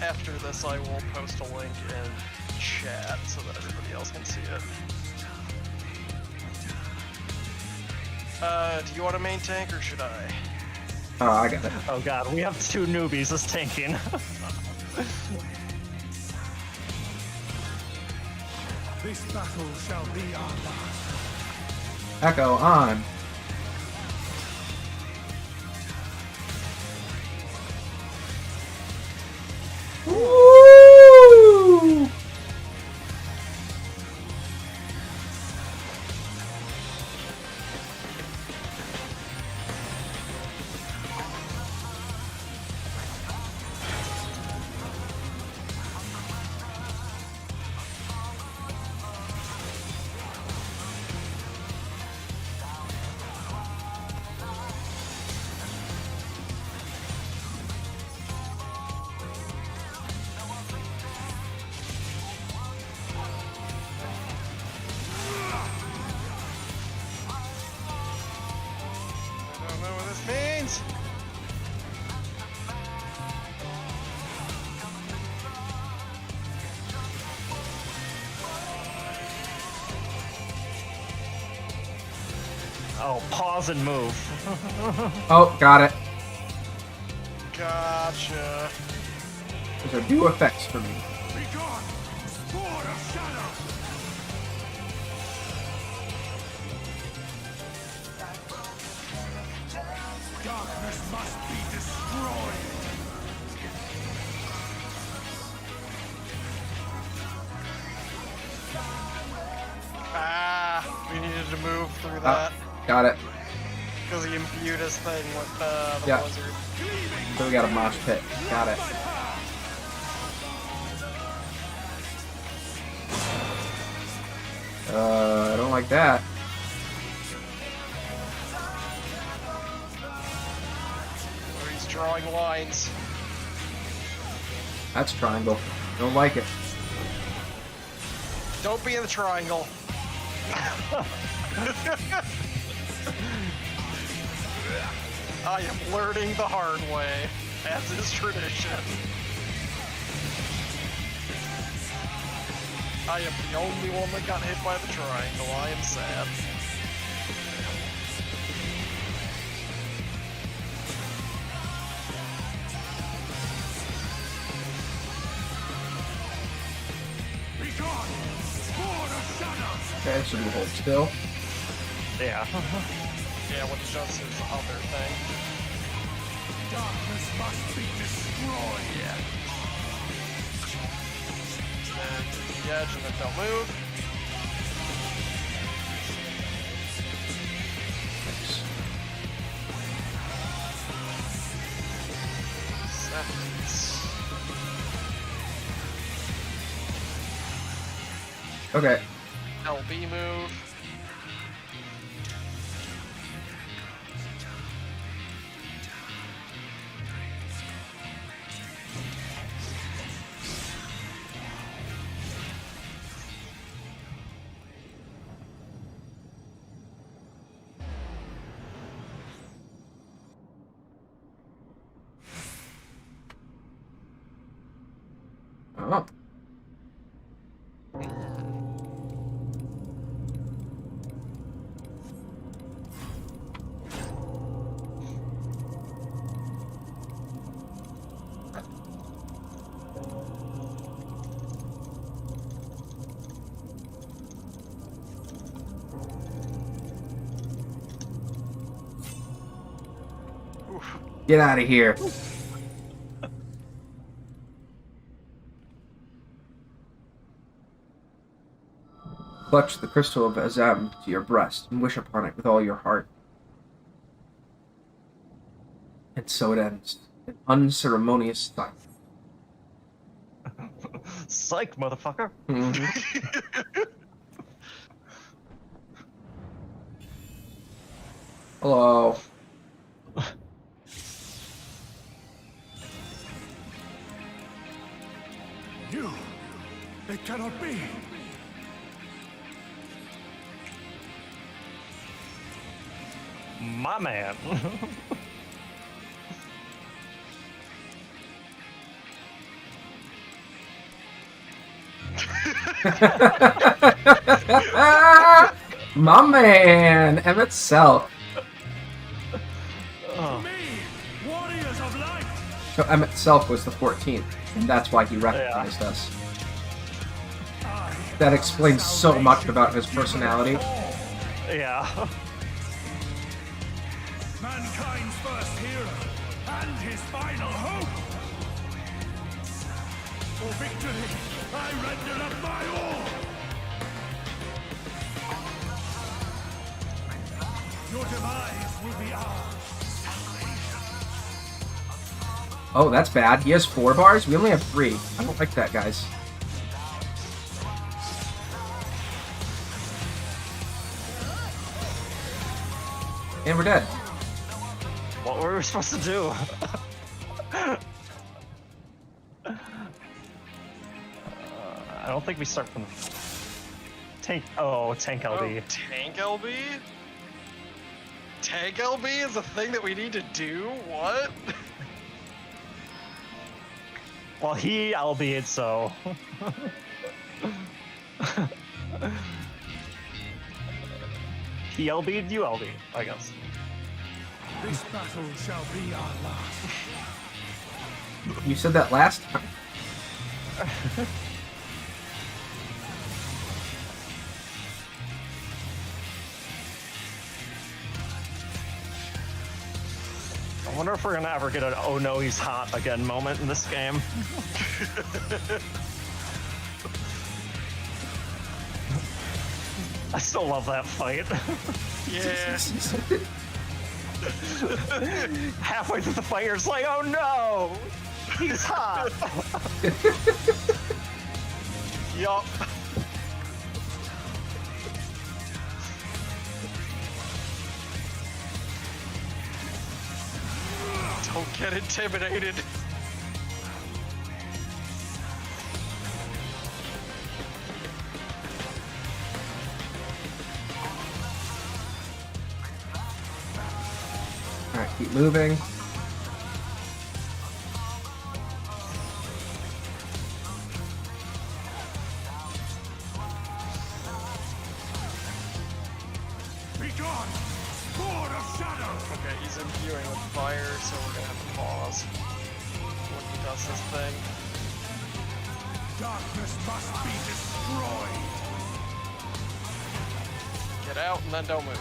After this, I will post a link in chat so that everybody else can see it. Do you want a main tank or should I? Oh, I got it. Oh god, we have two newbies as tanking. This battle shall be our last. Echo on. Woo! Oh, pause and move. Oh, got it. Gotcha. Those are new effects for me. Be gone! Sword of Shadow! Darkness must be destroyed! Ah, we needed to move through that. Got it. Because he imbued his thing with the Yeah. blizzard. So we got a mosh pit. Got it. I don't like that. Or he's drawing lines. That's triangle. Don't like it. Don't be in the triangle. I am learning the hard way, as is tradition. I am the only one that got hit by the triangle. I am sad. Be gone! Sword of Shadow! Okay, should we hold still? Yeah. Yeah, what it does is the other thing. Darkness must be destroyed! Yeah. Then to the edge and then don't move. Sevens. Okay. LB move. Oh. Get out of here. Clutch the crystal of Azem to your breast and wish upon it with all your heart. And so it ends. An unceremonious sight. Psych, motherfucker. Hello. You! It cannot be! My man. My man, Emmett Self. Oh. Warriors of light! So Emmett Self was the 14th, and that's why he recognized us. That explains so much about his personality. Yeah. Mankind's first hero, and his final hope! For victory, I render up my all! Your demise will be ours. Oh, that's bad. He has 4 bars? We only have 3. I don't like that, guys. And we're dead. What were we supposed to do? I don't think we start from tank. Oh, tank LB. Oh, tank LB? Tank LB is a thing that we need to do? What? Well, he LB'd, so. He LB'd, you LB, I guess. This battle shall be our last. You said that last time. I wonder if we're gonna ever get an "oh no, he's hot" again moment in this game. I still love that fight. Yeah. Halfway through the fight, you're just like, "Oh no, he's hot." Yup. Don't get intimidated. Alright, keep moving. Be gone! Sword of shadow! Okay, he's imbuing with fire, so we're gonna have to pause when he does this thing. Darkness must be destroyed! Get out and then don't move.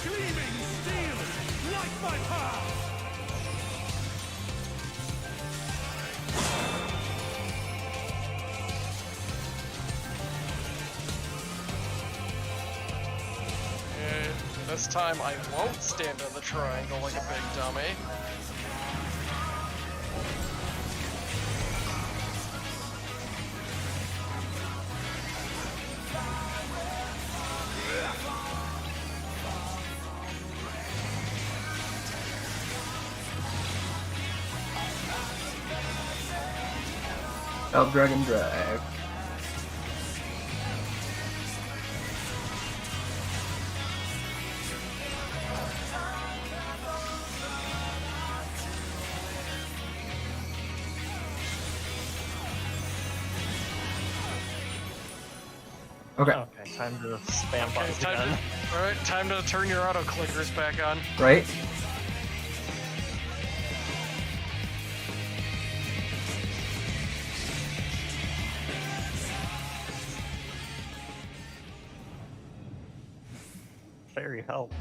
Gleaming steel! Light my path! This time I won't stand in the triangle like a big dummy. Elf Dragon Drag. Okay. Okay, time to spam buttons again. Alright, time to turn your auto clickers back on. Right? Fairy help.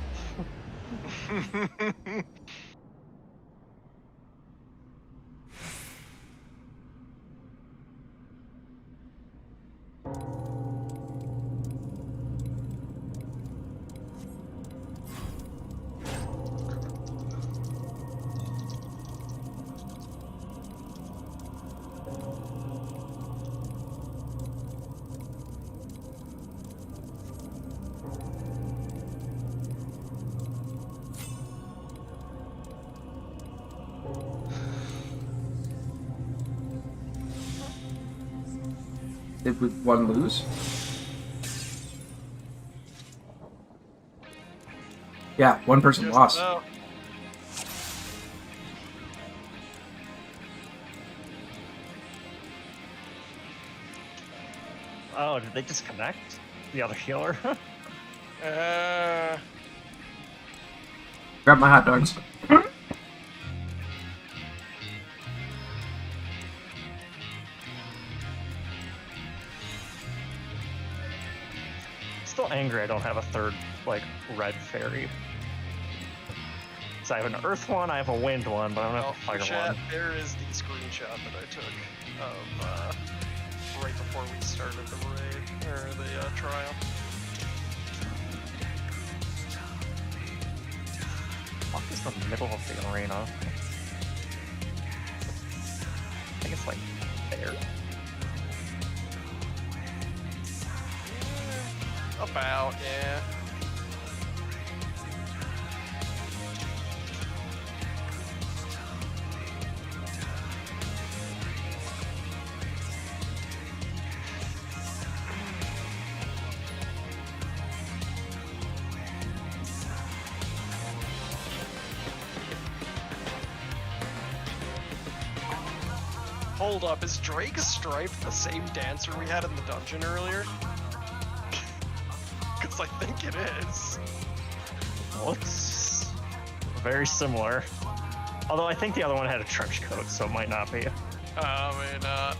Did one lose? Yeah, one person lost. So. Oh, did they disconnect? The other healer? Grab my hot dogs. Still angry I don't have a third, like, red fairy. So I have an earth one, I have a wind one, but I don't have a fire one. There is the screenshot that I took of right before we started the raid, or the trial. What is the middle of the arena? I think it's like there. About, yeah. Hold up, is Drake Stripe the same dancer we had in the dungeon earlier? Because I think it is. Looks very similar. Although I think the other one had a trench coat, so it might not be. May not.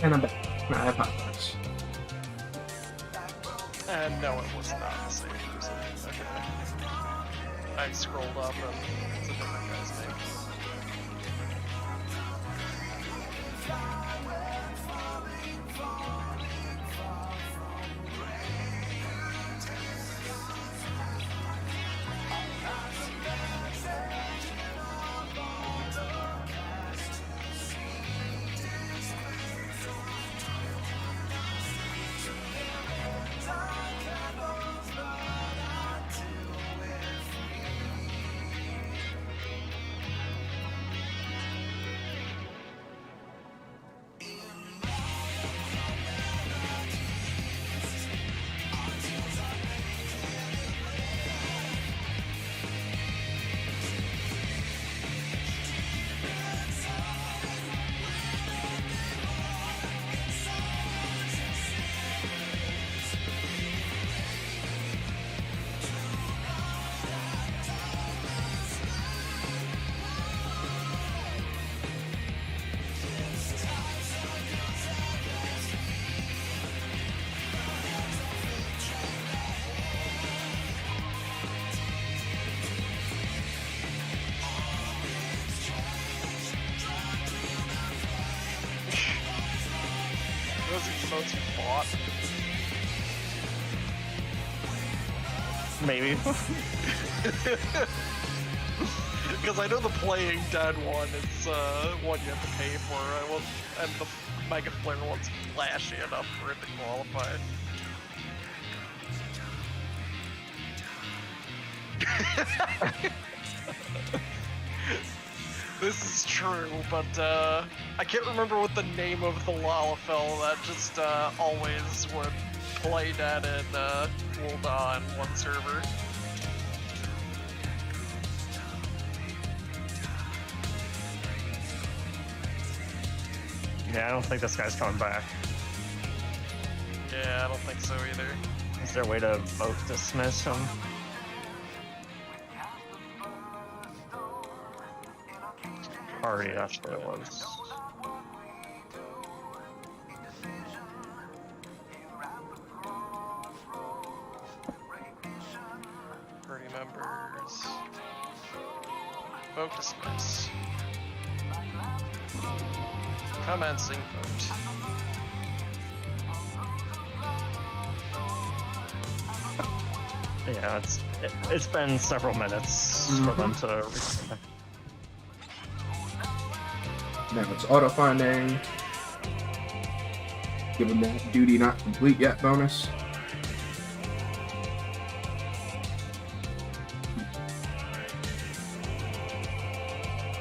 And I'm back. No, I have hot dogs. And no, it was not the same person. Okay. I scrolled up and it's a different guy's name. bot. Maybe. Because I know the playing dead one is one you have to pay for, and the Mega Flare one's flashy enough for it to qualify. This is true, but I can't remember what the name of the Lalafell that just always would play dead in Wulda on one server. Yeah, I don't think this guy's coming back. Yeah, I don't think so either. Is there a way to vote dismiss him? Party, that's what it was. Party members. Vote dismiss. Commencing vote. Yeah, it's been several minutes for them to reconnect. Now it's auto finding. Give them that duty not complete yet bonus.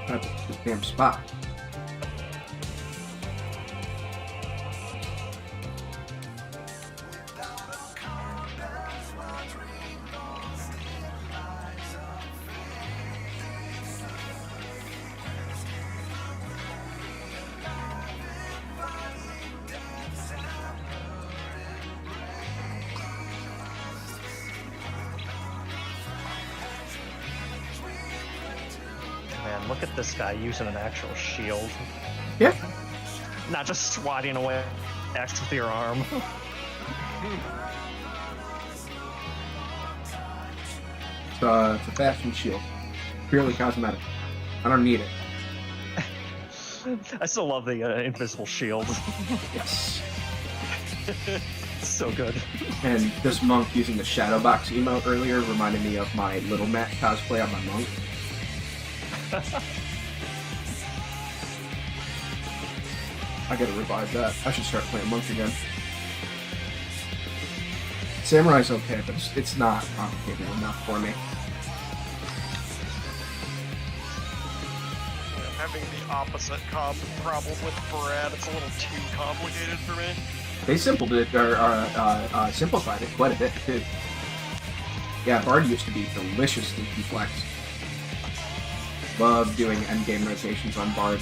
That's the damn spot. Man, look at this guy using an actual shield. Yeah. Not just swatting away axe with your arm. It's a fashion shield. Purely cosmetic. I don't need it. I still love the invisible shield. Yes. So good. And this monk using the shadow box emote earlier reminded me of my Little Matt cosplay on my monk. I gotta revive that. I should start playing monk again. Samurai's okay, but it's not complicated enough for me. Having the opposite problem with Brad, it's a little too complicated for me. They simplified it quite a bit too. Yeah, Bard used to be deliciously complex. Love doing endgame rotations on Bard.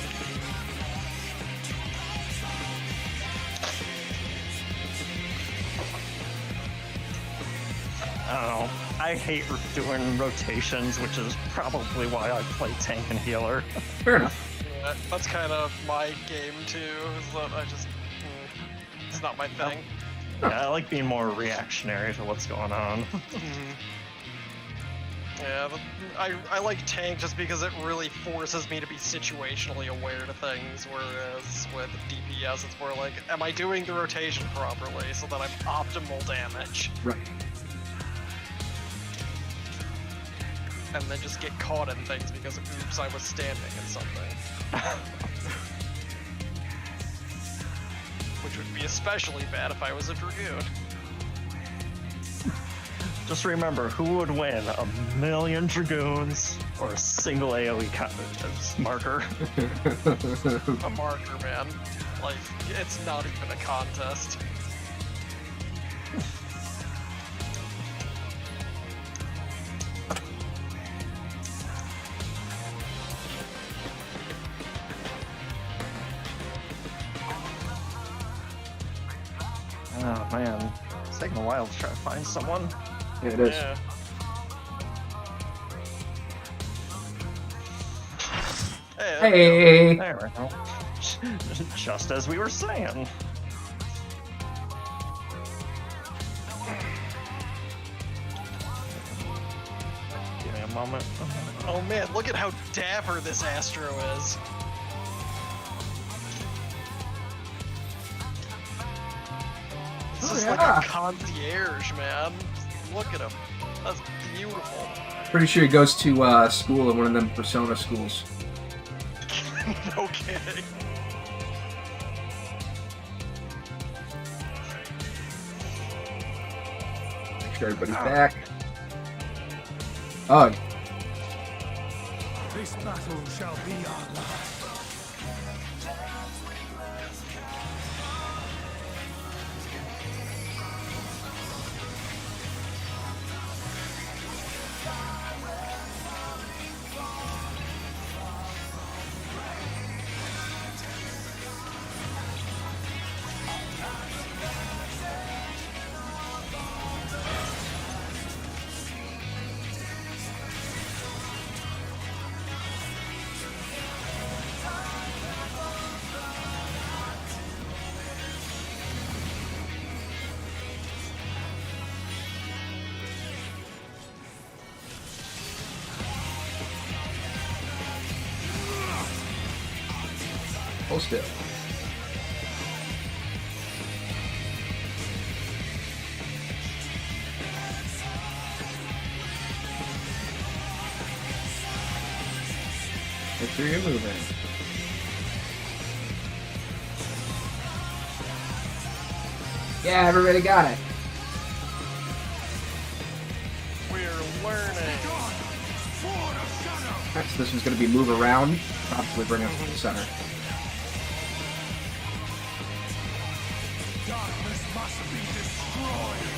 I don't know. I hate doing rotations, which is probably why I play tank and healer. Fair enough. Yeah, that's kind of my game too, is that I just... it's not my thing. Yeah, I like being more reactionary to what's going on. Yeah, I like tank just because it really forces me to be situationally aware to things, whereas with DPS it's more like, am I doing the rotation properly so that I'm optimal damage? Right. And then just get caught in things because, oops, I was standing in something. Which would be especially bad if I was a Dragoon. Just remember, who would win, a million Dragoons or a single AoE marker? A marker, man. Like, it's not even a contest. Oh man, it's taking a while to try to find someone. Yeah, it is. Yeah. Hey! There we go. Just as we were saying. Give me a moment. Oh man, look at how dapper this Astro is. is like a concierge, man. Look at him. That's beautiful. Pretty sure he goes to school in one of them Persona schools. No kidding. Make sure everybody's back. Oh. This battle shall be our last. Hold still. Make sure you're moving. Yeah, everybody got it. We're learning. Next, this one's going to be move around. Probably bring us to the center. Darkness must be destroyed.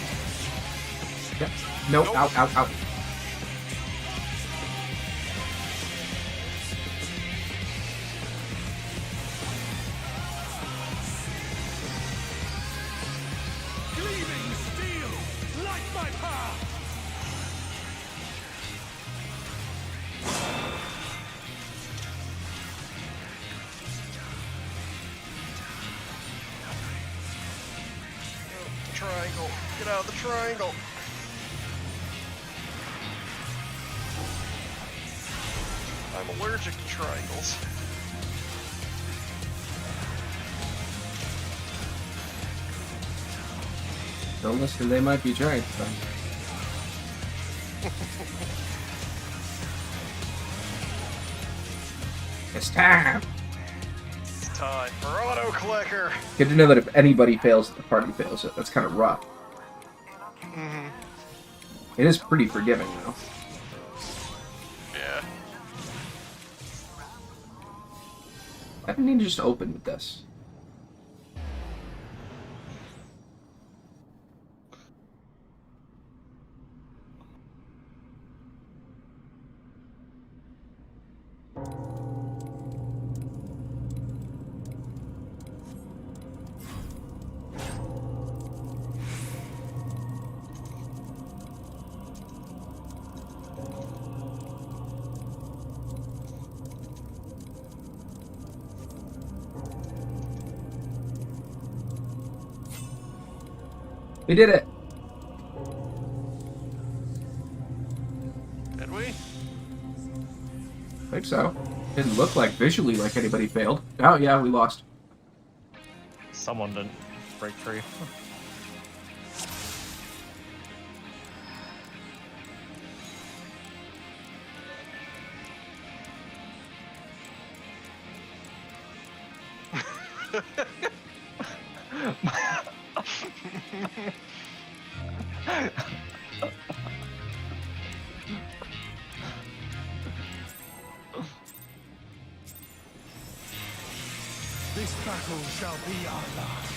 Yep. Nope. Out, out, out. Gleaming steel, light my path. Triangle. Get out of the triangle. I'm allergic to triangles. Don't listen, they might be trying. It's time! It's time for auto clicker. Good to know that if anybody fails it, the party fails it. That's kind of rough. Mm-hmm. It is pretty forgiving, though. Yeah. I didn't need to just open with this. We did it! Did we? I think so. Didn't look like visually like anybody failed. Oh yeah, we lost. Someone didn't break free. This battle shall be our last.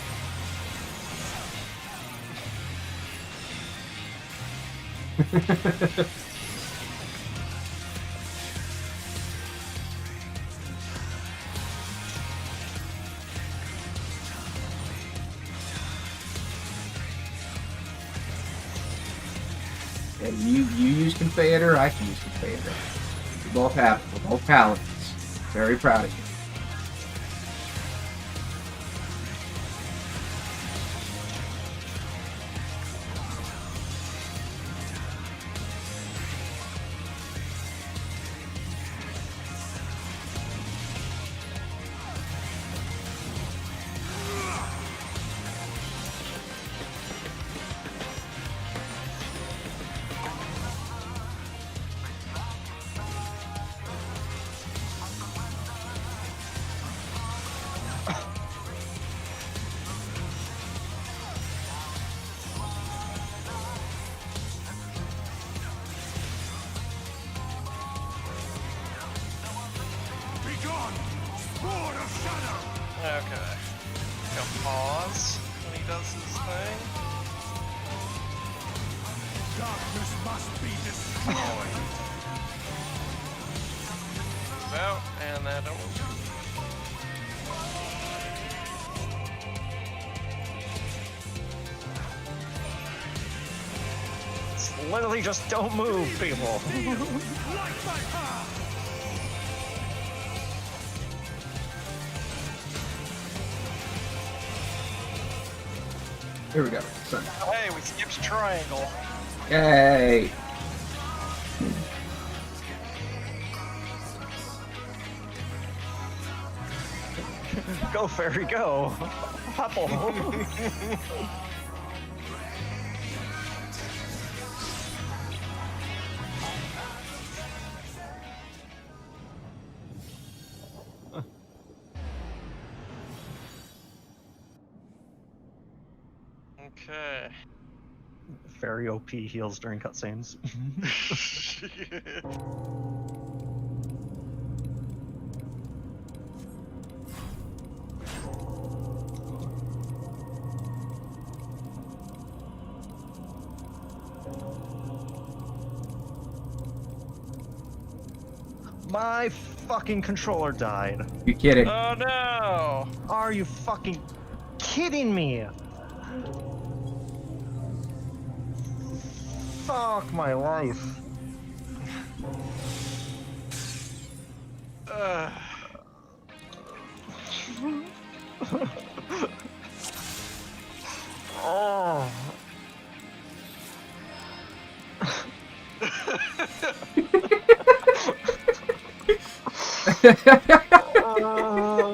And you use Confader, I can use Confader. We both have it. We're both paladins. Very proud of you. Darkness must be destroyed. Well, and that don't. Literally just don't move, people. Here we go. Son. Oh, hey, we skipped triangle. Yay! Go, fairy, go. Hopple. Okay. Very OP heals during cutscenes. My fucking controller died. You kidding? Oh no! Are you fucking kidding me? Fuck my life. Oh.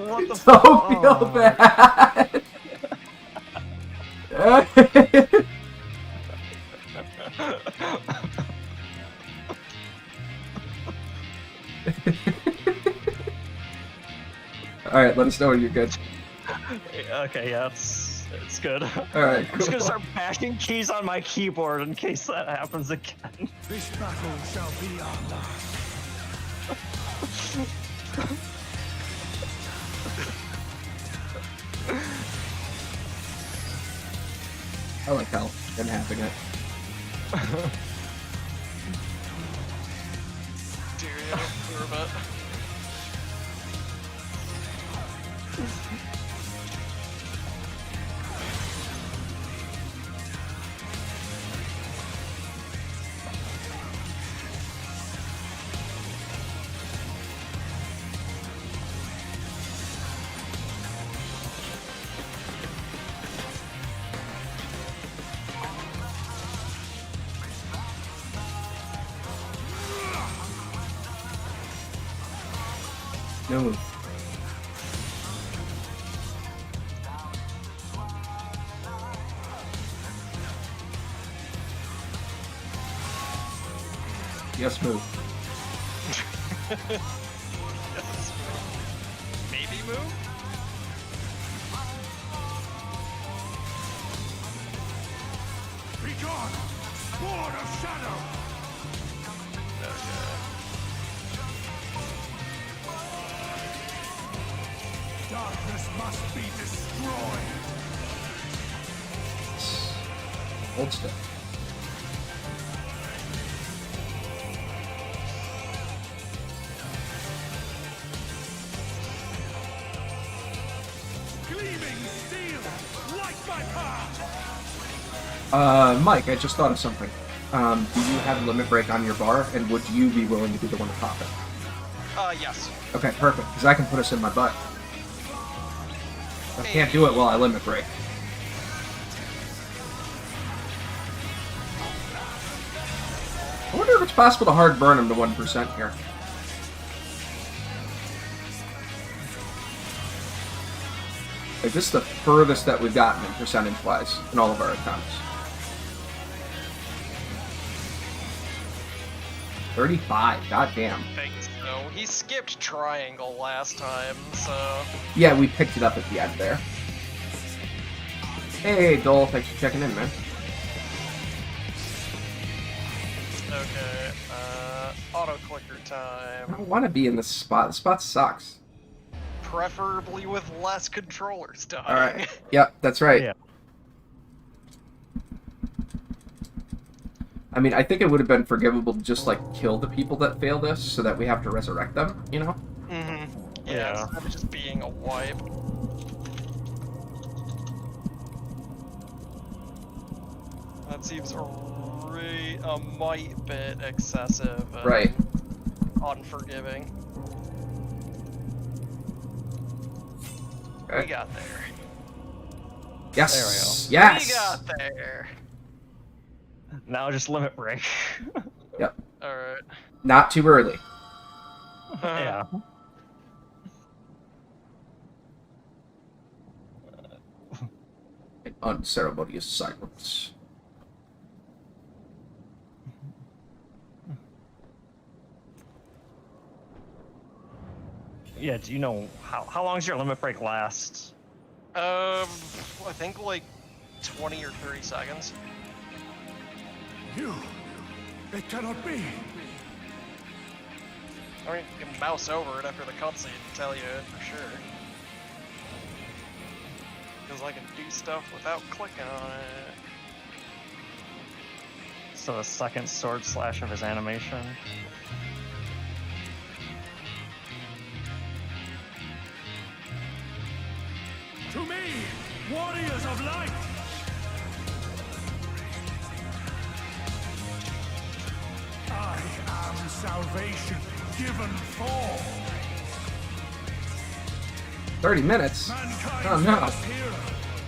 What the Don't feel bad. Alright, let us know when you're good. Okay, yeah, it's good. Alright, I'm just gonna start bashing keys on my keyboard in case that happens again. This battle shall be our last. I like how I'm having it. Dear, poor bit. No. Yes, move. Yes. Maybe move? Be gone! Sword of Shadow! Okay. Darkness must be destroyed! Old stuff. Gleaming steel! Light my path! Mike, I just thought of something. Do you have limit break on your bar, and would you be willing to be the one to pop it? Yes. Okay, perfect, because I can put us in my butt. I can't do it while I limit break. I wonder if it's possible to hard burn him to 1% here. Like, this is the furthest that we've gotten in percentage-wise in all of our attempts. 35, goddamn. I think so. He skipped triangle last time, so... Yeah, we picked it up at the end there. Hey, Dole, thanks for checking in, man. Okay, auto-clicker time. I don't want to be in this spot. The spot sucks. Preferably with less controllers dying. Alright. Yep, that's right. Yeah. I mean, I think it would have been forgivable to just, like, kill the people that fail this so that we have to resurrect them, you know? Mm-hmm. Yeah, instead of just being a wipe. That seems a mite bit excessive and right. unforgiving. Okay. We got there. Yes! There we go. Yes! We got there! Now just limit break. Yep. Alright. Not too early. Yeah. An unceremonious silence. Yeah, do you know how long does your limit break last? I think like 20 or 30 seconds. It cannot be. I mean, you can mouse over it after the cutscene to tell you for sure. Because I can do stuff without clicking on it. So the second sword slash of his animation. To me, warriors of light! I am salvation given for 30 minutes? mankind's Oh no. first hero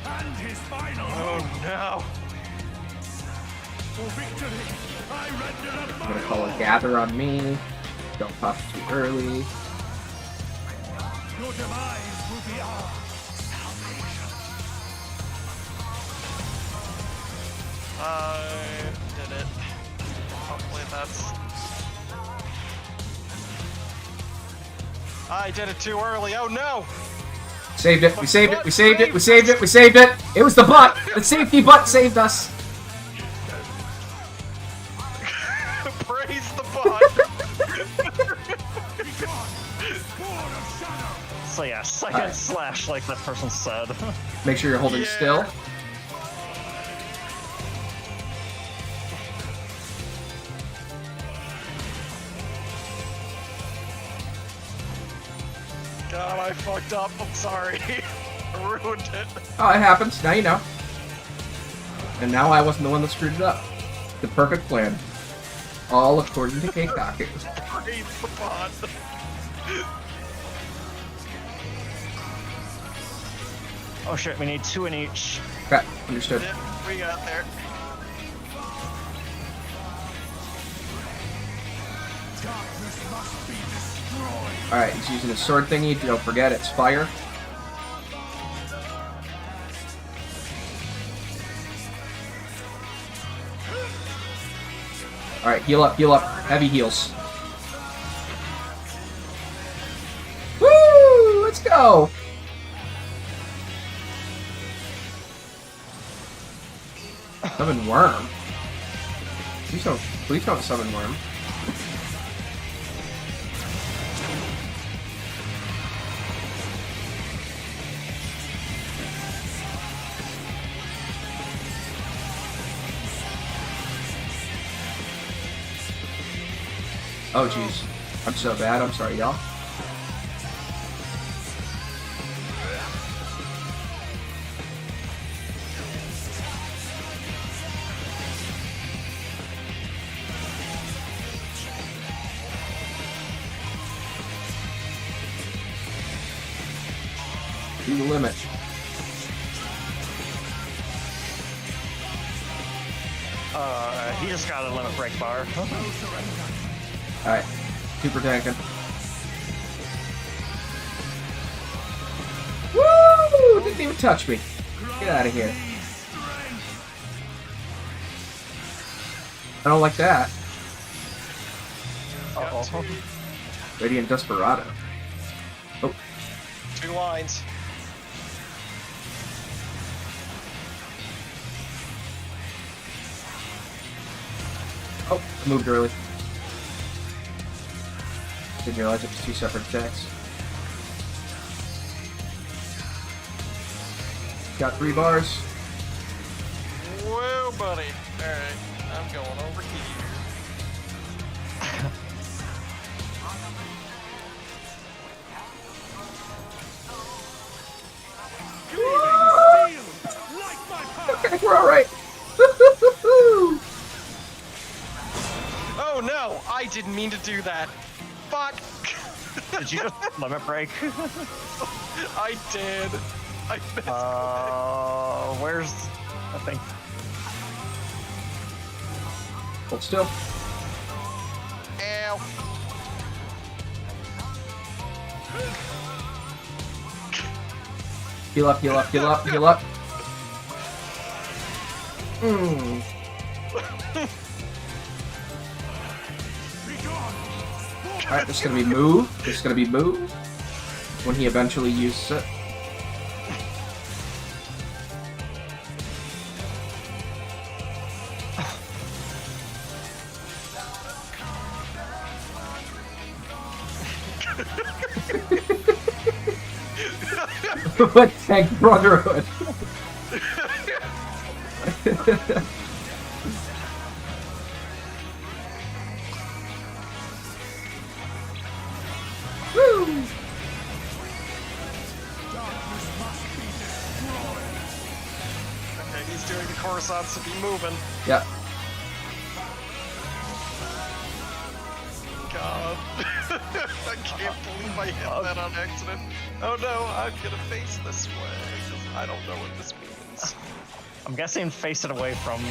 and his final Oh hope. no! For victory, I render up I'm gonna my call a all. gather on me. Don't pop too early. Your demise will be our salvation. I did it. Hopefully that's... I did it too early, oh no! Saved it, we saved it, we saved it, we saved it, we saved it! It was the butt! The safety butt saved us! Praise the bot! So yeah, second slash like that person said. Make sure you're holding still. God, I fucked up, I'm sorry. I ruined it. Oh, it happens. Now you know. And now I wasn't the one that screwed it up. The perfect plan. All according to Keikaku. Praise the bot. Oh shit, we need 2 in each. Okay, understood. Yeah, we got there. Darkness must be destroyed. Alright, he's using his sword thingy. Don't forget, it's fire. Alright, heal up, heal up. Heavy heals. Woo! Let's go! Summon worm. Please don't summon worm. Oh jeez. I'm so bad, I'm sorry y'all. To the limit. He just got a limit break bar. Alright, super tanking. Woo! Didn't even touch me. Get out of here. I don't like that. Uh-oh. Radiant Desperado. Oh. 2 lines. Oh, I moved early. Didn't realize it was 2 separate attacks. Got 3 bars. Whoa, buddy. Alright, I'm going over here. Oh no! I didn't mean to do that. Fuck! Did you just limit break? I did. I missed where's the thing? Hold still. Ow. Heal up, heal up, heal up, heal up. Alright, this is gonna be move. This is gonna be move. When he eventually uses it. What tank brotherhood? Woo! Okay, he's doing the Coruscants to be moving. Yep. God. I can't believe I hit that on accident. Oh no, I'm gonna face this way, because I don't know what this means. I'm guessing face it away from...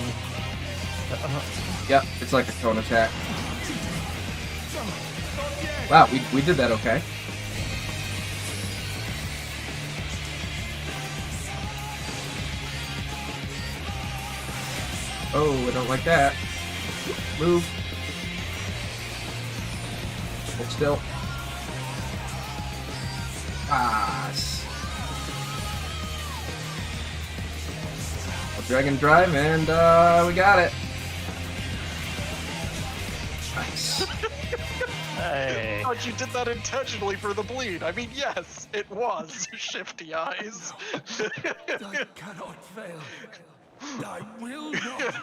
Yep, it's like a cone attack. Wow, we did that okay. Oh, I don't like that. Move. Hold still. Ah. Dragon drive, and we got it. Nice. Hey. I thought you did that intentionally for the bleed. I mean, yes, it was. Shifty eyes. I cannot fail. I will not.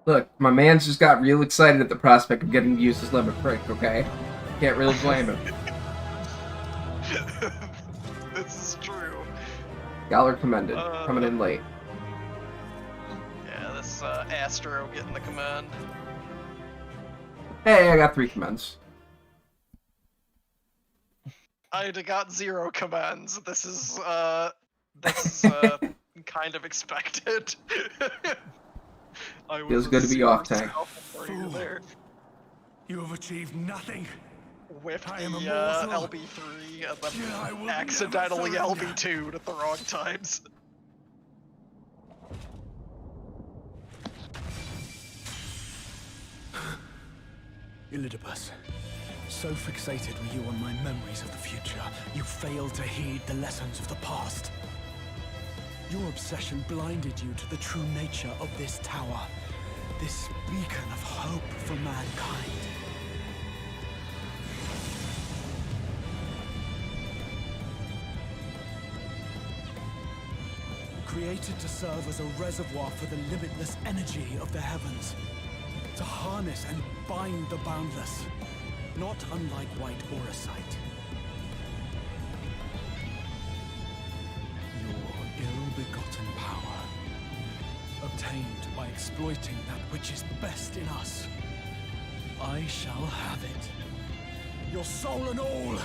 Look, my man's just got real excited at the prospect of getting to use his limit break, okay? Can't really blame him. This is true. Scholar commended. Coming in late. Yeah, this Astro getting the command. Hey, I got 3 commends. I got 0 commands. This is kind of expected. I Feels good to be off tank. You have achieved nothing. Whipped I am the immortal. LB3 and I then will accidentally never surrender. LB2'd at the wrong times. Elidibus, so fixated were you on my memories of the future, you failed to heed the lessons of the past. Your obsession blinded you to the true nature of this tower, this beacon of hope for mankind. Created to serve as a reservoir for the limitless energy of the heavens. To harness and bind the boundless, not unlike white auracite. Your ill-begotten power, obtained by exploiting that which is best in us. I shall have it. Your soul and all!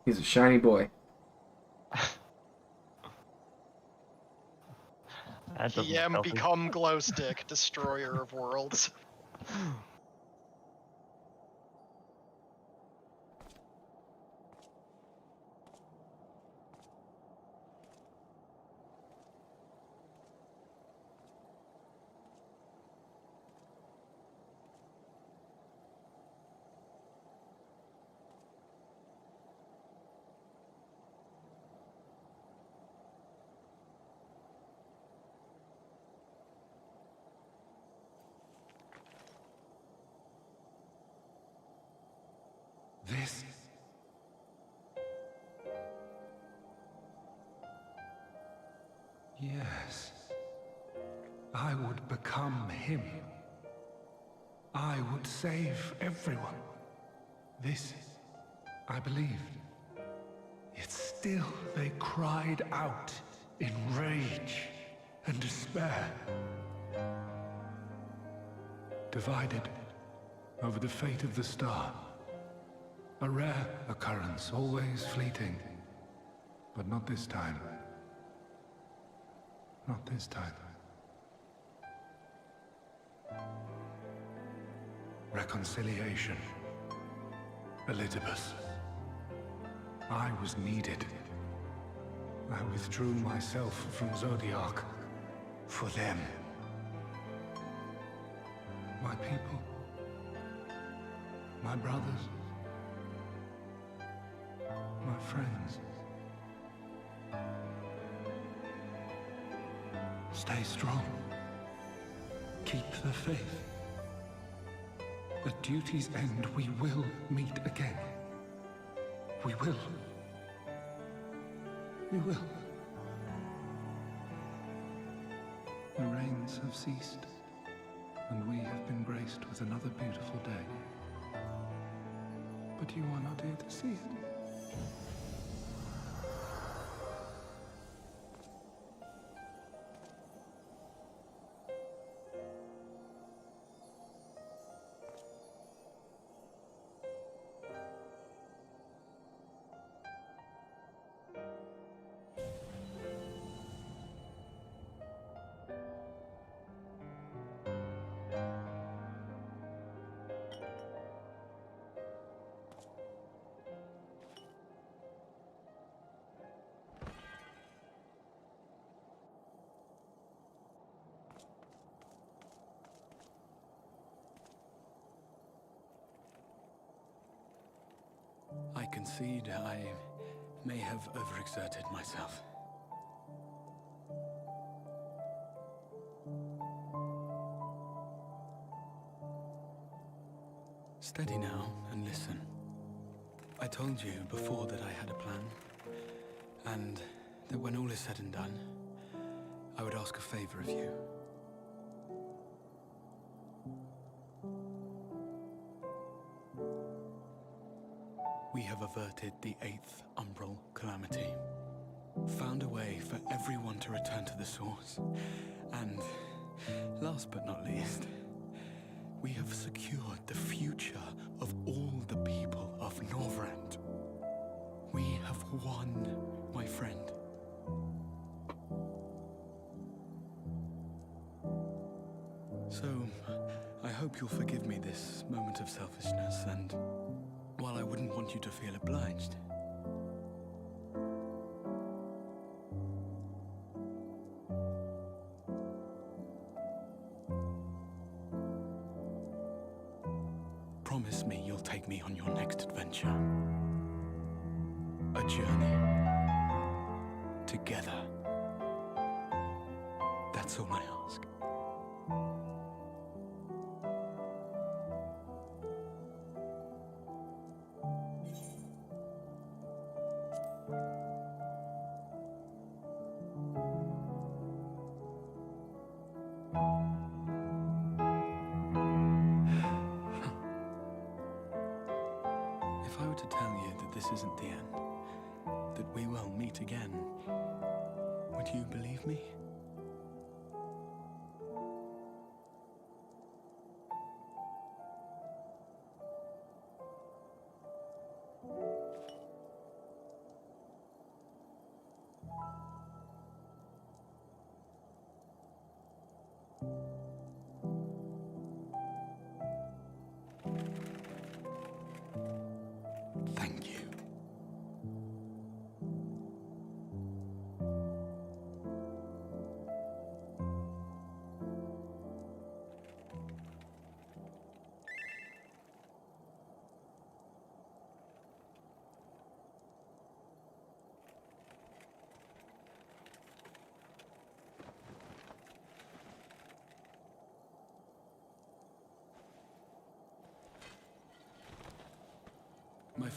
He's a shiny boy. TM become Glowstick, destroyer of worlds. This... Yes. I would become him. I would save everyone. This, I believed. Yet still they cried out in rage and despair. Divided over the fate of the star. A rare occurrence, always fleeting. But not this time. Not this time. Reconciliation. Elizabeth. I was needed. I withdrew myself from Zodiac. For them. My people. My brothers. My friends. Stay strong. Keep the faith. At duty's end, we will meet again. We will. We will. The rains have ceased, and we have been graced with another beautiful day. But you are not here to see it. I concede I may have overexerted myself. Steady now and listen. I told you before that I had a plan, and that when all is said and done, I would ask a favor of you. We have averted the 8th Umbral Calamity, found a way for everyone to return to the source, and, last but not least, we have secured the future of all the people of Norvrand. We have won, my friend. So, I hope you'll forgive me this moment of selfishness, and while I wouldn't want you to feel obliged, promise me you'll take me on your next adventure. A journey. Together. That's all I ask. If I were to tell you that this isn't the end, that we will meet again, would you believe me?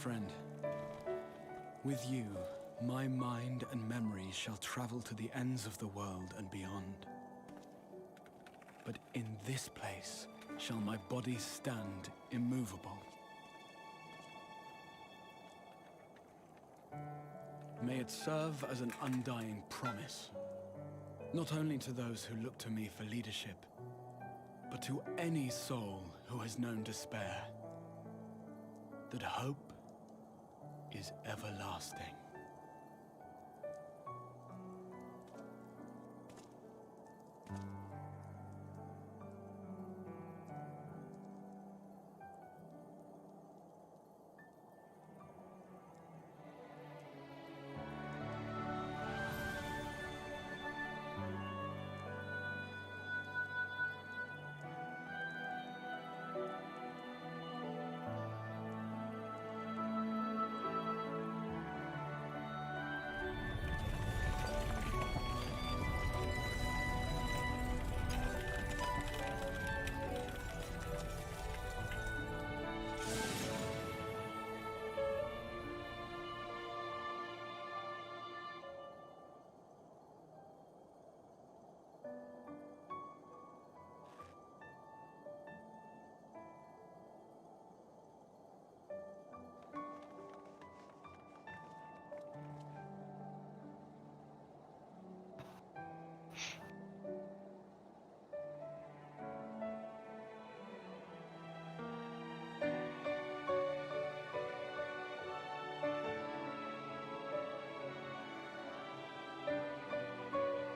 friend. With you, my mind and memory shall travel to the ends of the world and beyond. But in this place shall my body stand immovable. May it serve as an undying promise, not only to those who look to me for leadership, but to any soul who has known despair, that hope is everlasting.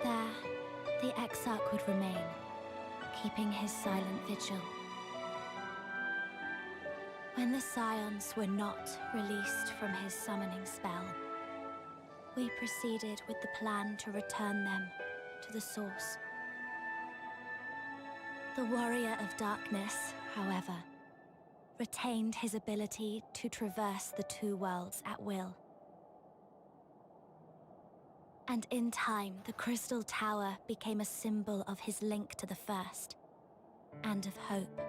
There, the Exarch would remain, keeping his silent vigil. When the Scions were not released from his summoning spell, we proceeded with the plan to return them to the source. The Warrior of Darkness, however, retained his ability to traverse the two worlds at will. And in time, the Crystal Tower became a symbol of his link to the First, and of hope.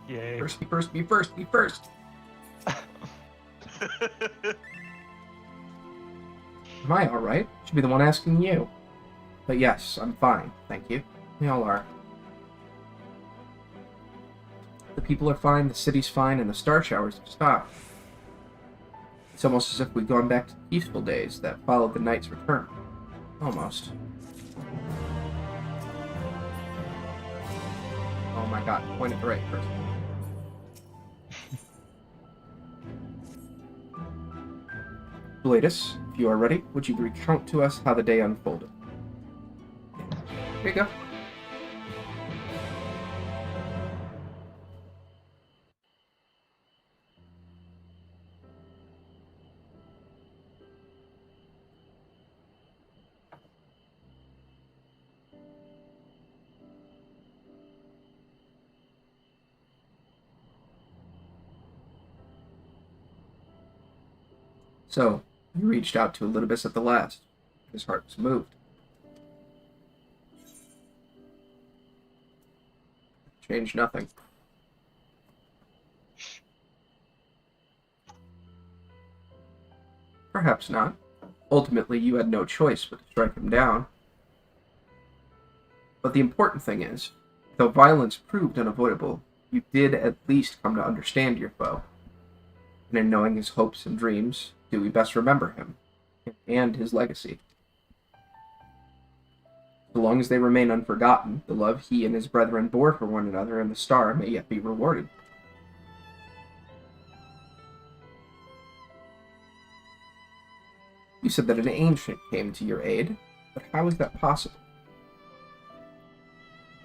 Yay. First, be first. Am I alright? Should be the one asking you. But yes, I'm fine, thank you. We all are. The people are fine, the city's fine, and the star showers have stopped. It's almost as if we've gone back to the peaceful days that followed the knight's return. Almost. Oh my god, point at the right person. Bladus, if you are ready, would you recount to us how the day unfolded? Here you go. So, he reached out to Elidibus at the last. His heart was moved. Changed nothing. Perhaps not. Ultimately, you had no choice but to strike him down. But the important thing is, though violence proved unavoidable, you did at least come to understand your foe. And in knowing his hopes and dreams, do we best remember him, and his legacy. So long as they remain unforgotten, the love he and his brethren bore for one another and the star may yet be rewarded. You said that an ancient came to your aid, but how is that possible?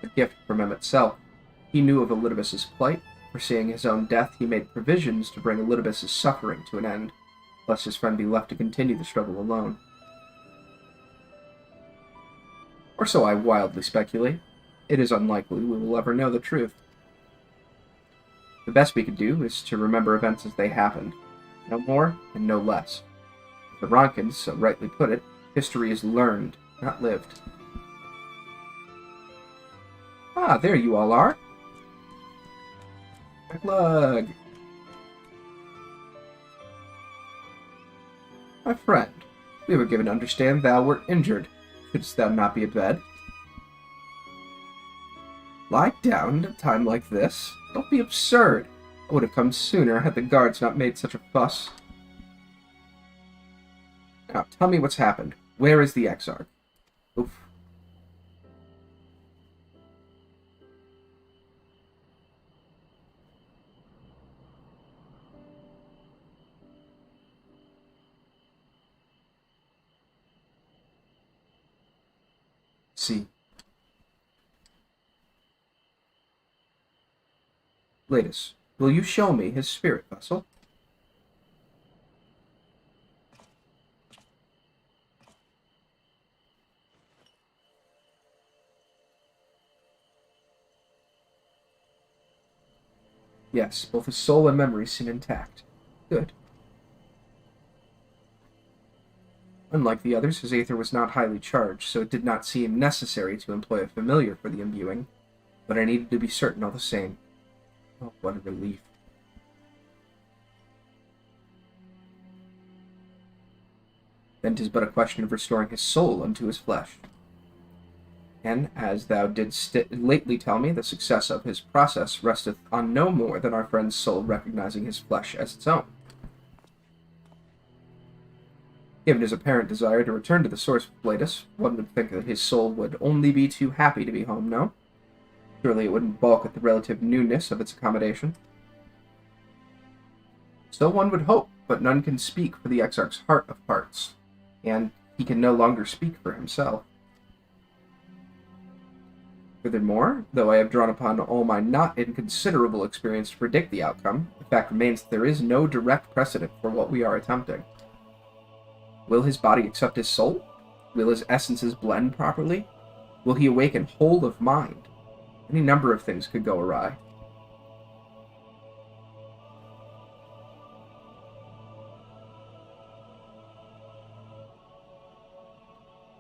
A gift from him itself. He knew of Elidibus's plight. Foreseeing his own death, he made provisions to bring Elidibus's suffering to an end, lest his friend be left to continue the struggle alone. Or so I wildly speculate. It is unlikely we will ever know the truth. The best we could do is to remember events as they happened. No more and no less. The Ronkins so rightly put it, history is learned, not lived. Ah, there you all are. Glug. My friend, we were given to understand thou wert injured. Shouldst thou not be abed? Lie down at a time like this? Don't be absurd. I would have come sooner had the guards not made such a fuss. Now, tell me what's happened. Where is the Exarch? Oof. See. Latest, will you show me his spirit vessel? Yes, both his soul and memory seem intact. Good. Unlike the others, his aether was not highly charged, so it did not seem necessary to employ a familiar for the imbuing, but I needed to be certain all the same. Oh, what a relief. Then 'tis but a question of restoring his soul unto his flesh. And, as thou didst lately tell me, the success of his process resteth on no more than our friend's soul recognizing his flesh as its own. Given his apparent desire to return to the source of Bladus, one would think that his soul would only be too happy to be home, no? Surely it wouldn't balk at the relative newness of its accommodation. So one would hope, but none can speak for the Exarch's heart of hearts, and he can no longer speak for himself. Furthermore, though I have drawn upon all my not inconsiderable experience to predict the outcome, the fact remains that there is no direct precedent for what we are attempting. Will his body accept his soul? Will his essences blend properly? Will he awaken whole of mind? Any number of things could go awry.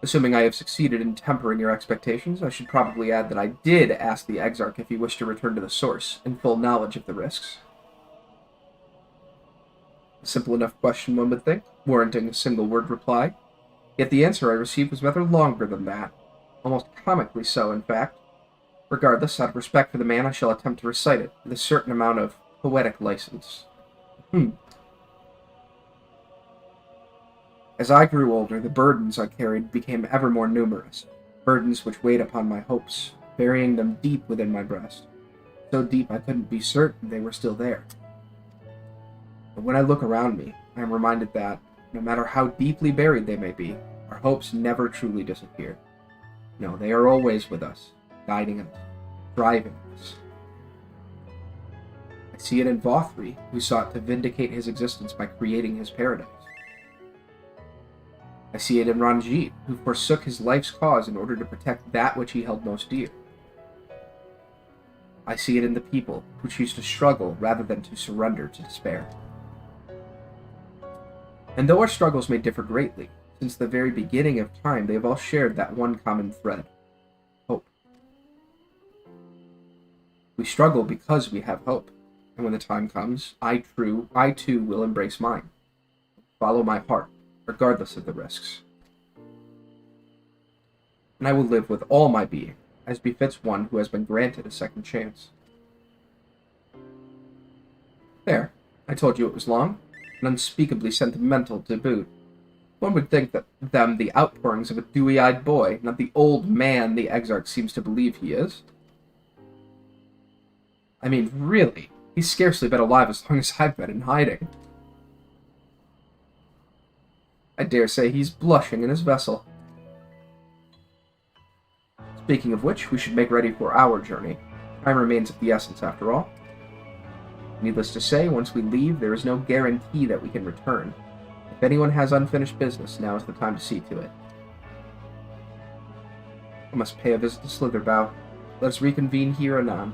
Assuming I have succeeded in tempering your expectations, I should probably add that I did ask the Exarch if he wished to return to the source, in full knowledge of the risks. A simple enough question, one would think, warranting a single-word reply. Yet the answer I received was rather longer than that. Almost comically so, in fact. Regardless, out of respect for the man, I shall attempt to recite it, with a certain amount of poetic license. As I grew older, the burdens I carried became ever more numerous, burdens which weighed upon my hopes, burying them deep within my breast, so deep I couldn't be certain they were still there. But when I look around me, I am reminded that, no matter how deeply buried they may be, our hopes never truly disappear. No, they are always with us, guiding us, driving us. I see it in Vothri, who sought to vindicate his existence by creating his paradise. I see it in Ranjit, who forsook his life's cause in order to protect that which he held most dear. I see it in the people, who choose to struggle rather than to surrender to despair. And though our struggles may differ greatly, since the very beginning of time they have all shared that one common thread: hope. We struggle because we have hope, and when the time comes, I too will embrace mine. Follow my heart, regardless of the risks. And I will live with all my being, as befits one who has been granted a second chance. There, I told you it was long, and unspeakably sentimental to boot. One would think that them the outpourings of a dewy-eyed boy, not the old man the Exarch seems to believe he is. I mean, really, he's scarcely been alive as long as I've been in hiding. I dare say he's blushing in his vessel. Speaking of which, we should make ready for our journey. Time remains of the essence, after all. Needless to say, once we leave, there is no guarantee that we can return. If anyone has unfinished business, now is the time to see to it. I must pay a visit to Slitherbow. Let us reconvene here anon.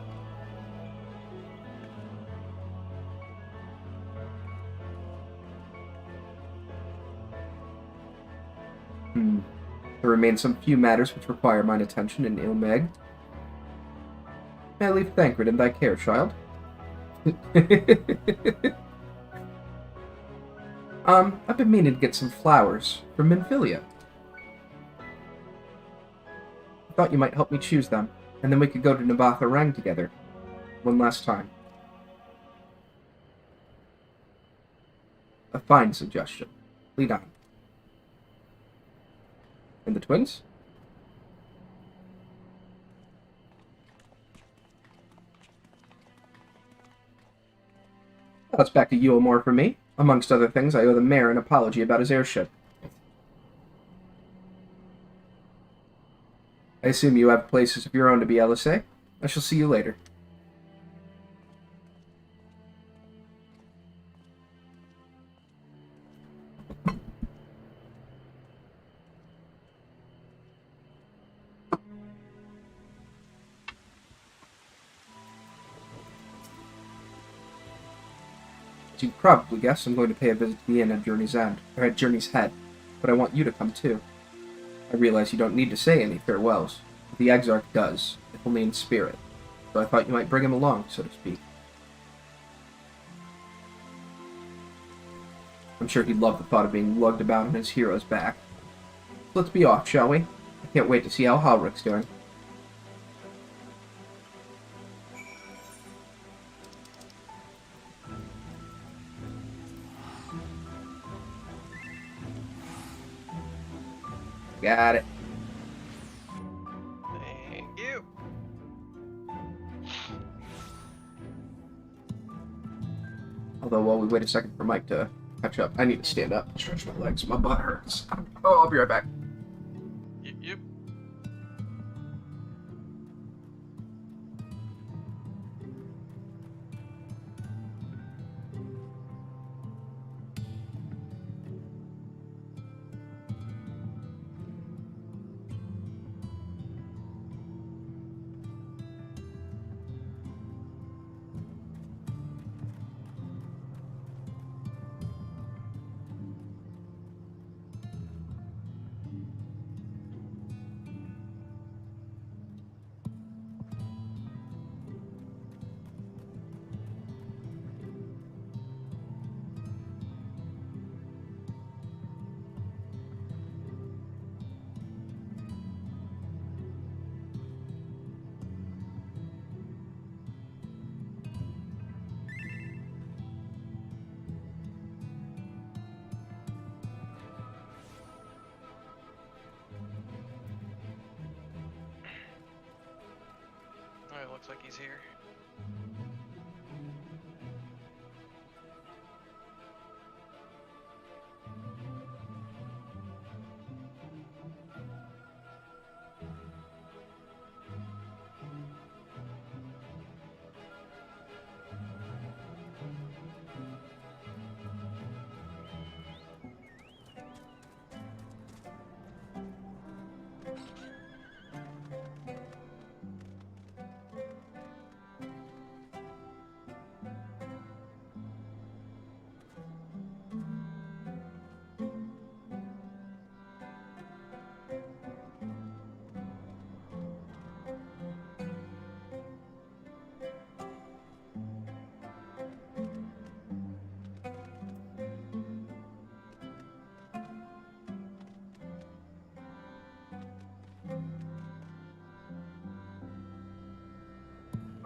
There remain some few matters which require mine attention in Ilmeg. May I leave Thancred in thy care, child? I've been meaning to get some flowers from Minfilia. I thought you might help me choose them, and then we could go to Nabatha Rang together. One last time. A fine suggestion. Lead on. And the twins? Well, it's back to Eulmore for me. Amongst other things, I owe the mayor an apology about his airship. I assume you have places of your own to be LSA. I shall see you later. As you probably guessed, I'm going to pay a visit to the inn at Journey's End, or at Journey's Head, but I want you to come too. I realize you don't need to say any farewells, but the Exarch does, if only in spirit, so I thought you might bring him along, so to speak. I'm sure he'd love the thought of being lugged about on his hero's back. Let's be off, shall we? I can't wait to see how Halrick's doing. Got it. Thank you. Although, while we wait a second for Mike to catch up, I need to stand up and stretch my legs. My butt hurts. Oh, I'll be right back. Yep. Alright, looks like he's here.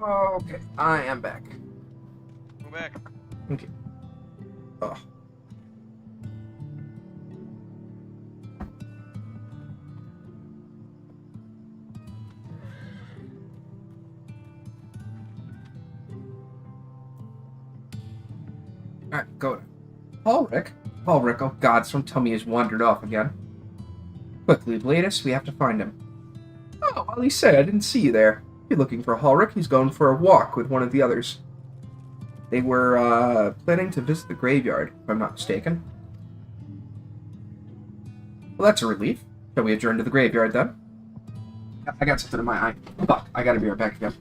Okay, I am back. Go back. Okay. Oh. Alright, go. Halrick? Halrick, oh god, don't tell me he's wandered off again. Quickly, Bladus, we have to find him. Oh, well, he said I didn't see you there. If you're looking for Halrick, he's going for a walk with one of the others. They were, planning to visit the graveyard, if I'm not mistaken. Well, that's a relief. Shall we adjourn to the graveyard, then? I got something in my eye. Fuck, I gotta be right back again.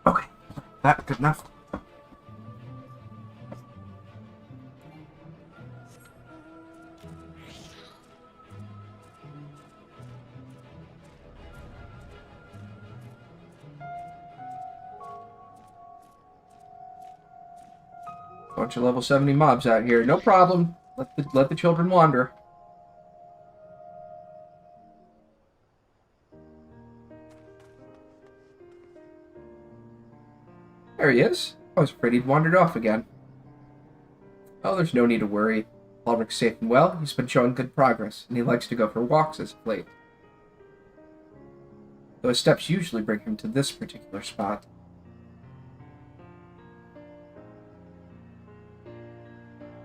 Okay, that good enough. Bunch of level 70 mobs out here. No problem. Let the children wander. There he is. I was afraid he'd wandered off again. Oh, there's no need to worry. Ulrich's safe and well. He's been showing good progress, and he likes to go for walks as of late. Though his steps usually bring him to this particular spot.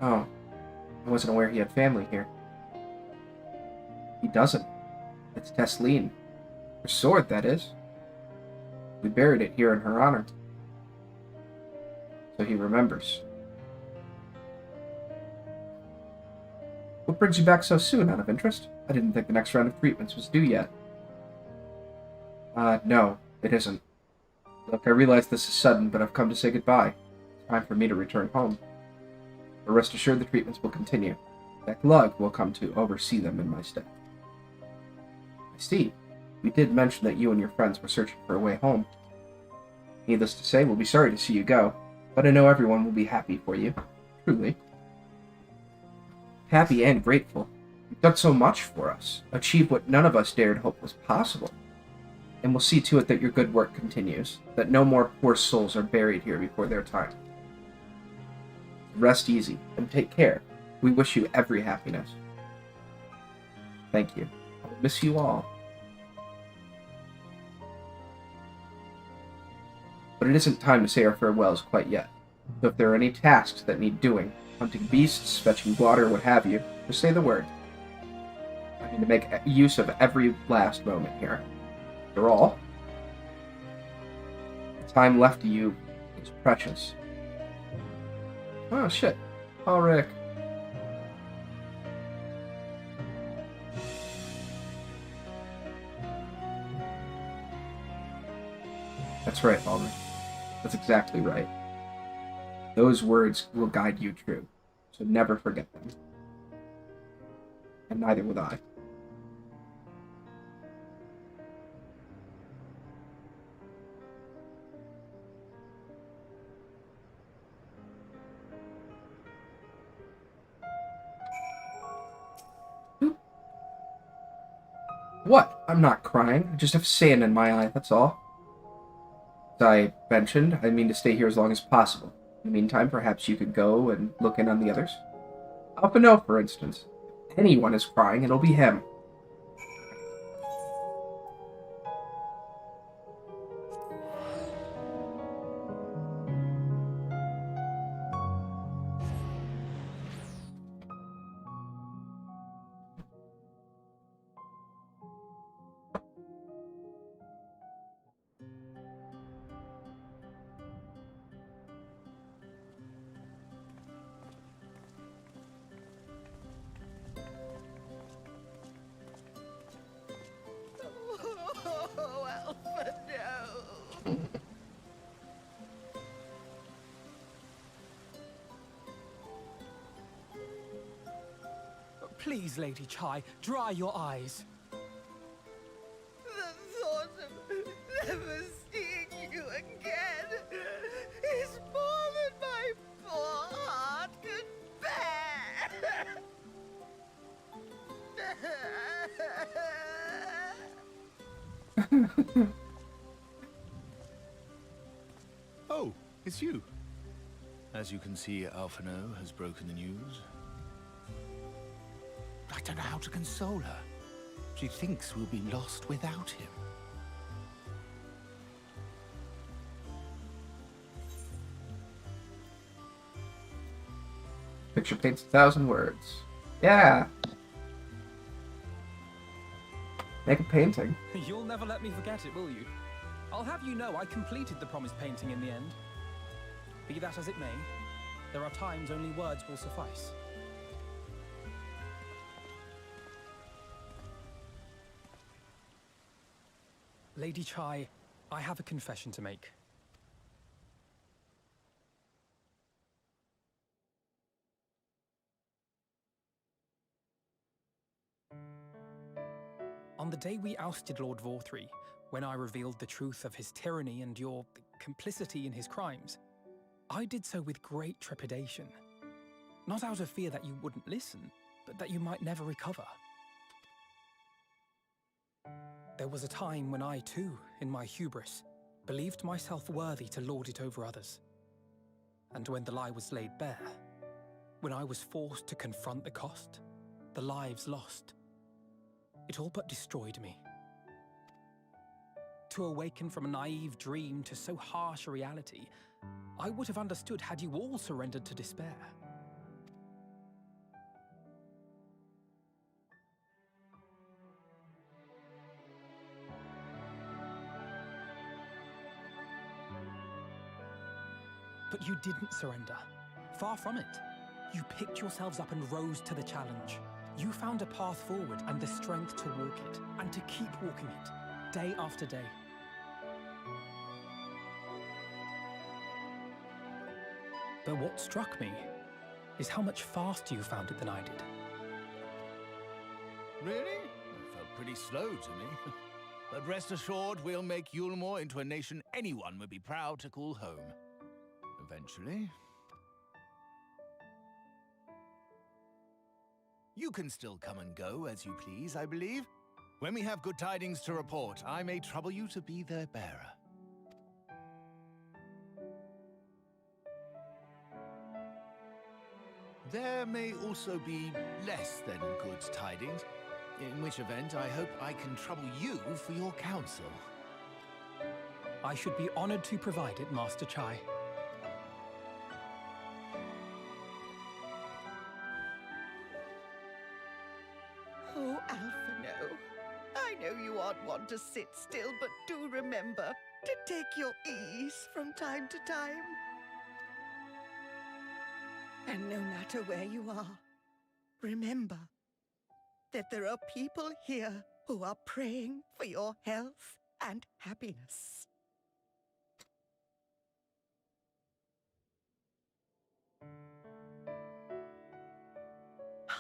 Oh, I wasn't aware he had family here. He doesn't. It's Tesleen. Her sword, that is. We buried it here in her honor. So he remembers. What brings you back so soon, out of interest? I didn't think the next round of treatments was due yet. No, it isn't. Look, I realize this is sudden, but I've come to say goodbye. It's time for me to return home. But rest assured the treatments will continue. That Lug will come to oversee them in my stead. I see. We did mention that you and your friends were searching for a way home. Needless to say, we'll be sorry to see you go, but I know everyone will be happy for you. Truly. Happy and grateful. You've done so much for us, achieved what none of us dared hope was possible. And we'll see to it that your good work continues, that no more poor souls are buried here before their time. Rest easy, and take care. We wish you every happiness. Thank you. I will miss you all. But it isn't time to say our farewells quite yet. So if there are any tasks that need doing, hunting beasts, fetching water, what have you, just say the word. I need to make use of every last moment here. After all, the time left to you is precious. Oh shit. Ulrich. That's right, Ulrich. That's exactly right. Those words will guide you true, so never forget them. And neither would I. What? I'm not crying. I just have sand in my eye, that's all. As I mentioned, I mean to stay here as long as possible. In the meantime, perhaps you could go and look in on the others. Alphino, for instance. If anyone is crying, it'll be him. Oh, Alpha, no. Please, Lady Chai, dry your eyes. The thought of never seeing you again is more than my poor heart can bear. Oh, it's you. As you can see, Alphino has broken the news. I don't know how to console her. She thinks we'll be lost without him. Picture paints 1,000 words. Yeah! Make a painting. You'll never let me forget it, will you? I'll have you know I completed the promised painting in the end. Be that as it may, there are times only words will suffice. Lady Chai, I have a confession to make. On the day we ousted Lord Vorthree, when I revealed the truth of his tyranny and your complicity in his crimes, I did so with great trepidation. Not out of fear that you wouldn't listen, but that you might never recover. There was a time when I too, in my hubris, believed myself worthy to lord it over others. And when the lie was laid bare, when I was forced to confront the cost, the lives lost, it all but destroyed me. To awaken from a naive dream to so harsh a reality, I would have understood had you all surrendered to despair. But you didn't surrender. Far from it. You picked yourselves up and rose to the challenge. You found a path forward and the strength to walk it, and to keep walking it, day after day. But what struck me is how much faster you found it than I did. Really? It felt pretty slow to me. But rest assured, we'll make Yulmore into a nation anyone would be proud to call home. Eventually. You can still come and go as you please, I believe. When we have good tidings to report, I may trouble you to be their bearer. There may also be less than good tidings, in which event I hope I can trouble you for your counsel. I should be honored to provide it, Master Chai. Oh, Alphino, I know you aren't one to sit still, but do remember to take your ease from time to time. And no matter where you are, remember that there are people here who are praying for your health and happiness.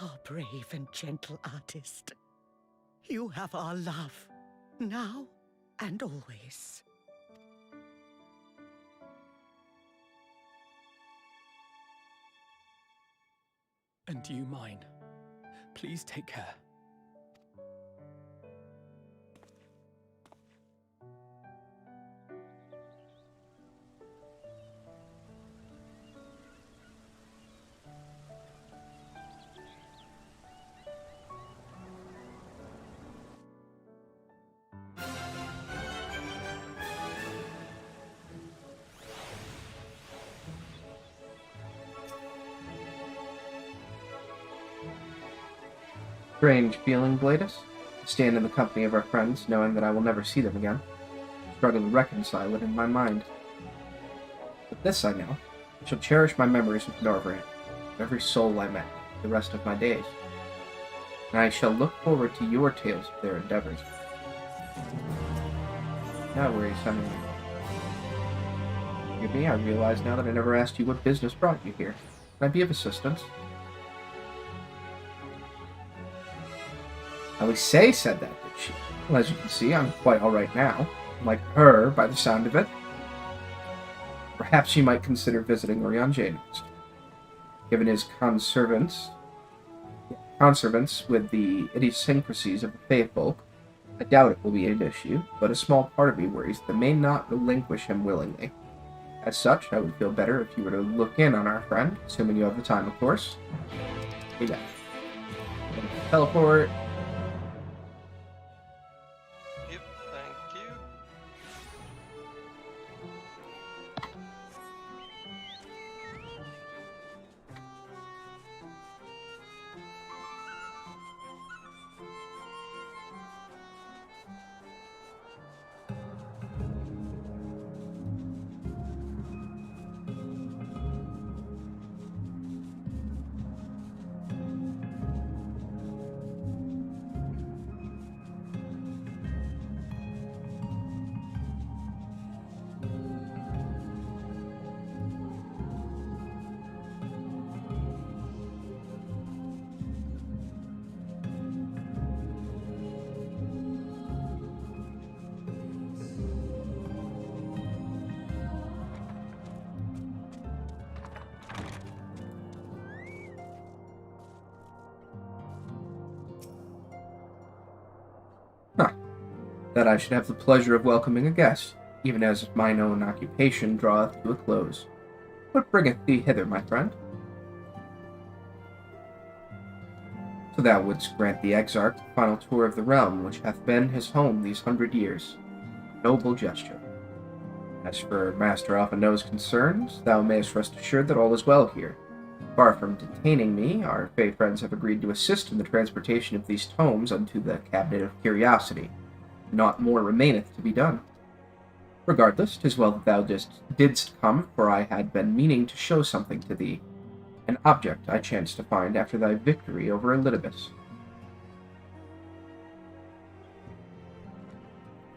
Our brave and gentle artist, you have our love, now and always. And you mine. Please take care. Strange feeling, Bladus. I stand in the company of our friends, knowing that I will never see them again. I struggle to reconcile it in my mind. But this I know. I shall cherish my memories with Norvrand, of every soul I met, for the rest of my days. And I shall look forward to your tales of their endeavors. Now where are you sending me? Forgive me, I realize now that I never asked you what business brought you here. Can I be of assistance? Say said that, did she? Well, as you can see, I'm quite alright now. Like her, by the sound of it. Perhaps she might consider visiting Oriange next. Given his conservance with the idiosyncrasies of the faithful, I doubt it will be an issue, but a small part of me worries they may not relinquish him willingly. As such, I would feel better if you were to look in on our friend, assuming you have the time, of course. Yeah. Teleport. that I should have the pleasure of welcoming a guest, even as mine own occupation draweth to a close. What bringeth thee hither, my friend? So thou wouldst grant the Exarch the final tour of the realm which hath been his home these 100 years. Noble gesture. As for Master Alphino's concerns, thou mayest rest assured that all is well here. Far from detaining me, our Fey friends have agreed to assist in the transportation of these tomes unto the Cabinet of Curiosity. Naught more remaineth to be done. Regardless, 'tis well that thou didst come, for I had been meaning to show something to thee. An object I chanced to find after thy victory over Elidibus.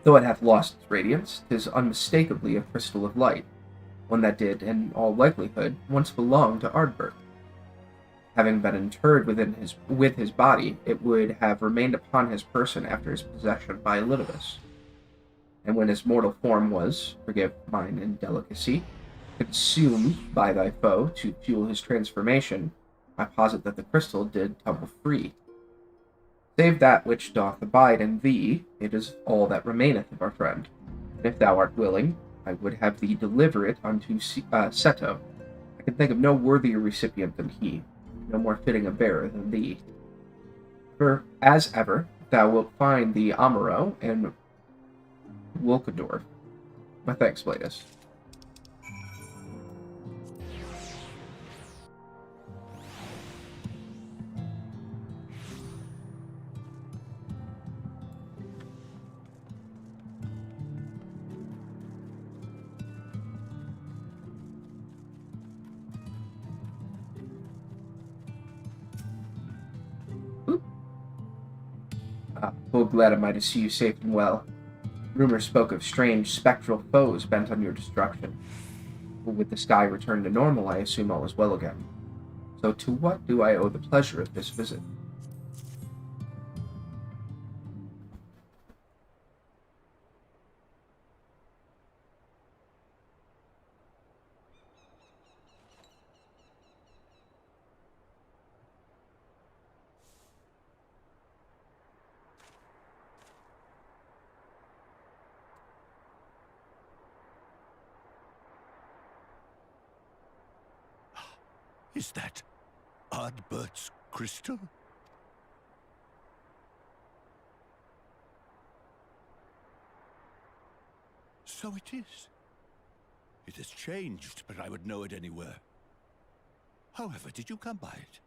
Though it hath lost its radiance, 'tis unmistakably a crystal of light, one that did, in all likelihood, once belong to Ardbert. Having been interred with his body, it would have remained upon his person after his possession by Elidibus. And when his mortal form was, forgive mine indelicacy, consumed by thy foe to fuel his transformation, I posit that the crystal did tumble free. Save that which doth abide in thee, it is all that remaineth of our friend. And if thou art willing, I would have thee deliver it unto Seto. I can think of no worthier recipient than he, no more fitting a bearer than thee. For, as ever, thou wilt find the Amaro and Wolkadorf. My thanks, Bladus. Full glad am I to see you safe and well. Rumor spoke of strange, spectral foes bent on your destruction. But with the sky returned to normal, I assume all is well again. So to what do I owe the pleasure of this visit? Is that Ardbert's crystal? So it is. It has changed, but I would know it anywhere. However, did you come by it?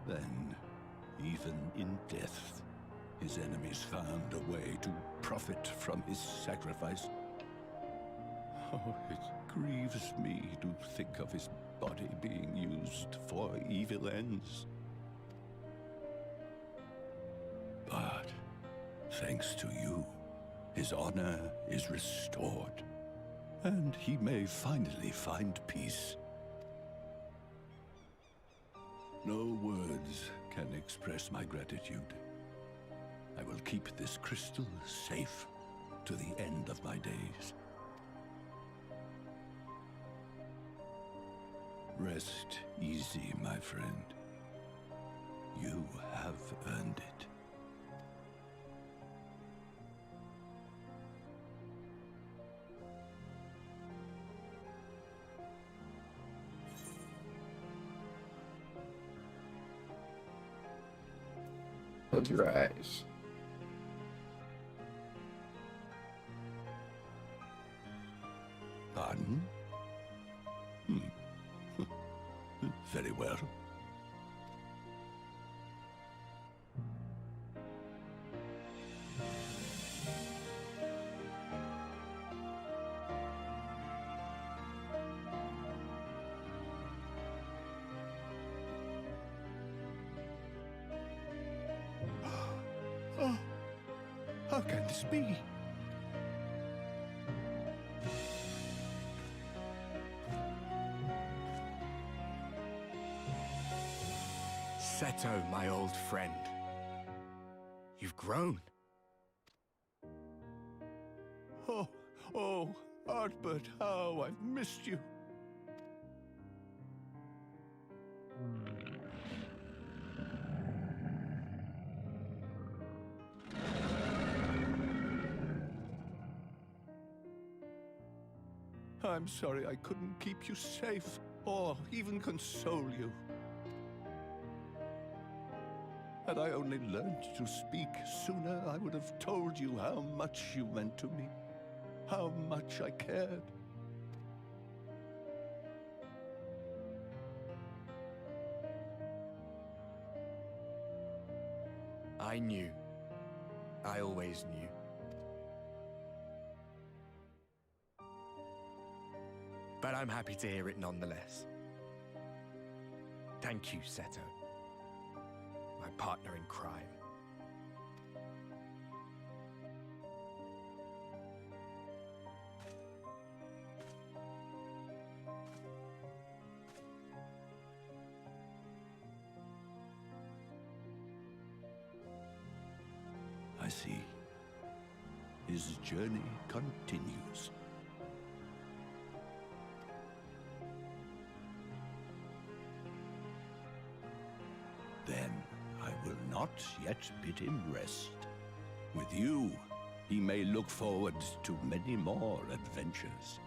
Then, even in death, his enemies found a way to profit from his sacrifice. Oh, it grieves me to think of his body being used for evil ends. But, thanks to you, his honor is restored, and he may finally find peace. No words can express my gratitude. I will keep this crystal safe to the end of my days. Rest easy, my friend. You have earned it. Close your eyes. Pardon? Very well. How can this be? Seto, my old friend. You've grown. Oh, Artbert, how I've missed you. I'm sorry I couldn't keep you safe, or even console you. Had I only learned to speak sooner, I would have told you how much you meant to me, how much I cared. I knew. I always knew. But I'm happy to hear it nonetheless. Thank you, Seto. My partner in crime. I see. His journey continues. Then I will not yet bid him rest. With you, he may look forward to many more adventures.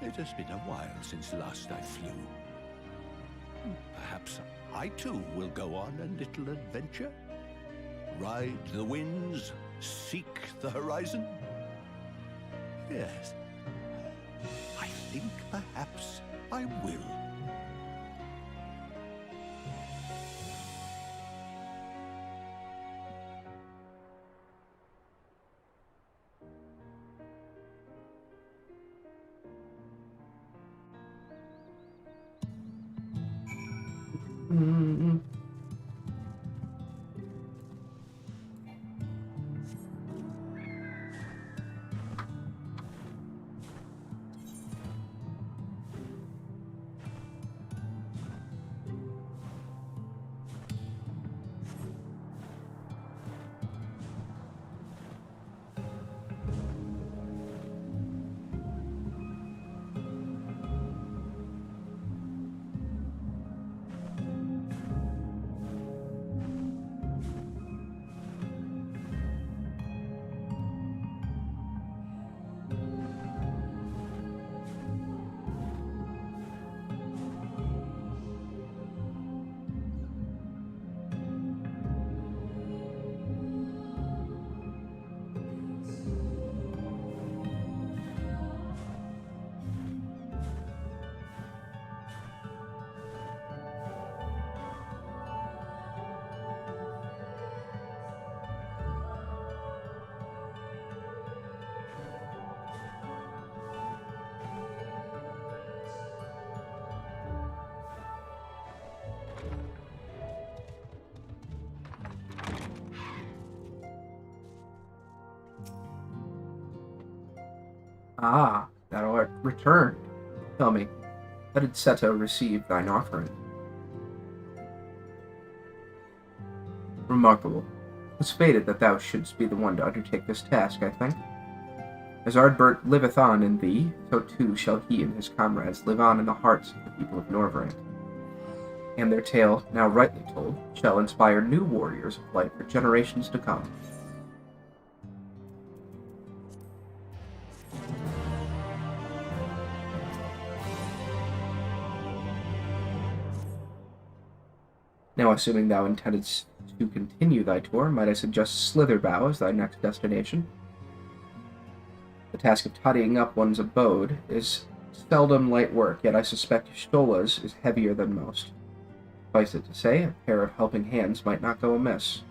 It has been a while since last I flew. Perhaps I too will go on a little adventure. Ride the winds, seek the horizon. Yes, I think perhaps I will. Ah, thou art returned. Tell me, how did Seto receive thine offering? Remarkable. It was fated that thou shouldst be the one to undertake this task, I think. As Ardbert liveth on in thee, so too shall he and his comrades live on in the hearts of the people of Norvrand. And their tale, now rightly told, shall inspire new warriors of light for generations to come. Now, assuming thou intendest to continue thy tour, might I suggest Slitherbow as thy next destination? The task of tidying up one's abode is seldom light work, yet I suspect Stola's is heavier than most. Suffice it to say, a pair of helping hands might not go amiss.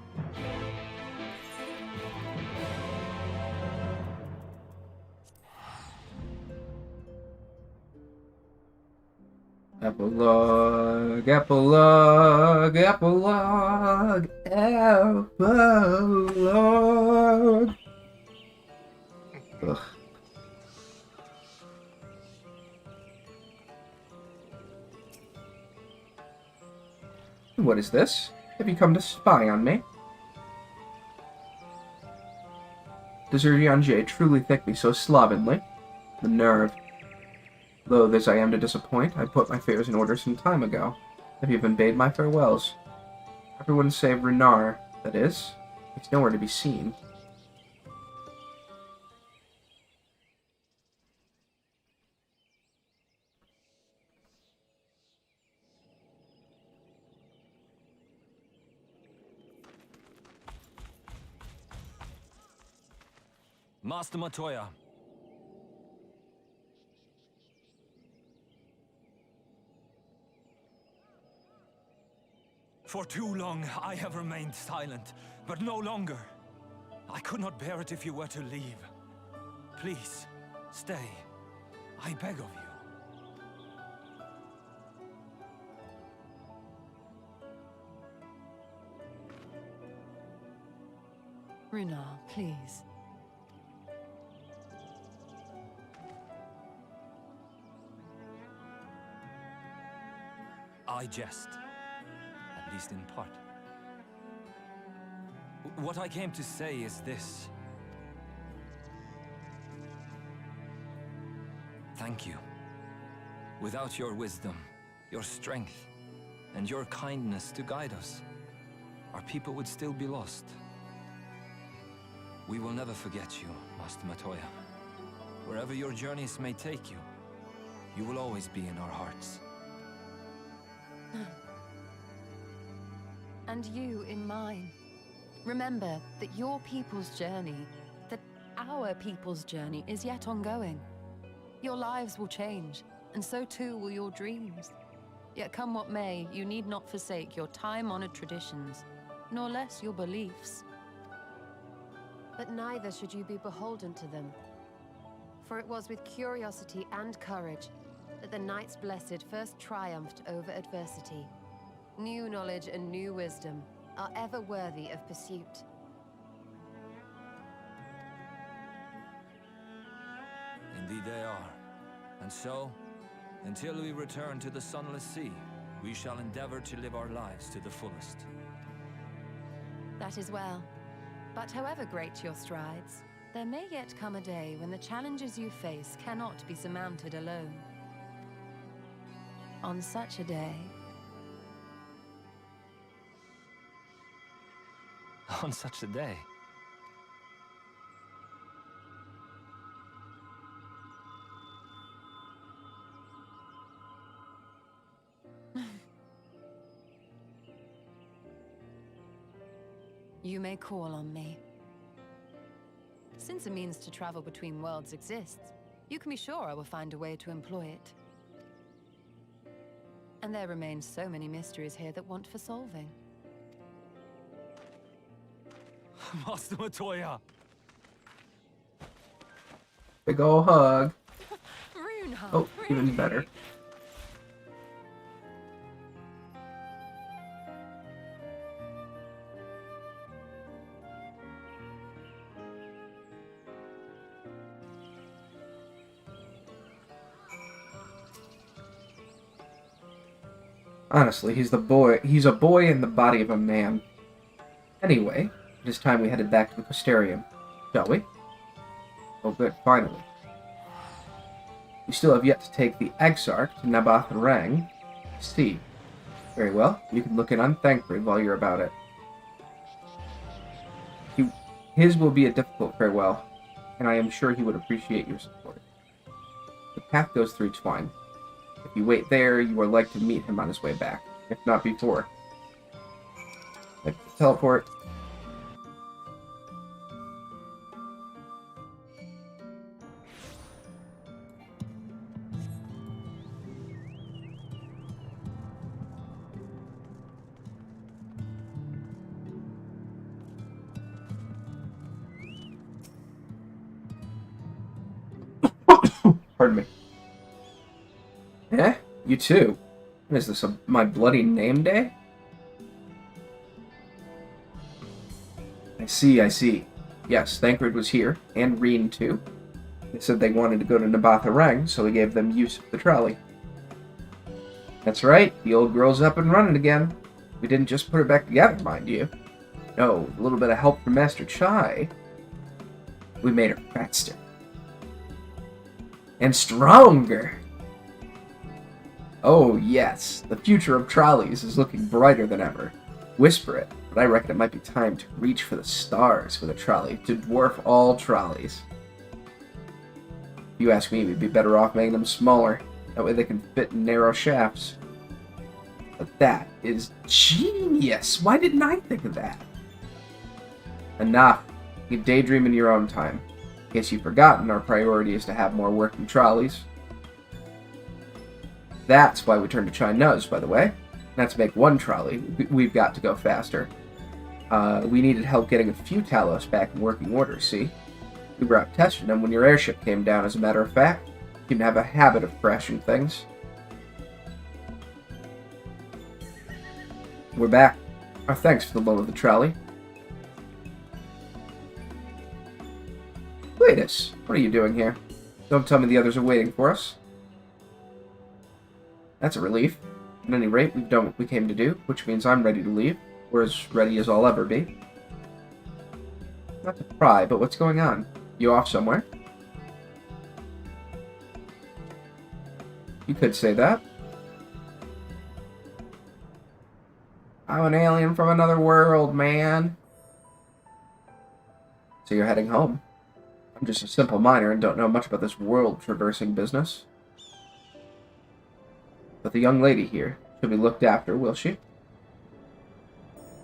Epilogue, epilogue, epilogue, epilogue. Ugh. What is this? Have you come to spy on me? Does your Yanje truly think me so slovenly? The nerve. Loath as I am to disappoint, I put my affairs in order some time ago. Have you even bade my farewells? Everyone save Renard, that is. He's nowhere to be seen. Master Matoya. For too long, I have remained silent, but no longer. I could not bear it if you were to leave. Please, stay. I beg of you. Renard, please. I jest. At least in part. What I came to say is this. Thank you. Without your wisdom, your strength, and your kindness to guide us, our people would still be lost. We will never forget you, Master Matoya. Wherever your journeys may take you, you will always be in our hearts. And you in mine. Remember that your people's journey, that our people's journey is yet ongoing. Your lives will change, and so too will your dreams. Yet come what may, you need not forsake your time-honored traditions, nor less your beliefs. But neither should you be beholden to them. For it was with curiosity and courage that the Knights Blessed first triumphed over adversity. New knowledge and new wisdom are ever worthy of pursuit. Indeed they are. And so, until we return to the Sunless Sea, we shall endeavor to live our lives to the fullest. That is well. But however great your strides, there may yet come a day when the challenges you face cannot be surmounted alone. On such a day... On such a day. You may call on me. Since a means to travel between worlds exists, you can be sure I will find a way to employ it. And there remain so many mysteries here that want for solving. Master Matoya! Big ol' hug. Renard, Oh, even better. Honestly, he's a boy in the body of a man. Anyway, it is time we headed back to the Posterium, shall we? Oh good, finally. We still have yet to take the Exarch to Naboth Rang. See. Very well, you can look in on Thancred while you're about it. His will be a difficult farewell, and I am sure he would appreciate your support. The path goes through Twine. If you wait there, you are like to meet him on his way back, if not before. Let's teleport. Pardon me. Eh? You too? What is this, my bloody name day? I see, I see. Yes, Thancred was here, and Reen too. They said they wanted to go to Nabatha Rang, so we gave them use of the trolley. That's right, the old girl's up and running again. We didn't just put her back together, mind you. No, with a little bit of help from Master Chai, we made her faster. And stronger! Oh yes, the future of trolleys is looking brighter than ever. Whisper it, but I reckon it might be time to reach for the stars with a trolley to dwarf all trolleys. If you ask me, we'd be better off making them smaller. That way they can fit in narrow shafts. But that is genius! Why didn't I think of that? Enough. You daydream in your own time. In case you've forgotten, our priority is to have more working trolleys. That's why we turned to Chai Nuz, by the way. Not to make one trolley, we've got to go faster. We needed help getting a few Talos back in working order, see? We were out testing them when your airship came down, as a matter of fact. You can have a habit of crashing things. We're back. Our thanks for the loan of the trolley. Cletus, what are you doing here? Don't tell me the others are waiting for us. That's a relief. At any rate, we've done what we came to do, which means I'm ready to leave. We're as ready as I'll ever be. Not to pry, but what's going on? You off somewhere? You could say that. I'm an alien from another world, man. So you're heading home. I'm just a simple miner and don't know much about this world-traversing business. But the young lady here, she'll be looked after, will she?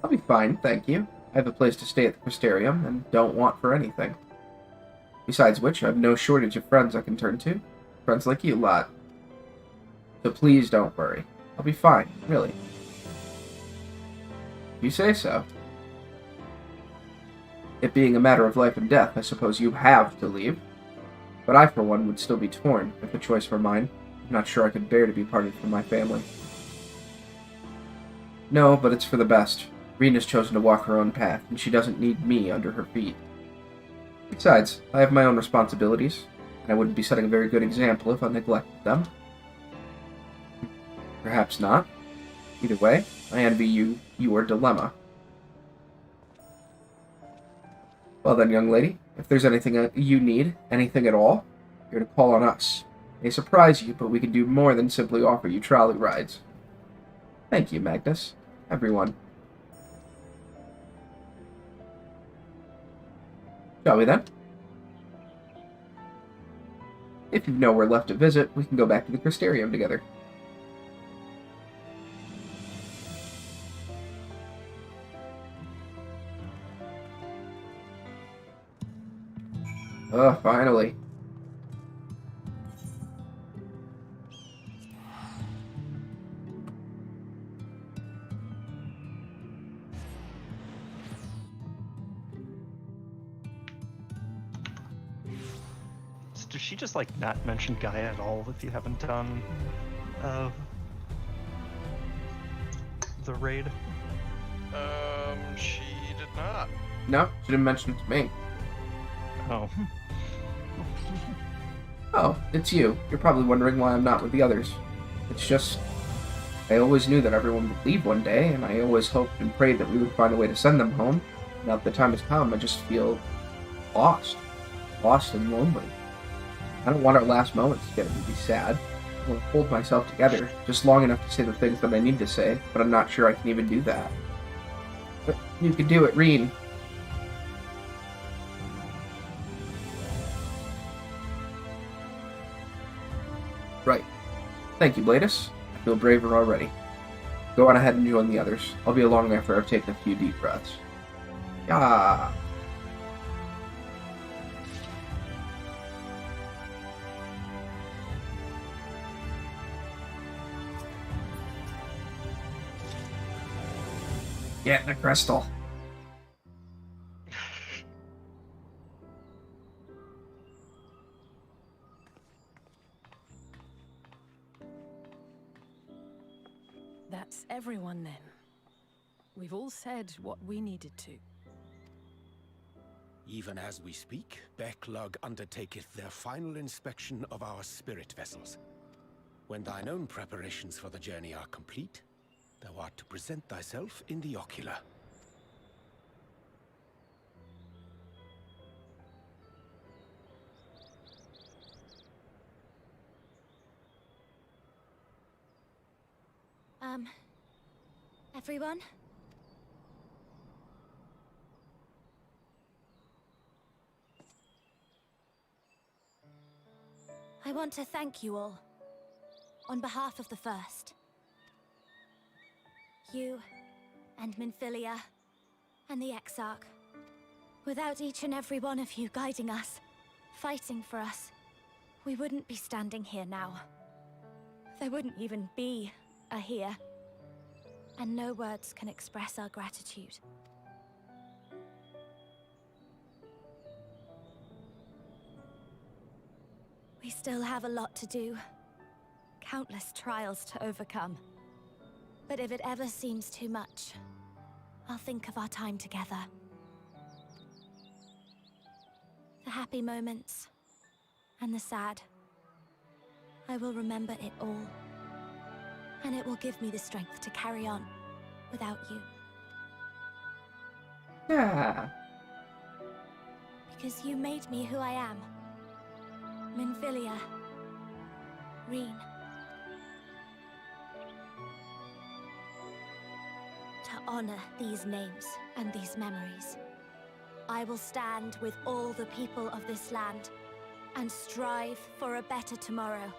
I'll be fine, thank you. I have a place to stay at the Crystarium, and don't want for anything. Besides which, I have no shortage of friends I can turn to. Friends like you lot. So please don't worry. I'll be fine, really. You say so. It being a matter of life and death, I suppose you have to leave. But I, for one, would still be torn, if the choice were mine. I'm not sure I could bear to be parted from my family. No, but it's for the best. Rena's chosen to walk her own path, and she doesn't need me under her feet. Besides, I have my own responsibilities, and I wouldn't be setting a very good example if I neglected them. Perhaps not. Either way, I envy you your dilemma. Well then, young lady, if there's anything you need, anything at all, you're to call on us. It may surprise you, but we can do more than simply offer you trolley rides. Thank you, Magnus. Everyone. Shall we then? If you've nowhere left to visit, we can go back to the Crystarium together. Oh, finally. Does she just like not mention Gaia at all if you haven't done the raid? She did not. No, she didn't mention it to me. Oh. Oh, it's you. You're probably wondering why I'm not with the others. It's just, I always knew that everyone would leave one day, and I always hoped and prayed that we would find a way to send them home. Now that the time has come, I just feel lost. Lost and lonely. I don't want our last moments to get me to be sad. I want to hold myself together, just long enough to say the things that I need to say, but I'm not sure I can even do that. But you can do it, Reen. Right. Thank you, Bladus. I feel braver already. Go on ahead and join the others. I'll be along after I've taken a few deep breaths. Yeah. Get the crystal. That's everyone then. We've all said what we needed to. Even as we speak, Becklug undertaketh their final inspection of our spirit vessels. When thine own preparations for the journey are complete, thou art to present thyself in the ocular. Everyone? I want to thank you all, on behalf of the First. You, and Minfilia, and the Exarch. Without each and every one of you guiding us, fighting for us, we wouldn't be standing here now. There wouldn't even be a here. And no words can express our gratitude. We still have a lot to do. Countless trials to overcome. But if it ever seems too much, I'll think of our time together. The happy moments, and the sad. I will remember it all. And it will give me the strength to carry on without you. Yeah. Because you made me who I am. Minfilia. Reen. To honor these names and these memories, I will stand with all the people of this land and strive for a better tomorrow.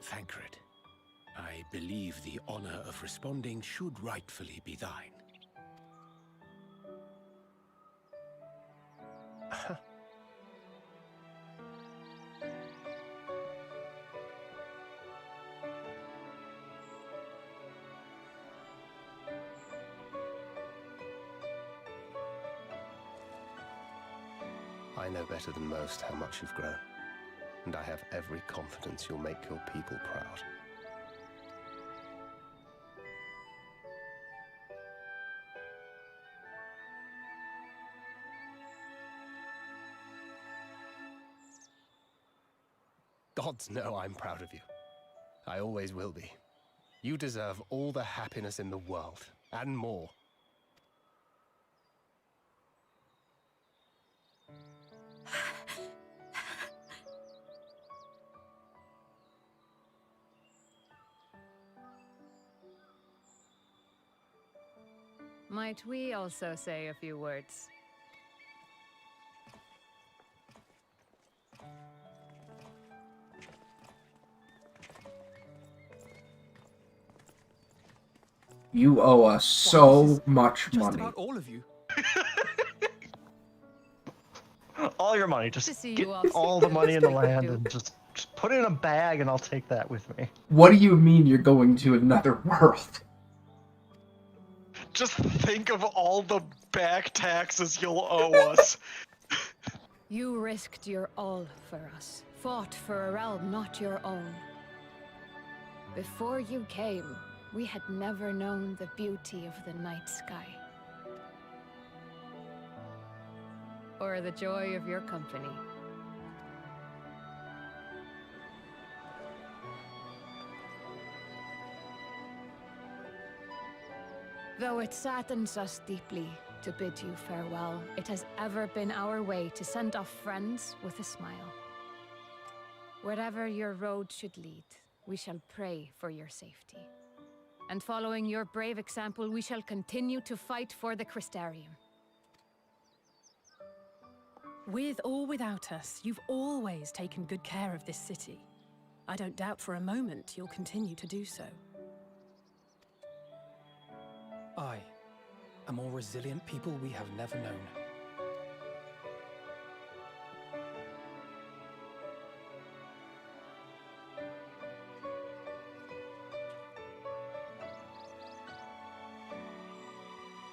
Thancred, I believe the honor of responding should rightfully be thine. I know better than most how much you've grown, and I have every confidence you'll make your people proud. Gods know I'm proud of you. I always will be. You deserve all the happiness in the world, and more. Might we also say a few words? You owe us so much Just money. about all of you. All your money. Just To see get you off all the secret, money in the that's pretty land good, and just put it in a bag and I'll take that with me. What do you mean you're going to another world? Just think of all the back taxes you'll owe us. You risked your all for us, fought for a realm not your own. Before you came, we had never known the beauty of the night sky. Or the joy of your company. Though it saddens us deeply to bid you farewell, it has ever been our way to send off friends with a smile. Wherever your road should lead, we shall pray for your safety. And following your brave example, we shall continue to fight for the Crystarium. With or without us, you've always taken good care of this city. I don't doubt for a moment you'll continue to do so. I, a more resilient people we have never known.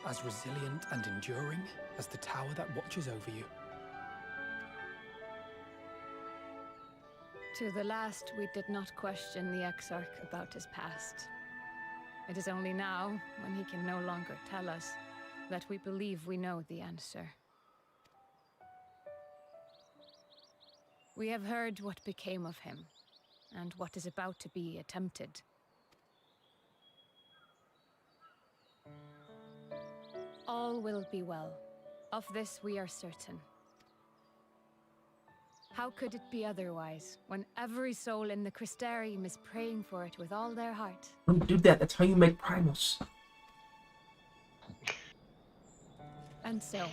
as resilient and enduring as the tower that watches over you. To the last, we did not question the Exarch about his past. It is only now, when he can no longer tell us, that we believe we know the answer. We have heard what became of him, and what is about to be attempted. All will be well. Of this we are certain. How could it be otherwise, when every soul in the Crystarium is praying for it with all their heart? Don't do that, that's how you make primals. And so,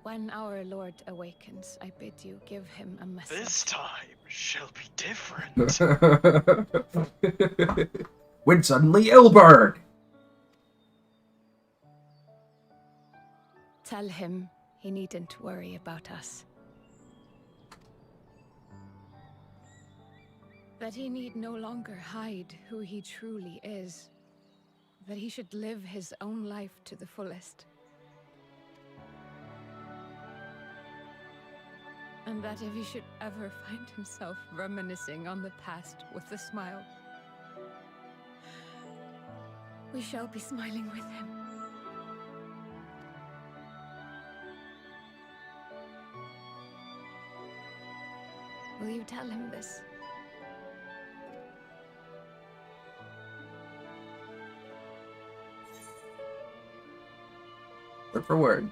when our Lord awakens, I bid you give him a message. This time shall be different. When suddenly Ilberd! Tell him he needn't worry about us. That he need no longer hide who he truly is. That he should live his own life to the fullest. And that if he should ever find himself reminiscing on the past with a smile, we shall be smiling with him. Will you tell him this? Word for word.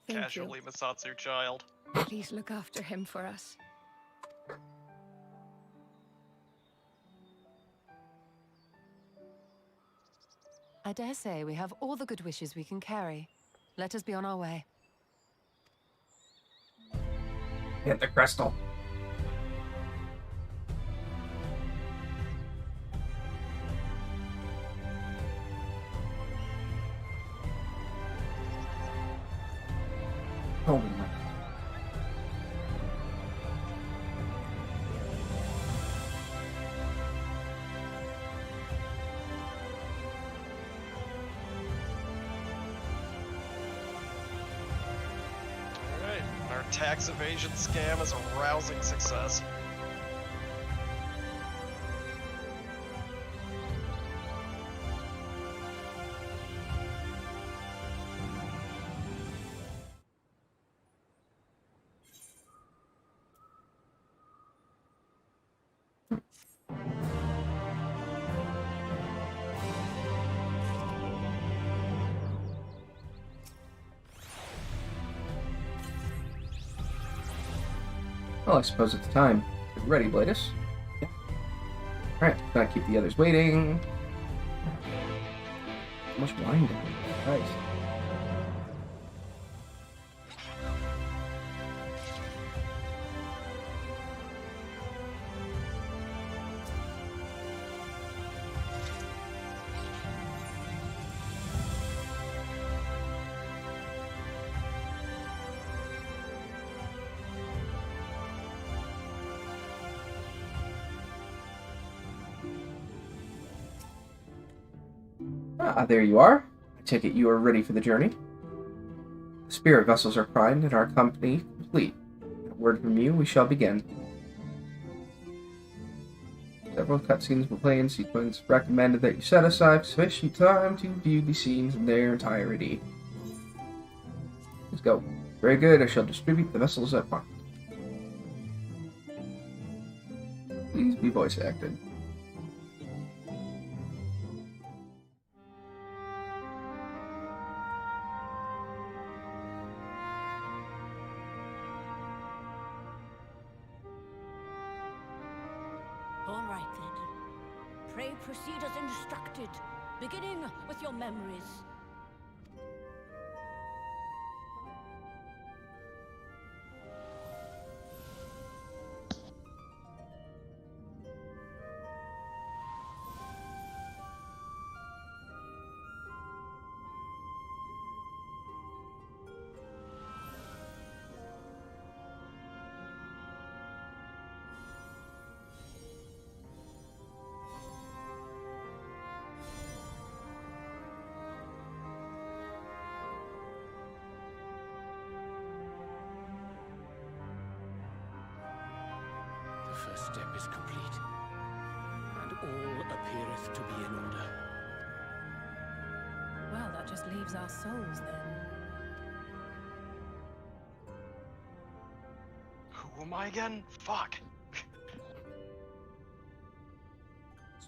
Casually Masatsu child. Please look after him for us. I dare say we have all the good wishes we can carry. Let us be on our way. Get the crystal. Holy my. Alright, our tax evasion scam is a rousing success. Well, I suppose it's time. Get ready, Bladus. Yeah. Alright, gotta keep the others waiting. So much wine down there. Christ. Ah, there you are. I take it you are ready for the journey. The spirit vessels are primed and our company complete. At a word from you, we shall begin. Several cutscenes will play in sequence. Recommended that you set aside sufficient time to view the scenes in their entirety. Let's go. Very good. I shall distribute the vessels at once. Please be voice acted. All right then. Pray proceed as instructed, beginning with your memories. step is complete, and all appeareth to be in order. Well, that just leaves our souls then. Who am I again? Fuck.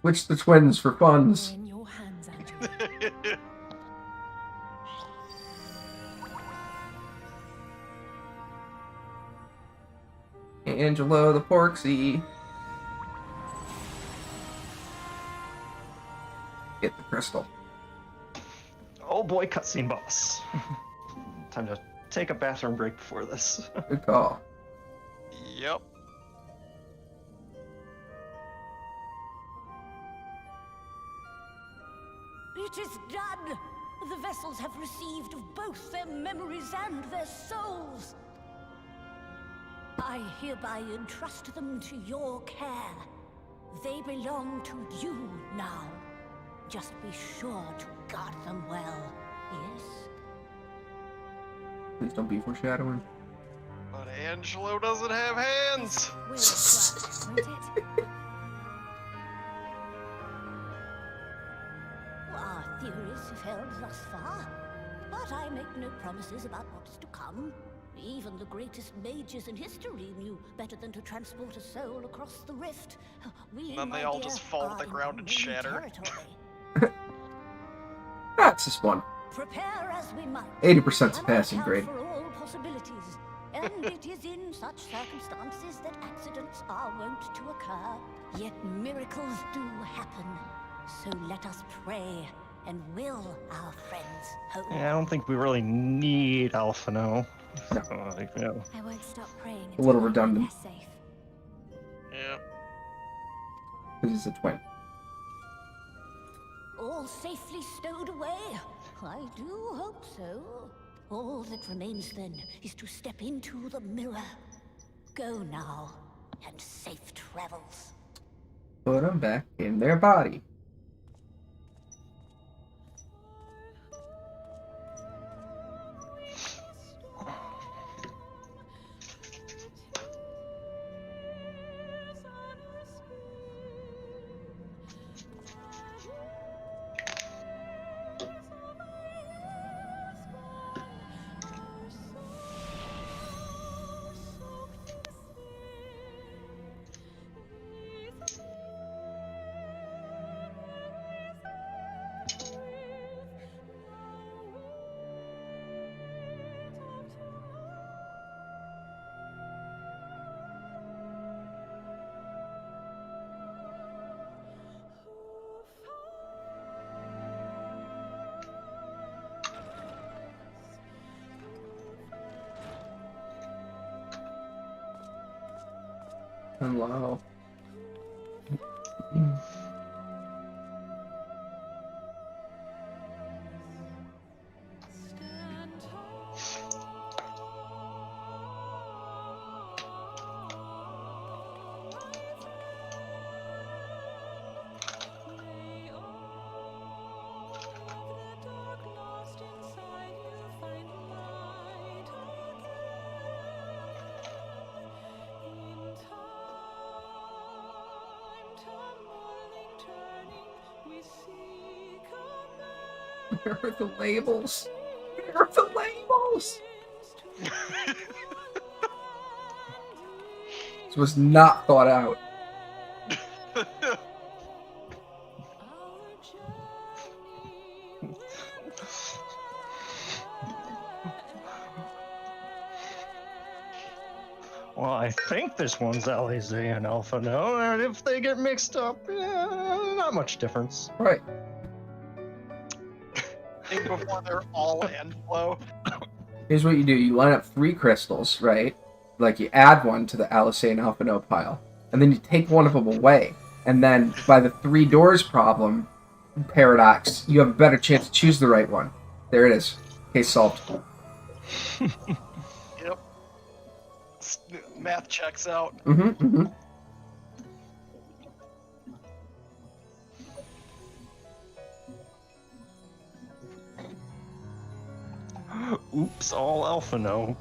Switch the twins for funds. In your hands, Andrew. Angelo the Porksy. Get the crystal. Oh boy, cutscene boss. Time to take a bathroom break before this. Good call. Yep. It is done! The vessels have received both their memories and their souls. I hereby entrust them to your care. They belong to you now. Just be sure to guard them well, yes? Please don't be foreshadowing. But Angelo doesn't have hands! Will work, won't it? Our theories have held thus far, but I make no promises about what's to come. Even the greatest mages in history knew better than to transport a soul across the rift. We, Then they my all dear, just fall to are the in ground and unknown shatter. territory. That's just fun. Prepare as we might. 80% 's cannot passing account grade. for all possibilities, and it is in such circumstances that accidents are wont to occur. Yet miracles do happen. So let us pray and will our friends hope. Yeah, I don't think we really need Alphino. No. I won't stop praying A little until redundant. they're safe. Yeah. Because it's a twin. All safely stowed away? I do hope so. All that remains then is to step into the mirror. Go now, and safe travels. Put them back in their body. Wow. Where are the labels? Where are the labels? This was not thought out. Well, I think this one's Alizé and Alphino, and if they get mixed up, not much difference. Right. Think before they're all Angelo. Here's what you do. You line up 3 crystals, right? Like, you add one to the Alizé and Alphino pile, and then you take one of them away. And then, by the 3 doors problem, paradox, you have a better chance to choose the right one. There it is. Case solved. Yep. Math checks out. Mm-hmm. Oops, all Alphino.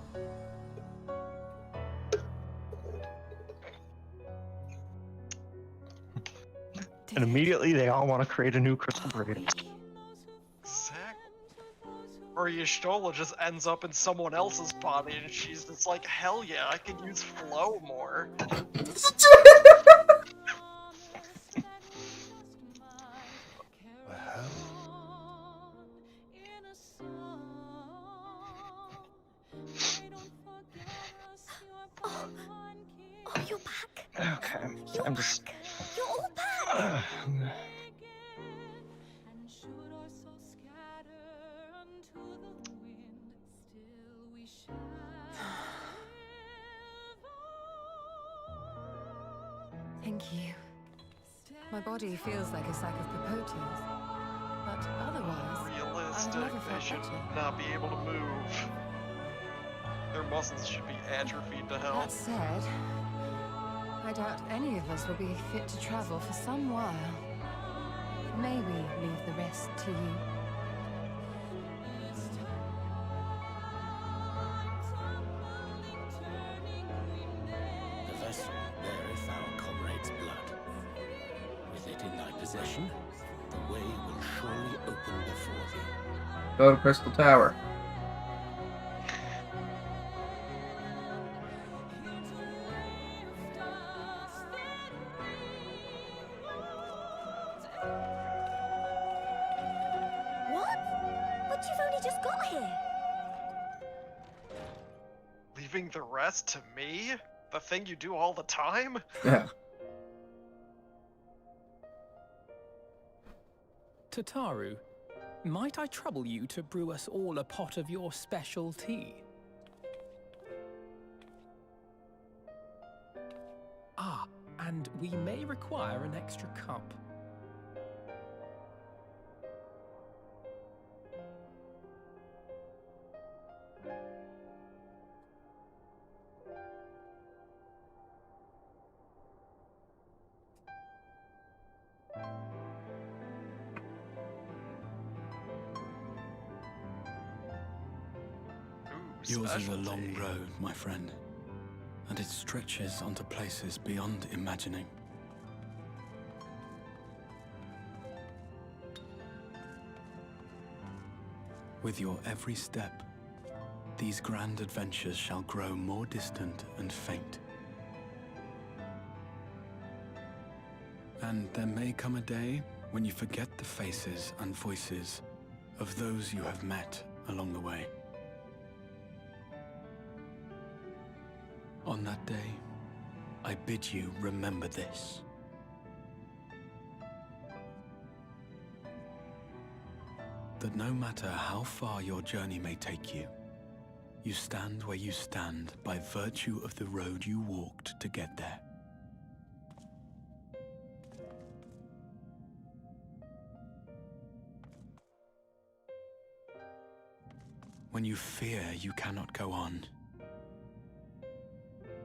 immediately they all want to create a new Crystal Braid. Or Y'shtola just ends up in someone else's body and she's just like, hell yeah, I could use flow more. Oh, you're back. Okay, I'm just... You're all back. Thank you. My body feels like a sack of popotes, but otherwise, Realistic, I've never they felt should better. not be able to move. Their muscles should be atrophied to hell. That said, I doubt any of us will be fit to travel for some while. Maybe leave the rest to you. The vessel beareth our comrade's blood. With it in thy possession, the way will surely open before thee. Go to Crystal Tower. What? But you've only just got here. Leaving the rest to me? The thing you do all the time? Yeah. Tataru, might I trouble you to brew us all a pot of your special tea? Ah, and we may require an extra cup. Yours is a long road, my friend, and it stretches onto places beyond imagining. With your every step, these grand adventures shall grow more distant and faint. And there may come a day when you forget the faces and voices of those you have met along the way. On that day, I bid you remember this. That no matter how far your journey may take you, you stand where you stand by virtue of the road you walked to get there. When you fear you cannot go on,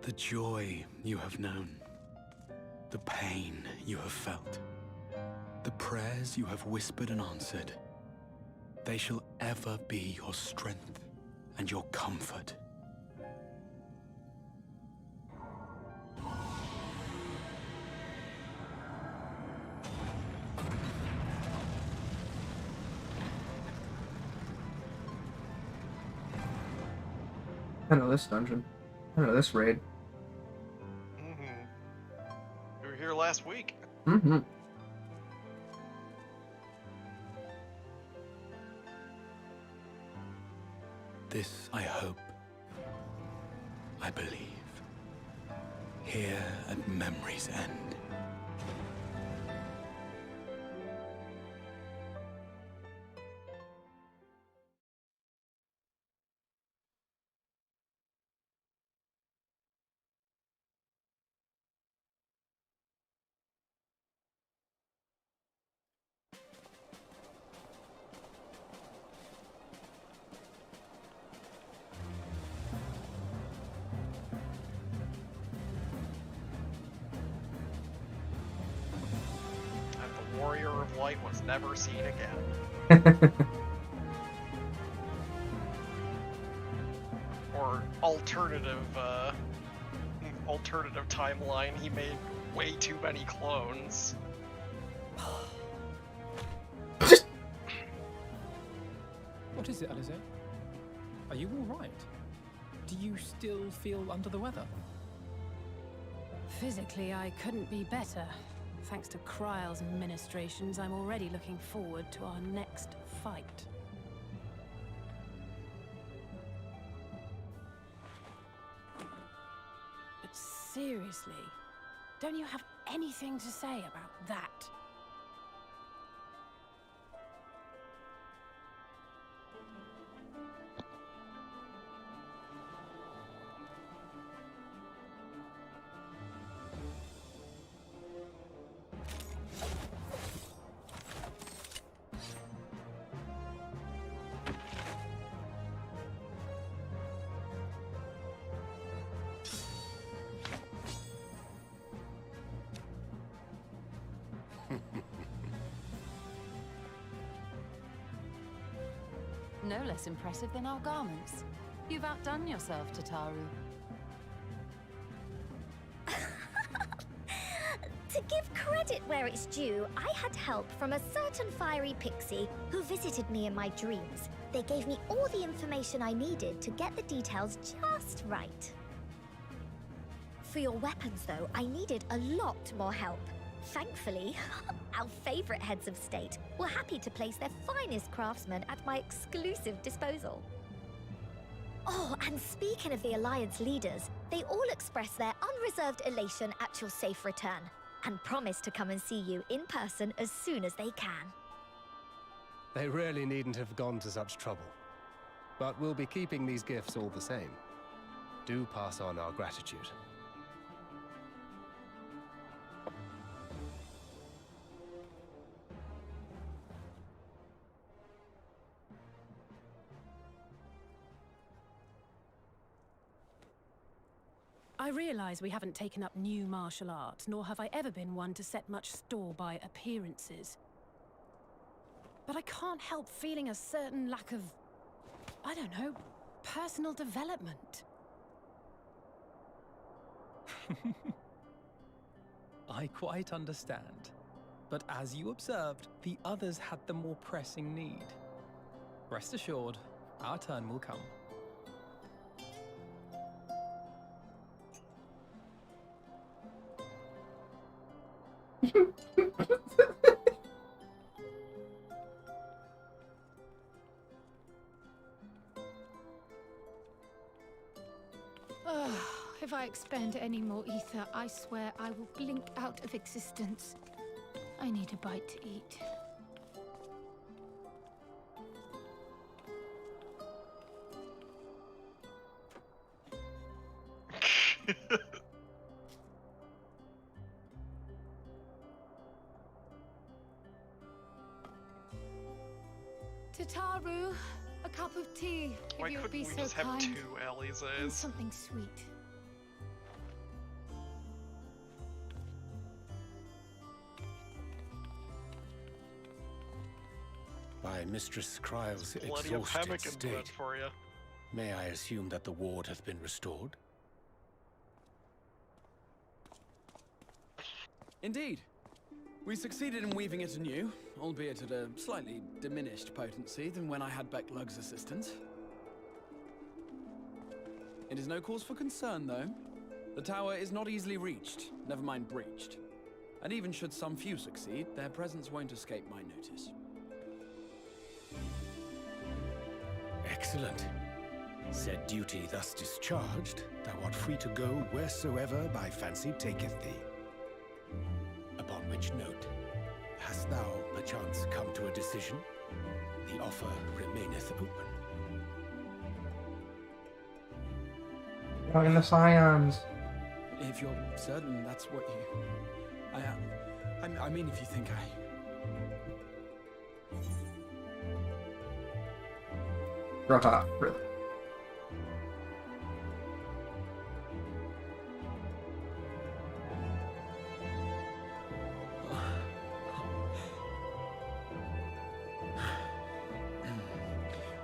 the joy you have known, the pain you have felt, the prayers you have whispered and answered, they shall ever be your strength and your comfort. I know this dungeon. I know this raid. We were here last week. Mm-hmm. This I hope, I believe, here at memory's end. Warrior of Light was never seen again. Or alternative timeline, he made way too many clones. What is it, Alize? Are you all right? Do you still feel under the weather? Physically, I couldn't be better. Thanks to Kryle's ministrations, I'm already looking forward to our next fight. But seriously, don't you have anything to say about that? No less impressive than our garments. You've outdone yourself, Tataru. To give credit where it's due, I had help from a certain fiery pixie who visited me in my dreams. They gave me all the information I needed to get the details just right. For your weapons, though, I needed a lot more help. Thankfully, our favorite heads of state were happy to place their finest craftsmen at my exclusive disposal. Oh, and speaking of the Alliance leaders, they all expressed their unreserved elation at your safe return, and promised to come and see you in person as soon as they can. They really needn't have gone to such trouble. But we'll be keeping these gifts all the same. Do pass on our gratitude. I realize we haven't taken up new martial arts, nor have I ever been one to set much store by appearances. But I can't help feeling a certain lack of, I don't know, personal development. I quite understand. But as you observed, the others had the more pressing need. Rest assured, our turn will come. If I expend any more ether, I swear I will blink out of existence. I need a bite to eat. Tataru, a cup of tea, Why if you would couldn't be we so just have kind. two And Alizes? something sweet. By Mistress Kryle's Plenty of exhausted hammock and bed state, for you. may I assume that the ward has been restored? Indeed. We succeeded in weaving it anew, albeit at a slightly diminished potency than when I had Becklug's assistance. It is no cause for concern, though. The tower is not easily reached, never mind breached. And even should some few succeed, their presence won't escape my notice. Excellent. Said duty thus discharged, thou art free to go wheresoever thy fancy taketh thee. Upon which note, hast thou perchance come to a decision? The offer remaineth open. Join the Scions. If you're certain that's what you... I mean, if you think Really?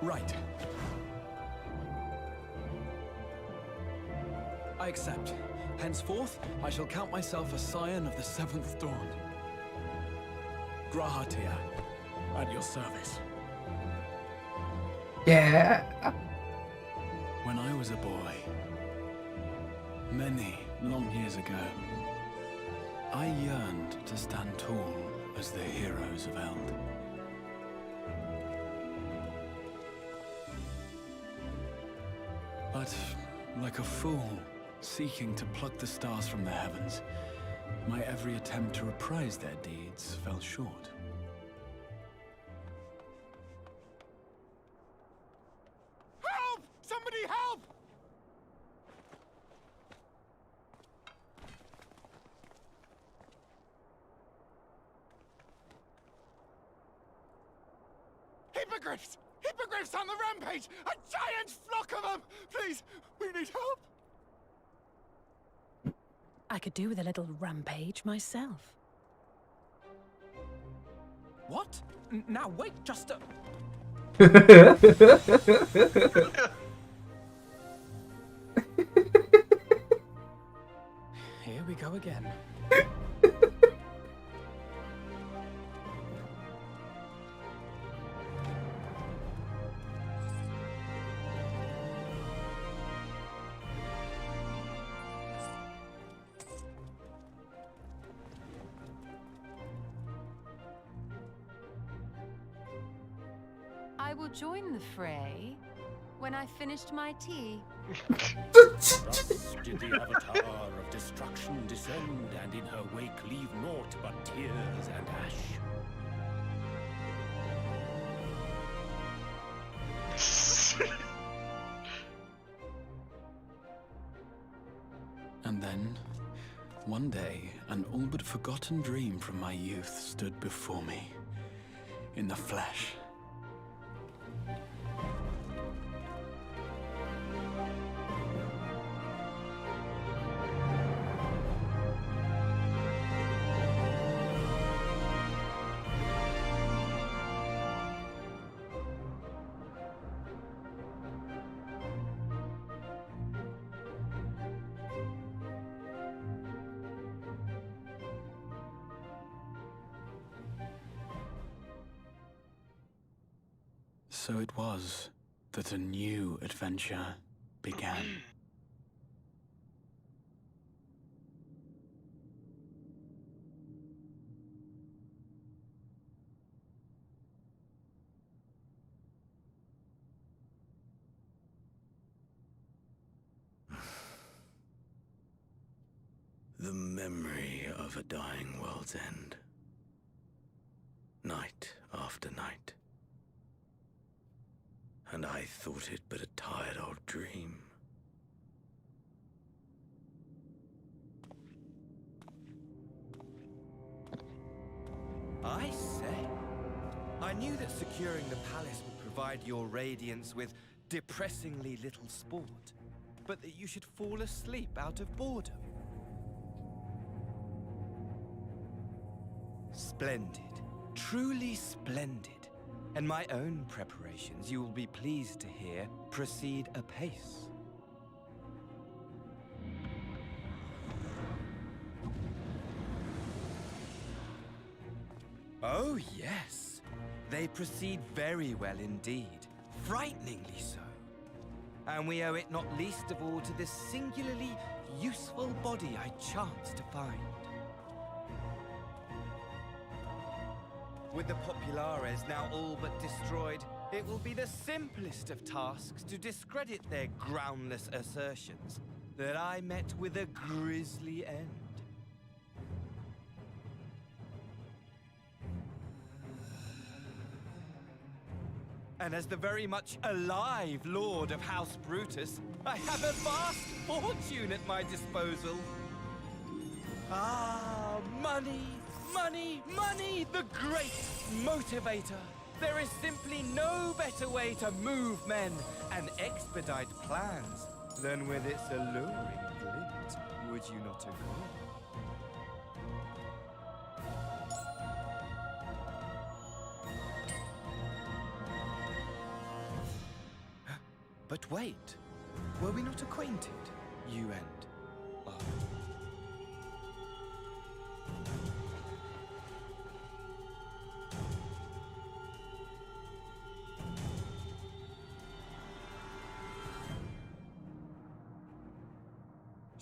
Right. I accept. Henceforth, I shall count myself a scion of the Seventh Dawn. Grahatia, at your service. Yeah. When I was a boy, many long years ago, I yearned to stand tall as the heroes of Eld. But, like a fool, seeking to pluck the stars from the heavens, my every attempt to reprise their deeds fell short. Help! Somebody help! Hippogriffs! Hippogriffs on the rampage! A giant flock of them! Please, we need help! I could do with a little rampage myself. What? Now wait just a... Here we go again. I will join the fray when I finished my tea. Thus did the Avatar of Destruction descend, and in her wake leave naught but tears and ash. And then, one day, an all but forgotten dream from my youth stood before me, in the flesh. So it was that a new adventure began. The memory of a dying world's end. Night after night. And I thought it but a tired old dream. I say, I knew that securing the palace would provide your radiance with depressingly little sport, but that you should fall asleep out of boredom. Splendid. Truly splendid. And my own preparations, you will be pleased to hear, proceed apace. Oh, yes. They proceed very well indeed. Frighteningly so. And we owe it not least of all to this singularly useful body I chanced to find. With the Populares now all but destroyed, it will be the simplest of tasks to discredit their groundless assertions that I met with a grisly end. And as the very much alive Lord of House Brutus, I have a vast fortune at my disposal. Ah, money! Money, money, the great motivator. There is simply no better way to move men and expedite plans than with its alluring glint. Would you not agree? But wait, were we not acquainted, you and I?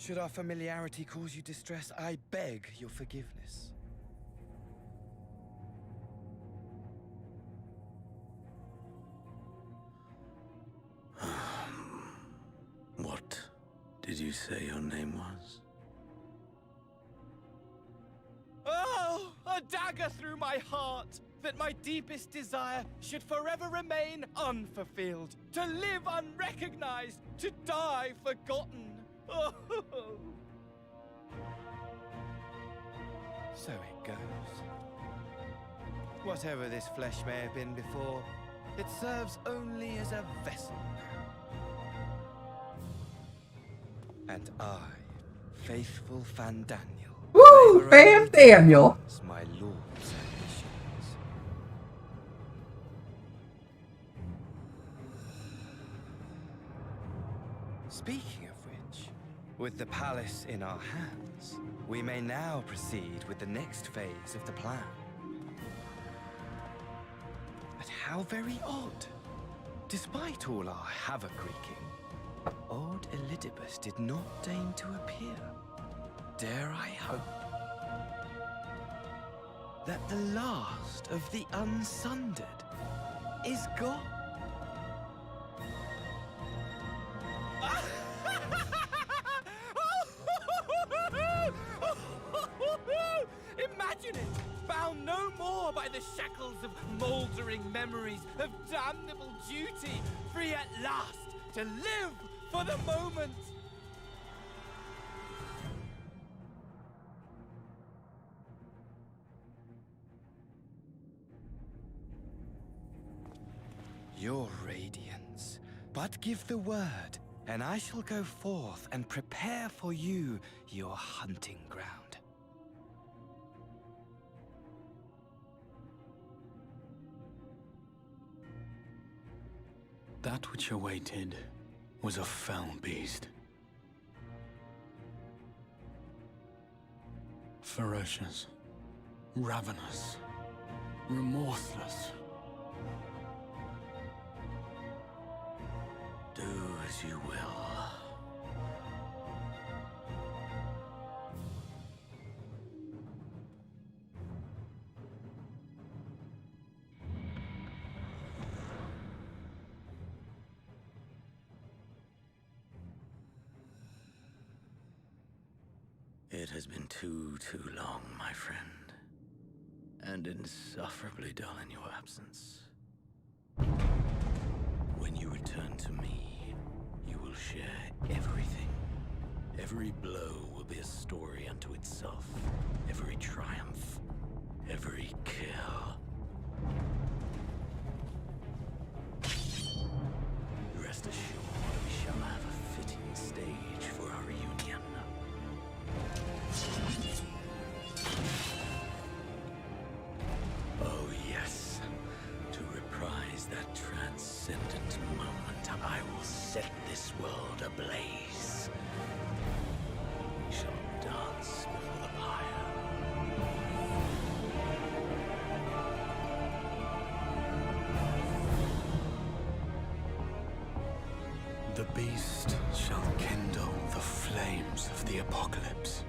Should our familiarity cause you distress, I beg your forgiveness. What did you say your name was? Oh, a dagger through my heart, that my deepest desire should forever remain unfulfilled, to live unrecognized, to die forgotten. Oh. So it goes. Whatever this flesh may have been before, it serves only as a vessel now. And I, faithful Fandaniel, Woo! Fandaniel! my lord's ambitions. Speaking of which, with the palace in our hands, we may now proceed with the next phase of the plan. But how very odd. Despite all our havoc-wreaking, old Elidibus did not deign to appear. Dare I hope that the last of the unsundered is gone? Imagine it! Bound no more by the shackles of mouldering memories of damnable duty, free at last to live for the moment! Your radiance, but give the word, and I shall go forth and prepare for you your hunting ground. That which awaited was a fell beast. Ferocious, ravenous, remorseless. Do as you will. It has been too long, my friend, and insufferably dull in your absence. When you return to me, you will share everything. Every blow will be a story unto itself. Every triumph, every kill. Rest assured, we shall have a fitting stage for our reunion. Oh yes, to reprise that transcendent moment, I will set this world ablaze. We shall dance before the pyre. The beast shall kindle the flames of the apocalypse.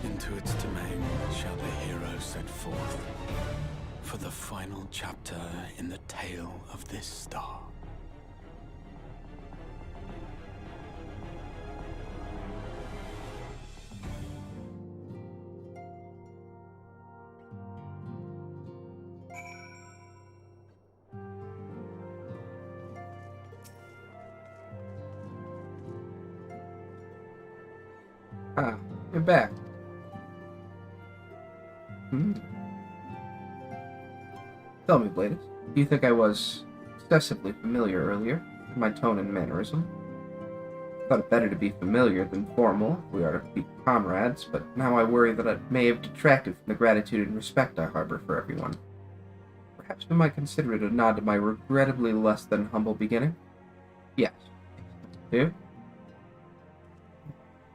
Into its domain shall the hero set forth for the final chapter in the tale of this star. Ah, you're back. Tell me, Bladus, do you think I was excessively familiar earlier in my tone and mannerism? Thought it better to be familiar than formal if we are to be comrades, but now I worry that it may have detracted from the gratitude and respect I harbor for everyone. Perhaps we might consider it a nod to my regrettably less than humble beginning? Yes. Do?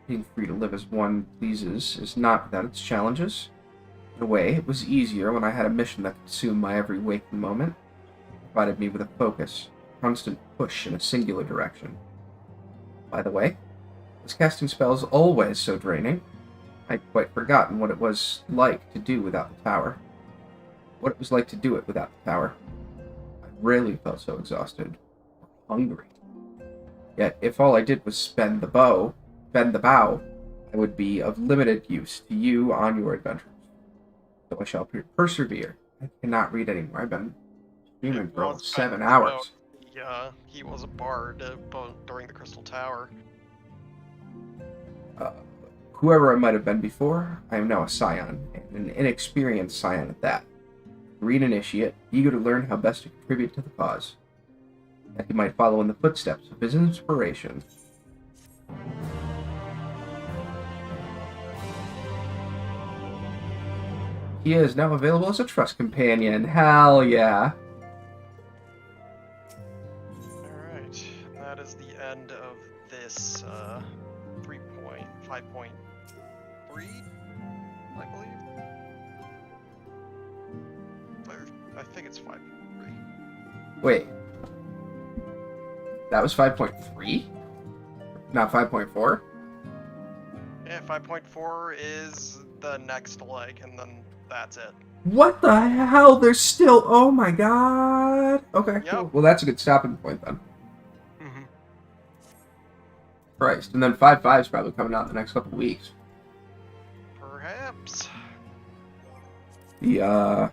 Being free to live as one pleases is not without its challenges. In a way, it was easier when I had a mission that consumed my every waking moment. provided me with a focus, constant push in a singular direction. By the way, was casting spells always so draining? I'd quite forgotten what it was like to do without the tower. What it was like to do it without the tower. I rarely felt so exhausted or hungry. Yet, if all I did was bend the bow, I would be of limited use to you on your adventures. So I shall persevere. I cannot read anymore. I've been streaming for over 7 hours. Yeah, he was a bard during the Crystal Tower. Whoever I might have been before, I am now a scion, and an inexperienced scion at that. Green initiate, eager to learn how best to contribute to the cause. That he might follow in the footsteps of his inspiration. He is now available as a trust companion. Hell yeah. Alright, and that is the end of this 3.5.3, I believe. I think it's 5.3. Wait. That was 5.3? Not 5.4? Yeah, 5.4 is the next leg, and then that's it. What the hell? There's still... Oh my god. Okay, Yep. cool. Well, that's a good stopping point then. Mm-hmm. Christ. And then 5.5 is probably coming out in the next couple weeks. Perhaps. The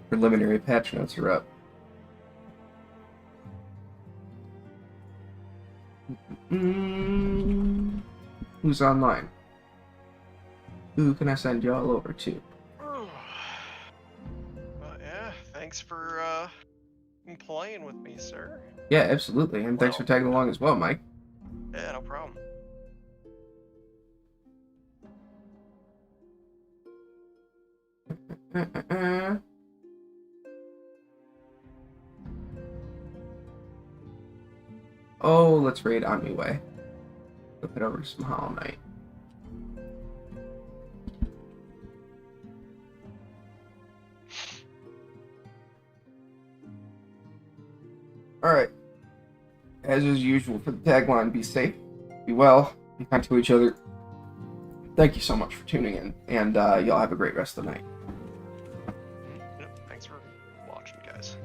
preliminary patch notes are up. Who's online? Who can I send y'all over to? Well, yeah, thanks for playing with me, sir. Yeah, absolutely. And thanks for tagging along as well, Mike. Yeah, no problem. Oh, let's raid Omniway. Flip it over to some Hollow Knight. Alright. As is usual for the tagline, be safe, be well, be kind to each other. Thank you so much for tuning in, and y'all have a great rest of the night. Yep, thanks for watching, guys.